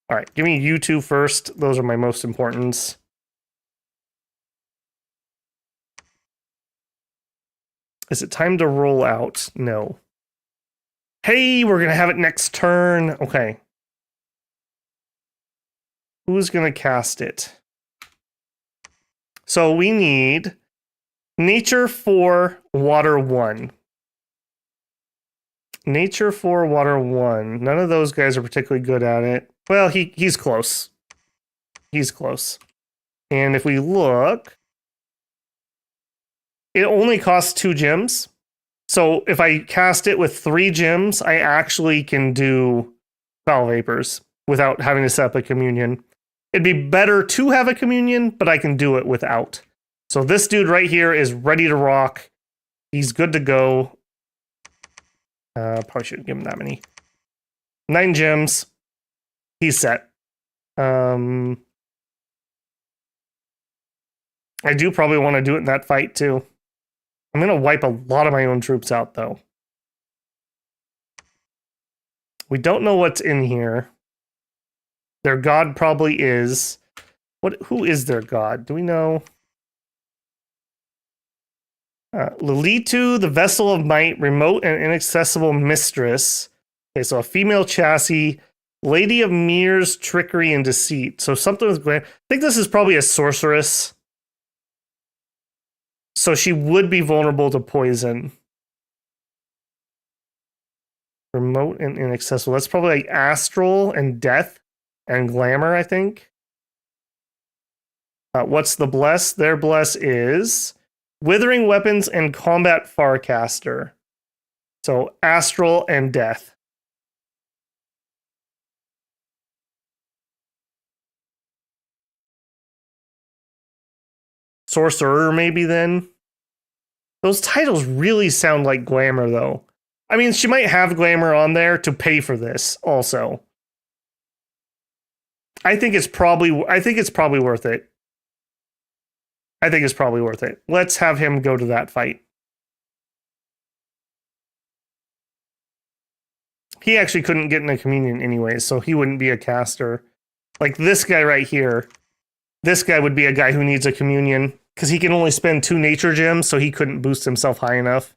All right, give me you two first. Those are my most importance. Is it time to roll out? No. Hey, we're going to have it next turn. Okay. Who's going to cast it? So we need Nature 4, Water 1. Nature 4, Water 1. None of those guys are particularly good at it. Well, he's close. He's close. And if we look, it only costs 2 gems. So if I cast it with 3 gems, I actually can do Foul Vapors without having to set up a communion. It'd be better to have a communion, but I can do it without. So this dude right here is ready to rock. He's good to go. Probably shouldn't give him that many. 9 gems. He's set. I do probably want to do it in that fight too. I'm going to wipe a lot of my own troops out, though. We don't know what's in here. Their god probably is... Who is their god? Do we know? Lilitu, the Vessel of Might, remote and inaccessible mistress. Okay, so a female chassis. Lady of Mirrors, trickery, and deceit. So something with... I think this is probably a sorceress. So she would be vulnerable to poison. Remote and inaccessible. That's probably like astral and death and glamour, I think. What's the bless? Their bless is withering weapons and combat farcaster. So astral and death. Sorcerer, maybe then. Those titles really sound like glamour, though. I mean, she might have glamour on there to pay for this, also. I think it's probably worth it. I think it's probably worth it. Let's have him go to that fight. He actually couldn't get in a communion anyway, so he wouldn't be a caster. Like this guy right here. This guy would be a guy who needs a communion because he can only spend 2 nature gems, so he couldn't boost himself high enough.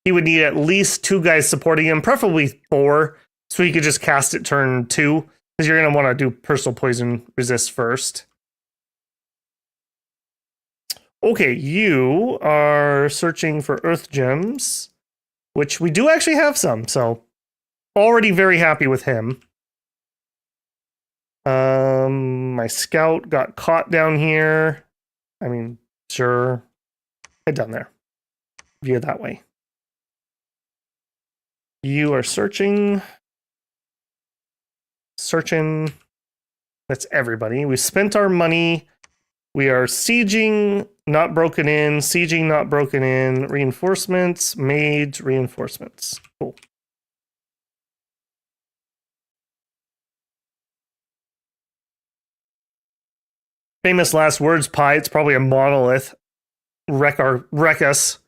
He would need at least 2 guys supporting him, preferably 4, so he could just cast it turn 2, because you're going to want to do personal poison resist first. Okay, you are searching for earth gems, which we do actually have some, so already very happy with him. My scout got caught down here. I mean, sure. Head down there. View that way. You are searching. Searching. That's everybody. We spent our money. We are sieging, not broken in. Sieging, not broken in. Reinforcements. Mage, reinforcements. Cool. Famous last words, Pi. It's probably a monolith. Wreck us.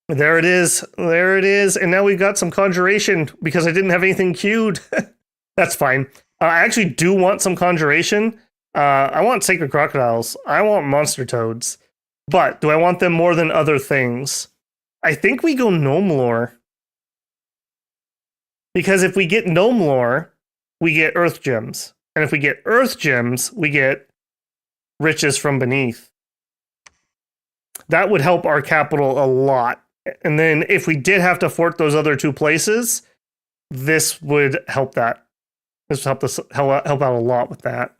There it is. There it is. And now we've got some conjuration because I didn't have anything queued. That's fine. I actually do want some conjuration. I want sacred crocodiles. I want monster toads. But do I want them more than other things? I think we go gnome lore. Because if we get gnome lore, we get earth gems. And if we get earth gems, we get riches from beneath. That would help our capital a lot. And then if we did have to fort those other 2 places, this would help that. This would help us help out a lot with that.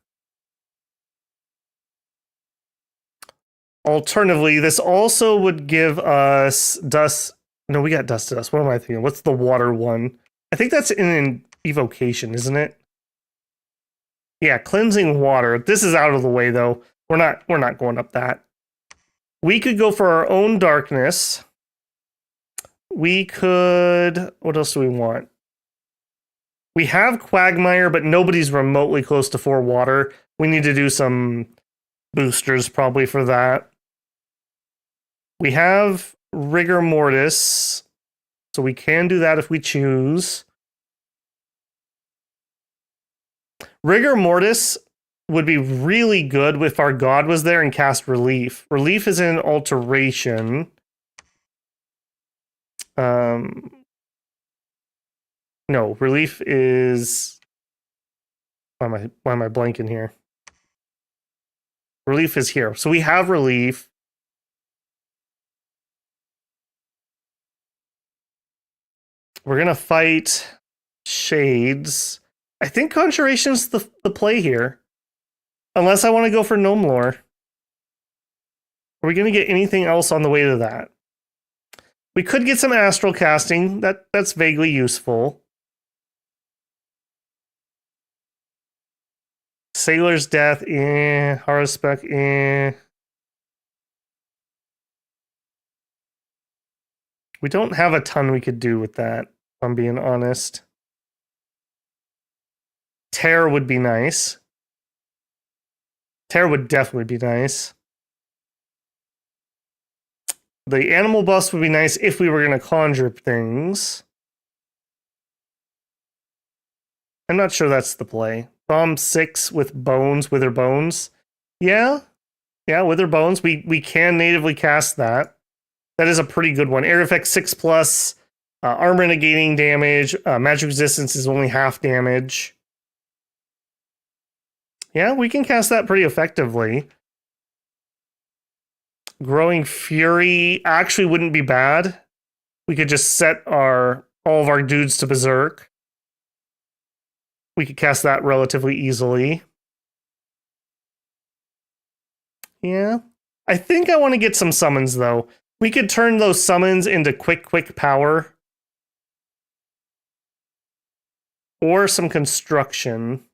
Alternatively, this also would give us dust. No, we got dust to dust. What am I thinking? What's the water one? I think that's in evocation, isn't it? Yeah, cleansing water. This is out of the way though. We're not going up that. We could go for our own darkness. We could... What else do we want? We have Quagmire, but nobody's remotely close to 4 water. We need to do some boosters probably for that. We have Rigor Mortis, so we can do that if we choose. Rigor Mortis would be really good if our god was there and cast Relief. Relief is an alteration. No, Relief is... Why am I blanking here? Relief is here. So we have Relief. We're going to fight Shades. I think Conjuration's the play here. Unless I want to go for Gnome Lore. Are we going to get anything else on the way to that? We could get some Astral Casting. That's vaguely useful. Sailor's Death, Harspec, We don't have a ton we could do with that, if I'm being honest. Tear would be nice. Tear would definitely be nice. The animal bust would be nice if we were going to conjure things. I'm not sure that's the play. Bomb 6 with bones, Wither Bones. Yeah, Wither Bones. We can natively cast that. That is a pretty good one. Air effect 6+, armor negating damage. Magic resistance is only half damage. Yeah, we can cast that pretty effectively. Growing Fury actually wouldn't be bad. We could just set all of our dudes to Berserk. We could cast that relatively easily. Yeah. I think I want to get some summons, though. We could turn those summons into quick power. Or some construction.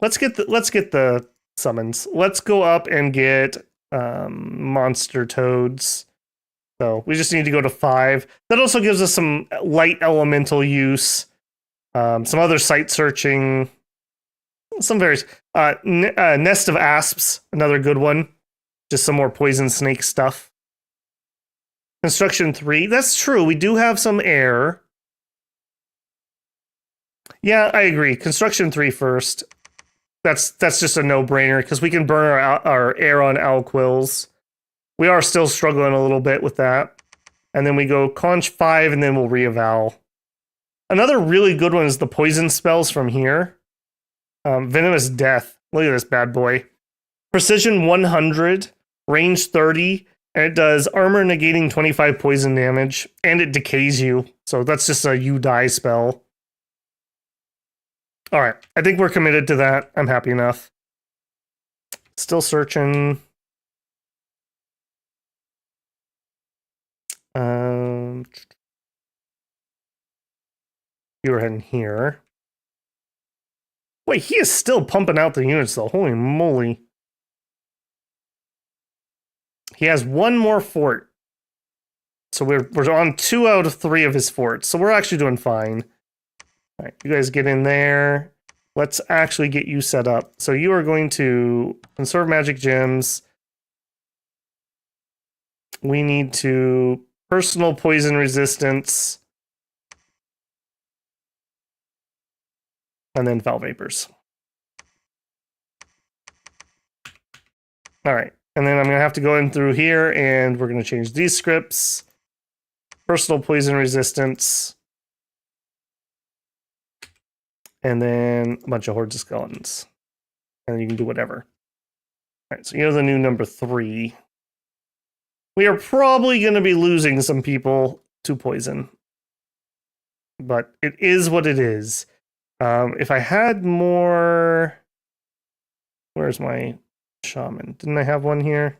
Let's get the summons. Let's go up and get monster toads. So we just need to go to 5. That also gives us some light elemental use, some other site searching, some various Nest of Asps, another good one. Just some more poison snake stuff. Construction 3. That's true. We do have some air. Yeah, I agree. Construction 3 first. That's just a no-brainer because we can burn our air on Alquills. We are still struggling a little bit with that. And then we go Conch 5 and then we'll reeval. Another really good one is the poison spells from here. Venomous Death. Look at this bad boy. Precision 100, range 30, and it does armor negating 25 poison damage, and it decays you. So that's just a you die spell. All right, I think we're committed to that. I'm happy enough. Still searching. You're heading here. Wait, he is still pumping out the units though. Holy moly. He has one more fort. So we're on 2 out of 3 of his forts. So we're actually doing fine. All right, you guys get in there. Let's actually get you set up. So you are going to conserve magic gems. We need to personal poison resistance. And then foul vapors. All right. And then I'm going to have to go in through here and we're going to change these scripts. Personal poison resistance. And then a bunch of hordes of skeletons. And you can do whatever. All right. So you're the new number 3. We are probably going to be losing some people to poison. But it is what it is. If I had more... Where's my shaman? Didn't I have one here?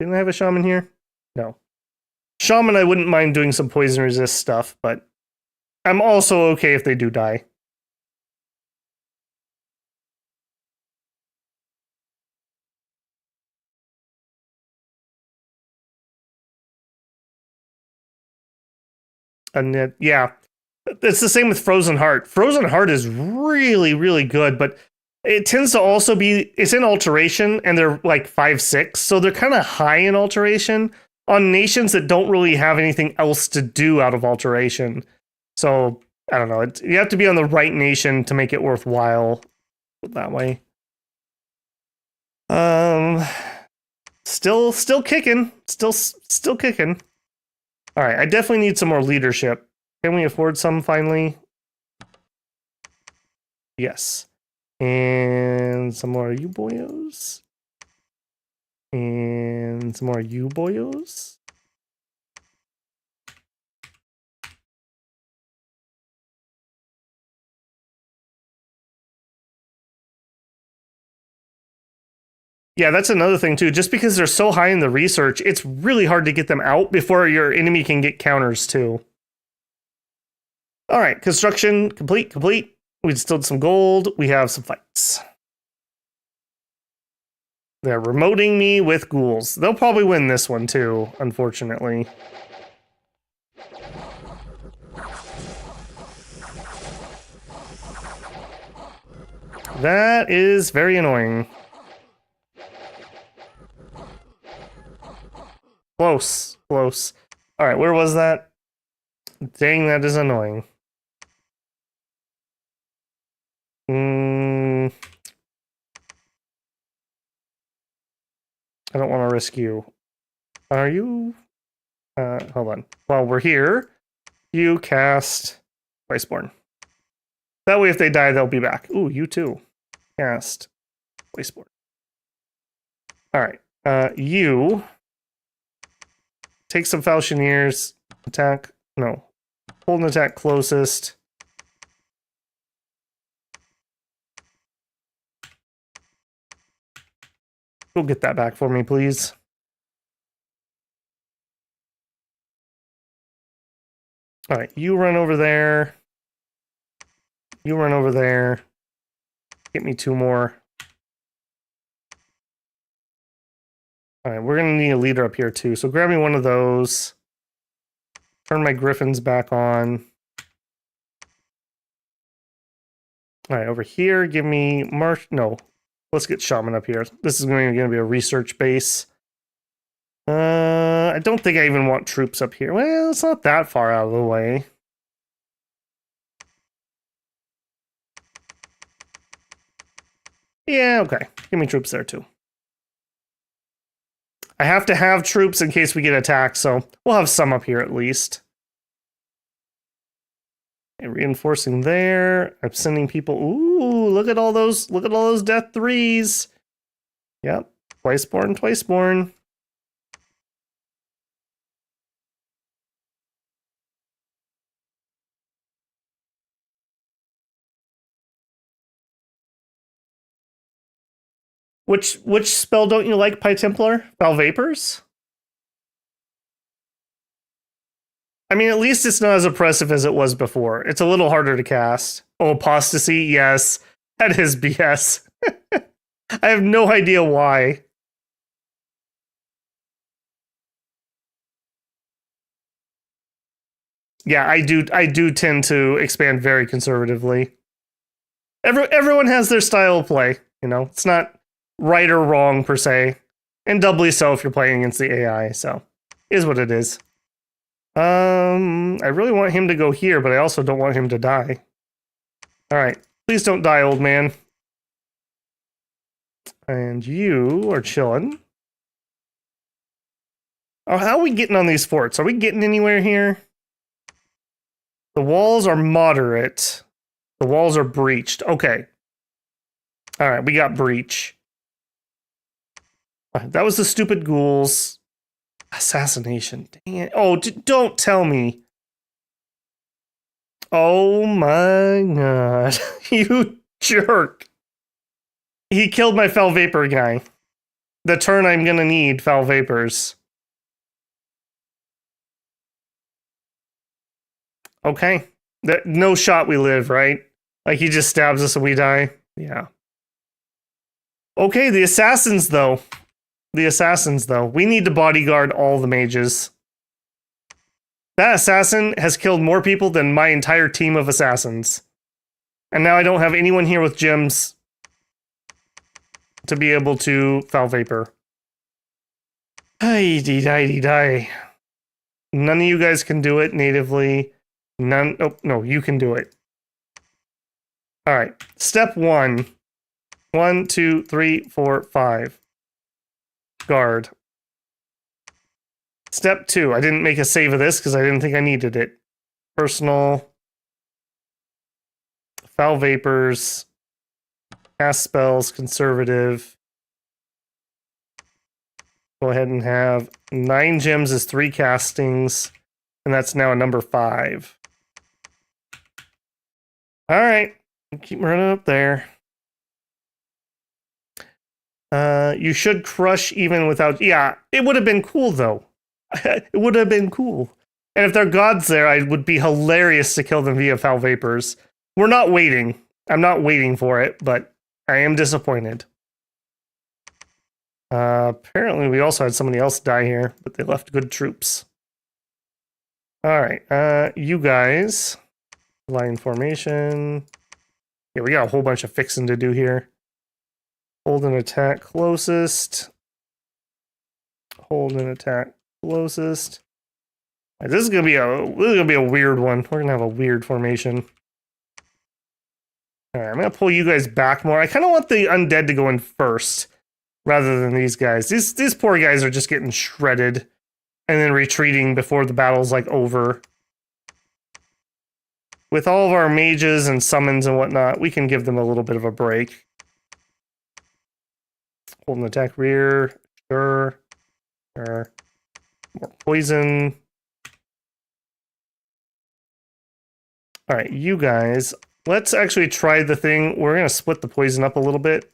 Didn't I have a shaman here? No. Shaman, I wouldn't mind doing some poison resist stuff, but I'm also okay if they do die. Yeah. It's the same with Frozen Heart. Frozen Heart is really, really good, but it tends to also be, it's in alteration and they're like 5/6. So they're kind of high in alteration on nations that don't really have anything else to do out of alteration. So I don't know. You have to be on the right nation to make it worthwhile that way. Still kicking. Still kicking. All right. I definitely need some more leadership. Can we afford some finally? Yes. And some more you boyos. And some more you boyos. Yeah, that's another thing too. Just because they're so high in the research, it's really hard to get them out before your enemy can get counters too. All right, construction complete. We distilled some gold. We have some fights. They're remoting me with ghouls. They'll probably win this one too, unfortunately. That is very annoying. Close. All right, where was that? Dang, that is annoying. I don't want to risk you. Are you? Hold on. While we're here, you cast Iceborne. That way, if they die, they'll be back. Ooh, you too. Cast Iceborne. All right. You take some Falchineers. Attack. No. Hold an attack closest. Go get that back for me, please. All right, you run over there. You run over there. Get me 2 more. All right, we're going to need a leader up here too. So grab me one of those. Turn my griffins back on. All right, over here, give me No, let's get Shaman up here. This is going to be a research base. I don't think I even want troops up here. Well, it's not that far out of the way. Yeah, okay. Give me troops there too. I have to have troops in case we get attacked, so we'll have some up here at least. Okay, reinforcing there. I'm sending people. Ooh, look at all those death 3s. Yep. Twiceborn. Which spell don't you like, Pie Templar? Foul Vapors? I mean, at least it's not as oppressive as it was before. It's a little harder to cast. Oh, Apostasy? Yes. That is BS. I have no idea why. Yeah, I do tend to expand very conservatively. Everyone has their style of play, you know? It's not right or wrong per se, and doubly so if you're playing against the AI. So, is what it is. I really want him to go here, but I also don't want him to die. All right, please don't die, old man. And you are chilling. Oh, how are we getting on these forts? Are we getting anywhere here? The walls are moderate. The walls are breached. Okay. All right, we got breach. That was the stupid ghouls. Assassination. Dang it. Oh, don't tell me. Oh my god. You jerk. He killed my Foul Vapor guy. The turn I'm gonna need Foul Vapors. Okay. No shot we live, right? Like he just stabs us and we die? Yeah. Okay, the assassins though. We need to bodyguard all the mages. That assassin has killed more people than my entire team of assassins. And now I don't have anyone here with gems to be able to foul vapor. Die. None of you guys can do it natively. None. Oh, no, you can do it. All right. Step 1. 1, 2, 3, 4, 5. Guard. Step 2. I didn't make a save of this because I didn't think I needed it. Personal. Foul vapors. Cast spells. Conservative. Go ahead and have 9 gems as 3 castings. And that's now a number 5. All right. Keep running up there. You should crush even without... Yeah, it would have been cool, though. It would have been cool. And if there are gods there, it would be hilarious to kill them via foul vapors. We're not waiting. I'm not waiting for it, but I am disappointed. Apparently, we also had somebody else die here, but they left good troops. All right, you guys... Line formation. Yeah, we got a whole bunch of fixing to do here. Hold an attack closest. Hold an attack closest. Right, this is gonna be a weird one. We're gonna have a weird formation. All right, I'm gonna pull you guys back more. I kind of want the undead to go in first, rather than these guys. These poor guys are just getting shredded, and then retreating before the battle's like over. With all of our mages and summons and whatnot, we can give them a little bit of a break. Hold an attack rear. Sure. More poison. Alright, you guys. Let's actually try the thing. We're going to split the poison up a little bit.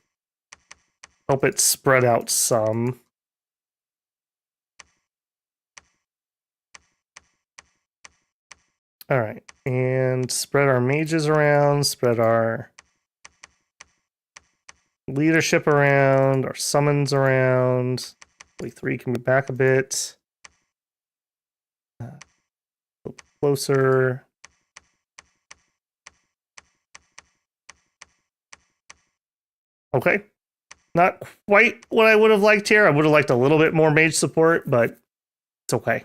Help it spread out some. Alright, and spread our mages around, spread our leadership around, our summons around. Hopefully 3 can be back a bit. Closer. Okay. Not quite what I would have liked here. I would have liked a little bit more mage support, but it's okay.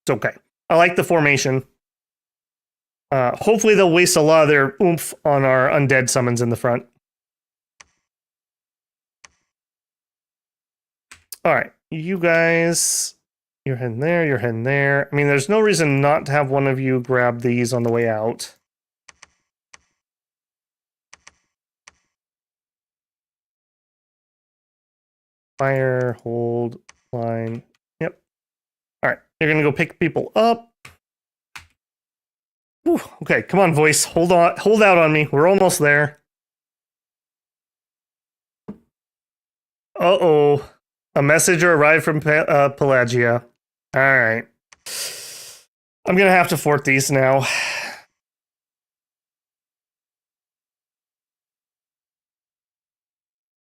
It's okay. I like the formation. Hopefully they'll waste a lot of their oomph on our undead summons in the front. Alright, you guys, you're heading there, you're heading there. I mean, there's no reason not to have one of you grab these on the way out. Fire, hold, line. Yep. Alright, you're gonna go pick people up. Whew, okay, come on, voice. Hold on, hold out on me. We're almost there. Uh-oh. A messenger arrived from Pelagia. Alright. I'm gonna have to fort these now.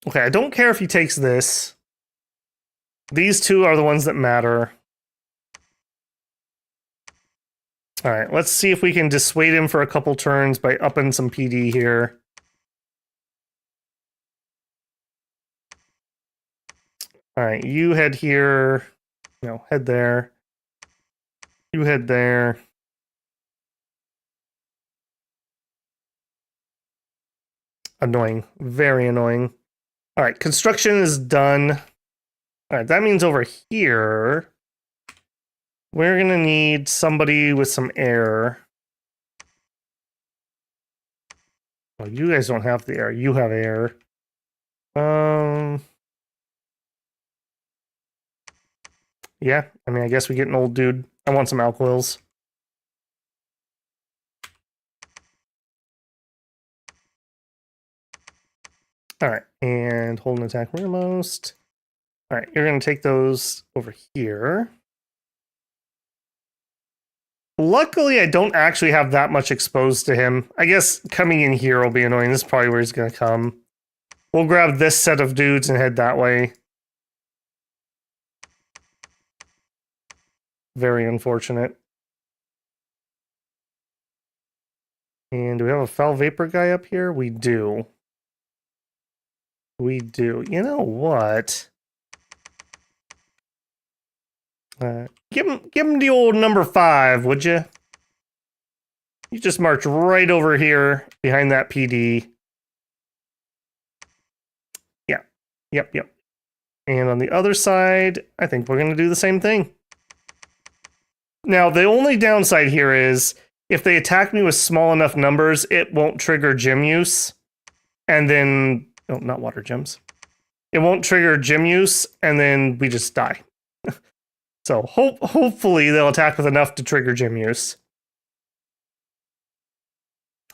Okay, I don't care if he takes this. These 2 are the ones that matter. Alright, let's see if we can dissuade him for a couple turns by upping some PD here. Alright, you head here. No, head there. You head there. Annoying. Very annoying. Alright, construction is done. Alright, that means over here... we're gonna need somebody with some air. Oh, you guys don't have the air. You have air. Yeah, I mean, I guess we get an old dude. I want some alcohols. Alright, and hold an attack rearmost. Alright, you're gonna take those over here. Luckily, I don't actually have that much exposed to him. I guess coming in here will be annoying. This is probably where he's going to come. We'll grab this set of dudes and head that way. Very unfortunate. And do we have a foul vapor guy up here? We do. We do. You know what? Give him the old number 5, would you? You just march right over here behind that PD. Yeah. Yep. And on the other side, I think we're going to do the same thing. Now, the only downside here is if they attack me with small enough numbers, it won't trigger gem use. And then, oh, not water gems. It won't trigger gem use, and then we just die. So hopefully they'll attack with enough to trigger gem use.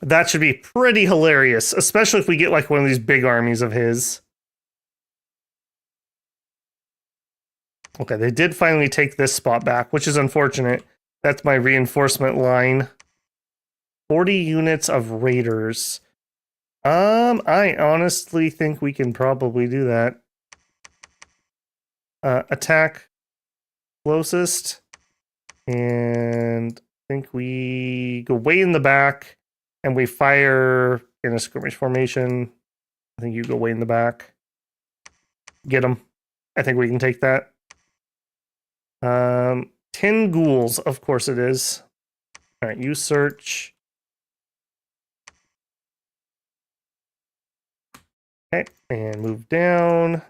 That should be pretty hilarious, especially if we get like one of these big armies of his. Okay, they did finally take this spot back, which is unfortunate. That's my reinforcement line. 40 units of raiders. I honestly think we can probably do that. Attack closest. And I think we go way in the back and we fire in a skirmish formation. I think you go way in the back. Get them. I think we can take that. 10 ghouls, of course it is. All right, you search. Okay, and move down.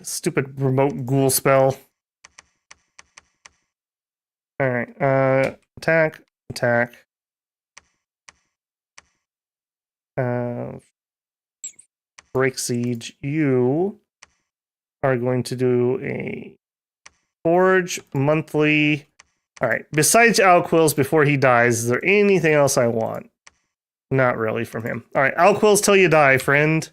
Stupid remote ghoul spell. All right, attack. Break siege. You are going to do a forge monthly. All right, besides Alquills before he dies, is there anything else I want? Not really from him. All right, Alquills till you die, friend.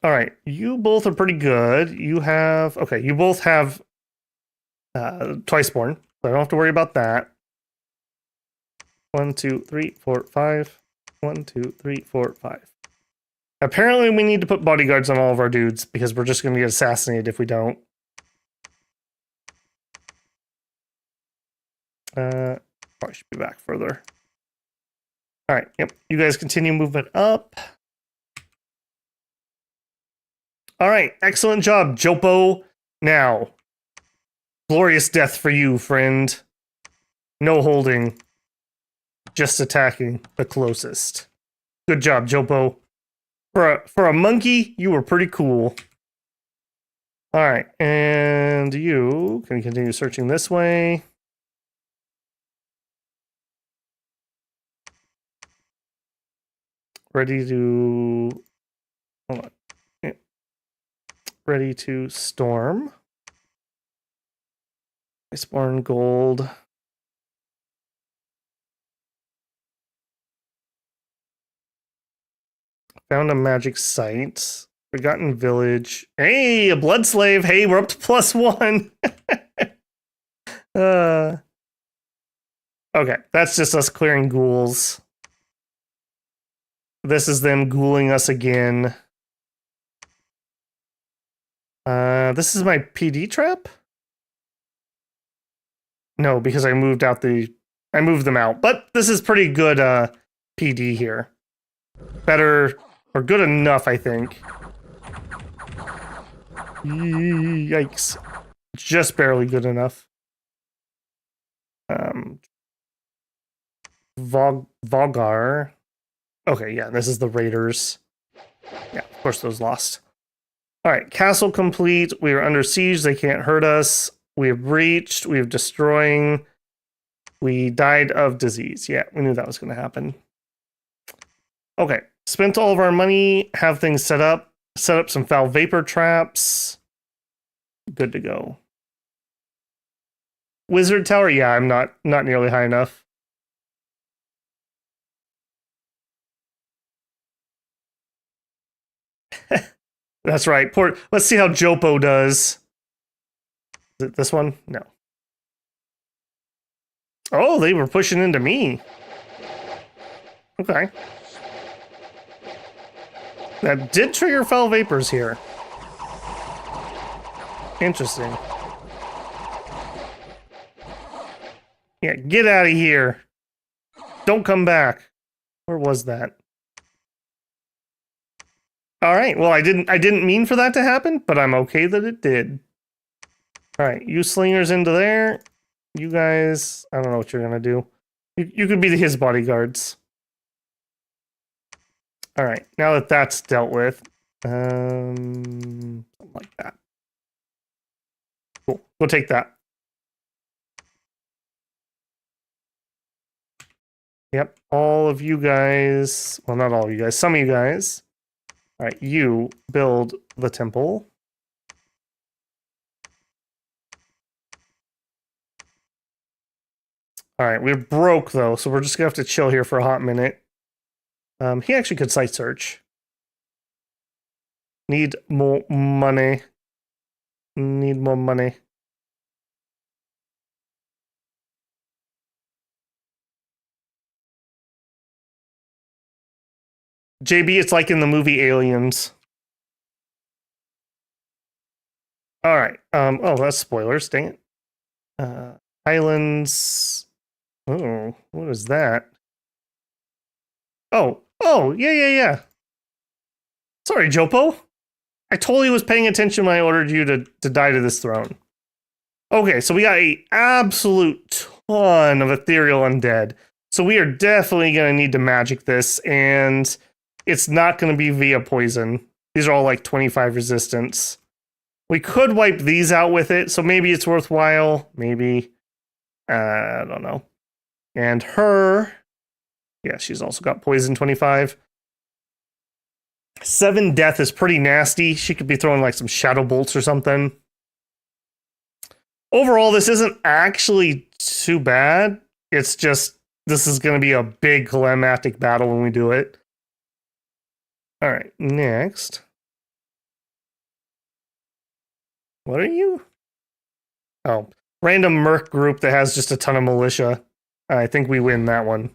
All right, you both are pretty good. You have, okay, you both have Twiceborn, so I don't have to worry about that. 1, 2, 3, 4, 5. 1, 2, 3, 4, 5. Apparently, we need to put bodyguards on all of our dudes because we're just going to get assassinated if we don't. Probably should be back further. All right, yep. You guys continue moving up. All right, excellent job, Jopo. Now, glorious death for you, friend. No holding. Just attacking the closest. Good job, Jopo. For a monkey, you were pretty cool. All right, and you can continue searching this way. Ready to... Hold on. Yeah. Ready to storm. Iceborne gold. Found a magic site. Forgotten village. Hey, a blood slave. Hey, we're up to +1. Okay, that's just us clearing ghouls. This is them ghouling us again. This is my PD trap? No, because I moved them out. But this is pretty good PD here. Better, or good enough, I think. Yikes. Just barely good enough. Vogar. Okay, yeah, this is the raiders. Yeah, of course those lost. All right, castle complete. We are under siege. They can't hurt us. We have breached. We have destroying. We died of disease. Yeah, we knew that was going to happen. Okay, spent all of our money. Have things set up. Set up some foul vapor traps. Good to go. Wizard tower. Yeah, I'm not nearly high enough. That's right. Let's see how Jopo does. Is it this one? No. Oh, they were pushing into me. Okay. That did trigger foul vapors here. Interesting. Yeah, get out of here. Don't come back. Where was that? All right. Well, I didn't mean for that to happen, but I'm okay that it did. All right, you slingers into there. You guys, I don't know what you're gonna do. You could be his bodyguards. All right, now that that's dealt with, something like that. Cool. We'll take that. Yep, all of you guys. Well, not all of you guys. Some of you guys. All right, you build the temple. All right, we're broke though, so we're just gonna have to chill here for a hot minute. He actually could site search. Need more money. Need more money. JB, it's like in the movie Aliens. All right. Oh, that's spoilers. Dang it. Islands. Oh, what is that? Oh, yeah. Sorry, Jopo. I totally was paying attention when I ordered you to die to this throne. Okay, so we got a absolute ton of ethereal undead. So we are definitely going to need to magic this, and it's not going to be via poison. These are all like 25 resistance. We could wipe these out with it, so maybe it's worthwhile. Maybe. I don't know. And her. Yeah, she's also got poison 25. 7 death is pretty nasty. She could be throwing like some shadow bolts or something. Overall, this isn't actually too bad. It's just, this is going to be a big climactic battle when we do it. All right, next. What are you? Oh, random merc group that has just a ton of militia. I think we win that one.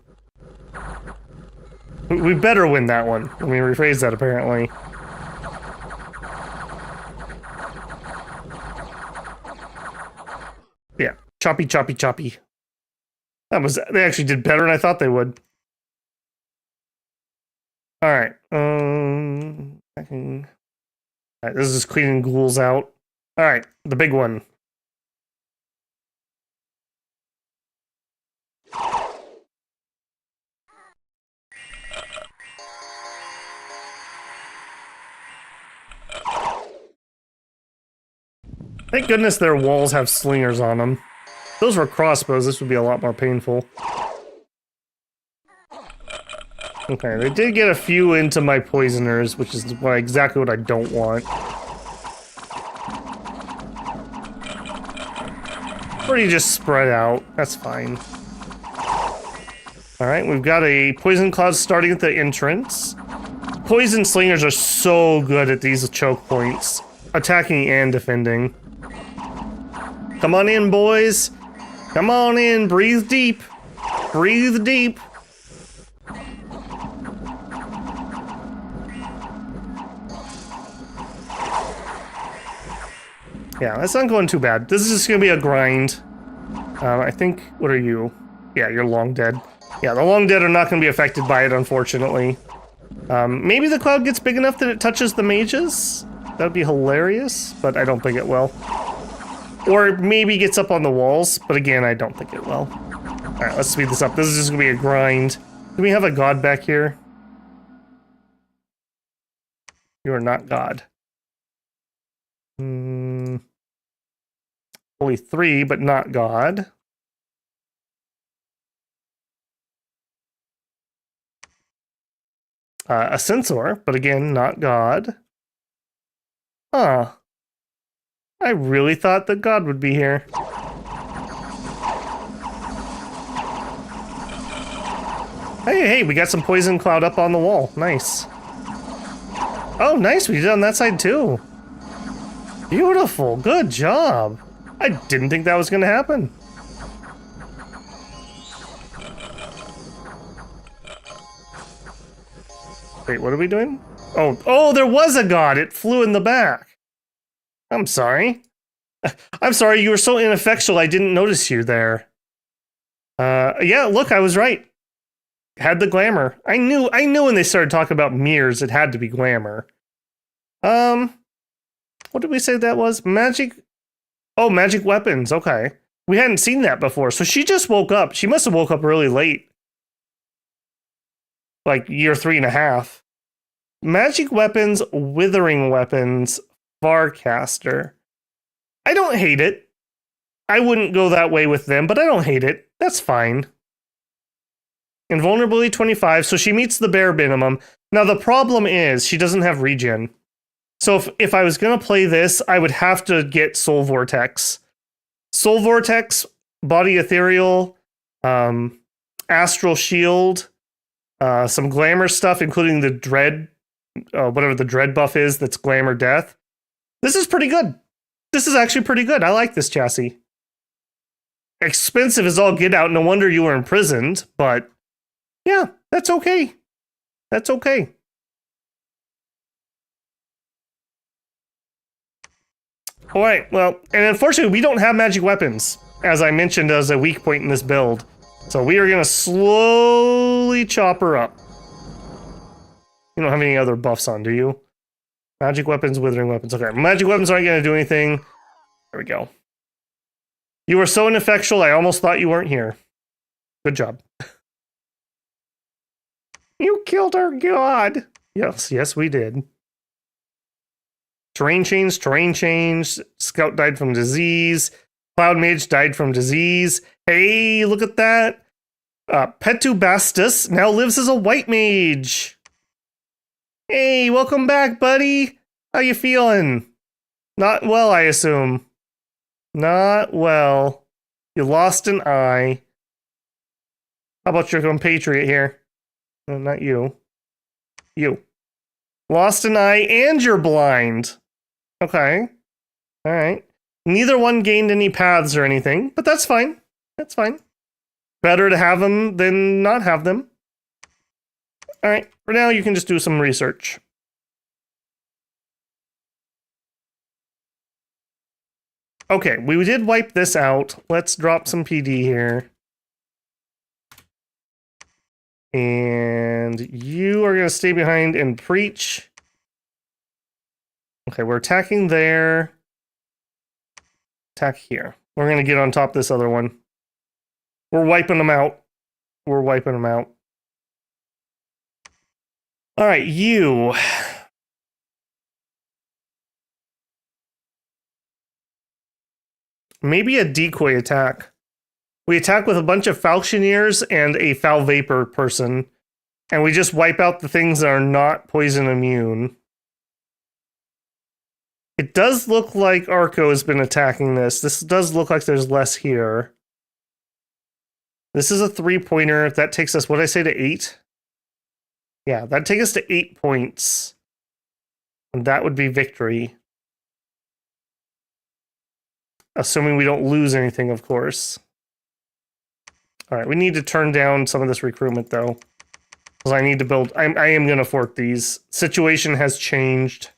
We better win that one. Let me rephrase that, apparently. Yeah, choppy, choppy, choppy. They actually did better than I thought they would. All right. All right, this is cleaning ghouls out. All right, the big one. Thank goodness their walls have slingers on them. If those were crossbows, this would be a lot more painful. Okay, they did get a few into my poisoners, which is exactly what I don't want. Pretty just spread out. That's fine. Alright, we've got a poison cloud starting at the entrance. Poison slingers are so good at these choke points. Attacking and defending. Come on in, boys. Come on in. Breathe deep. Breathe deep. Yeah, that's not going too bad. This is just going to be a grind. I think... What are you? Yeah, you're long dead. Yeah, the long dead are not going to be affected by it, unfortunately. Maybe the cloud gets big enough that it touches the mages? That would be hilarious, but I don't think it will. Or maybe gets up on the walls, but again, I don't think it will. Alright, let's speed this up. This is just going to be a grind. Do we have a god back here? You are not god. Only 3, but not god. A censor, but again, not god. Huh. I really thought that God would be here. Hey, we got some poison cloud up on the wall. Nice. Oh, nice, we did it on that side too. Beautiful, good job. I didn't think that was gonna happen. Wait, what are we doing? Oh, there was a god. It flew in the back. I'm sorry. I'm sorry. You were so ineffectual. I didn't notice you there. Yeah, look, I was right. Had the glamour. I knew when they started talking about mirrors, it had to be glamour. What did we say that was? Magic. Oh, magic weapons. Okay. We hadn't seen that before. So she just woke up. She must have woke up really late. Like year 3.5. Magic weapons, withering weapons, Farcaster. I don't hate it. I wouldn't go that way with them, but I don't hate it. That's fine. Invulnerability 25, so she meets the bare minimum. Now the problem is she doesn't have regen. So if I was going to play this, I would have to get Soul Vortex. Soul Vortex, Body Ethereal, Astral Shield, some Glamour stuff, including the Dread, whatever the Dread buff is, that's Glamour Death. This is pretty good. This is actually pretty good. I like this chassis. Expensive as all get out. No wonder you were imprisoned, but yeah, that's okay. That's okay. All right, well, and unfortunately, we don't have magic weapons, as I mentioned as a weak point in this build. So we are going to slowly chop her up. You don't have any other buffs on, do you? Magic weapons, withering weapons. Okay, magic weapons aren't going to do anything. There we go. You were so ineffectual, I almost thought you weren't here. Good job. You killed our god. Yes, we did. Terrain change. Scout died from disease. Cloud Mage died from disease. Hey, look at that. Petubastus now lives as a white mage. Hey, welcome back, buddy. How you feeling? Not well, I assume. Not well. You lost an eye. How about your compatriot here? No, not you. You. Lost an eye and you're blind. Okay. All right. Neither one gained any paths or anything, but that's fine. That's fine. Better to have them than not have them. All right. For now, you can just do some research. Okay, we did wipe this out. Let's drop some PD here. And you are going to stay behind and preach. Okay, we're attacking there. Attack here. We're going to get on top of this other one. We're wiping them out. We're wiping them out. All right, you. Maybe a decoy attack. We attack with a bunch of Falchineers and a Foul Vapor person, and we just wipe out the things that are not poison immune. It does look like Arco has been attacking this. This does look like there's less here. This is a 3-pointer. That takes us, what did I say, to 8? Yeah, that'd take us to 8 points. And that would be victory. Assuming we don't lose anything, of course. All right, we need to turn down some of this recruitment, though. Because I need to build... I am going to fork these. Situation has changed.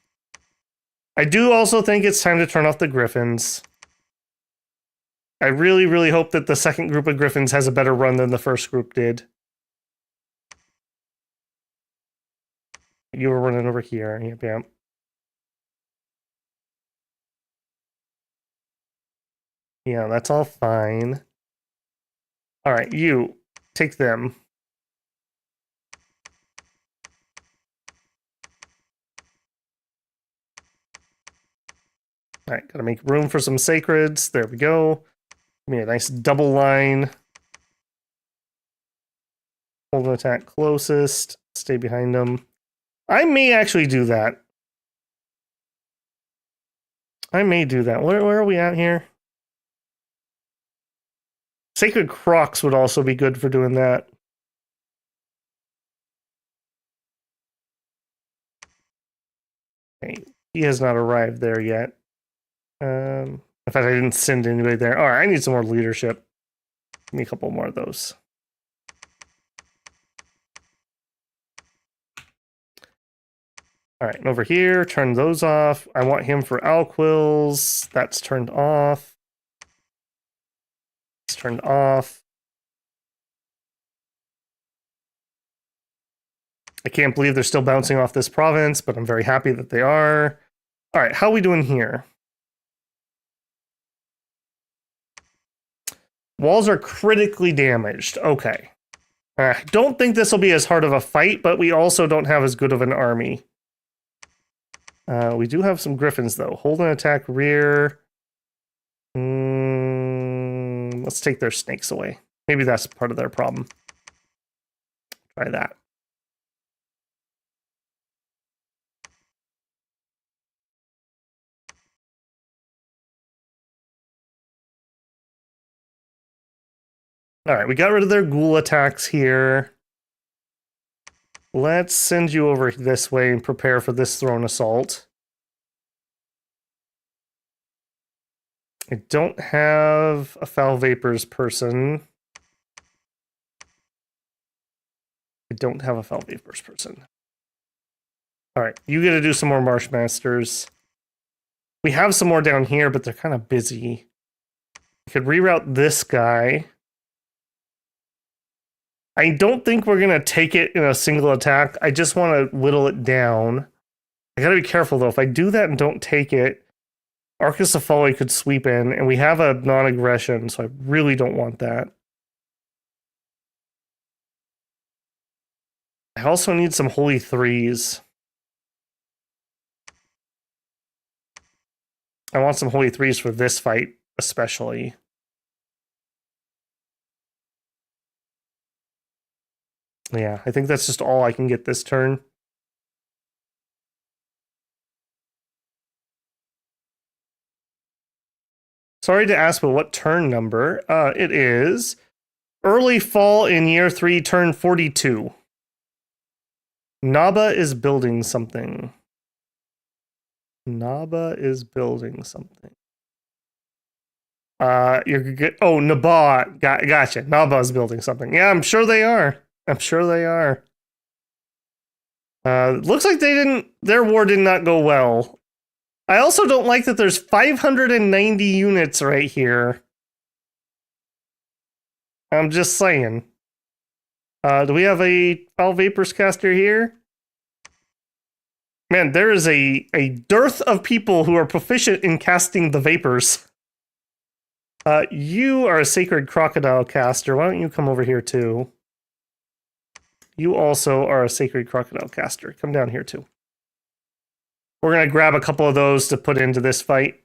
I do also think it's time to turn off the Griffins. I really, really hope that the second group of Griffins has a better run than the first group did. You were running over here. Yep. Yeah, that's all fine. All right, you. Take them. All right, gotta make room for some sacreds. There we go. Give me a nice double line. Hold an attack closest. Stay behind them. I may actually do that. I may do that. Where are we at here? Sacred Crocs would also be good for doing that. Okay, he has not arrived there yet. In fact, I didn't send anybody there. All right, I need some more leadership. Give me a couple more of those. All right, and over here, turn those off. I want him for alquils. That's turned off. It's turned off. I can't believe they're still bouncing off this province, but I'm very happy that they are. All right, how are we doing here? Walls are critically damaged. Okay. I don't think this will be as hard of a fight, but we also don't have as good of an army. We do have some griffins, though. Hold and attack rear. Let's take their snakes away. Maybe that's part of their problem. Try that. All right, we got rid of their ghoul attacks here. Let's send you over this way and prepare for this throne assault. I don't have a foul vapors person. I don't have a foul vapors person. All right, you get to do some more Marshmasters. We have some more down here, but they're kind of busy. We could reroute this guy. I don't think we're going to take it in a single attack. I just want to whittle it down. I got to be careful, though. If I do that and don't take it, Arcus of Folly could sweep in, and we have a non-aggression, so I really don't want that. I also need some Holy Threes. I want some Holy Threes for this fight, especially. Yeah, I think that's just all I can get this turn. Sorry to ask, but what turn number? It is early fall in year 3, turn 42. Naba is building something. Naba is building something. You're good. Oh, Naba. Gotcha. Naba is building something. Yeah, I'm sure they are. I'm sure they are. Looks like their war did not go well. I also don't like that there's 590 units right here. I'm just saying. Do we have a Foul Vapors caster here? Man, there is a dearth of people who are proficient in casting the vapors. You are a Sacred Crocodile caster. Why don't you come over here too? You also are a Sacred Crocodile caster. Come down here too. We're going to grab a couple of those to put into this fight.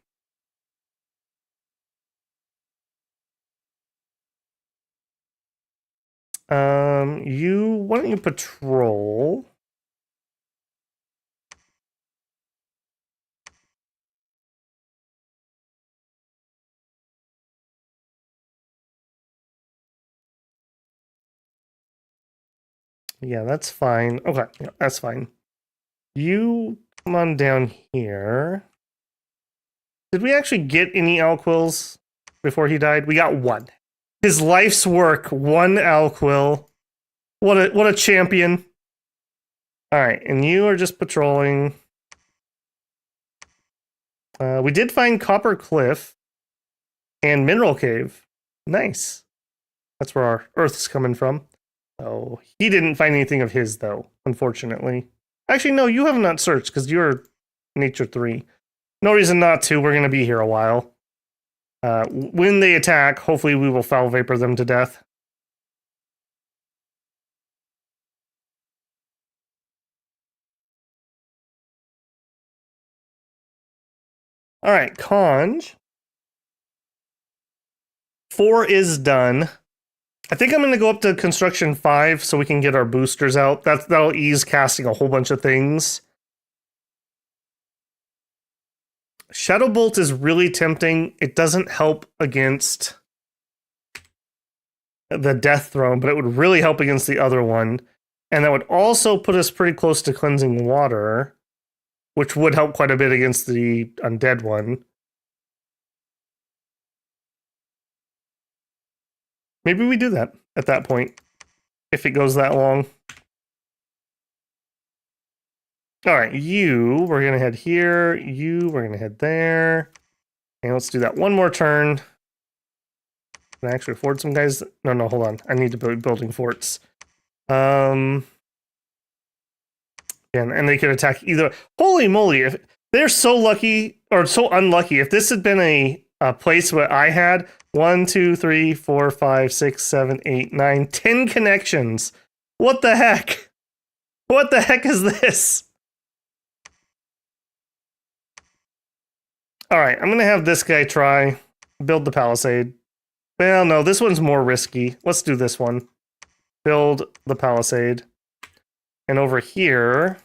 Why don't you patrol? Yeah, that's fine. Okay, yeah, that's fine. You come on down here. Did we actually get any Alquils before he died? We got one. His life's work, one Alquil. What a champion. All right, and you are just patrolling. We did find Copper Cliff and Mineral Cave. Nice. That's where our Earth's coming from. Oh, he didn't find anything of his, though, unfortunately. Actually, no, you have not searched, because you're Nature 3. No reason not to. We're going to be here a while. When they attack, hopefully we will Foul Vapor them to death. All right, Conj. 4 is done. I think I'm going to go up to Construction 5 so we can get our boosters out. That'll ease casting a whole bunch of things. Shadow Bolt is really tempting. It doesn't help against the Death Throne, but it would really help against the other one. And that would also put us pretty close to Cleansing Water, which would help quite a bit against the Undead one. Maybe we do that at that point, if it goes that long. All right, you, we're going to head here. You, we're going to head there. And let's do that one more turn. Can I actually afford some guys? No, hold on. I need to be building forts. And they could attack either. Holy moly! If they're so lucky or so unlucky. If this had been a place where I had 1, 2, 3, 4, 5, 6, 7, 8, 9, 10 connections. What the heck? What the heck is this? All right, I'm gonna have this guy try build the palisade. Well, no, this one's more risky. Let's do this one. Build the palisade. And over here,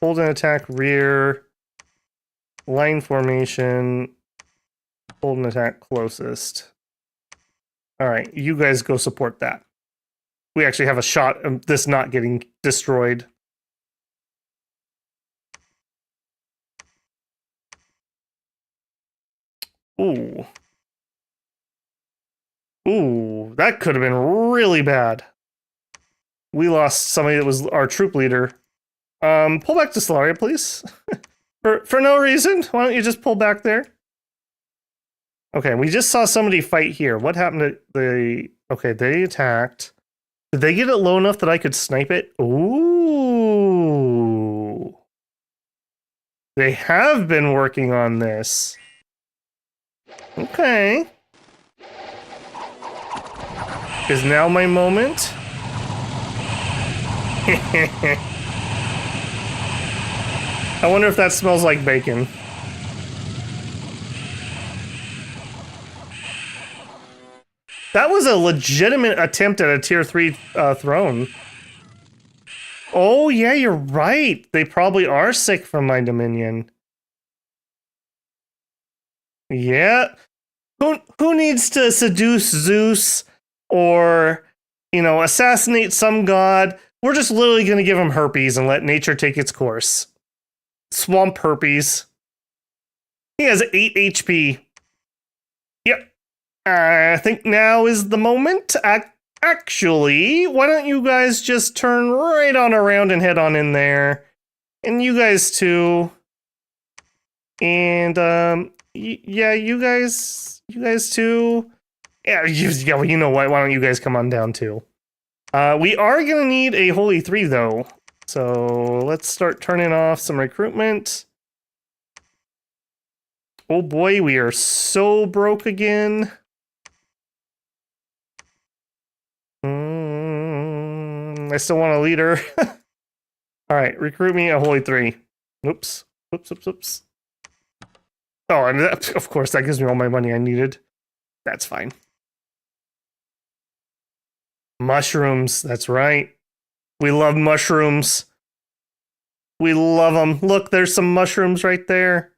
hold and attack rear, line formation, hold and attack closest. All right, you guys go support that. We actually have a shot of this not getting destroyed. Ooh. Ooh, that could have been really bad. We lost somebody that was our troop leader. Pull back to Solaria, please. for no reason. Why don't you just pull back there? Okay, we just saw somebody fight here. What happened to the... Okay, they attacked. Did they get it low enough that I could snipe it? Ooh. They have been working on this. Okay. Is now my moment? I wonder if that smells like bacon. That was a legitimate attempt at a tier 3 throne. Oh, yeah, you're right. They probably are sick from my dominion. Yeah. Who needs to seduce Zeus or, you know, assassinate some god? We're just literally going to give him herpes and let nature take its course. Swamp herpes. He has 8 HP. Yep. I think now is the moment. Actually, why don't you guys just turn right on around and head on in there? And you guys too. And, yeah, you guys too. Yeah, you know what? Why don't you guys come on down too? We are going to need a Holy 3, though. So let's start turning off some recruitment. Oh boy, we are so broke again. I still want a leader. All right, recruit me a Holy 3. Oops. Oops. Oh, and that, of course, that gives me all my money I needed. That's fine. Mushrooms, that's right. We love mushrooms. We love them. Look, there's some mushrooms right there.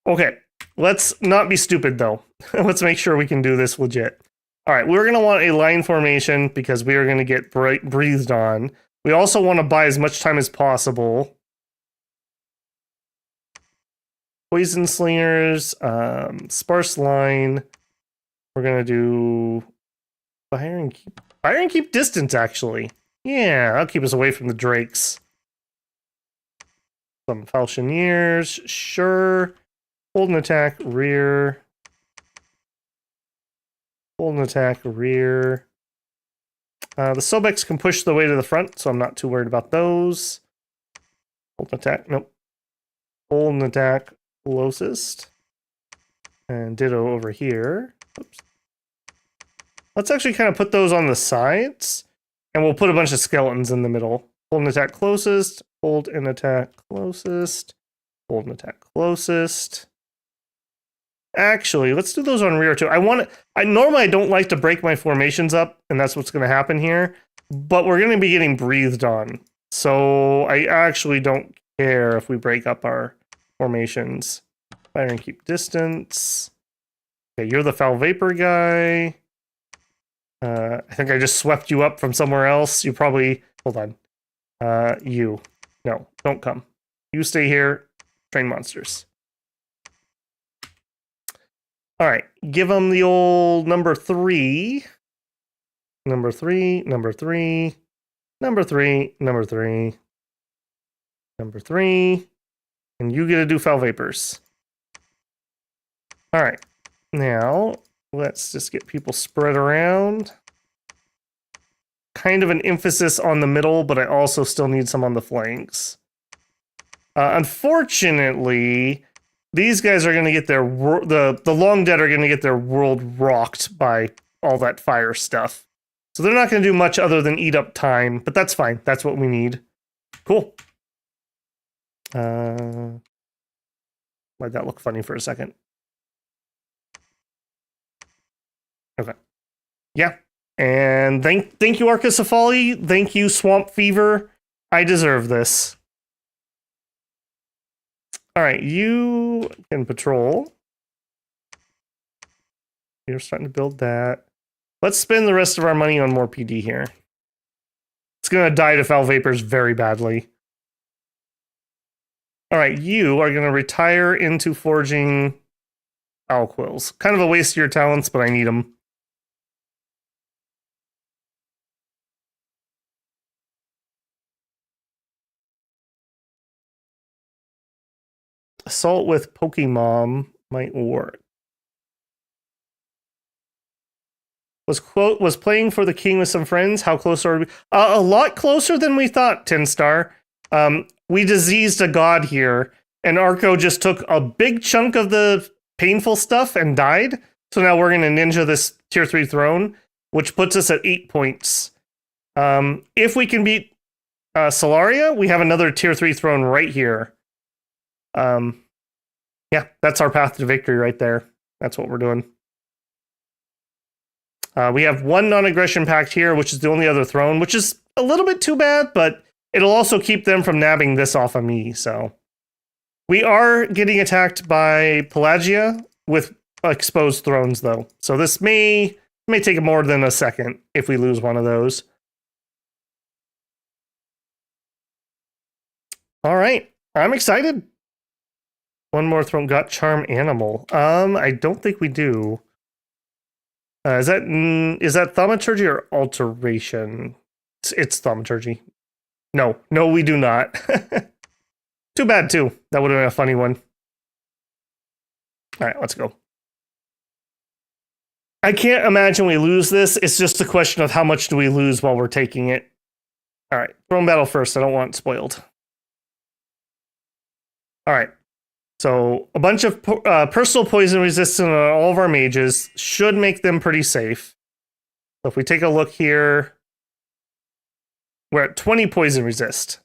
Okay, let's not be stupid, though. Let's make sure we can do this legit. All right, we're going to want a line formation because we are going to get breathed on. We also want to buy as much time as possible. Poison slingers, sparse line. We're going to do fire and keep distance, actually. Yeah, that'll keep us away from the drakes. Some falchineers, sure. Hold and attack, rear. Hold and attack, rear. The Sobeks can push the way to the front, so I'm not too worried about those. Hold and attack, nope. Hold and attack, closest. And ditto over here. Oops. Let's actually kind of put those on the sides. And we'll put a bunch of skeletons in the middle. Hold and attack closest. Hold and attack closest. Hold and attack closest. Actually, let's do those on rear too. Normally I don't like to break my formations up, and that's what's going to happen here. But we're going to be getting breathed on. So I actually don't care if we break up our formations. Fire and keep distance. Okay, you're the foul vapor guy. I think I just swept you up from somewhere else. You probably... Hold on. You. No, don't come. You stay here. Train monsters. All right. Give them the old number 3. number 3, number 3, number 3, number 3, number 3, and you get to do foul vapors. All right, now let's just get people spread around. Kind of an emphasis on the middle, but I also still need some on the flanks. Unfortunately, these guys are going to get their the long dead are going to get their world rocked by all that fire stuff. So they're not going to do much other than eat up time, but that's fine. That's what we need. Cool. Why'd that look funny for a second? Okay. Yeah. And thank you, Archocephali. Thank you, Swamp Fever. I deserve this. All right, you can patrol. You're starting to build that. Let's spend the rest of our money on more PD here. It's going to die to foul vapors very badly. All right, you are going to retire into forging owl quills. Kind of a waste of your talents, but I need them. Assault with Pokemon might work. Was playing for the king with some friends. How close are we? A lot closer than we thought, 10 star. We diseased a god here, and Arco just took a big chunk of the painful stuff and died. So now we're going to ninja this tier 3 throne, which puts us at 8 points. If we can beat Solaria, we have another tier 3 throne right here. Yeah, that's our path to victory right there. That's what we're doing. We have one non-aggression pact here, which is the only other throne, which is a little bit too bad, but it'll also keep them from nabbing this off of me, so. We are getting attacked by Pelagia with exposed thrones, though. So this may take more than a second if we lose one of those. All right, I'm excited. One more throne. Got charm animal. I don't think we do. Is that thaumaturgy or alteration? It's thaumaturgy. No, we do not. Too bad, too. That would have been a funny one. All right, let's go. I can't imagine we lose this. It's just a question of how much do we lose while we're taking it. All right, throne battle first. I don't want it spoiled. All right. So a bunch of personal poison resistance on all of our mages should make them pretty safe. So if we take a look here, we're at 20 poison resist.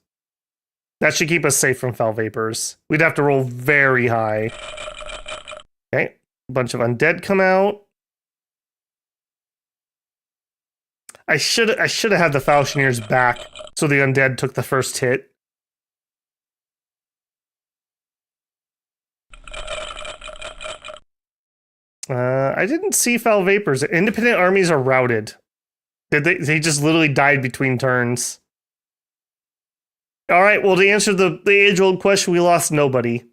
That should keep us safe from foul vapors. We'd have to roll very high. Okay, a bunch of undead come out. I should have had the Falchineers back so the undead took the first hit. I didn't see foul vapors. Independent armies are routed. They just literally died between turns. All right, well, to answer the age-old question, we lost nobody.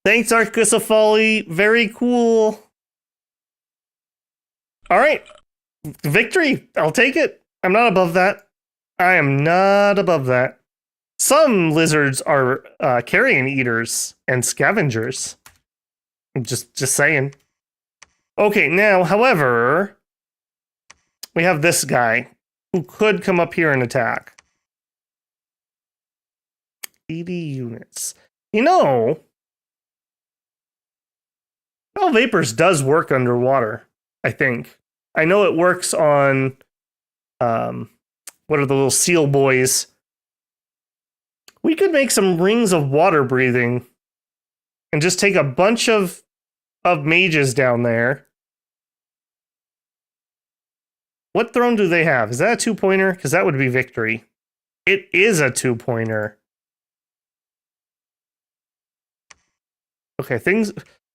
Thanks, Archocephali. Very cool. All right. Victory. I'll take it. I'm not above that. I am not above that. Some lizards are carrion eaters and scavengers. Just saying. Okay, now, however, we have this guy who could come up here and attack. 80 units. You know, Foul Vapors does work underwater, I think. I know it works on, what are the little seal boys? We could make some rings of water breathing and just take a bunch of mages down there. What throne do they have? Is that a 2-pointer? Because that would be victory. It is a 2-pointer. Okay,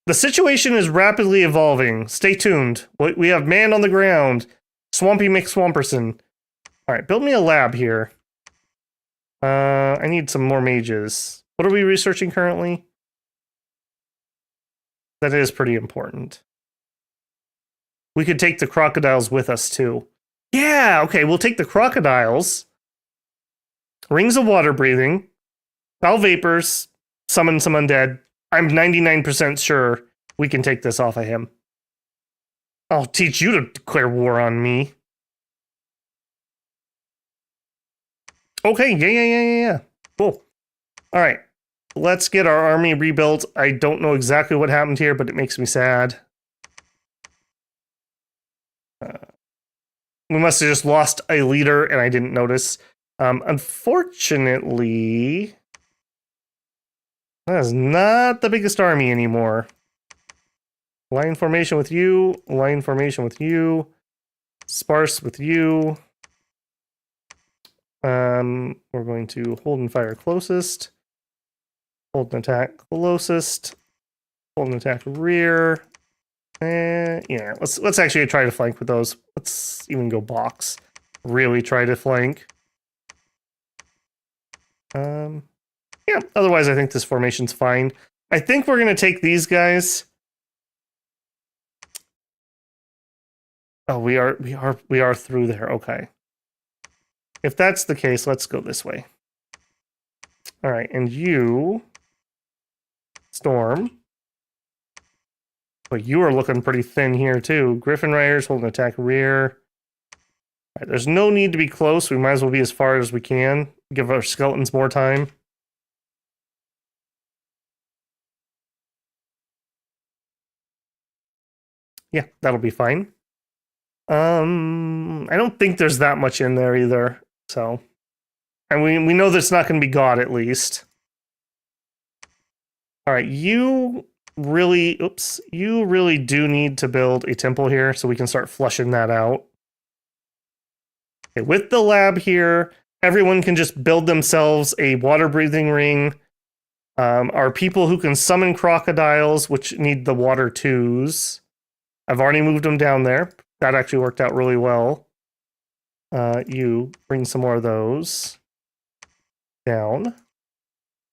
the situation is rapidly evolving. Stay tuned. We have man on the ground. Swampy McSwamperson. All right, build me a lab here. I need some more mages. What are we researching currently? That is pretty important. we could take the crocodiles with us too. Yeah, okay, we'll take the crocodiles. Rings of water breathing. Foul vapors. Summon some undead. I'm 99% sure we can take this off of him. I'll teach you to declare war on me. Okay, yeah. Cool. All right, let's get our army rebuilt. I don't know exactly what happened here, but it makes me sad. We must have just lost a leader, and I didn't notice. Unfortunately, that is not the biggest army anymore. Line formation with you. Line formation with you. Sparse with you. We're going to hold and fire closest. Hold and attack closest. Hold and attack rear. Yeah, let's actually try to flank with those. Let's even go box. Really try to flank. Yeah, otherwise I think this formation's fine. I think we're gonna take these guys. Oh, we are through there. Okay. If that's the case, let's go this way. All right, and you Storm. But you are looking pretty thin here, too. Griffin Riders holding attack rear. All right, there's no need to be close. We might as well be as far as we can. Give our skeletons more time. Yeah, that'll be fine. I don't think there's that much in there either. So, and we know that's not going to be God at least. All right, you really do need to build a temple here so we can start flushing that out. Okay, with the lab here, everyone can just build themselves a water breathing ring. Our people who can summon crocodiles, which need the water twos. I've already moved them down there. That actually worked out really well. You bring some more of those down.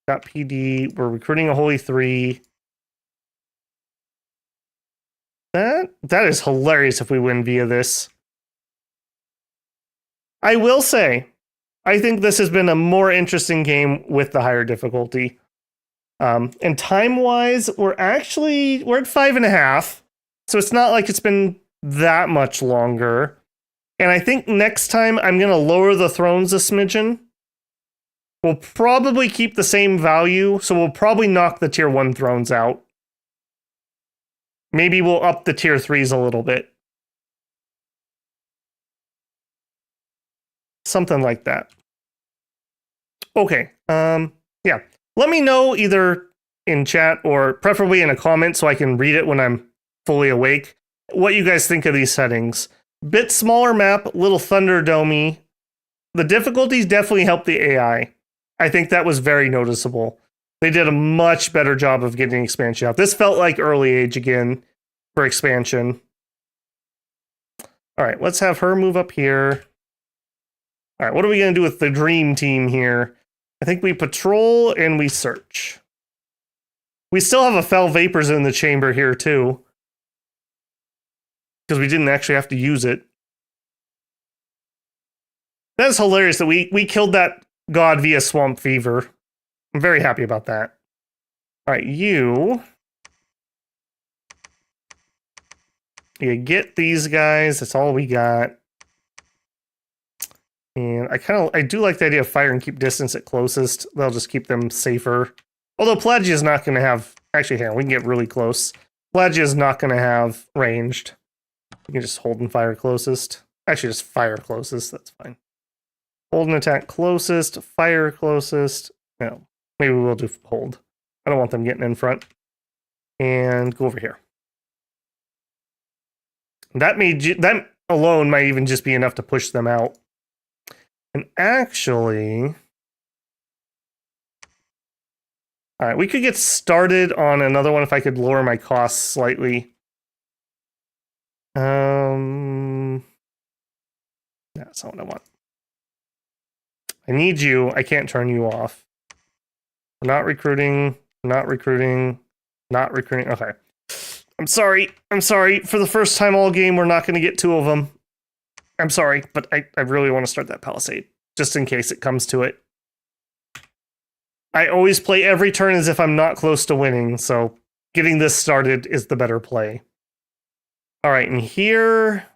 Got PD. We're recruiting a Holy 3. That is hilarious if we win via this. I will say, I think this has been a more interesting game with the higher difficulty. And time-wise, we're at 5.5. So it's not like it's been that much longer. And I think next time I'm going to lower the thrones a smidgen. We'll probably keep the same value, so we'll probably knock the tier 1 thrones out. Maybe we'll up the tier 3s a little bit. Something like that. Okay, yeah. Let me know either in chat or preferably in a comment so I can read it when I'm fully awake what you guys think of these settings. Bit smaller map, little Thunderdome-y. The difficulties definitely help the AI. I think that was very noticeable. They did a much better job of getting expansion out. This felt like early age again for expansion. All right, let's have her move up here. All right, what are we going to do with the dream team here? I think we patrol and we search. We still have a Fell Vapors in the chamber here too, because we didn't actually have to use it. That's hilarious that we killed that god via Swamp Fever. I'm very happy about that. All right, you get these guys. That's all we got. And I do like the idea of fire and keep distance at closest. They'll just keep them safer. Although Pelagia is not going to have... Actually, here, we can get really close. Pelagia is not going to have ranged. We can just hold and fire closest. Actually, just fire closest. That's fine. Hold and attack closest. Fire closest. No, maybe we'll do hold. I don't want them getting in front. And go over here. That alone might even just be enough to push them out. And actually... All right, we could get started on another one if I could lower my costs slightly. That's not what I want. I need you. I can't turn you off. We're not recruiting. Not recruiting. Not recruiting. Okay. I'm sorry. I'm sorry. For the first time all game, we're not going to get 2 of them. I'm sorry, but I really want to start that palisade, just in case it comes to it. I always play every turn as if I'm not close to winning, so getting this started is the better play. All right, and here...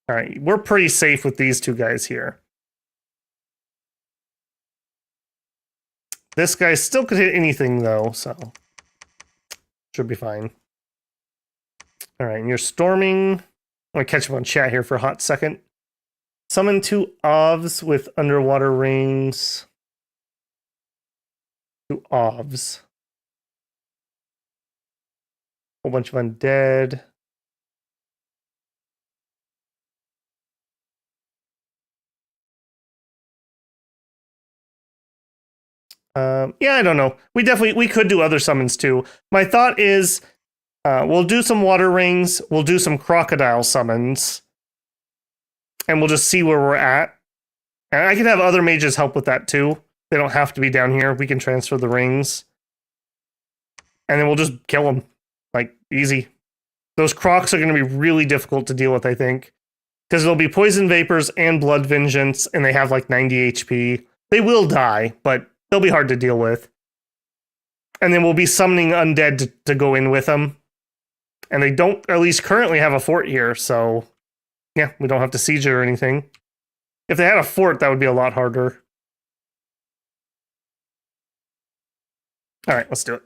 All right, we're pretty safe with these 2 guys here. This guy still could hit anything, though, so... should be fine. All right, and you're storming. I'm going to catch up on chat here for a hot second. Summon 2 Ovs with underwater rings. 2 Ovs. Whole bunch of undead. Yeah, I don't know. We could do other summons too. My thought is we'll do some water rings, we'll do some crocodile summons, and we'll just see where we're at. And I can have other mages help with that too. They don't have to be down here. We can transfer the rings. And then we'll just kill them. Like, easy. Those crocs are going to be really difficult to deal with, I think. Because there'll be poison vapors and blood vengeance, and they have like 90 HP. They will die, but they'll be hard to deal with. And then we'll be summoning undead to go in with them. And they don't, at least currently, have a fort here, so... yeah, we don't have to siege it or anything. If they had a fort, that would be a lot harder. Alright, let's do it.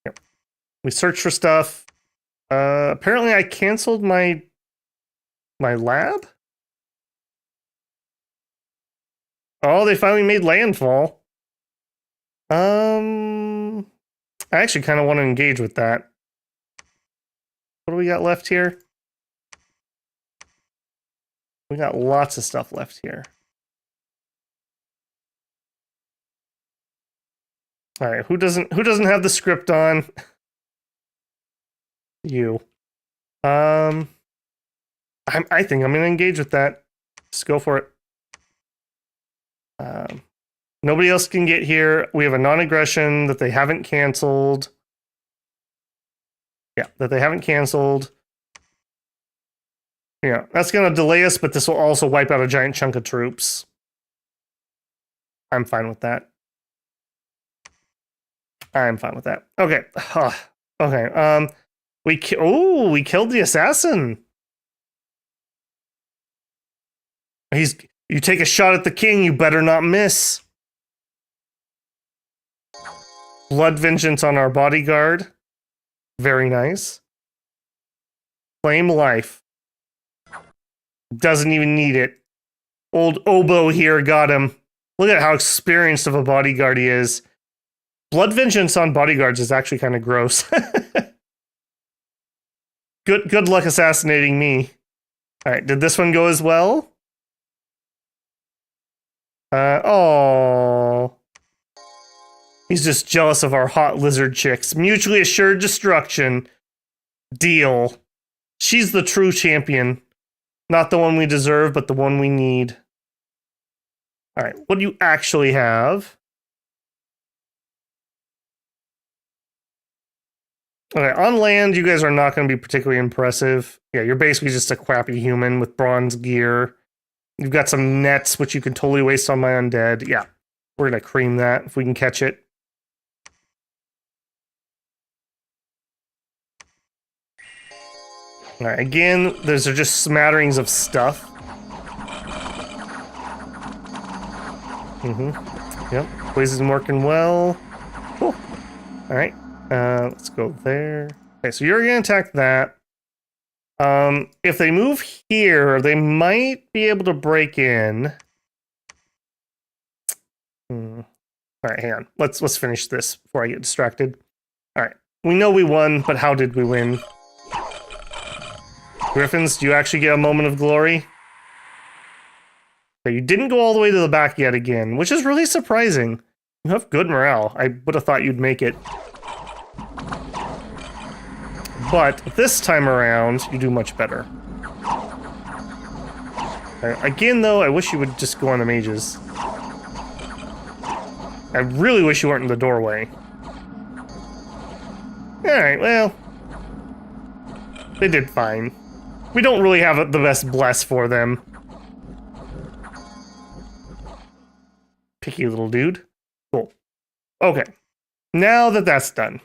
Yep. We search for stuff. Apparently I canceled my lab? Oh, they finally made landfall. I actually kind of want to engage with that. What do we got left here? We got lots of stuff left here. All right, who doesn't have the script on? You. I think I'm gonna engage with that. Just go for it. Nobody else can get here. We have a non-aggression that they haven't canceled. Yeah, that they haven't canceled. Yeah, that's gonna delay us, but this will also wipe out a giant chunk of troops. I'm fine with that. I'm fine with that. Okay. Okay. We killed the assassin. You take a shot at the king, you better not miss. Blood vengeance on our bodyguard. Very nice. Flame life. Doesn't even need it. Old oboe here got him. Look at how experienced of a bodyguard he is. Blood vengeance on bodyguards is actually kind of gross. Good luck assassinating me. All right, did this one go as well? Oh. He's just jealous of our hot lizard chicks. Mutually assured destruction. Deal. She's the true champion. Not the one we deserve, but the one we need. All right, what do you actually have? Okay, on land, you guys are not going to be particularly impressive. Yeah, you're basically just a crappy human with bronze gear. You've got some nets, which you can totally waste on my undead. Yeah, we're going to cream that if we can catch it. All right, again, those are just smatterings of stuff. Yep, poison's working well. Cool. All right. Let's go there. Okay, so you're gonna attack that. If they move here, they might be able to break in. All right, hang on. Let's finish this before I get distracted. All right, we know we won, but how did we win? Griffins, do you actually get a moment of glory? Okay, you didn't go all the way to the back yet again, which is really surprising. You have good morale. I would have thought you'd make it. But this time around, you do much better. Again, though, I wish you would just go on the mages. I really wish you weren't in the doorway. Alright, well. They did fine. We don't really have the best bless for them. Picky little dude. Cool. Okay. Now that that's done.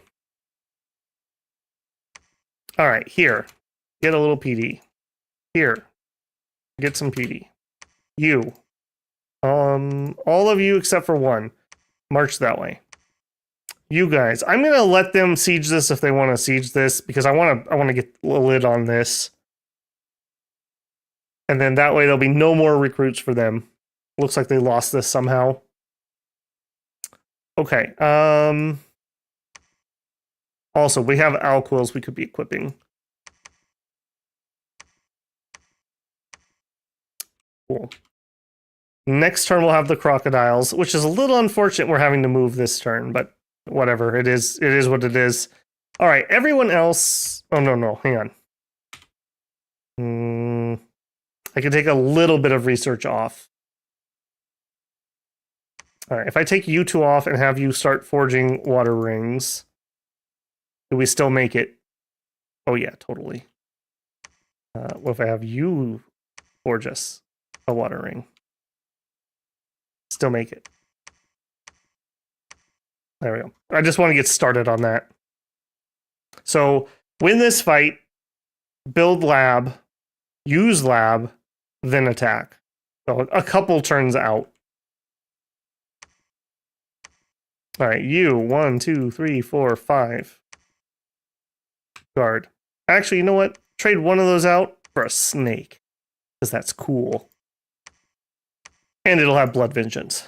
Alright, here. Get a little PD. Here. Get some PD. You. All of you except for one. March that way. You guys. I'm gonna let them siege this if they want to siege this, because I wanna get a lid on this. And then that way there'll be no more recruits for them. Looks like they lost this somehow. Okay. Also, we have alquils we could be equipping. Cool. Next turn we'll have the crocodiles, which is a little unfortunate we're having to move this turn, but whatever. It is what it is. All right, everyone else. Oh, no, hang on. I can take a little bit of research off. All right, if I take you two off and have you start forging water rings, do we still make it? Oh, yeah, totally. What if I have you forge us a water ring? Still make it. There we go. I just want to get started on that. So, win this fight, build lab, use lab, then attack. So, a couple turns out. All right, you, 1, 2, 3, 4, 5. Guard. Actually, you know what? Trade one of those out for a snake, because that's cool. And it'll have blood vengeance.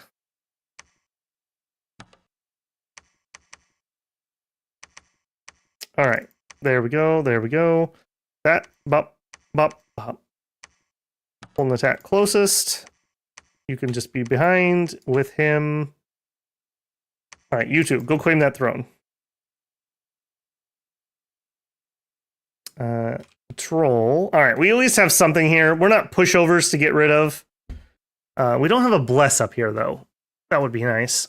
All right, there we go, there we go. That, bop, bop, bop. Pull an attack closest. You can just be behind with him. All right, you two, go claim that throne. Troll. All right, we at least have something here. We're not pushovers to get rid of. We don't have a bless up here, though. That would be nice.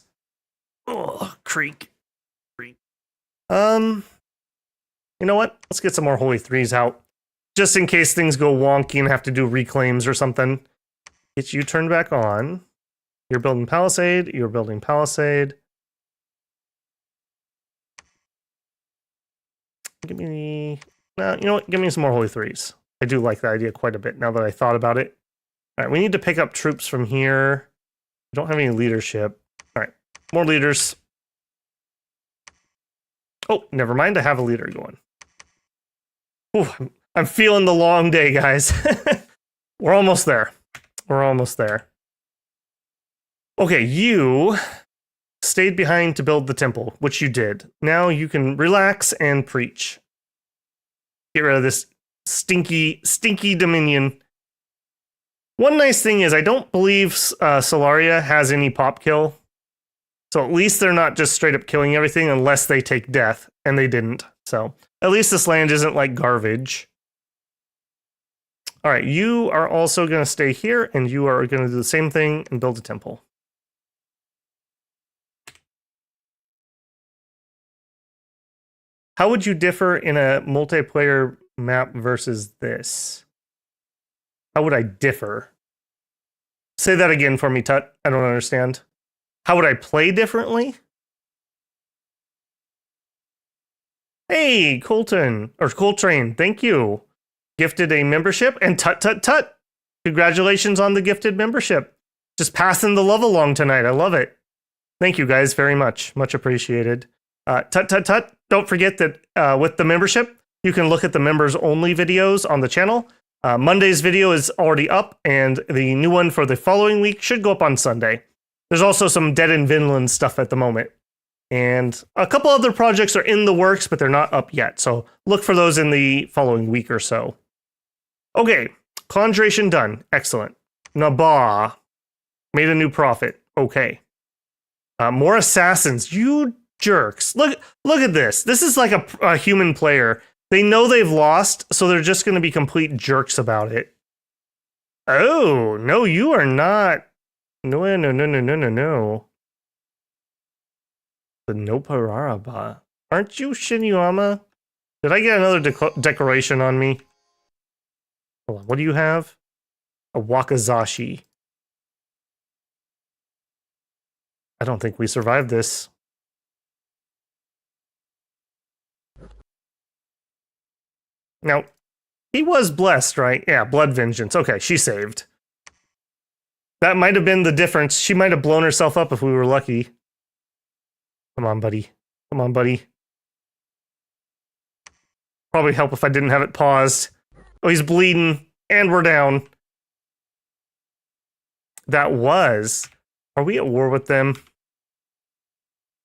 Oh, creak. Creak. You know what? Let's get some more Holy Threes out. Just in case things go wonky and have to do reclaims or something. Get you turned back on. You're building Palisade. You're building Palisade. Give me... you know what? Give me some more Holy Threes. I do like that idea quite a bit now that I thought about it. All right, we need to pick up troops from here. We don't have any leadership. All right, more leaders. Oh, never mind. I have a leader going. Ooh, I'm feeling the long day, guys. We're almost there. We're almost there. Okay, you stayed behind to build the temple, which you did. Now you can relax and preach. Get rid of this stinky Dominion. One nice thing is I don't believe Solaria has any pop kill. So at least they're not just straight up killing everything unless they take death, and they didn't. So at least this land isn't like garbage. All right, you are also going to stay here, and you are going to do the same thing and build a temple. How would you differ in a multiplayer map versus this? How would I differ? Say that again for me, Tut. I don't understand. How would I play differently? Hey, Coltrain, thank you. Gifted a membership, and Tut. Congratulations on the gifted membership. Just passing the love along tonight. I love it. Thank you guys very much. Much appreciated. Tut. Don't forget that with the membership, you can look at the members only videos on the channel. Monday's video is already up, and the new one for the following week should go up on Sunday. There's also some Dead in Vinland stuff at the moment. And a couple other projects are in the works, but they're not up yet. So look for those in the following week or so. Okay, conjuration done. Excellent. Nabah made a new prophet. Okay. More assassins. You jerks. Look at this. This is like a human player. They know they've lost, so they're just going to be complete jerks about it. Oh, no, you are not. No, no, no, no, no, no, no. The Nopararaba. Aren't you Shinuyama? Did I get another decoration on me? Hold on, what do you have? A Wakazashi. I don't think we survived this. Now, he was blessed, right? Yeah, blood vengeance. Okay, she saved. That might have been the difference. She might have blown herself up if we were lucky. Come on, buddy. Come on, buddy. Probably help if I didn't have it paused. Oh, he's bleeding. And we're down. That was... Are we at war with them?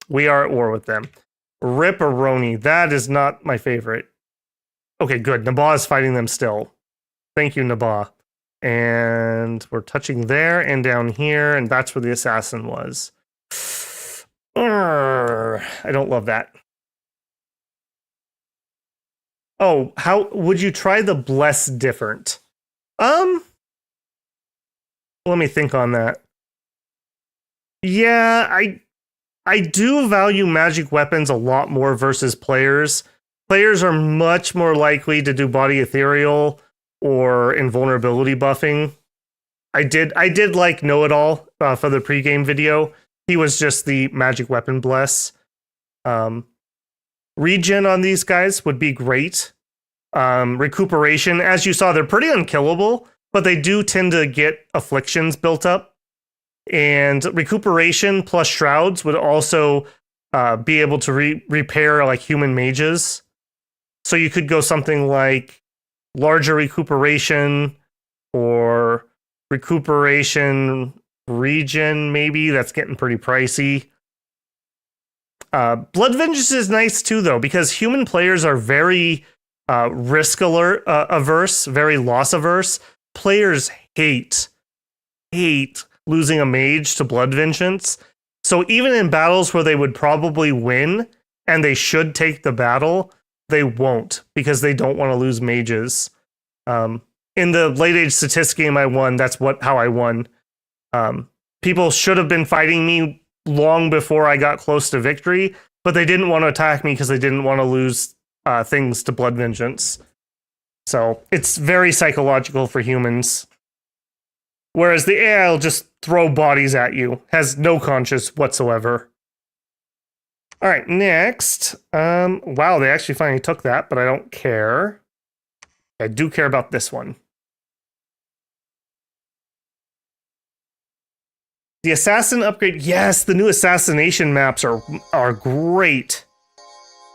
We are at war with them. Ripperoni. That is not my favorite. Okay, good. Nabah is fighting them still. Thank you, Nabah. And we're touching there and down here, and that's where the assassin was. I don't love that. Oh, how would you try the bless different? Let me think on that. Yeah, I do value magic weapons a lot more versus players. Players are much more likely to do body ethereal or invulnerability buffing. I did like Know-It-All for the pregame video. He was just the magic weapon bless. Regen on these guys would be great. Recuperation, as you saw, they're pretty unkillable, but they do tend to get afflictions built up. And recuperation plus shrouds would also be able to repair like human mages. So you could go something like larger recuperation or recuperation regen, maybe. That's getting pretty pricey. Blood Vengeance is nice too, though, because human players are very risk averse, very loss averse. Players hate losing a mage to Blood Vengeance. So even in battles where they would probably win and they should take the battle, they won't because they don't want to lose mages. In the late age statist game I won, that's how I won. People should have been fighting me long before I got close to victory, but they didn't want to attack me because they didn't want to lose things to Blood Vengeance. So it's very psychological for humans. Whereas the AI will just throw bodies at you, has no conscience whatsoever. All right, next. Wow, they actually finally took that, but I don't care. I do care about this one. The assassin upgrade. Yes, the new assassination maps are great.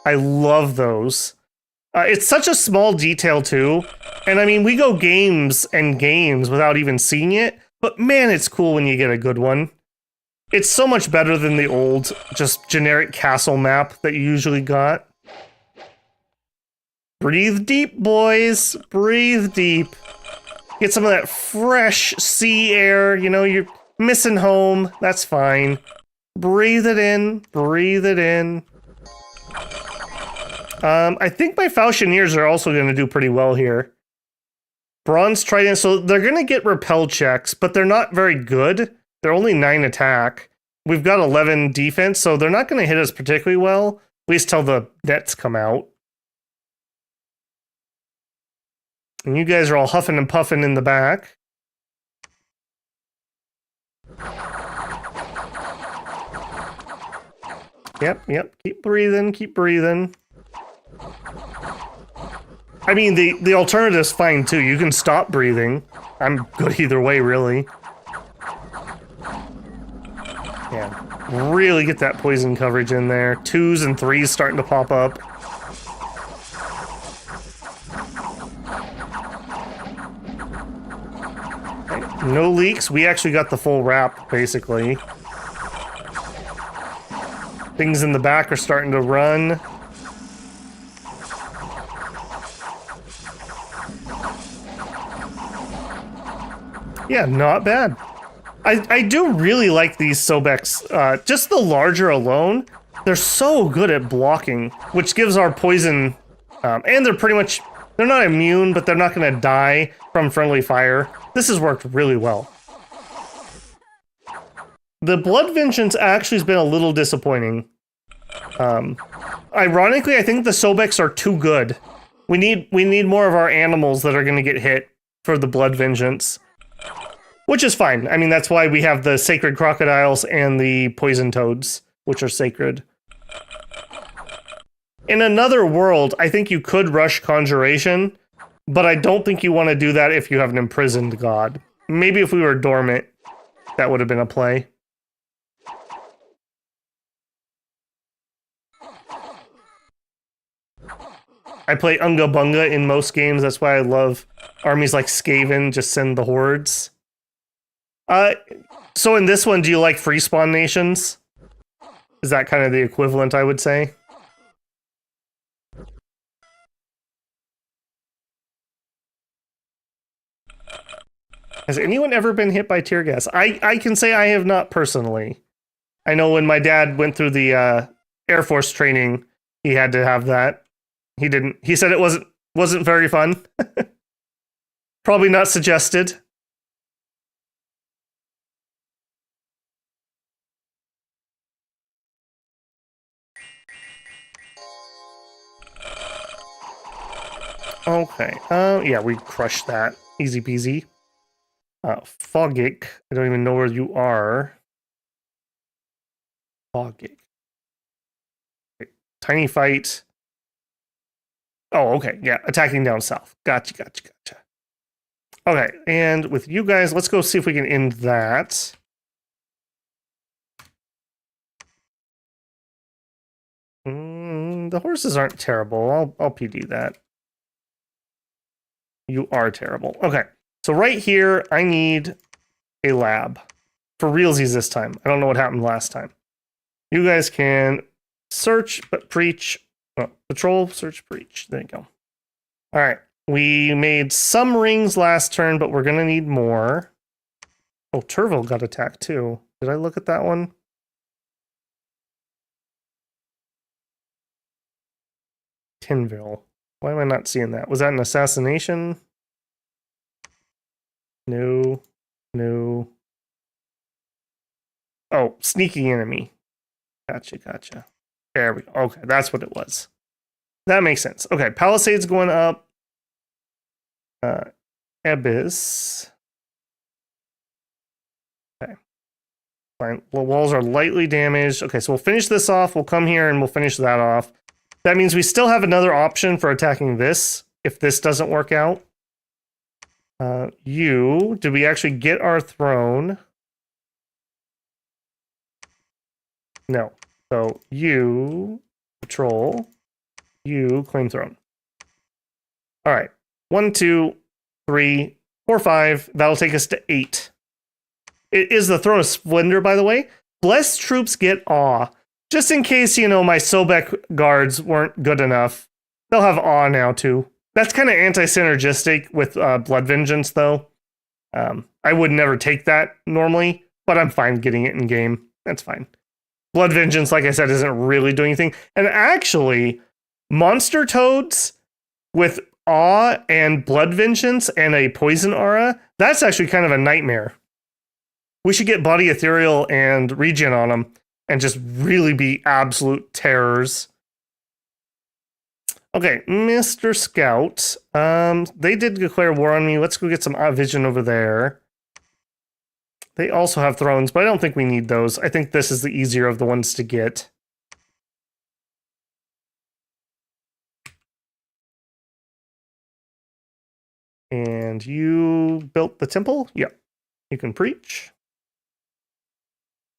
I love those. It's such a small detail too. And I mean, we go games and games without even seeing it, but man, it's cool when you get a good one. It's so much better than the old, just generic castle map that you usually got. Breathe deep, boys. Breathe deep. Get some of that fresh sea air. You know, you're missing home. That's fine. Breathe it in. Breathe it in. I think my Falchineers are also going to do pretty well here. Bronze Trident, so they're going to get repel checks, but they're not very good. They're only 9 attack. We've got 11 defense, so they're not going to hit us particularly well, at least till the nets come out. And you guys are all huffing and puffing in the back. Yep. Keep breathing, keep breathing. I mean, the alternative's fine, too. You can stop breathing. I'm good either way, really. Yeah, really get that poison coverage in there. 2s and 3s starting to pop up. Okay, no leaks. We actually got the full wrap, basically. Things in the back are starting to run. Yeah, not bad. I do really like these Sobeks. Just the larger alone, they're so good at blocking, which gives our poison, and they're pretty much They're not immune, but they're not going to die from friendly fire. This has worked really well. The Blood Vengeance actually has been a little disappointing. Ironically, I think the Sobeks are too good. We need more of our animals that are going to get hit for the Blood Vengeance. Which is fine. I mean, that's why we have the sacred crocodiles and the poison toads, which are sacred. In another world, I think you could rush conjuration, but I don't think you want to do that if you have an imprisoned god. Maybe if we were dormant, that would have been a play. I play Unga Bunga in most games. That's why I love armies like Skaven. Just send the hordes. So in this one, do you like free spawn nations? Is that kind of the equivalent, I would say? Has anyone ever been hit by tear gas? I can say I have not personally. I know when my dad went through the Air Force training, he had to have that. He didn't. He said it wasn't very fun. Probably not suggested. Okay. Yeah, we crushed that. Easy peasy. Fogic. I don't even know where you are. Fogic. Okay. Tiny fight. Oh, okay. Yeah, attacking down south. Gotcha. Okay, and with you guys, let's go see if we can end that. The horses aren't terrible. I'll PD that. You are terrible. Okay, so right here, I need a lab. For realsies this time. I don't know what happened last time. You guys can search, but preach. Oh, patrol, search, preach. There you go. All right. We made some rings last turn, but we're going to need more. Oh, Turville got attacked too. Did I look at that one? Tinville. Why am I not seeing that? Was that an assassination? No. Oh, sneaky enemy. Gotcha. There we go. Okay, that's what it was. That makes sense. Okay, Palisades going up. Abyss. Okay. Fine. Well, walls are lightly damaged. Okay, so we'll finish this off. We'll come here and we'll finish that off. That means we still have another option for attacking this if this doesn't work out. Did we actually get our throne? No. So you patrol, you claim throne. All right. 1, 2, 3, 4, 5. That'll take us to 8. It is the Throne of Splendor, by the way. Blessed troops get awe. Just in case, my Sobek guards weren't good enough. They'll have awe now, too. That's kind of anti-synergistic with Blood Vengeance, though. I would never take that normally, but I'm fine getting it in game. That's fine. Blood Vengeance, like I said, isn't really doing anything. And actually, monster toads with awe and Blood Vengeance and a poison aura, that's actually kind of a nightmare. We should get Body Ethereal and Regen on them and just really be absolute terrors. Okay, Mr. Scout. They did declare war on me. Let's go get some vision over there. They also have thrones, but I don't think we need those. I think this is the easier of the ones to get. And you built the temple? Yep. You can preach.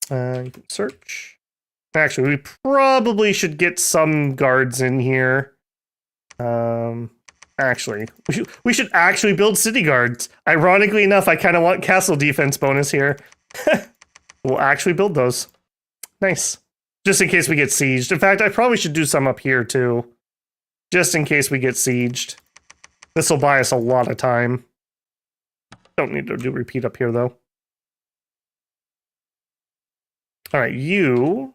You can search. Actually, we probably should get some guards in here. Actually, we should actually build city guards. Ironically enough, I kind of want castle defense bonus here. We'll actually build those. Nice. Just in case we get sieged. In fact, I probably should do some up here too. Just in case we get sieged. This will buy us a lot of time. Don't need to do repeat up here though. All right, you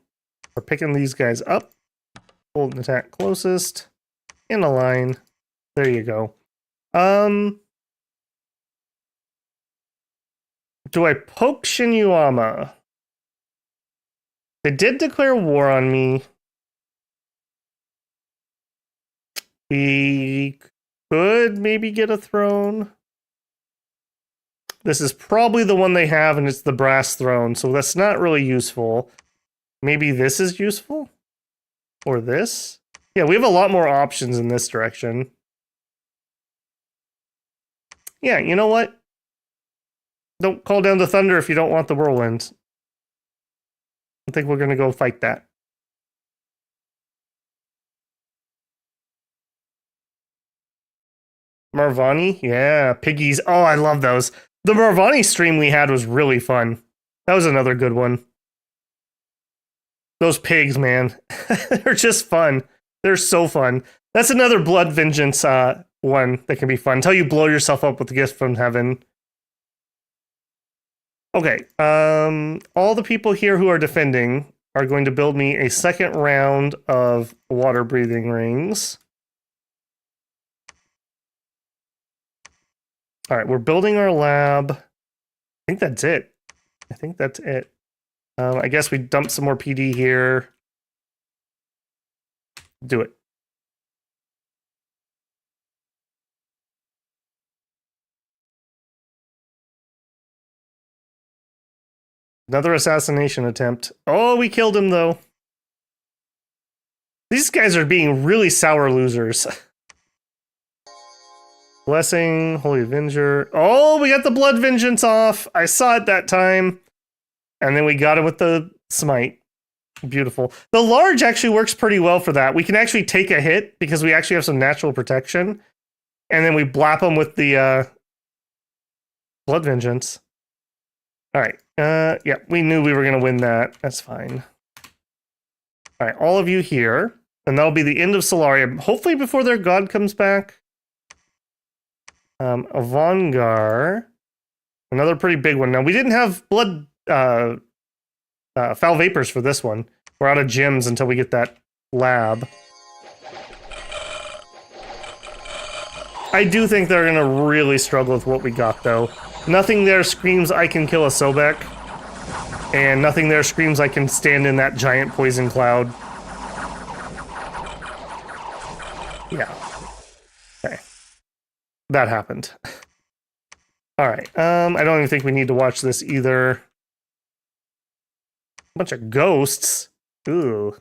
are picking these guys up. Hold and attack closest. In a line. There you go. Do I poke Shinyuama? They did declare war on me. We could maybe get a throne. This is probably the one they have, and it's the brass throne, so that's not really useful. Maybe this is useful? Or this? Yeah, we have a lot more options in this direction. Yeah, you know what? Don't call down the thunder if you don't want the whirlwind. I think we're going to go fight that. Marvani? Yeah, piggies. Oh, I love those. The Marvani stream we had was really fun. That was another good one. Those pigs, man. They're just fun. They're so fun. That's another blood vengeance one that can be fun. Until you blow yourself up with the gift from heaven. Okay. All the people here who are defending are going to build me a second round of water breathing rings. All right, we're building our lab. I think that's it. I guess we dump some more PD here. Do it. Another assassination attempt. Oh, we killed him, though. These guys are being really sour losers. Blessing, Holy Avenger. Oh, we got the Blood Vengeance off. I saw it that time. And then we got it with the Smite. Beautiful. The large actually works pretty well for that. We can actually take a hit because we actually have some natural protection. And then we blap them with the Blood Vengeance. All right. Yeah, we knew we were going to win that. That's fine. All right, all of you here. And that'll be the end of Solarium. Hopefully before their god comes back. Avangar. Another pretty big one. Now, we didn't have blood... foul vapors for this one. We're out of gems until we get that lab. I do think they're going to really struggle with what we got, though. Nothing there screams I can kill a Sobek. And nothing there screams I can stand in that giant poison cloud. Yeah. Okay. That happened. Alright, I don't even think we need to watch this either. Bunch of ghosts. Ooh.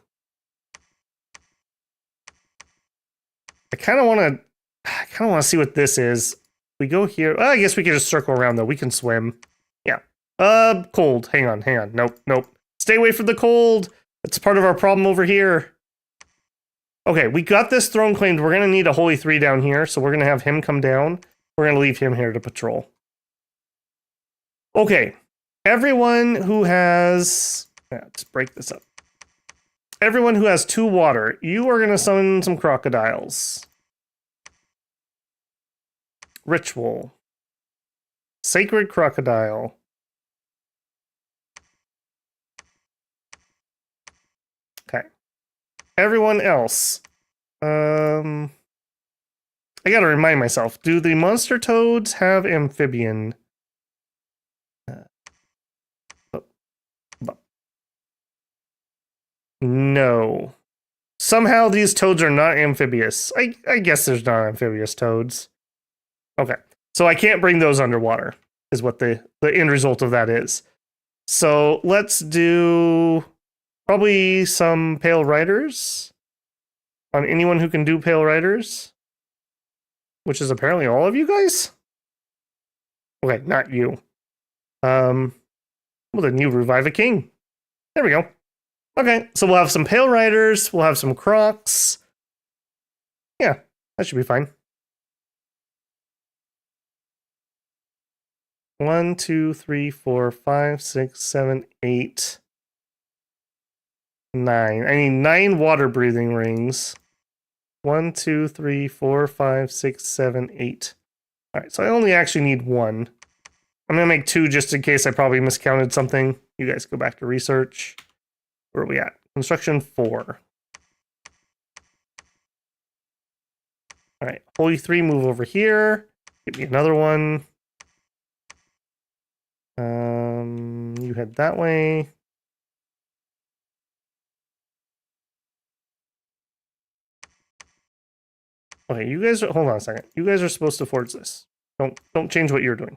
I kind of want to see what this is. We go here. I guess we can just circle around, though. We can swim. Yeah. Cold. Hang on. Nope. Stay away from the cold. That's part of our problem over here. Okay, we got this throne claimed. We're going to need a Holy 3 down here, so we're going to have him come down. We're going to leave him here to patrol. Okay. Everyone who has... let's break this up. Everyone who has 2 water, you are going to summon some crocodiles. Ritual. Sacred crocodile. Okay. Everyone else. I gotta remind myself. Do the monster toads have amphibian? No. Somehow these toads are not amphibious. I guess there's not amphibious toads. Okay. So I can't bring those underwater, is what the end result of that is. So let's do probably some Pale Riders on anyone who can do Pale Riders, which is apparently all of you guys. Okay, not you. Well, then you revive a king. There we go. Okay, so we'll have some Pale Riders, we'll have some Crocs. Yeah, that should be fine. 1, 2, 3, 4, 5, 6, 7, 8, 9. I need 9 water breathing rings. 1, 2, 3, 4, 5, 6, 7, 8. Alright, so I only actually need 1. I'm gonna make 2 just in case I probably miscounted something. You guys go back to research. Where are we at? Construction 4. All right, Holy 3, move over here. Give me another one. You head that way. Okay, you guys are, hold on a second. You guys are supposed to forge this. Don't change what you're doing.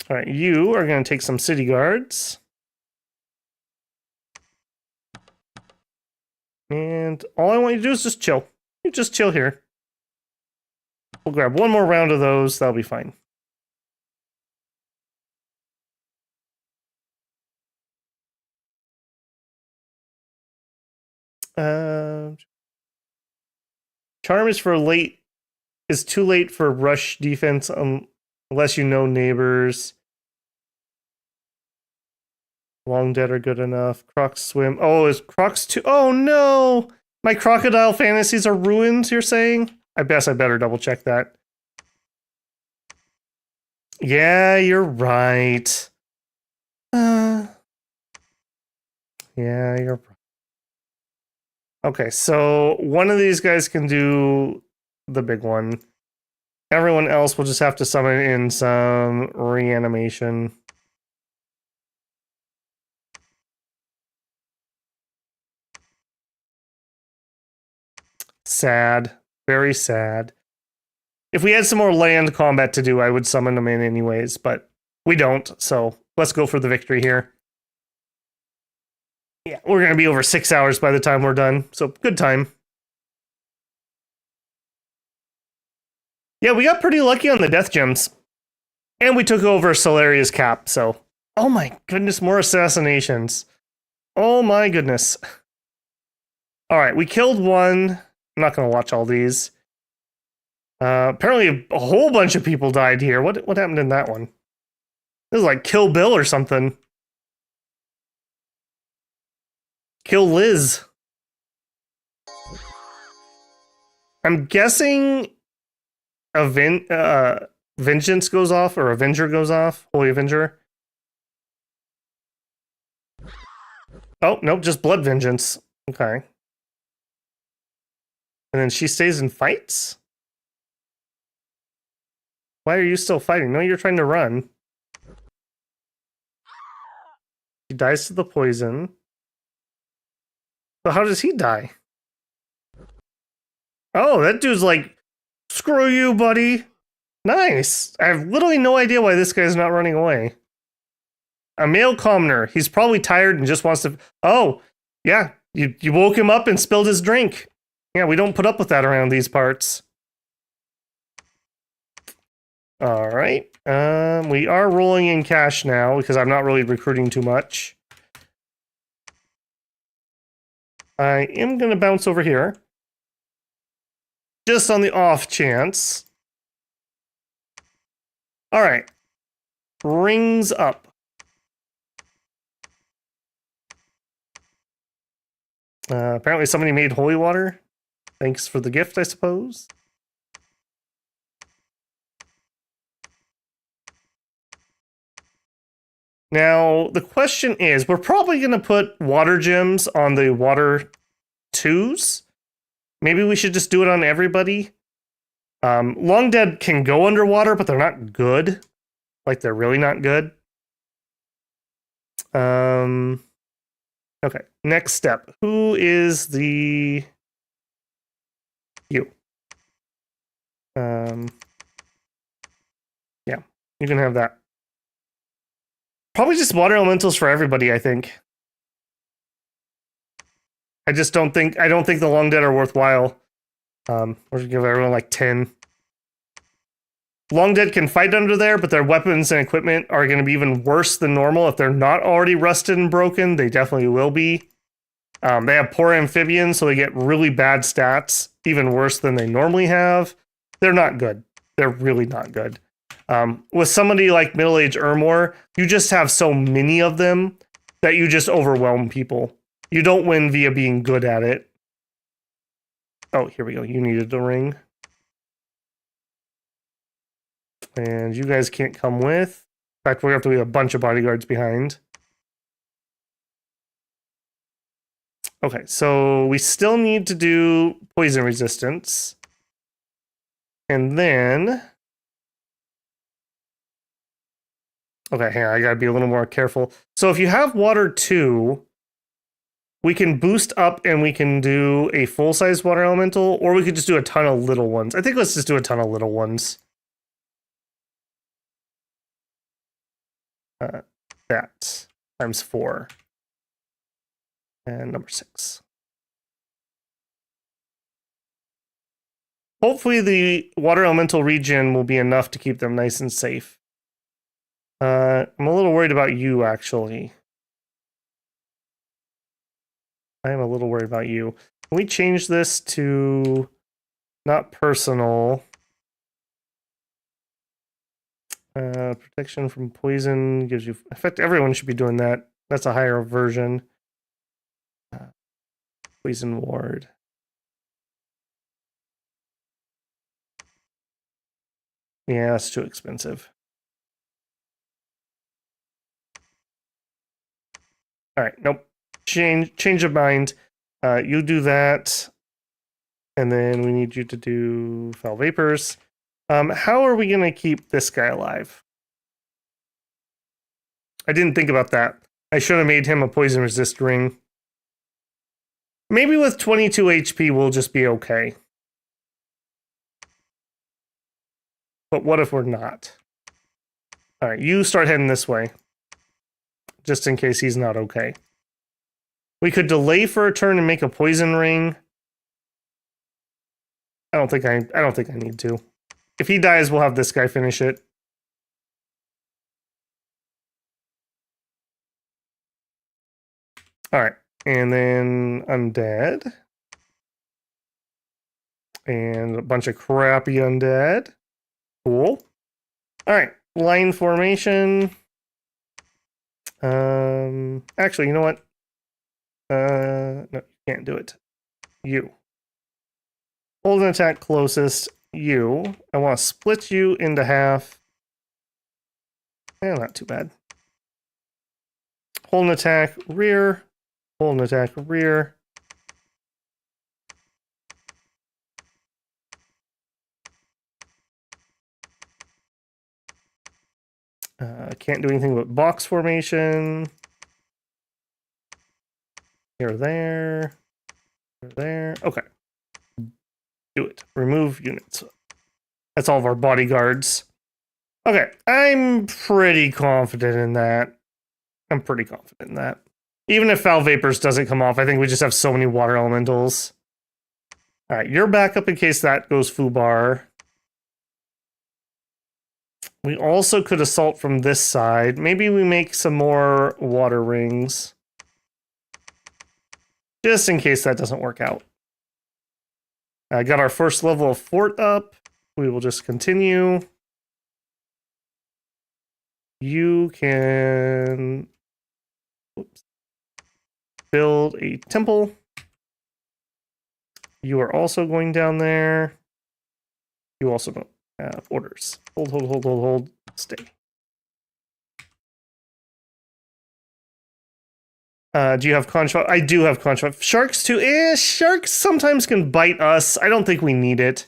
All right, you are going to take some city guards. And all I want you to do is just chill. You just chill here. We'll grab one more round of those. That'll be fine. Charm is for late. Is too late for rush defense unless you know neighbors. Long Dead are good enough. Crocs swim. Oh, is Crocs too? Oh no! My crocodile fantasies are ruined, you're saying? I guess I better double check that. Yeah, you're right. Yeah, you're right. Okay, so one of these guys can do the big one. Everyone else will just have to summon in some reanimation. Sad. Very sad. If we had some more land combat to do, I would summon them in anyways, but we don't, so let's go for the victory here. Yeah, we're going to be over 6 hours by the time we're done, so good time. Yeah, we got pretty lucky on the death gems. And we took over Solaria's cap, so... Oh my goodness, more assassinations. Oh my goodness. Alright, we killed one. I'm not going to watch all these. Apparently a whole bunch of people died here. What happened in that one? This is like Kill Bill or something. Kill Liz. I'm guessing Vengeance goes off, or Avenger goes off. Holy Avenger. Oh, nope, just Blood Vengeance. Okay. And then she stays and fights? Why are you still fighting? No, you're trying to run. He dies to the poison. So how does he die? Oh, that dude's like, screw you, buddy. Nice. I have literally no idea why this guy's not running away. A male commoner. He's probably tired and just wants to... Oh, yeah. You woke him up and spilled his drink. Yeah, we don't put up with that around these parts. All right. We are rolling in cash now because I'm not really recruiting too much. I am going to bounce over here. Just on the off chance. All right. Rings up. Apparently somebody made holy water. Thanks for the gift, I suppose. Now, the question is, we're probably going to put water gems on the water 2s. Maybe we should just do it on everybody. Long Dead can go underwater, but they're not good. Like, they're really not good. Okay, next step. Who is the... You. Yeah, you can have that. Probably just water elementals for everybody, I think. I don't think the Long Dead are worthwhile. We're gonna give everyone like 10. Long Dead can fight under there, but their weapons and equipment are going to be even worse than normal. If they're not already rusted and broken, they definitely will be. They have poor amphibians, so they get really bad stats, even worse than they normally have. They're not good. They're really not good. With somebody like Middle-Aged Ermor, you just have so many of them that you just overwhelm people. You don't win via being good at it. Oh, here we go. You needed the ring. And you guys can't come with. In fact, we're going to have to leave a bunch of bodyguards behind. Okay, so we still need to do poison resistance. And then... Okay, here, I gotta be a little more careful. So if you have water 2, we can boost up and we can do a full-size water elemental, or we could just do a ton of little ones. I think let's just do a ton of little ones. That times 4. And number 6. Hopefully the water elemental regen will be enough to keep them nice and safe. I'm a little worried about you, actually. I am a little worried about you. Can we change this to not personal? Protection from poison gives you... In fact, everyone should be doing that. That's a higher version. Poison ward. Yeah, that's too expensive. All right, nope. Change of mind. You do that. And then we need you to do foul vapors. How are we going to keep this guy alive? I didn't think about that. I should have made him a poison resist ring. Maybe with 22 HP, we'll just be okay. But what if we're not? All right, you start heading this way. Just in case he's not okay. We could delay for a turn and make a poison ring. I don't think I need to. If he dies, we'll have this guy finish it. All right, and then undead. And a bunch of crappy undead. Cool. All right, line formation. Actually, you know what? No, you can't do it. You. Hold an attack closest. You. I want to split you into half. Not too bad. Hold an attack rear. Hold an attack rear. Can't do anything but box formation. Here, there. Here, there. Okay. Do it. Remove units. That's all of our bodyguards. Okay. I'm pretty confident in that. Even if foul vapors doesn't come off, I think we just have so many water elementals. All right. You're back up in case that goes foobar. We also could assault from this side. Maybe we make some more water rings. Just in case that doesn't work out. I got our first level of fort up. We will just continue. You can build a temple. You are also going down there. You also don't have orders. Hold. Stay. Do you have construct? I do have construct. Sharks too. Sharks sometimes can bite us. I don't think we need it.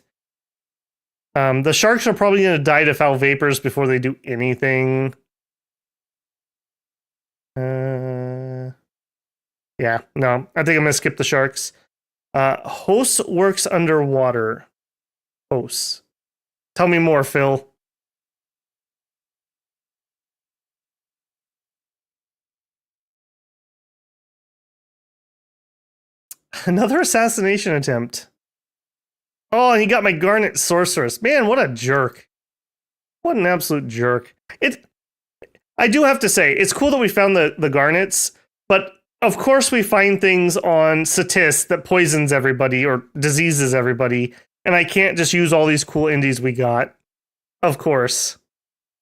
The sharks are probably going to die to foul vapors before they do anything. Yeah, no. I think I'm going to skip the sharks. Host works underwater. Host. Tell me more, Phil. Another assassination attempt. Oh, and he got my Garnet Sorceress. Man, what a jerk. What an absolute jerk. I do have to say, it's cool that we found the Garnets, but of course we find things on Satis that poisons everybody or diseases everybody, and I can't just use all these cool indies we got. Of course.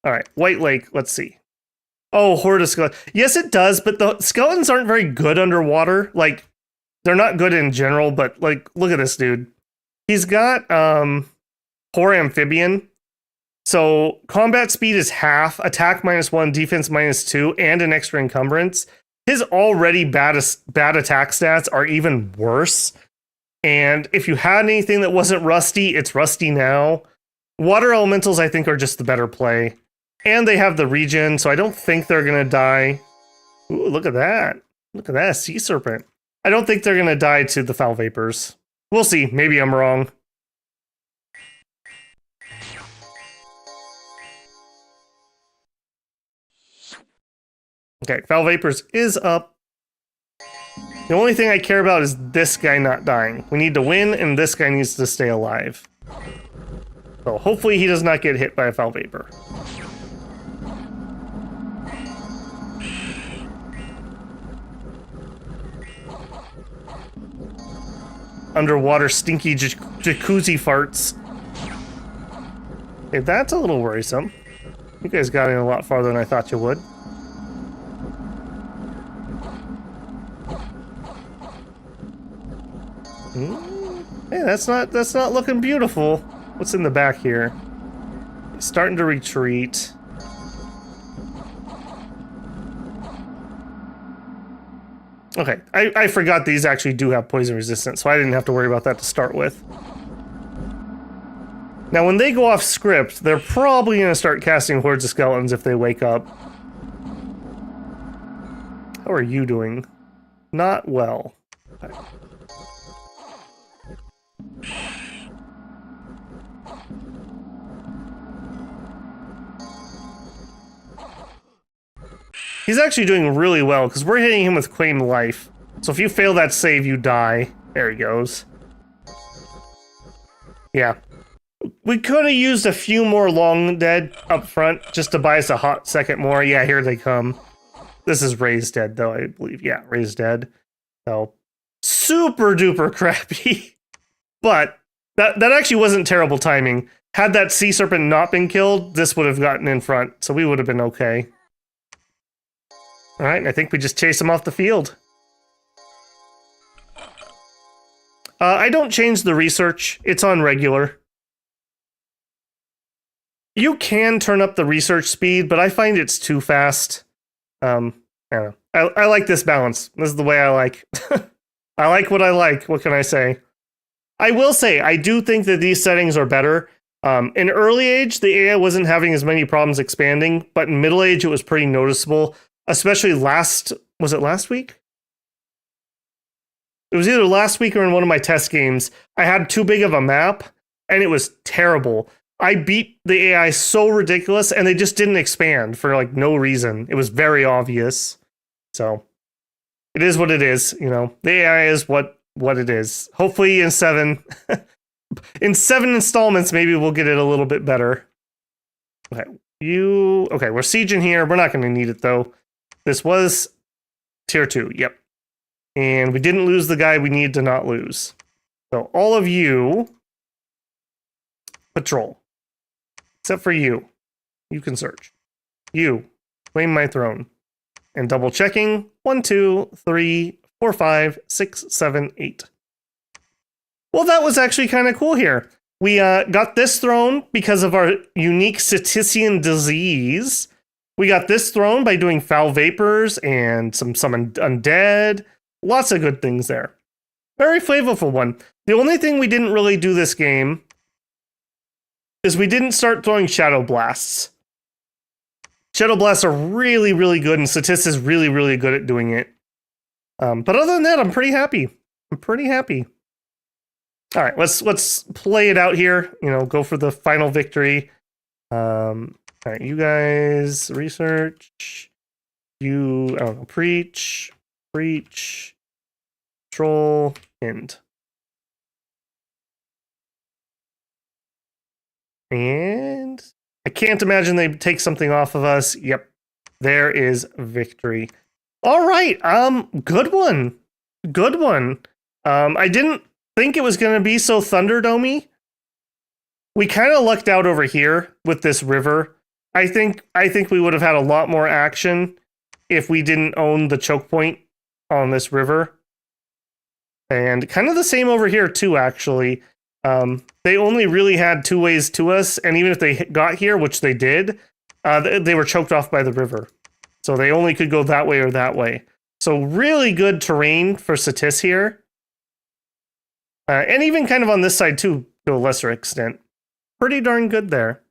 All right, White Lake, let's see. Oh, Horde of Skeletons. Yes, it does, but the skeletons aren't very good underwater. Like, they're not good in general, but like, look at this dude. He's got poor amphibian. So combat speed is half, attack -1, defense -2, and an extra encumbrance. his already bad attack stats are even worse. And if you had anything that wasn't rusty, it's rusty now. Water elementals, I think, are just the better play. And they have the regen, so I don't think they're going to die. Ooh, look at that. Look at that, sea serpent. I don't think they're going to die to the foul vapors. We'll see. Maybe I'm wrong. Okay, foul vapors is up. The only thing I care about is this guy not dying. We need to win, and this guy needs to stay alive. So hopefully he does not get hit by a foul vapor. Underwater stinky jacuzzi farts. Okay, that's a little worrisome. You guys got in a lot farther than I thought you would. Hey, that's not looking beautiful. What's in the back here? It's starting to retreat. Okay, I forgot these actually do have poison resistance, so I didn't have to worry about that to start with. Now, when they go off script, they're probably going to start casting hordes of skeletons if they wake up. How are you doing? Not well. Okay. He's actually doing really well, because we're hitting him with claimed life. So if you fail that save, you die. There he goes. Yeah. We could have used a few more long dead up front, just to buy us a hot second more. Yeah, here they come. This is raised dead, though, I believe. Yeah, raised dead. So, super duper crappy. But, that actually wasn't terrible timing. Had that sea serpent not been killed, this would have gotten in front, so we would have been okay. Alright, I think we just chase him off the field. I don't change the research. It's on regular. You can turn up the research speed, but I find it's too fast. I don't know. I like this balance. This is the way I like. I like what I like. What can I say? I will say, I do think that these settings are better. In early age, the AI wasn't having as many problems expanding, but in middle age, it was pretty noticeable. Especially was it last week? It was either last week or in one of my test games. I had too big of a map, and it was terrible. I beat the AI so ridiculous, and they just didn't expand for, like, no reason. It was very obvious. So, it is what it is, you know. The AI is what it is. Hopefully in 7 installments, maybe we'll get it a little bit better. Okay, we're sieging here. We're not going to need it, though. This was tier 2, yep. And we didn't lose the guy we need to not lose. So all of you patrol. Except for you. You can search. You, claim my throne. And double checking. 1, 2, 3, 4, 5, 6, 7, 8. Well, that was actually kind of cool here. We got this throne because of our unique Cetician disease. We got this throne by doing foul vapors and some undead. Lots of good things there. Very flavorful one. The only thing we didn't really do this game is we didn't start throwing shadow blasts. Shadow blasts are really, really good, and Cetis is really, really good at doing it. But other than that, I'm pretty happy. All right, let's play it out here. You know, go for the final victory. All right, you guys research. I don't know, preach, control, end. And I can't imagine they take something off of us. Yep, there is victory. All right, good one. I didn't think it was going to be so Thunderdome-y. We kind of lucked out over here with this river. I think we would have had a lot more action if we didn't own the choke point on this river. And kind of the same over here too, actually. They only really had 2 ways to us, and even if they got here, which they did, they were choked off by the river. So they only could go that way or that way. So really good terrain for Satis here. And even kind of on this side too, to a lesser extent. Pretty darn good there.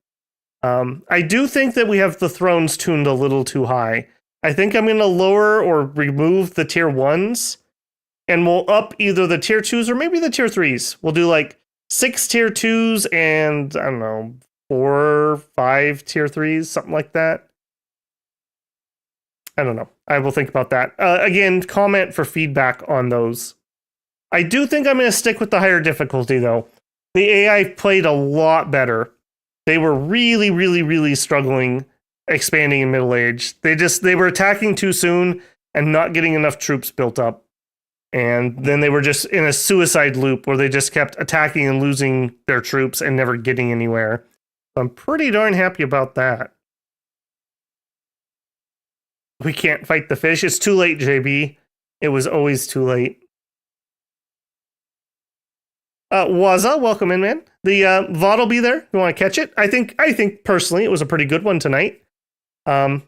I do think that we have the thrones tuned a little too high. I think I'm going to lower or remove the tier 1s. And we'll up either the tier 2s or maybe the tier 3s. We'll do like 6 tier 2s and, I don't know, 4, 5 tier 3s, something like that. I don't know. I will think about that. Again, comment for feedback on those. I do think I'm going to stick with the higher difficulty, though. The AI played a lot better. They were really, really, really struggling expanding in Middle Age. They were attacking too soon and not getting enough troops built up. And then they were just in a suicide loop where they just kept attacking and losing their troops and never getting anywhere. I'm pretty darn happy about that. We can't fight the fish. It's too late, JB. It was always too late. Waza, welcome in, man. The VOD will be there. You want to catch it? I think personally it was a pretty good one tonight. Yeah,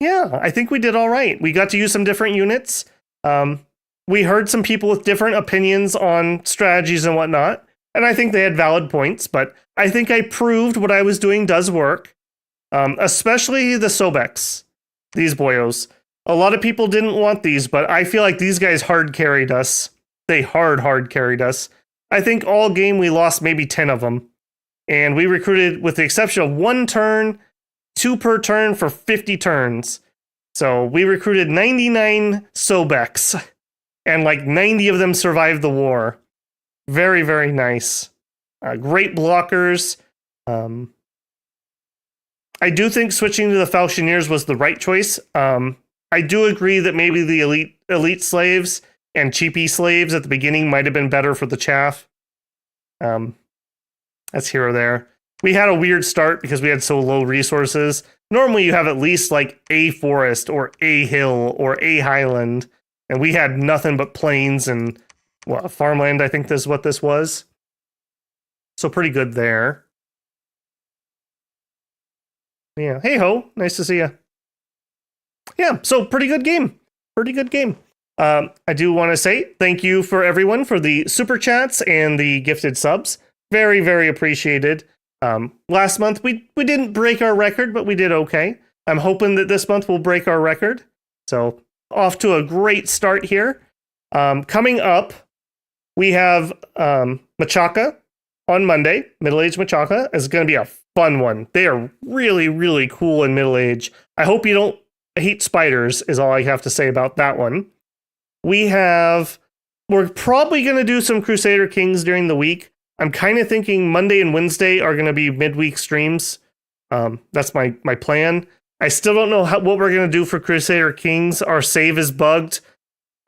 I think we did all right. We got to use some different units. We heard some people with different opinions on strategies and whatnot, and I think they had valid points, but I think I proved what I was doing does work, especially the Sobeks, these boyos. A lot of people didn't want these, but I feel like these guys hard carried us. They hard carried us. I think all game we lost maybe 10 of them, and we recruited, with the exception of 1 turn, 2 per turn for 50 turns. So we recruited 99 Sobeks, and like 90 of them survived the war. Very, very nice. Great blockers. I do think switching to the Falchineers was the right choice. I do agree that maybe the elite slaves and cheapy slaves at the beginning might have been better for the chaff. That's here or there. We had a weird start because we had so low resources. Normally you have at least like a forest or a hill or a highland. And we had nothing but plains and farmland, I think this is what this was. So pretty good there. Yeah. Hey ho, nice to see you. Yeah, so pretty good game. Pretty good game. I do want to say thank you for everyone for the super chats and the gifted subs. Very, very appreciated. Last month we didn't break our record, but we did okay. I'm hoping that this month we'll break our record. So off to a great start here. Coming up, we have Machaca on Monday. Middle Age Machaca is going to be a fun one. They are really, really cool in Middle Age. I hope you don't hate spiders, is all I have to say about that one. We're probably going to do some Crusader Kings during the week. I'm kind of thinking Monday and Wednesday are going to be midweek streams. That's my plan. I still don't know what we're going to do for Crusader Kings. Our save is bugged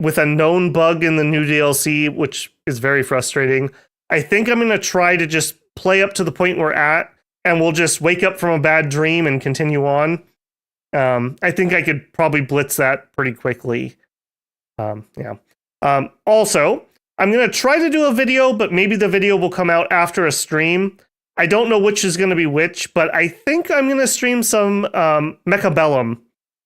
with a known bug in the new DLC, which is very frustrating. I think I'm going to try to just play up to the point we're at, and we'll just wake up from a bad dream and continue on. I think I could probably blitz that pretty quickly. Yeah. Also, I'm going to try to do a video, but maybe the video will come out after a stream. I don't know which is going to be which, but I think I'm going to stream some Mechabellum.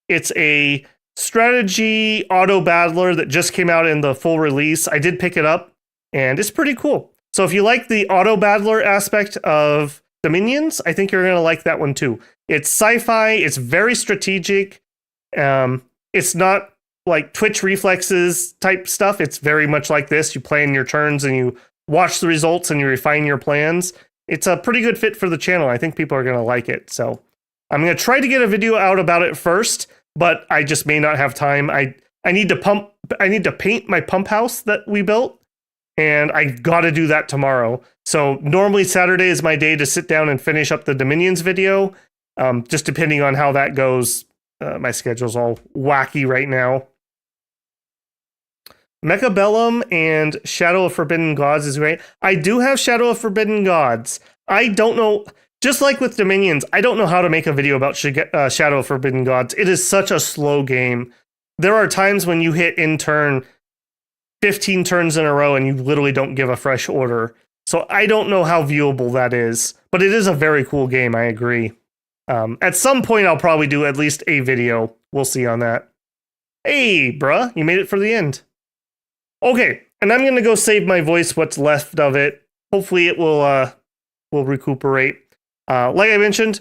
It's a strategy auto battler that just came out in the full release. I did pick it up, and it's pretty cool. So if you like the auto battler aspect of Dominions, I think you're going to like that one too. It's sci-fi. It's very strategic. It's not like Twitch reflexes type stuff. It's very much like this. You plan your turns and you watch the results and you refine your plans. It's a pretty good fit for the channel. I think people are going to like it. So I'm going to try to get a video out about it first, but I just may not have time. I need to paint my pump house that we built, and I've got to do that tomorrow. So normally Saturday is my day to sit down and finish up the Dominions video. Just depending on how that goes. My schedule's all wacky right now. Mechabellum and Shadow of Forbidden Gods is great. I do have Shadow of Forbidden Gods. I don't know, just like with Dominions, I don't know how to make a video about Shadow of Forbidden Gods. It is such a slow game. There are times when you hit in turn 15 turns in a row and you literally don't give a fresh order. So I don't know how viewable that is, but it is a very cool game, I agree. At some point I'll probably do at least a video. We'll see on that. Hey, bruh, you made it for the end. Okay, and I'm gonna go save my voice, what's left of it. Hopefully it will recuperate. Like I mentioned,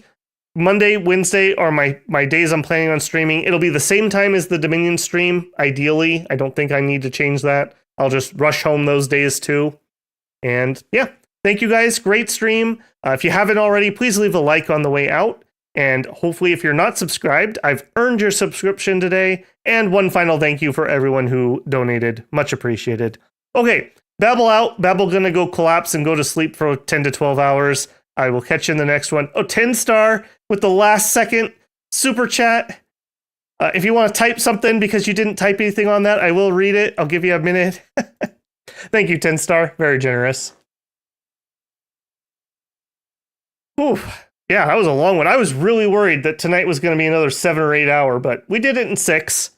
Monday, Wednesday are my days I'm planning on streaming. It'll be the same time as the Dominion stream, ideally. I don't think I need to change that. I'll just rush home those days too. And yeah, thank you guys. Great stream. If you haven't already, please leave a like on the way out. And hopefully if you're not subscribed, I've earned your subscription today. And one final thank you for everyone who donated. Much appreciated. Okay, Babel out. Babel gonna go collapse and go to sleep for 10 to 12 hours. I will catch you in the next one. Oh, 10-star with the last second super chat. If you want to type something because you didn't type anything on that, I will read it. I'll give you a minute. Thank you, 10-star. Very generous. Ooh, yeah, that was a long one. I was really worried that tonight was going to be another 7 or 8 hour, but we did it in 6.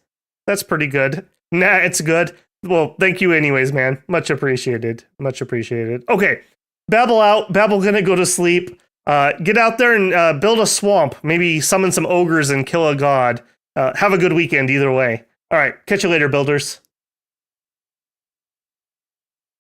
That's pretty good. Nah, it's good. Well, thank you anyways, man. Much appreciated. Much appreciated. Okay, Babel out. Babel gonna go to sleep. Get out there and build a swamp. Maybe summon some ogres and kill a god. Have a good weekend either way. All right, catch you later, builders.